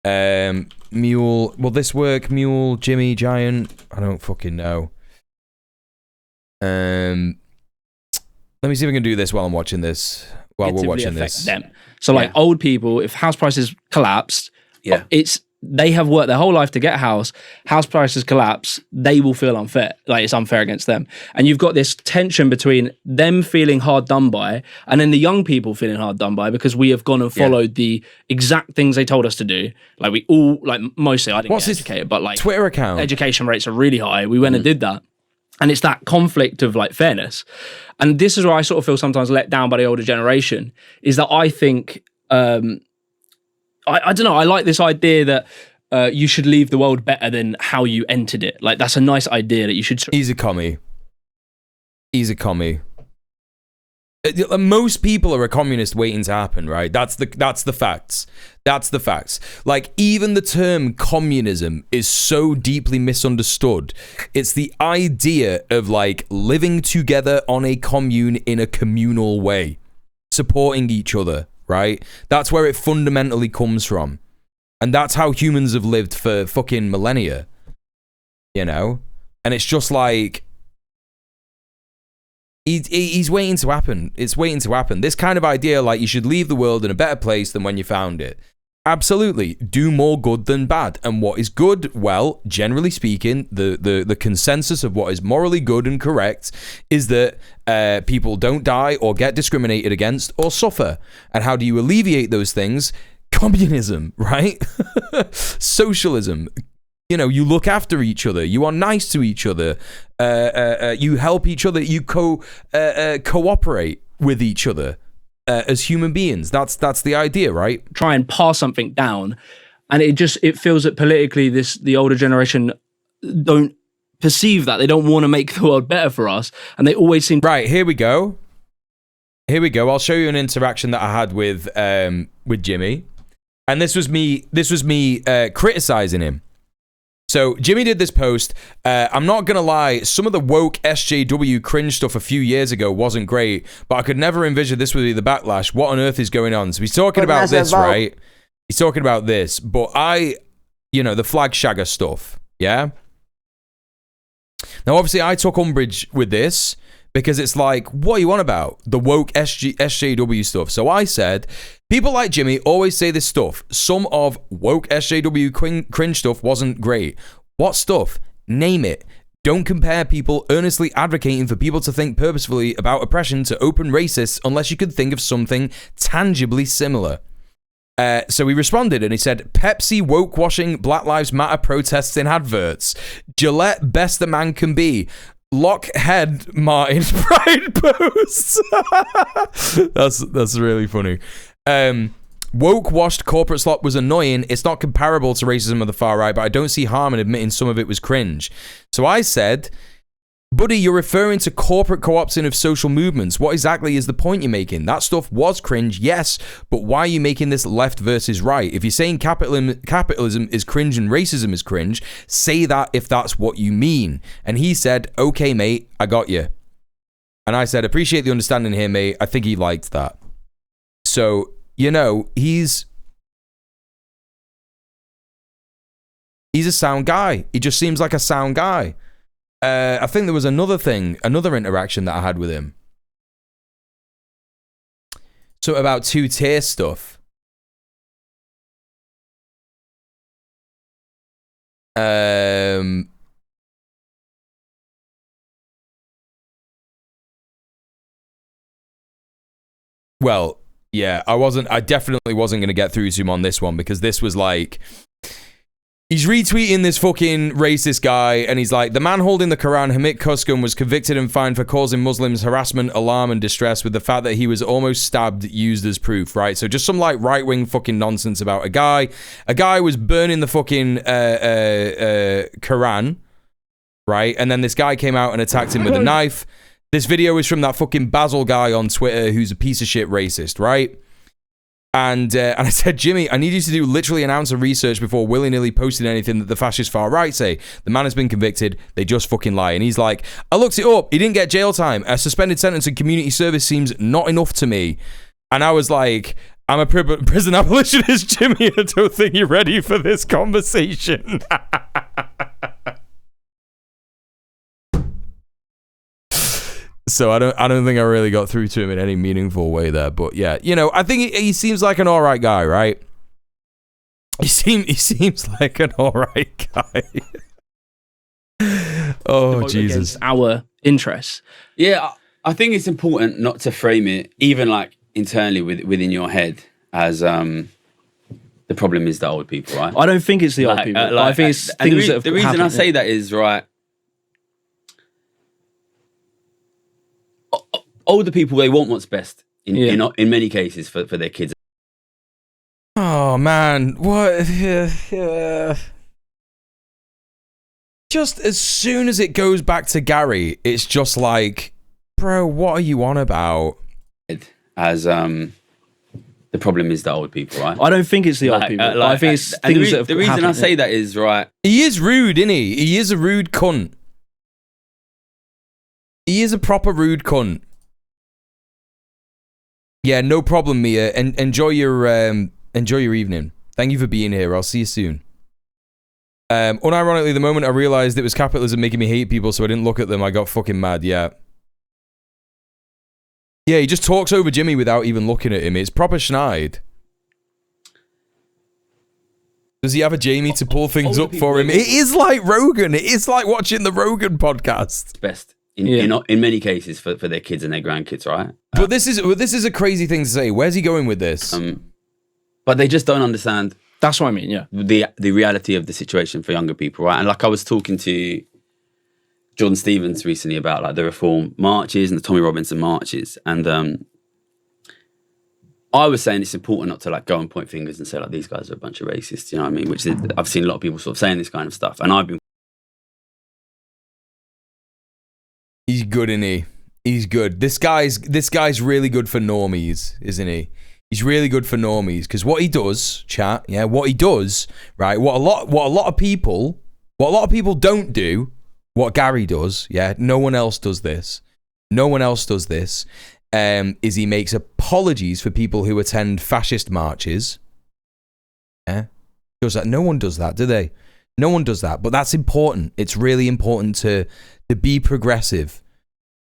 Speaker 1: Mule. Will this work? Mule, Jimmy Giant. I don't fucking know. Let me see if I can do this while I'm watching this. While we're watching this.
Speaker 7: Them. So like old people, if house prices collapsed,
Speaker 21: yeah,
Speaker 7: it's they have worked their whole life to get a house prices collapse, they will feel unfair, like it's unfair against them. And you've got this tension between them feeling hard done by and then the young people feeling hard done by because we have gone and followed the exact things they told us to do. Like we all, like mostly I didn't get educated, but like
Speaker 1: Twitter account
Speaker 7: education rates are really high. We went and did that. And it's that conflict of like fairness. And this is where I sort of feel sometimes let down by the older generation, is that I think, I don't know, I like this idea that you should leave the world better than how you entered it. Like, that's a nice idea that you should...
Speaker 1: He's a commie. He's a commie. Most people are a communist waiting to happen, right? That's the facts. That's the facts. Like, even the term communism is so deeply misunderstood. It's the idea of like living together on a commune in a communal way, supporting each other, right? That's where it fundamentally comes from. And that's how humans have lived for fucking millennia, you know? And it's just like, he's waiting to happen. It's waiting to happen. This kind of idea, like you should leave the world in a better place than when you found it. Absolutely. Do more good than bad. And what is good? Well, generally speaking, the consensus of what is morally good and correct is that people don't die or get discriminated against or suffer. And how do you alleviate those things? Communism, right? Socialism. You know, you look after each other. You are nice to each other. You help each other. You cooperate with each other as human beings. That's the idea, right?
Speaker 7: Try and pass something down, and it feels that politically the older generation don't perceive that. They don't want to make the world better for us, and they always seem...
Speaker 1: Right, here we go. I'll show you an interaction that I had with Jimmy, and this was me criticizing him. So Jimmy did this post. I'm not going to lie, some of the woke SJW cringe stuff a few years ago wasn't great, but I could never envision this would be the backlash. What on earth is going on? So he's talking about this, right? He's talking about this, but the flag shagger stuff, yeah? Now, obviously, I took umbrage with this because it's like, what are you on about? The woke SJW stuff. So I said, people like Jimmy always say this stuff. Some of woke SJW cringe stuff wasn't great. What stuff? Name it. Don't compare people earnestly advocating for people to think purposefully about oppression to open racists unless you could think of something tangibly similar. So he responded and he said, Pepsi woke washing Black Lives Matter protests in adverts. Gillette best the man can be. Lockhead Martin's pride posts. That's really funny. Woke washed corporate slop was annoying. It's not comparable to racism of the far right, but I don't see harm in admitting some of it was cringe. So I said, buddy, you're referring to corporate co-opting of social movements. What exactly is the point you're making? That stuff was cringe, yes, but why are you making this left versus right? If you're saying capitalism is cringe and racism is cringe, say that if that's what you mean. And he said, okay, mate, I got you. And I said, appreciate the understanding here, mate. I think he liked that. So, he's a sound guy. He just seems like a sound guy. I think there was another interaction that I had with him. So about two-tier stuff. Well, yeah, I definitely wasn't going to get through to him on this one because this was like... He's retweeting this fucking racist guy, and he's like, the man holding the Quran, Hamid Kuskum, was convicted and fined for causing Muslims harassment, alarm, and distress with the fact that he was almost stabbed used as proof, right? So just some, like, right-wing fucking nonsense about a guy. A guy was burning the fucking Quran, right? And then this guy came out and attacked him with a knife. This video is from that fucking Basil guy on Twitter who's a piece of shit racist, right? And I said, Jimmy, I need you to do literally an ounce of research before willy-nilly posting anything that the fascist far right say. The man has been convicted. They just fucking lie. And he's like, I looked it up. He didn't get jail time. A suspended sentence and community service seems not enough to me. And I was like, I'm a prison abolitionist, Jimmy. I don't think you're ready for this conversation. So I don't think I really got through to him in any meaningful way there. But yeah, I think he seems like an all right guy, right? He seems like an alright guy. Oh, Jesus.
Speaker 3: Our interests.
Speaker 21: Yeah, I think it's important not to frame it, even like internally within your head, as the problem is the old people, right?
Speaker 3: I don't think it's the old people. I think it's things that have
Speaker 21: the reason
Speaker 3: happened.
Speaker 21: I say that is, right, older people, they want what's best in many cases for their kids.
Speaker 1: Oh, man. What? Just as soon as it goes back to Gary, it's just like, bro, what are you on about?
Speaker 21: As the problem is the old people, right?
Speaker 3: I don't think it's the old people. I think it's things that have
Speaker 21: the reason
Speaker 3: happened.
Speaker 21: I say that is, right,
Speaker 1: he is rude, isn't he? He is a rude cunt. He is a proper rude cunt. Yeah, no problem, Mia. Enjoy your evening. Thank you for being here. I'll see you soon. Unironically, the moment I realized it was capitalism making me hate people, so I didn't look at them, I got fucking mad. Yeah. Yeah, he just talks over Jimmy without even looking at him. It's proper schneid. Does he have a Jamie to pull things up for him? It is like Rogan. It is like watching the Rogan podcast.
Speaker 21: Best in many cases for their kids and their grandkids, right?
Speaker 1: But this is a crazy thing to say. Where's he going with this?
Speaker 21: But they just don't understand.
Speaker 3: That's what I mean. Yeah,
Speaker 21: the reality of the situation for younger people, right? And like I was talking to Jordan Stevens recently about like the reform marches and the Tommy Robinson marches, and I was saying it's important not to like go and point fingers and say like these guys are a bunch of racists. You know what I mean? Which I've seen a lot of people sort of saying this kind of stuff, and I've been.
Speaker 1: He's good, isn't he? He's good. This guy's really good for normies, isn't he? He's really good for normies because what he does, chat, yeah, what he does, right? What a lot of people don't do, what Gary does, yeah. No one else does this. No one else does this. Is he makes apologies for people who attend fascist marches. Yeah, does that? No one does that, do they? No one does that. But that's important. It's really important to be progressive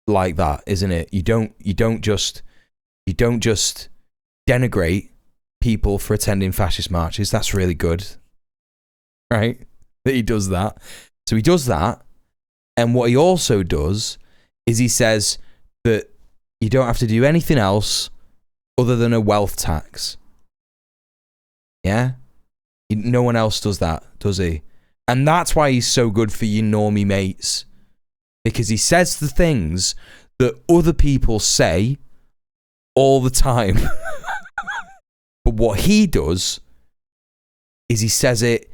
Speaker 1: like that, isn't it? You don't just denigrate people for attending fascist marches. That's really good, right? That he does that. So he does that, and what he also does is he says that you don't have to do anything else other than a wealth tax. Yeah? No one else does that, does he? And that's why he's so good for you normie mates. Because he says the things that other people say all the time. But what he does is he says it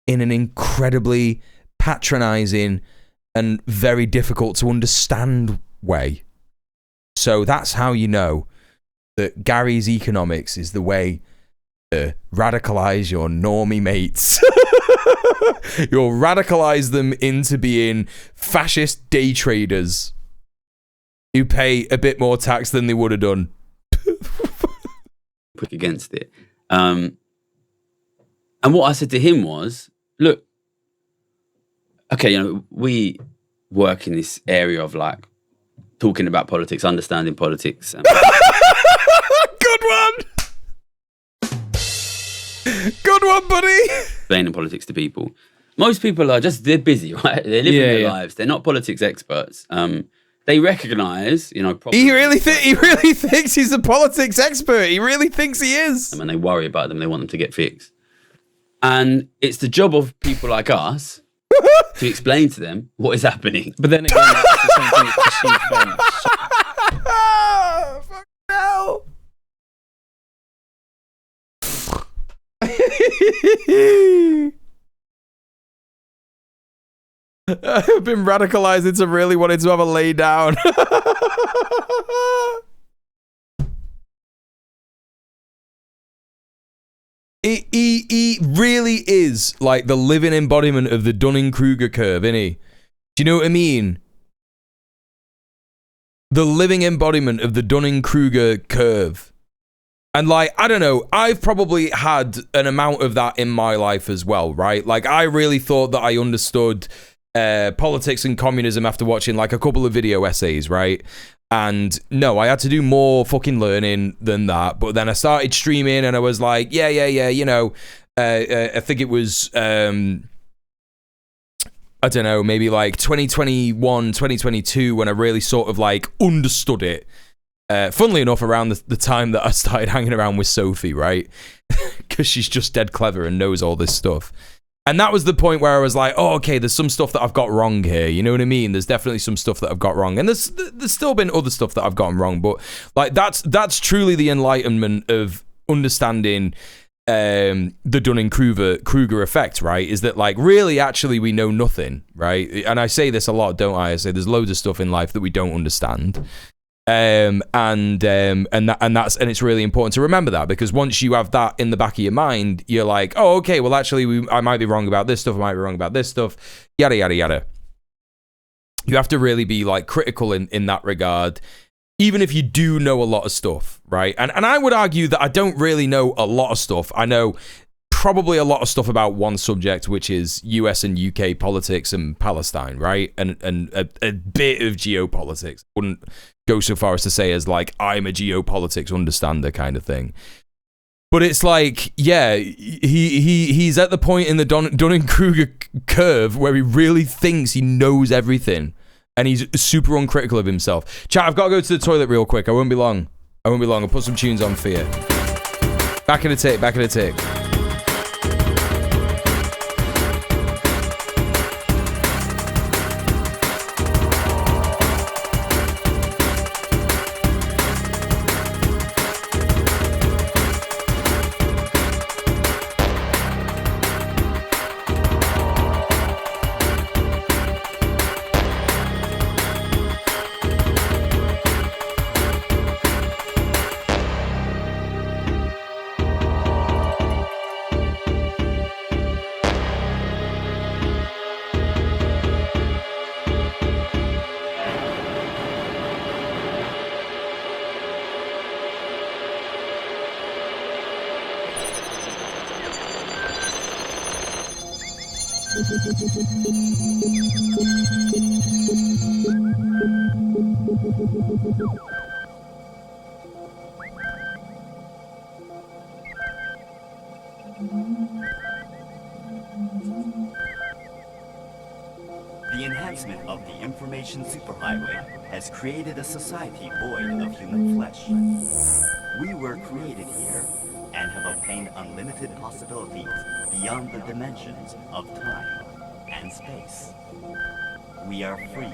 Speaker 1: in an incredibly patronizing and very difficult to understand way. So that's how you know that Gary's economics is the way to radicalize your normie mates. You'll radicalize them into being fascist day traders who pay a bit more tax than they would have done.
Speaker 21: Quick against it. And what I said to him was, look, okay, you know, we work in this area of like talking about politics, understanding politics.
Speaker 1: Good one! Good one, buddy!
Speaker 21: Explaining politics to people. Most people are they're busy, right? They're living their lives. They're not politics experts. They recognize, you know...
Speaker 1: He really thinks he's a politics expert. He really thinks he is.
Speaker 21: And they worry about them. They want them to get fixed. And it's the job of people like us to explain to them what is happening.
Speaker 3: But then again, that's the same thing as perceived fairness.
Speaker 1: Fuck no. I've been radicalized into really wanting to have a lay down. He really is like the living embodiment of the Dunning-Kruger curve, isn't he? Do you know what I mean? The living embodiment of the Dunning-Kruger curve. And like, I don't know, I've probably had an amount of that in my life as well, right? Like, I really thought that I understood politics and communism after watching like a couple of video essays, right? And no, I had to do more fucking learning than that. But then I started streaming and I was like, yeah, you know, I think it was, I don't know, maybe like 2021, 2022, when I really sort of like understood it. Funnily enough, around the time that I started hanging around with Sophie, right? Because she's just dead clever and knows all this stuff. And that was the point where I was like, oh, okay, there's some stuff that I've got wrong here. You know what I mean? There's definitely some stuff that I've got wrong. And there's still been other stuff that I've gotten wrong. But like that's truly the enlightenment of understanding the Dunning-Kruger effect, right? Is that like really actually we know nothing, right? And I say this a lot, don't I? I say there's loads of stuff in life that we don't understand. And it's really important to remember that, because once you have that in the back of your mind, you're like, oh, okay, well, actually, I might be wrong about this stuff, I might be wrong about this stuff, yada, yada, yada. You have to really be like critical in that regard, even if you do know a lot of stuff, right? And I would argue that I don't really know a lot of stuff. I know probably a lot of stuff about one subject, which is US and UK politics and Palestine, right? And a bit of geopolitics. Wouldn't go so far as to say as like I'm a geopolitics understander kind of thing. But it's like, yeah, he's at the point in the Dunning-Kruger curve where he really thinks he knows everything, and he's super uncritical of himself. Chat, I've got to go to the toilet real quick. I won't be long. I'll put some tunes on for you. Back in a tick.
Speaker 8: The enhancement of the information superhighway has created a society void of human flesh. We were created here and have obtained unlimited possibilities beyond the dimensions of time and space. We are free.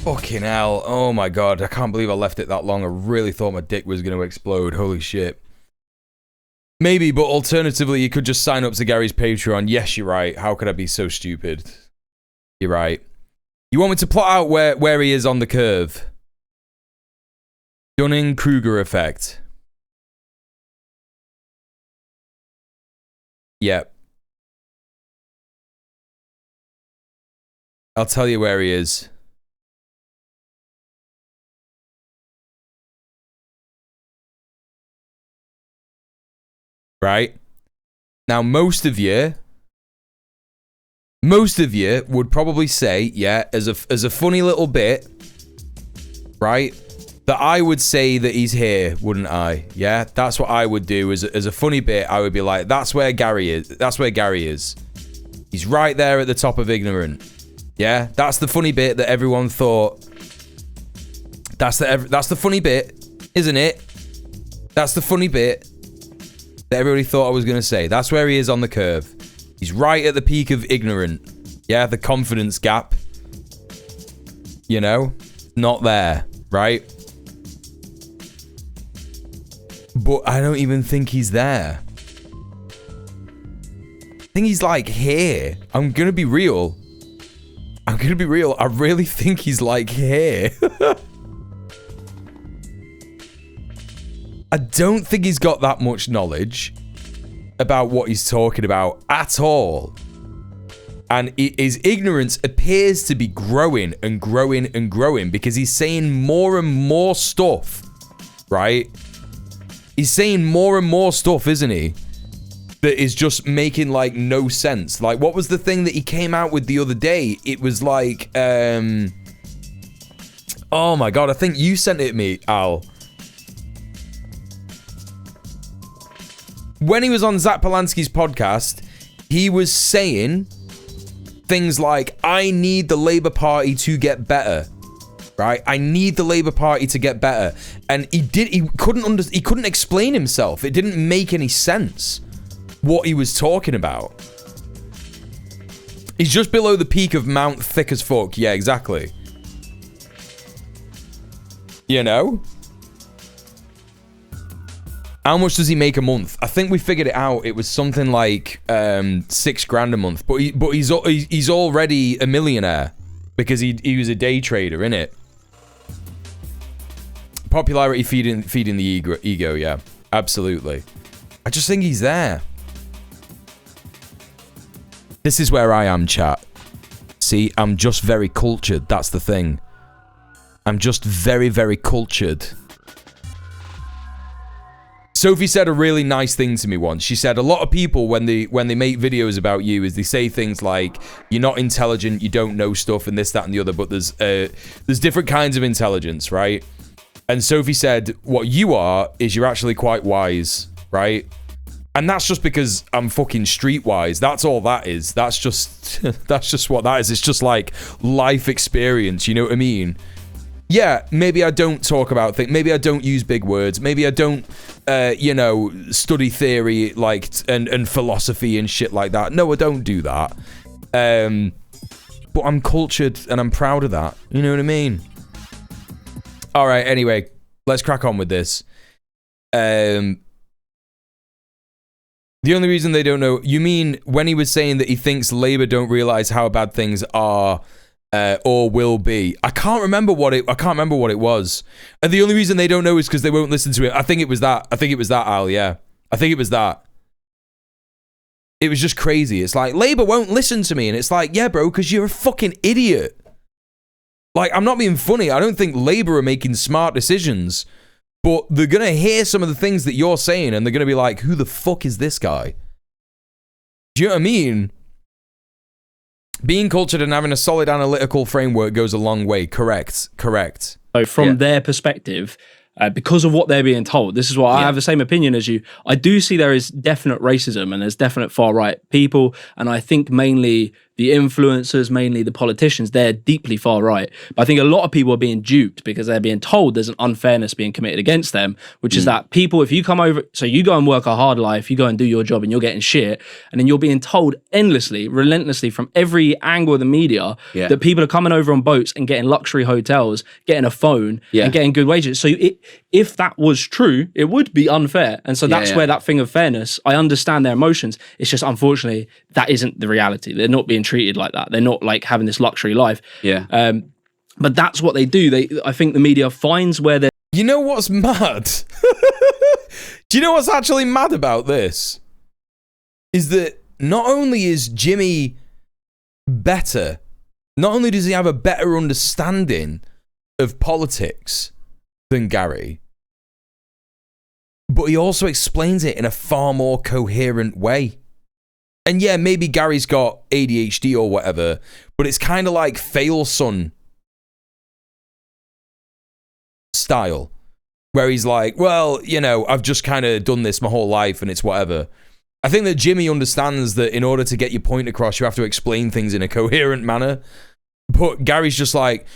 Speaker 1: Fucking hell. Oh my god. I can't believe I left it that long. I really thought my dick was going to explode. Holy shit. Maybe, but alternatively, you could just sign up to Gary's Patreon. Yes, you're right. How could I be so stupid? You're right. You want me to plot out where he is on the curve? Dunning-Kruger effect. Yep. I'll tell you where he is. Right? Now, most of you would probably say, yeah, as a funny little bit, right, that I would say that he's here, wouldn't I? Yeah, that's what I would do as a funny bit. I would be like, that's where Gary is. That's where Gary is. He's right there at the top of ignorant. Yeah, that's the funny bit that everyone thought. That's the funny bit, isn't it? That's the funny bit that everybody thought I was going to say. That's where he is on the curve. He's right at the peak of ignorant. Yeah, the confidence gap. You know? Not there, right? But I don't even think he's there. I think he's like here. I'm going to be real. I really think he's like here. I don't think he's got that much knowledge about what he's talking about at all. And his ignorance appears to be growing and growing and growing because he's saying more and more stuff, right? He's saying more and more stuff, isn't he? That is just making, like, no sense. Like, what was the thing that he came out with the other day? It was like, oh my god, I think you sent it to me, Al. When he was on Zach Polanski's podcast, he was saying things like, I need the Labour Party to get better. Right? I need the Labour Party to get better. And he couldn't explain himself. It didn't make any sense what he was talking about. He's just below the peak of Mount Thick as Fuck. Yeah, exactly. You know? How much does he make a month? I think we figured it out. It was something like $6,000 a month. But he's already a millionaire because he was a day trader, innit? Popularity feeding the ego, yeah. Absolutely. I just think he's there. This is where I am, chat. See, I'm just very cultured. That's the thing. I'm just very, very cultured. Sophie said a really nice thing to me once. She said, a lot of people, when they make videos about you, is they say things like, you're not intelligent, you don't know stuff, and this, that, and the other, but there's different kinds of intelligence, right? And Sophie said, what you are is you're actually quite wise, right? And that's just because I'm fucking streetwise. That's all that is. That's just what that is. It's just like life experience, you know what I mean? Yeah, maybe I don't talk about things. Maybe I don't use big words. Maybe I don't, you know, study theory like and philosophy and shit like that. No, I don't do that. But I'm cultured and I'm proud of that. You know what I mean? All right. Anyway, let's crack on with this. The only reason they don't know, you mean when he was saying that he thinks Labour don't realise how bad things are or will be. I can't remember what it was. And the only reason they don't know is because they won't listen to it. I think it was that. Al, yeah. I think it was that. It was just crazy. It's like, Labour won't listen to me. And it's like, yeah, bro, because you're a fucking idiot. Like, I'm not being funny. I don't think Labour are making smart decisions. But they're going to hear some of the things that you're saying and they're going to be like, who the fuck is this guy? Do you know what I mean? Being cultured and having a solid analytical framework goes a long way. Correct.
Speaker 7: So from their perspective, because of what they're being told, this is why I have the same opinion as you. I do see there is definite racism and there's definite far-right people. And I think mainly the influencers, mainly the politicians, they're deeply far right. But I think a lot of people are being duped because they're being told there's an unfairness being committed against them, which is that people, if you come over, so you go and work a hard life, you go and do your job and you're getting shit, and then you're being told endlessly, relentlessly from every angle of the media that people are coming over on boats and getting luxury hotels, getting a phone and getting good wages. So if that was true, it would be unfair. And so that's where that thing of fairness, I understand their emotions. It's just, unfortunately, that isn't the reality. They're not being treated like that. They're not like having this luxury life. But that's what they do. I think the media finds where they're...
Speaker 1: You know what's mad? Do you know what's actually mad about this? Is that not only is Jimmy better, not only does he have a better understanding of politics than Gary, but he also explains it in a far more coherent way. And yeah, maybe Gary's got ADHD or whatever, but it's kind of like Fail Son style, where he's like, well, you know, I've just kind of done this my whole life and it's whatever. I think that Jimmy understands that in order to get your point across, you have to explain things in a coherent manner. But Gary's just like,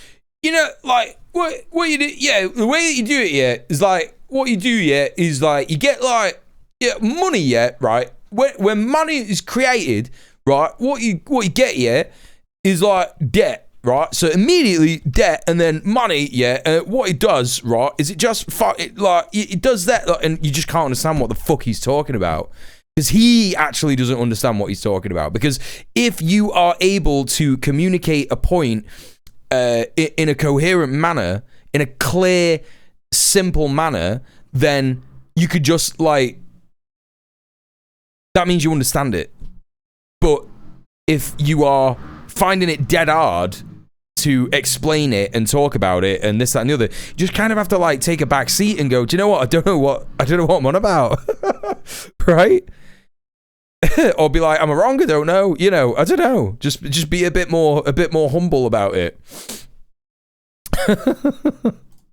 Speaker 1: you know, like, what you do, the way that you do it, is like, what you do, is like, you get like, money, right? When money is created, right, what you get, is like debt, right? So immediately debt and then money, what it does, right, is it just, it does that, and you just can't understand what the fuck he's talking about. Because he actually doesn't understand what he's talking about. Because if you are able to communicate a point in a coherent manner, in a clear, simple manner, then you could just like, that means you understand it. But if you are finding it dead hard to explain it and talk about it and this, that, and the other. You just kind of have to like take a back seat and go, do you know what? I don't know what I'm on about. Right? Or be like, am I wrong? I don't know. You know, I don't know. Just be a bit more humble about it.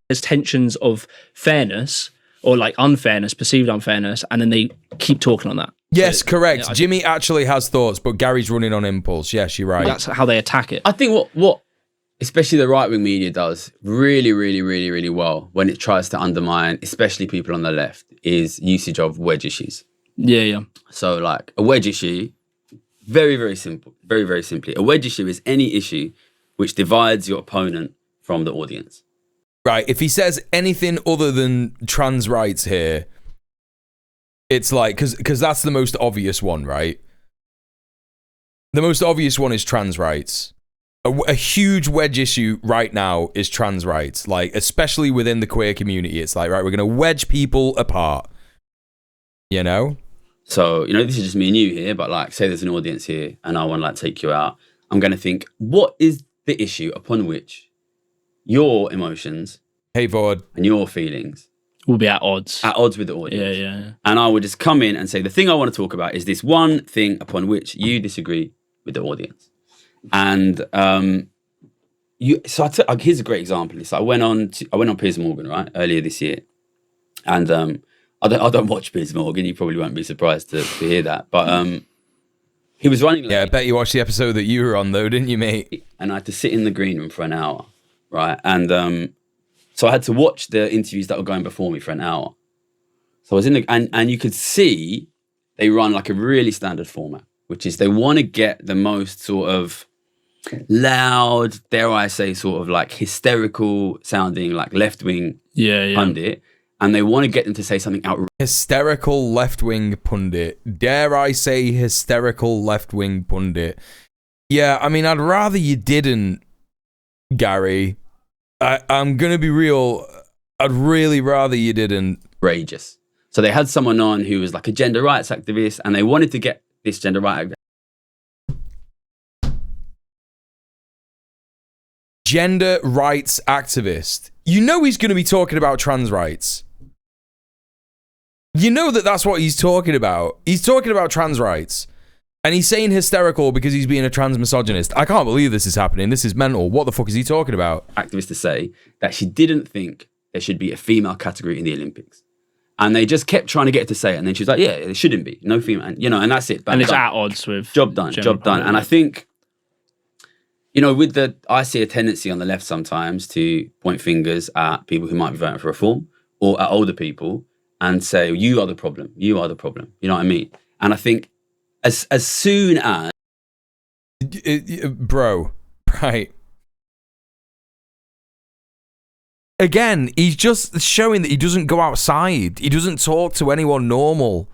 Speaker 3: There's tensions of fairness or like unfairness, perceived unfairness, and then they keep talking on that.
Speaker 1: Yes,
Speaker 3: so,
Speaker 1: correct. Yeah, Jimmy actually has thoughts, but Gary's running on impulse. Yes, you're right.
Speaker 3: That's how they attack it.
Speaker 21: I think what especially the right-wing media does really, really, really, really well when it tries to undermine, especially people on the left, is usage of wedge issues.
Speaker 3: Yeah.
Speaker 21: So like a wedge issue, very, very simple, very, very simply. A wedge issue is any issue which divides your opponent from the audience.
Speaker 1: Right. If he says anything other than trans rights here, it's like, because that's the most obvious one, right? The most obvious one is trans rights. A huge wedge issue right now is trans rights, like especially within the queer community. It's like, right, we're going to wedge people apart, you know?
Speaker 21: So, you know, this is just me and you here, but like, say there's an audience here and I want to like take you out. I'm going to think, what is the issue upon which your emotions,
Speaker 1: hey Vord,
Speaker 21: and your feelings
Speaker 3: will be at odds
Speaker 21: with the audience?
Speaker 3: Yeah.
Speaker 21: And I would just come in and say, the thing I want to talk about is this one thing upon which you disagree with the audience. And here's a great example. It's like I went on Piers Morgan, right, earlier this year, and I don't watch Piers Morgan. You probably won't be surprised to hear that, but he was running late.
Speaker 1: Yeah, I bet you watched the episode that you were on though, didn't you, mate?
Speaker 21: And I had to sit in the green room for an hour, right? And so I had to watch the interviews that were going before me for an hour. So I was in the and you could see they run like a really standard format, which is they want to get the most sort of loud, dare I say, sort of like hysterical sounding, like left-wing pundit, and they want to get them to say something outrageous.
Speaker 1: Hysterical left-wing pundit. Dare I say hysterical left-wing pundit. Yeah, I mean, I'd rather you didn't, Gary. I'm going to be real. I'd really rather you didn't.
Speaker 21: Outrageous. So they had someone on who was like a gender rights activist, and they wanted to get this gender rights
Speaker 1: activist. You know he's going to be talking about trans rights. You know that's what he's talking about. He's talking about trans rights. And he's saying hysterical because he's being a trans misogynist. I can't believe this is happening. This is mental. What the fuck is he talking about?
Speaker 21: Activist to say that she didn't think there should be a female category in the Olympics. And they just kept trying to get her to say it. And then she was like, yeah, there shouldn't be. No female. And, you know, and that's it.
Speaker 3: And it's at odds with...
Speaker 21: Job done. And I think, you know, I see a tendency on the left sometimes to point fingers at people who might be voting for reform or at older people and say, you are the problem. You are the problem. You know what I mean? And I think as soon as...
Speaker 1: Bro, right. Again, he's just showing that he doesn't go outside. He doesn't talk to anyone normal.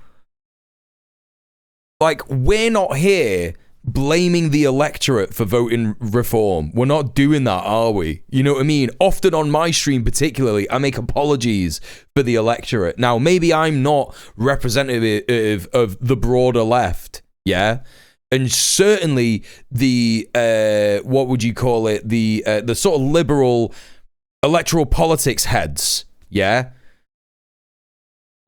Speaker 1: Like, we're not here blaming the electorate for voting reform. We're not doing that, are we? You know what I mean? Often on my stream particularly, I make apologies for the electorate. Now, maybe I'm not representative of the broader left, yeah? And certainly the, what would you call it? The sort of liberal electoral politics heads, yeah?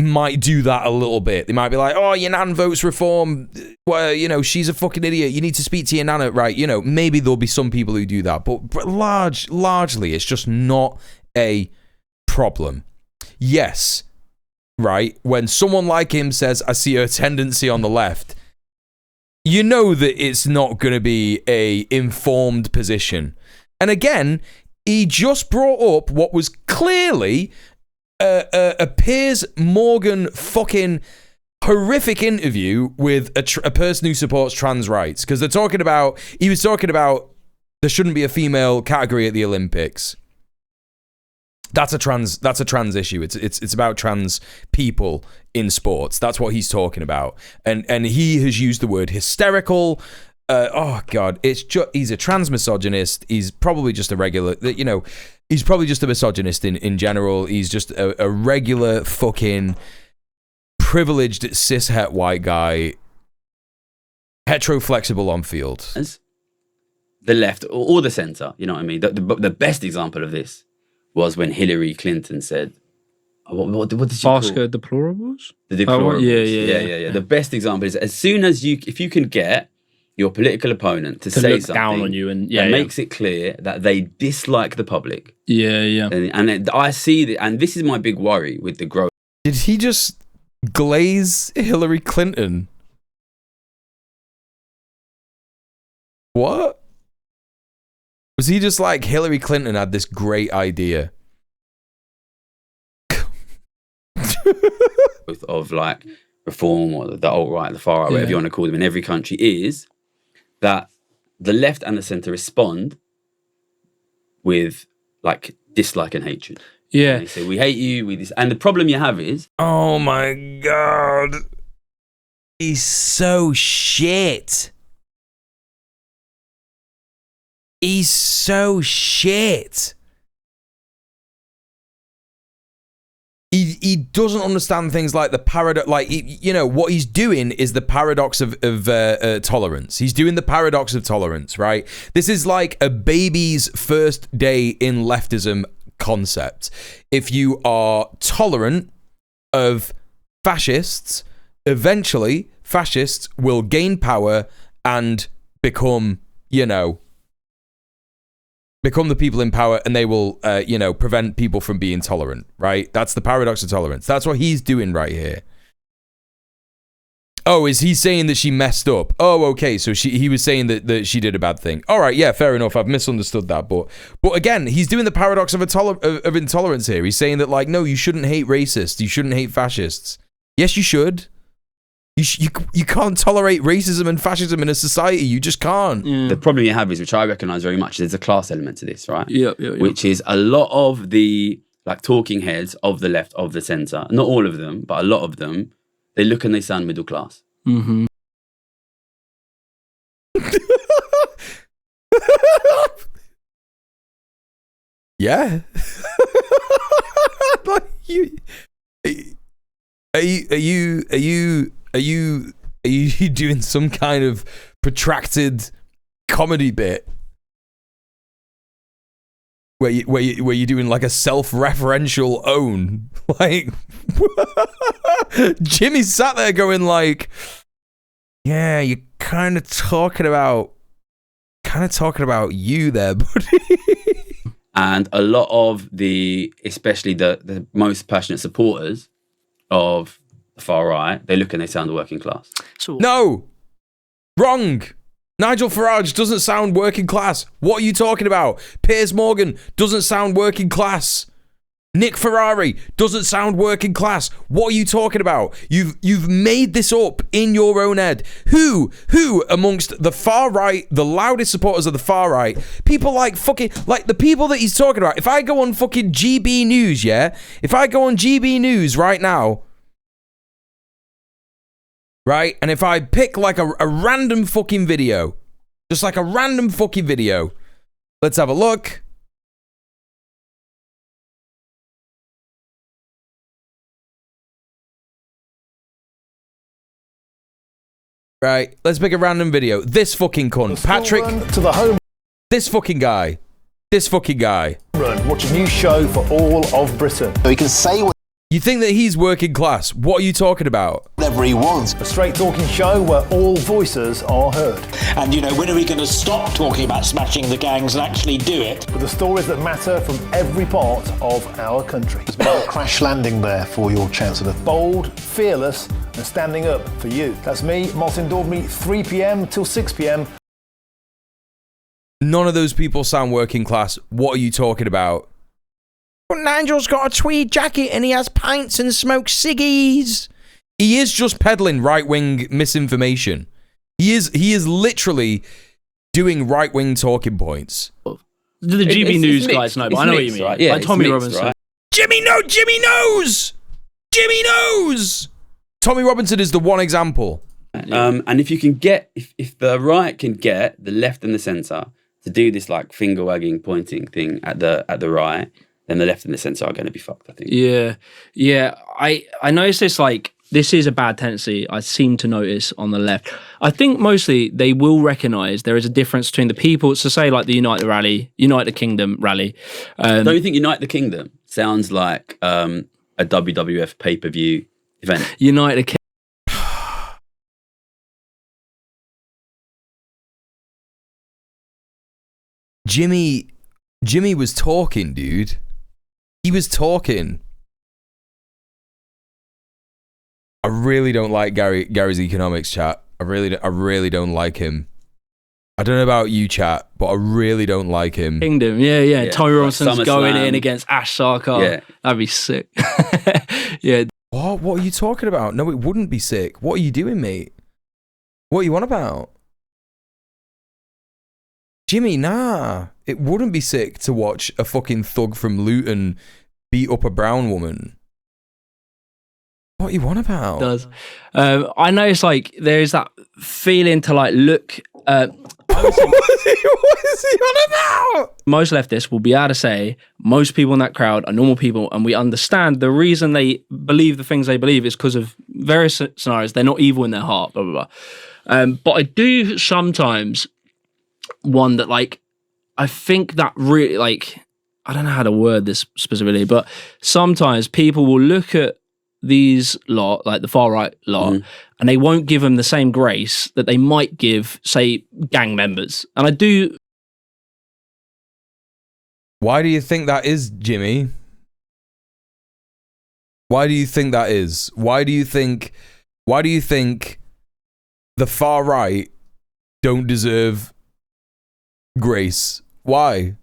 Speaker 1: Might do that a little bit. They might be like, oh, your nan votes reform. Well, you know, she's a fucking idiot. You need to speak to your nana, right? You know, maybe there'll be some people who do that, but largely it's just not a problem. Yes, right? When someone like him says, I see a tendency on the left, you know that it's not going to be a informed position. And again, he just brought up what was clearly a Piers Morgan fucking horrific interview with a person who supports trans rights, because he was talking about there shouldn't be a female category at the Olympics. That's a trans issue. It's about trans people in sports. That's what he's talking about, and he has used the word hysterical. Oh God, he's a trans misogynist. He's probably just a regular, you know, he's probably just a misogynist in general. He's just a regular fucking privileged cishet white guy, hetero flexible on field.
Speaker 21: the left or the centre. You know what I mean? The best example of this was when Hillary Clinton said, "What did she call
Speaker 7: Basket deplorables?"
Speaker 21: The deplorables.
Speaker 7: Yeah.
Speaker 21: The best example is as soon as if you can get your political opponent to say
Speaker 7: look
Speaker 21: something
Speaker 7: down on you and
Speaker 21: makes it clear that they dislike the public.
Speaker 7: Yeah.
Speaker 21: And I see that, and this is my big worry with the growth.
Speaker 1: Did he just glaze Hillary Clinton? What? Was he just like, Hillary Clinton had this great idea?
Speaker 21: Of like reform or the alt-right, the far-right, whatever you want to call them in every country, is that the left and the centre respond with like dislike and hatred.
Speaker 7: Yeah.
Speaker 21: And they say, we hate you, and the problem you have is...
Speaker 1: Oh my God. He's so shit. He's so shit. He doesn't understand things like the paradox. Like, you know, what he's doing is the paradox of tolerance. He's doing the paradox of tolerance, right? This is like a baby's first day in leftism concept. If you are tolerant of fascists, eventually fascists will gain power and become, you know, become the people in power, and they will, you know, prevent people from being tolerant, right? That's the paradox of tolerance. That's what he's doing right here. Oh, is he saying that she messed up? Oh, okay, so he was saying that she did a bad thing. All right, yeah, fair enough. I've misunderstood that, but again, he's doing the paradox of intolerance here. He's saying that, like, no, you shouldn't hate racists. You shouldn't hate fascists. Yes, you should. You can't tolerate racism and fascism in a society. You just can't.
Speaker 21: The problem you have is, which I recognise very much, there's a class element to this, right?
Speaker 7: Yeah.
Speaker 21: Which is a lot of the like talking heads of the left, of the centre, not all of them, but a lot of them, they look and they sound middle class.
Speaker 7: Mm-hmm.
Speaker 1: Yeah. Are you doing some kind of protracted comedy bit where you're doing like a self-referential Aoun? Like, Jimmy sat there going like, yeah, you're kind of talking about you there, buddy.
Speaker 21: And a lot of especially the most passionate supporters of the far right, they look and they sound working class.
Speaker 1: No, wrong. Nigel Farage doesn't sound working class. What are you talking about? Piers Morgan doesn't sound working class. Nick Ferrari doesn't sound working class. What are you talking about? You've made this up in your own head. Who amongst the far right, the loudest supporters of the far right, people like the people that he's talking about. If I go on fucking GB News, yeah? If I go on GB News right now, right? And if I pick like a random fucking video, just like a random fucking video, let's have a look. Right, let's pick a random video. This fucking cunt, Patrick.
Speaker 9: To the home.
Speaker 1: This fucking guy.
Speaker 9: Run. Watch a new show for all of Britain. So he can say what.
Speaker 1: You think that he's working class? What are you talking about?
Speaker 9: Whatever he wants. A straight talking show where all voices are heard.
Speaker 10: And, you know, when are we going to stop talking about smashing the gangs and actually do it?
Speaker 9: With the stories that matter from every part of our country. There's been a crash landing there for your Chancellor. Bold, fearless, and standing up for you. That's me, Martin Dawdney, 3 p.m. till 6 p.m.
Speaker 1: None of those people sound working class. What are you talking about? Well, Nigel's got a tweed jacket and he has pints and smokes ciggies. He is just peddling right-wing misinformation. He is literally doing right-wing talking points.
Speaker 7: The GB News guys know, but I know what you mean.
Speaker 21: Right? Yeah,
Speaker 7: like Tommy Robinson.
Speaker 21: Right?
Speaker 1: Jimmy knows! Tommy Robinson is the one example.
Speaker 21: And if you can get, if the right can get the left and the centre to do this like finger wagging, pointing thing at the right, then the left and the centre are going to be fucked, I think.
Speaker 7: Yeah. I noticed this like this is a bad tendency I seem to notice on the left. I think mostly they will recognise there is a difference between the people, so say like the Unite the Kingdom rally.
Speaker 21: Don't you think Unite the Kingdom sounds like a WWF pay-per-view event?
Speaker 7: Unite the Kingdom.
Speaker 1: Jimmy was talking, dude. He was talking. I really don't like Gary's economics, chat. I really don't like him. I don't know about you, chat, but I really don't like him.
Speaker 7: Kingdom, yeah. Tony Robinson's
Speaker 21: like
Speaker 7: going in against Ash Sarkar.
Speaker 21: Yeah.
Speaker 7: That'd be sick. Yeah.
Speaker 1: What are you talking about? No, it wouldn't be sick. What are you doing, mate? What are you on about? Jimmy, nah. It wouldn't be sick to watch a fucking thug from Luton beat up a brown woman. What are you on about?
Speaker 7: It does. I notice like there's that feeling to like look.
Speaker 1: What is he on about?
Speaker 7: Most leftists will be able to say most people in that crowd are normal people, and we understand the reason they believe the things they believe is because of various scenarios. They're not evil in their heart, blah blah blah. But I do sometimes wonder, like, I think that really, like, I don't know how to word this specifically, but sometimes people will look at these lot, like the far right lot, and they won't give them the same grace that they might give, say, gang members. And I do.
Speaker 1: Why do you think that is, Jimmy? Why do you think that is? Why do you think the far right don't deserve grace? Why?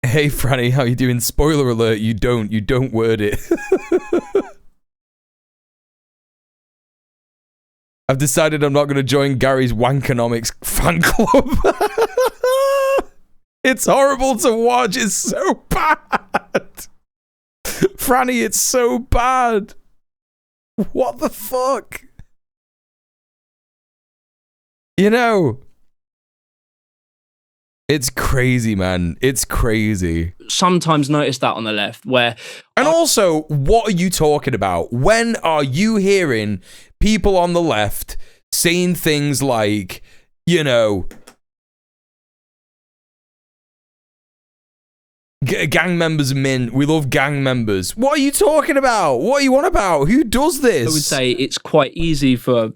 Speaker 1: Hey Franny, how you doing? Spoiler alert, you don't word it. I've decided I'm not going to join Gary's Wankonomics fan club. It's horrible to watch. It's so bad. Franny, it's so bad. What the fuck? You know, it's crazy, man. It's crazy.
Speaker 7: Sometimes notice that on the left where...
Speaker 1: And also, what are you talking about? When are you hearing people on the left saying things like, you know, gang members min, we love gang members. What are you talking about? What are you on about? Who does this?
Speaker 7: I would say it's quite easy for,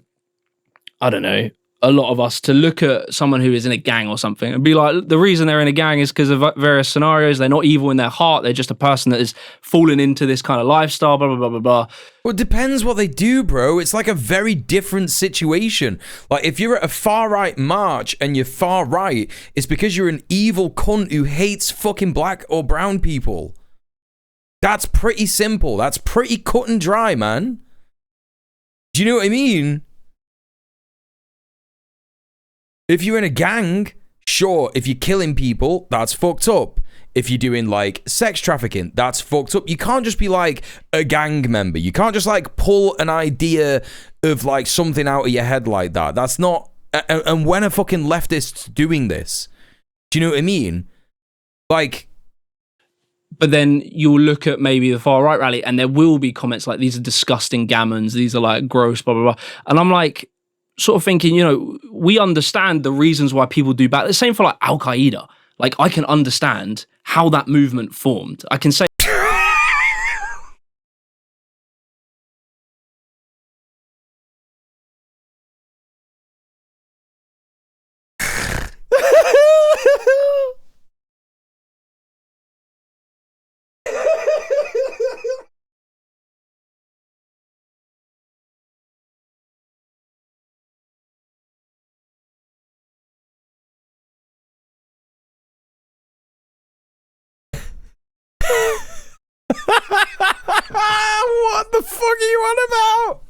Speaker 7: I don't know, a lot of us to look at someone who is in a gang or something and be like, the reason they're in a gang is because of various scenarios. They're not evil in their heart. They're just a person that is fallen into this kind of lifestyle, blah, blah, blah, blah, blah.
Speaker 1: Well, it depends what they do, bro. It's like a very different situation. Like, if you're at a far-right march and you're far-right, it's because you're an evil cunt who hates fucking black or brown people. That's pretty simple. That's pretty cut and dry, man. Do you know what I mean? If you're in a gang, sure, if you're killing people, that's fucked up. If you're doing, like, sex trafficking, that's fucked up. You can't just be, like, a gang member. You can't just, like, pull an idea of, like, something out of your head like that. That's not... And when are fucking leftists doing this? Do you know what I mean? Like...
Speaker 7: But then you'll look at maybe the far right rally and there will be comments like, these are disgusting gammons, these are, like, gross, blah, blah, blah. And I'm like... sort of thinking, you know, we understand the reasons why people do bad. The same for like Al Qaeda. Like, I can understand how that movement formed. I can say.
Speaker 1: What the fuck are you on about?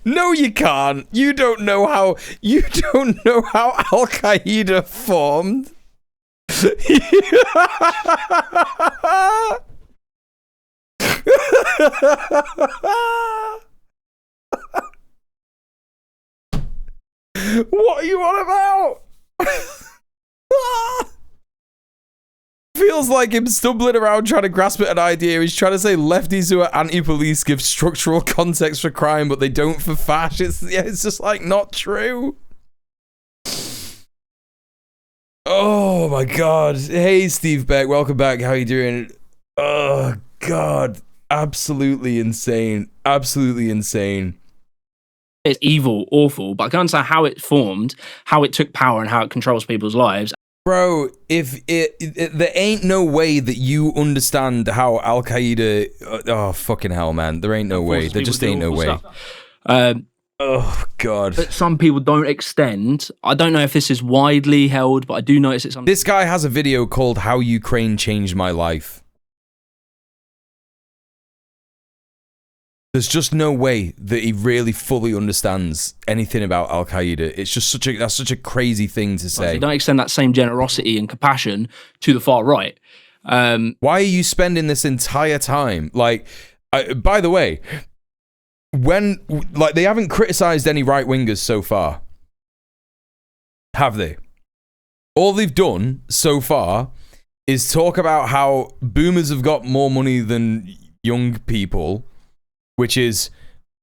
Speaker 1: No, you can't. You don't know how Al Qaeda formed. What are you on about? feels like him stumbling around trying to grasp at an idea. He's trying to say lefties who are anti-police give structural context for crime, but they don't for fascists. Yeah, it's just like not true. Oh my God. Hey, Steve Beck, welcome back. How you doing? Oh God, absolutely insane. Absolutely insane.
Speaker 3: It's evil, awful, but I can understand how it formed, how it took power, and how it controls people's lives.
Speaker 1: Bro, if there ain't no way that you understand how Al Qaeda. Oh fucking hell, man! There ain't no way. There just ain't no way. Oh God!
Speaker 3: But some people don't extend. I don't know if this is widely held, but I do notice it's.
Speaker 1: This guy has a video called "How Ukraine Changed My Life." There's just no way that he really fully understands anything about Al Qaeda. It's just that's such a crazy thing to say.
Speaker 3: You don't extend that same generosity and compassion to the far right.
Speaker 1: Why are you spending this entire time? Like, by the way, they haven't criticized any right wingers so far, have they? All they've done so far is talk about how boomers have got more money than young people. Which is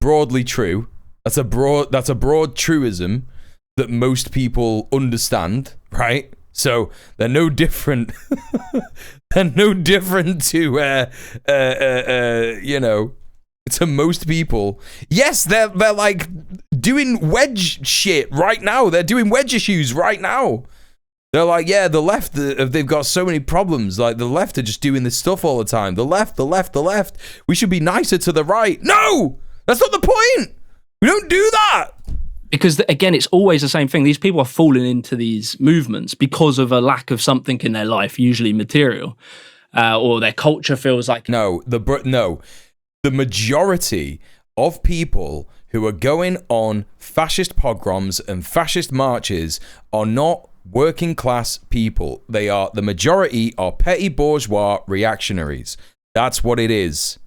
Speaker 1: broadly true. That's a broad truism that most people understand, right? So they're no different. They're no different to to most people. Yes, they're like doing wedge shit right now. They're doing wedge issues right now. They're like, yeah, the left, they've got so many problems. Like, the left are just doing this stuff all the time. The left. We should be nicer to the right. No! That's not the point! We don't do that!
Speaker 3: Because, again, it's always the same thing. These people are falling into these movements because of a lack of something in their life, usually material. Or their culture feels like...
Speaker 1: No, the majority of people who are going on fascist pogroms and fascist marches are not working class people. The majority are petty bourgeois reactionaries. That's what it is.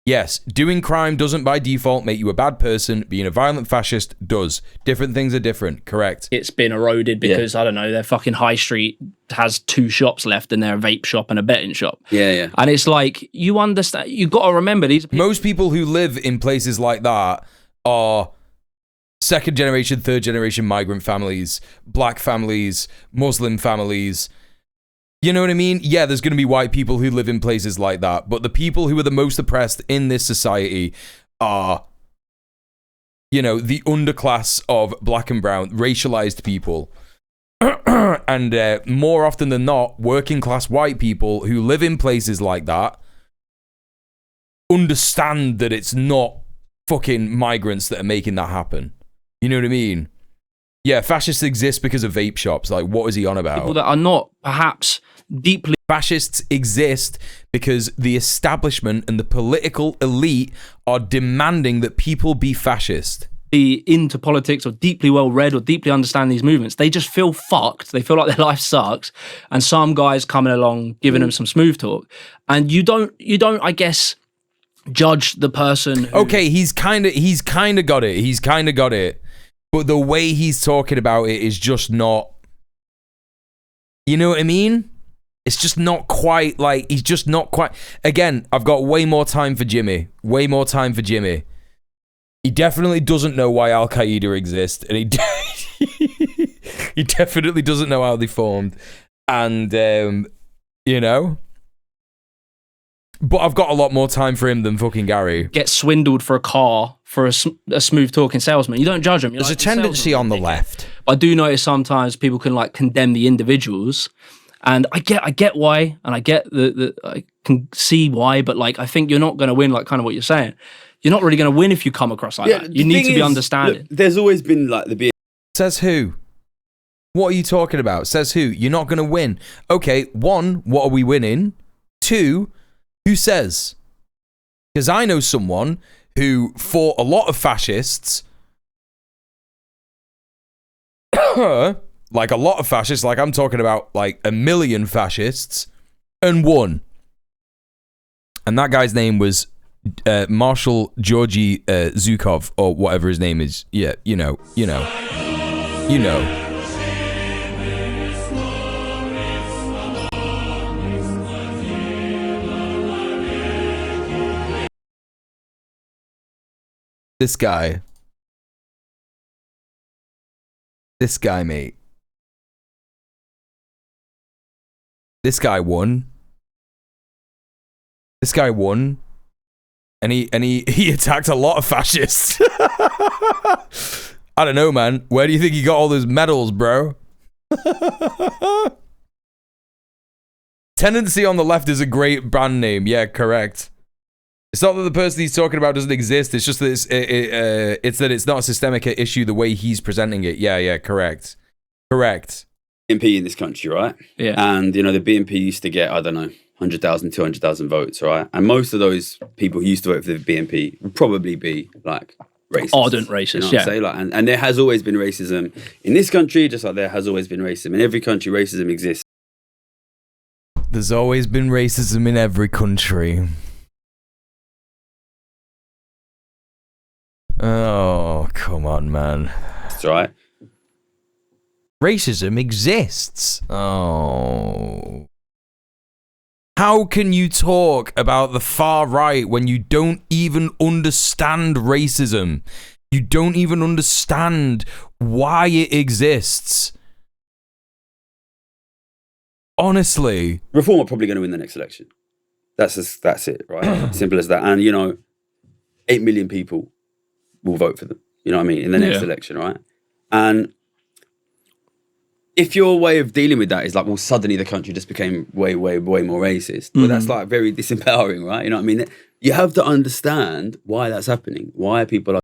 Speaker 1: Yes, doing crime doesn't by default make you a bad person. Being a violent fascist does. Different things are different, correct?
Speaker 3: It's been eroded because, I don't know, their fucking high street has 2 shops left and they're a vape shop and a betting shop.
Speaker 21: Yeah.
Speaker 3: And it's like, you understand, you got to remember these people.
Speaker 1: Most people who live in places like that are second generation, third generation migrant families, black families, Muslim families. You know what I mean? Yeah, there's going to be white people who live in places like that, but the people who are the most oppressed in this society are, the underclass of black and brown, racialized people. And more often than not, working class white people who live in places like that understand that it's not fucking migrants that are making that happen. You know what I mean? Yeah, fascists exist because of vape shops. Like, what is he on about?
Speaker 3: People that are not perhaps deeply...
Speaker 1: Fascists exist because the establishment and the political elite are demanding that people be fascist.
Speaker 3: Into politics or deeply well read or deeply understand these movements. They just feel fucked. They feel like their life sucks. And some guy's coming along giving them some smooth talk. And you don't, I guess, judge the person.
Speaker 1: Okay, he's kind of got it. He's kind of got it. But the way he's talking about it is just not, you know what I mean? It's just not quite like, he's just not quite. Again, I've got way more time for Jimmy. Way more time for Jimmy. He definitely doesn't know why Al Qaeda exists, and he definitely doesn't know how they formed. And, but I've got a lot more time for him than fucking Gary.
Speaker 3: Get swindled for a car for a smooth talking salesman. You don't judge him.
Speaker 1: There's a tendency on the left.
Speaker 3: I do notice sometimes people can condemn the individuals, and I get why, and I get I can see why, but I think you're not going to win. Kind of what you're saying, you're not really going to win if you come across like that. You need to be understanding.
Speaker 21: Look, there's always been the
Speaker 1: Says who? What are you talking about? Says who? You're not going to win. Okay, 1, what are we winning? 2, who says? Because I know someone who fought a lot of fascists. Like a lot of fascists, I'm talking about 1 million fascists, and won. And that guy's name was Marshal Georgy Zhukov, or whatever his name is. Yeah, you know. This guy, mate. This guy won. And he attacked a lot of fascists. I don't know, man. Where do you think he got all those medals, bro? Tendency on the left is a great brand name. Yeah, correct. It's not that the person he's talking about doesn't exist. It's just that it's that it's not a systemic issue the way he's presenting it. Yeah, correct.
Speaker 21: BNP in this country, right?
Speaker 3: Yeah.
Speaker 21: And, you know, the BNP used to get, I don't know, 100,000, 200,000 votes, right? And most of those people who used to vote for the BNP would probably be, like, racist.
Speaker 3: Ardent racist,
Speaker 21: you know what I'm saying? Like, and there has always been racism in this country, just like there has always been racism. In every country, racism exists.
Speaker 1: There's always been racism in every country. Oh, come on, man.
Speaker 21: That's right.
Speaker 1: Racism exists. Oh. How can you talk about the far right when you don't even understand racism? You don't even understand why it exists. Honestly.
Speaker 21: Reform are probably going to win the next election. That's it, right? Simple as that. And, you know, 8 million people will vote for them. You know what I mean? In the next election, right? And if your way of dealing with that is like, well, suddenly the country just became way, way, way more racist. Well, that's like very disempowering, right? You know what I mean? You have to understand why that's happening. Why people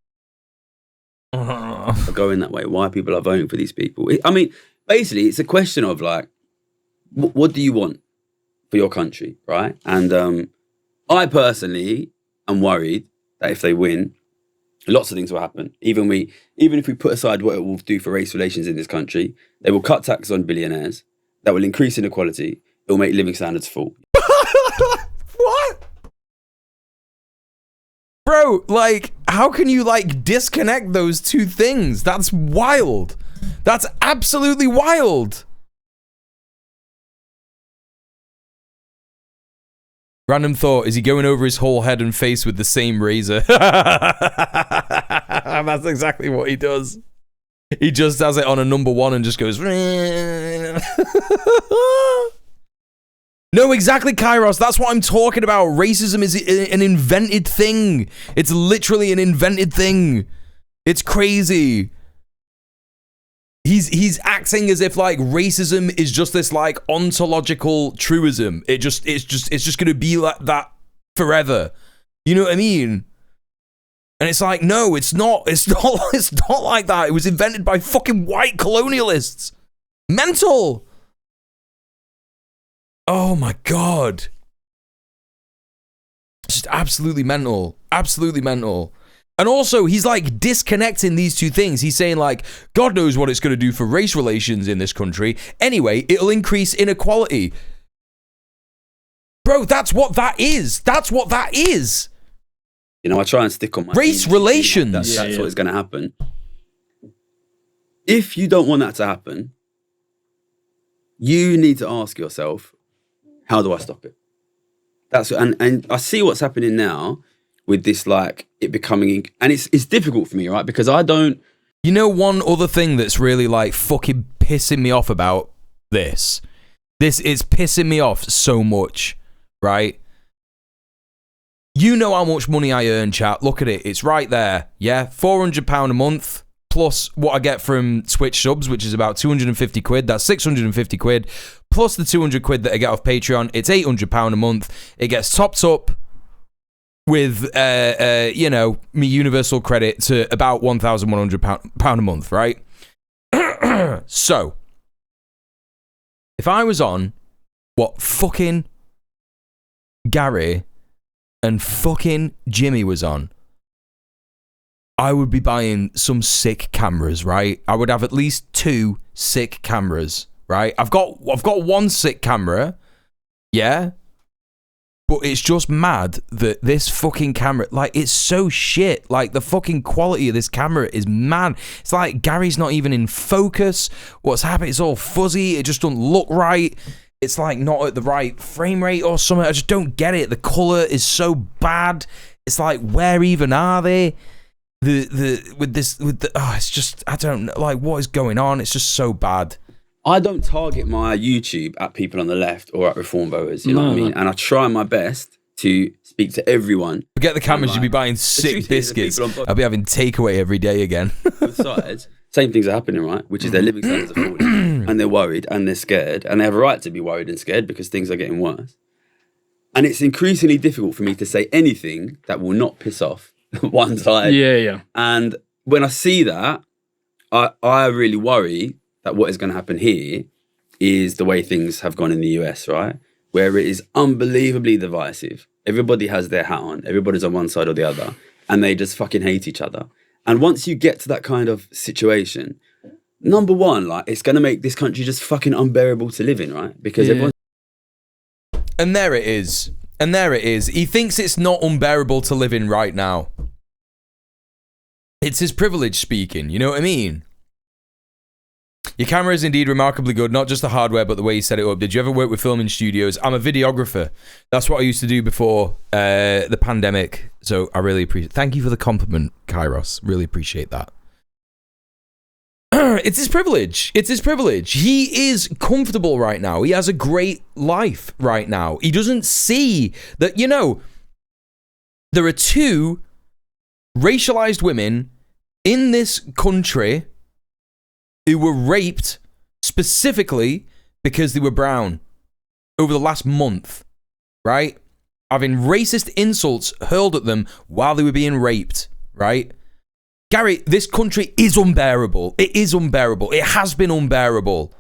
Speaker 21: are going that way. Why people are voting for these people. I mean, basically, it's a question of like, what do you want for your country, right? And I personally am worried that if they win, lots of things will happen. Even if we put aside what it will do for race relations in this country, they will cut tax on billionaires. That will increase inequality. It will make living standards fall.
Speaker 1: What? Bro, like, how can you, like, disconnect those two things? That's wild. That's absolutely wild. Random thought, is he going over his whole head and face with the same razor? That's exactly what he does. He just has it on a number one and just goes... No, exactly, Kairos. That's what I'm talking about. Racism is an invented thing. It's literally an invented thing. It's crazy. He's acting as if like racism is just this like ontological truism. It's just gonna be like that forever. You know what I mean? And it's like, no, it's not like that. It was invented by fucking white colonialists. Mental. Oh my god. Just absolutely mental. Absolutely mental. And also, he's like disconnecting these two things. He's saying like, God knows what it's going to do for race relations in this country. Anyway, it'll increase inequality. Bro, that's what that is. That's what that is.
Speaker 21: You know, I try and stick on my
Speaker 1: race relations.
Speaker 21: That's what is going to happen. If you don't want that to happen, you need to ask yourself, how do I stop it? And I see what's happening now with this, like, it becoming... And it's difficult for me, right? Because I don't...
Speaker 1: You know one other thing that's really, like, fucking pissing me off about this? This is pissing me off so much, right? You know how much money I earn, chat. Look at it. It's right there. Yeah? £400 a month, plus what I get from Twitch subs, which is about 250 quid. That's 650 quid. Plus the 200 quid that I get off Patreon. It's £800 a month. It gets topped up with, you know, me universal credit to about £1,100 a month, right? So, if I was on what fucking Gary and fucking Jimmy was on, I would be buying some sick cameras, right? I would have at least 2 sick cameras, right? I've got one sick camera, yeah? But it's just mad that this fucking camera, like, it's so shit. Like, the fucking quality of this camera is mad. It's like Gary's not even in focus. What's happening? It's all fuzzy. It just doesn't look right. It's like not at the right frame rate or something. I just don't get it. The color is so bad. It's like, where even are they? it's just, I don't know, like, what is going on? It's just so bad.
Speaker 21: I don't target my YouTube at people on the left or at reform voters, you know what I mean? And I try my best to speak to everyone.
Speaker 1: Forget the cameras, you'd be buying sick biscuits. I'll be having takeaway every day again.
Speaker 21: Both sides, same things are happening, right? Which is their living standards are falling, and they're worried and they're scared, and they have a right to be worried and scared because things are getting worse. And it's increasingly difficult for me to say anything that will not piss off one side.
Speaker 7: Yeah.
Speaker 21: And when I see that, I really worry that what is going to happen here is the way things have gone in the US, right? Where it is unbelievably divisive. Everybody has their hat on. Everybody's on one side or the other. And they just fucking hate each other. And once you get to that kind of situation, number one, like, it's going to make this country just fucking unbearable to live in, right? Because everyone's...
Speaker 1: And there it is. And there it is. He thinks it's not unbearable to live in right now. It's his privilege speaking, you know what I mean? Your camera is indeed remarkably good, not just the hardware, but the way you set it up. Did you ever work with filming studios? I'm a videographer. That's what I used to do before the pandemic. So I really appreciate it. Thank you for the compliment, Kairos. Really appreciate that. It's his privilege. It's his privilege. He is comfortable right now. He has a great life right now. He doesn't see that, you know, there are two racialized women in this country who were raped specifically because they were brown over the last month, right? Having racist insults hurled at them while they were being raped, right? Gary, this country is unbearable. It is unbearable. It has been unbearable.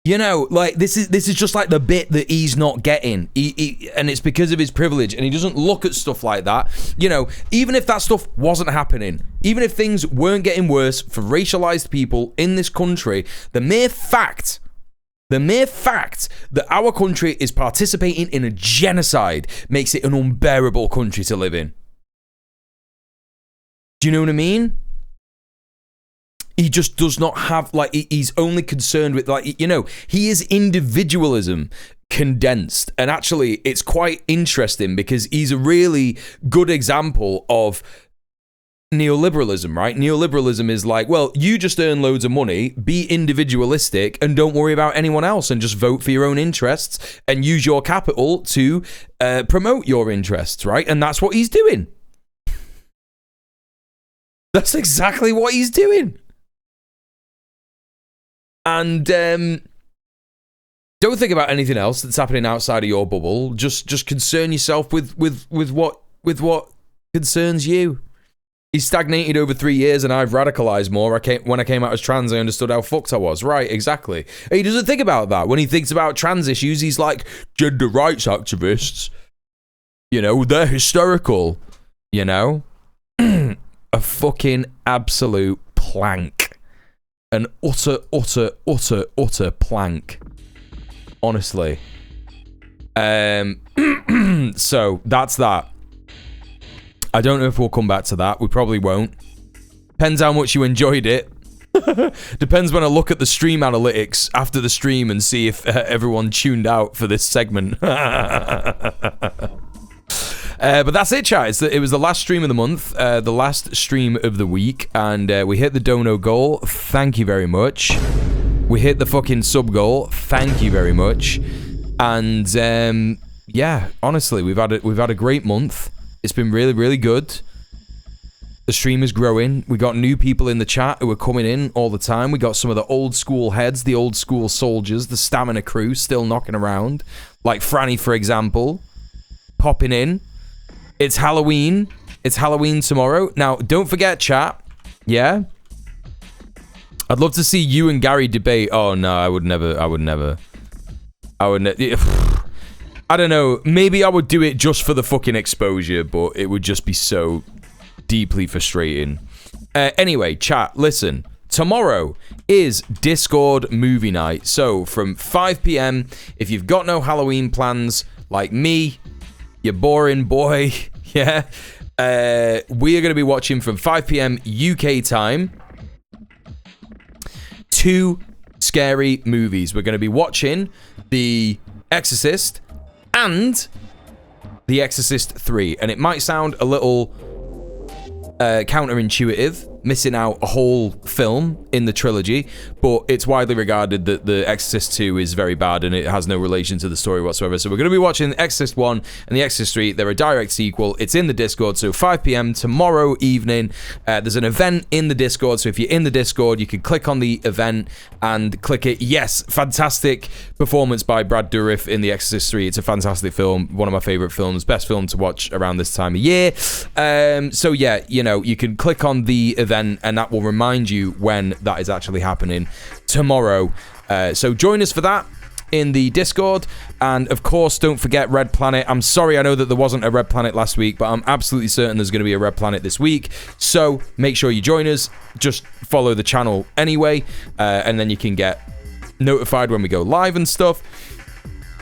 Speaker 1: You know, like, this is just like the bit that he's not getting. And it's because of his privilege, and he doesn't look at stuff like that. You know, even if that stuff wasn't happening, even if things weren't getting worse for racialized people in this country, the mere fact that our country is participating in a genocide makes it an unbearable country to live in. Do you know what I mean? He just does not have, like, he's only concerned with, like, you know, he is individualism condensed. And actually, it's quite interesting because he's a really good example of neoliberalism, right? Neoliberalism is like, well, you just earn loads of money, be individualistic, and don't worry about anyone else, and just vote for your own interests and use your capital to promote your interests, right? And that's what he's doing. That's exactly what he's doing. And don't think about anything else that's happening outside of your bubble. Just concern yourself with what concerns you. He's stagnated over 3 years, and I've radicalized more. When I came out as trans, I understood how fucked I was. Right, exactly. He doesn't think about that. When he thinks about trans issues, he's like, gender rights activists, you know, they're hysterical, you know? A fucking absolute plank. An utter plank. Honestly. So, that's that. I don't know if we'll come back to that. We probably won't. Depends how much you enjoyed it. Depends when I look at the stream analytics after the stream and see if everyone tuned out for this segment. But that's it, chat. It was the last stream of the month, the last stream of the week, and we hit the dono goal. Thank you very much. We hit the fucking sub goal. Thank you very much. And yeah, honestly, we've had a great month. It's been really, really good. The stream is growing. We got new people in the chat who are coming in all the time. We got some of the old school heads, the old school soldiers, the stamina crew still knocking around, like Franny, for example, popping in. It's Halloween. It's Halloween tomorrow. Now, don't forget, chat. Yeah? I'd love to see you and Gary debate. Oh, no, I would never. I don't know. Maybe I would do it just for the fucking exposure, but it would just be so deeply frustrating. Anyway, chat, listen. Tomorrow is Discord movie night. So, from 5 p.m., if you've got no Halloween plans, like me, you boring boy, yeah, we are going to be watching from 5 p.m. UK time 2 scary movies. We're going to be watching The Exorcist and The Exorcist 3. And it might sound a little counterintuitive, missing out a whole film in the trilogy, but it's widely regarded that The Exorcist 2 is very bad and it has no relation to the story whatsoever. So we're going to be watching The Exorcist 1 and The Exorcist 3. They're a direct sequel. It's in the Discord, so 5 p.m. tomorrow evening. There's an event in the Discord, so if you're in the Discord, you can click on the event and click it. Yes, fantastic performance by Brad Dourif in The Exorcist 3. It's a fantastic film, one of my favorite films, best film to watch around this time of year. So yeah, you know, you can click on the event and that will remind you when that is actually happening tomorrow. So join us for that in the Discord, and of course don't forget Red Planet. I'm sorry, I know that there wasn't a Red Planet last week, but I'm absolutely certain there's going to be a Red Planet this week, so make sure you join us. Just follow the channel anyway, and then you can get notified when we go live and stuff.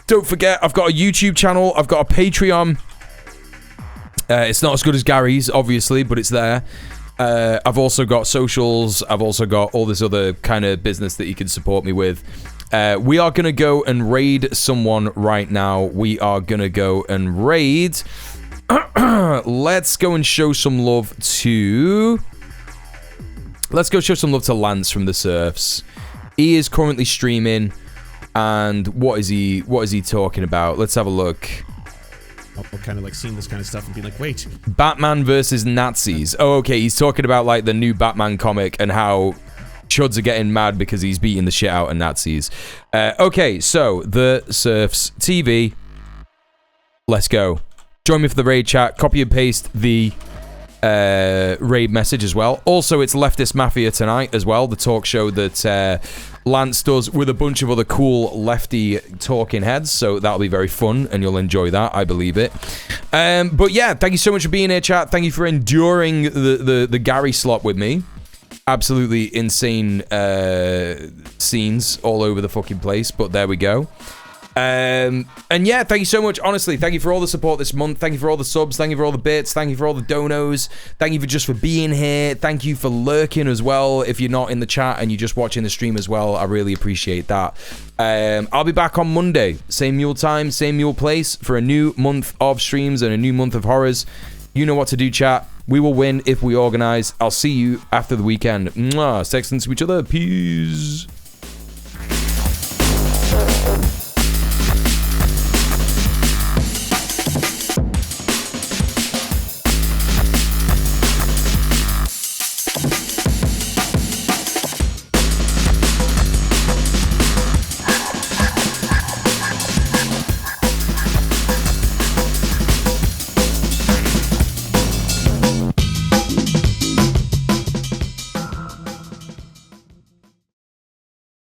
Speaker 1: Don't forget, I've got a YouTube channel, I've got a Patreon. It's not as good as Gary's, obviously, but it's there. I've also got socials. I've also got all this other kind of business that you can support me with. We are going to go and raid someone right now. We are going to go and raid. Let's go and show some love to... Let's go show some love to Lance from the Surfs. He is currently streaming. And what is he talking about? Let's have a look.
Speaker 4: Kind of like seeing this kind of stuff and being like, wait.
Speaker 1: Batman versus Nazis. Oh, okay. He's talking about like the new Batman comic and how chuds are getting mad because he's beating the shit out of Nazis. Okay, so the Surfs TV. Let's go. Join me for the raid chat. Copy and paste the raid message as well. Also, it's Leftist Mafia tonight as well, the talk show that Lance does with a bunch of other cool lefty talking heads, so that'll be very fun and you'll enjoy that, I believe it. But yeah, thank you so much for being here, chat. Thank you for enduring the Gary slot with me. Absolutely insane scenes all over the fucking place, but there we go. And yeah, thank you so much. Honestly, thank you for all the support this month. Thank you for all the subs. Thank you for all the bits. Thank you for all the donos. Thank you for being here. Thank you for lurking as well. If you're not in the chat and you're just watching the stream as well, I really appreciate that. I'll be back on Monday. Same mule time, same mule place for a new month of streams and a new month of horrors. You know what to do, chat. We will win if we organize. I'll see you after the weekend. Mwah. Sextants to each other. Peace.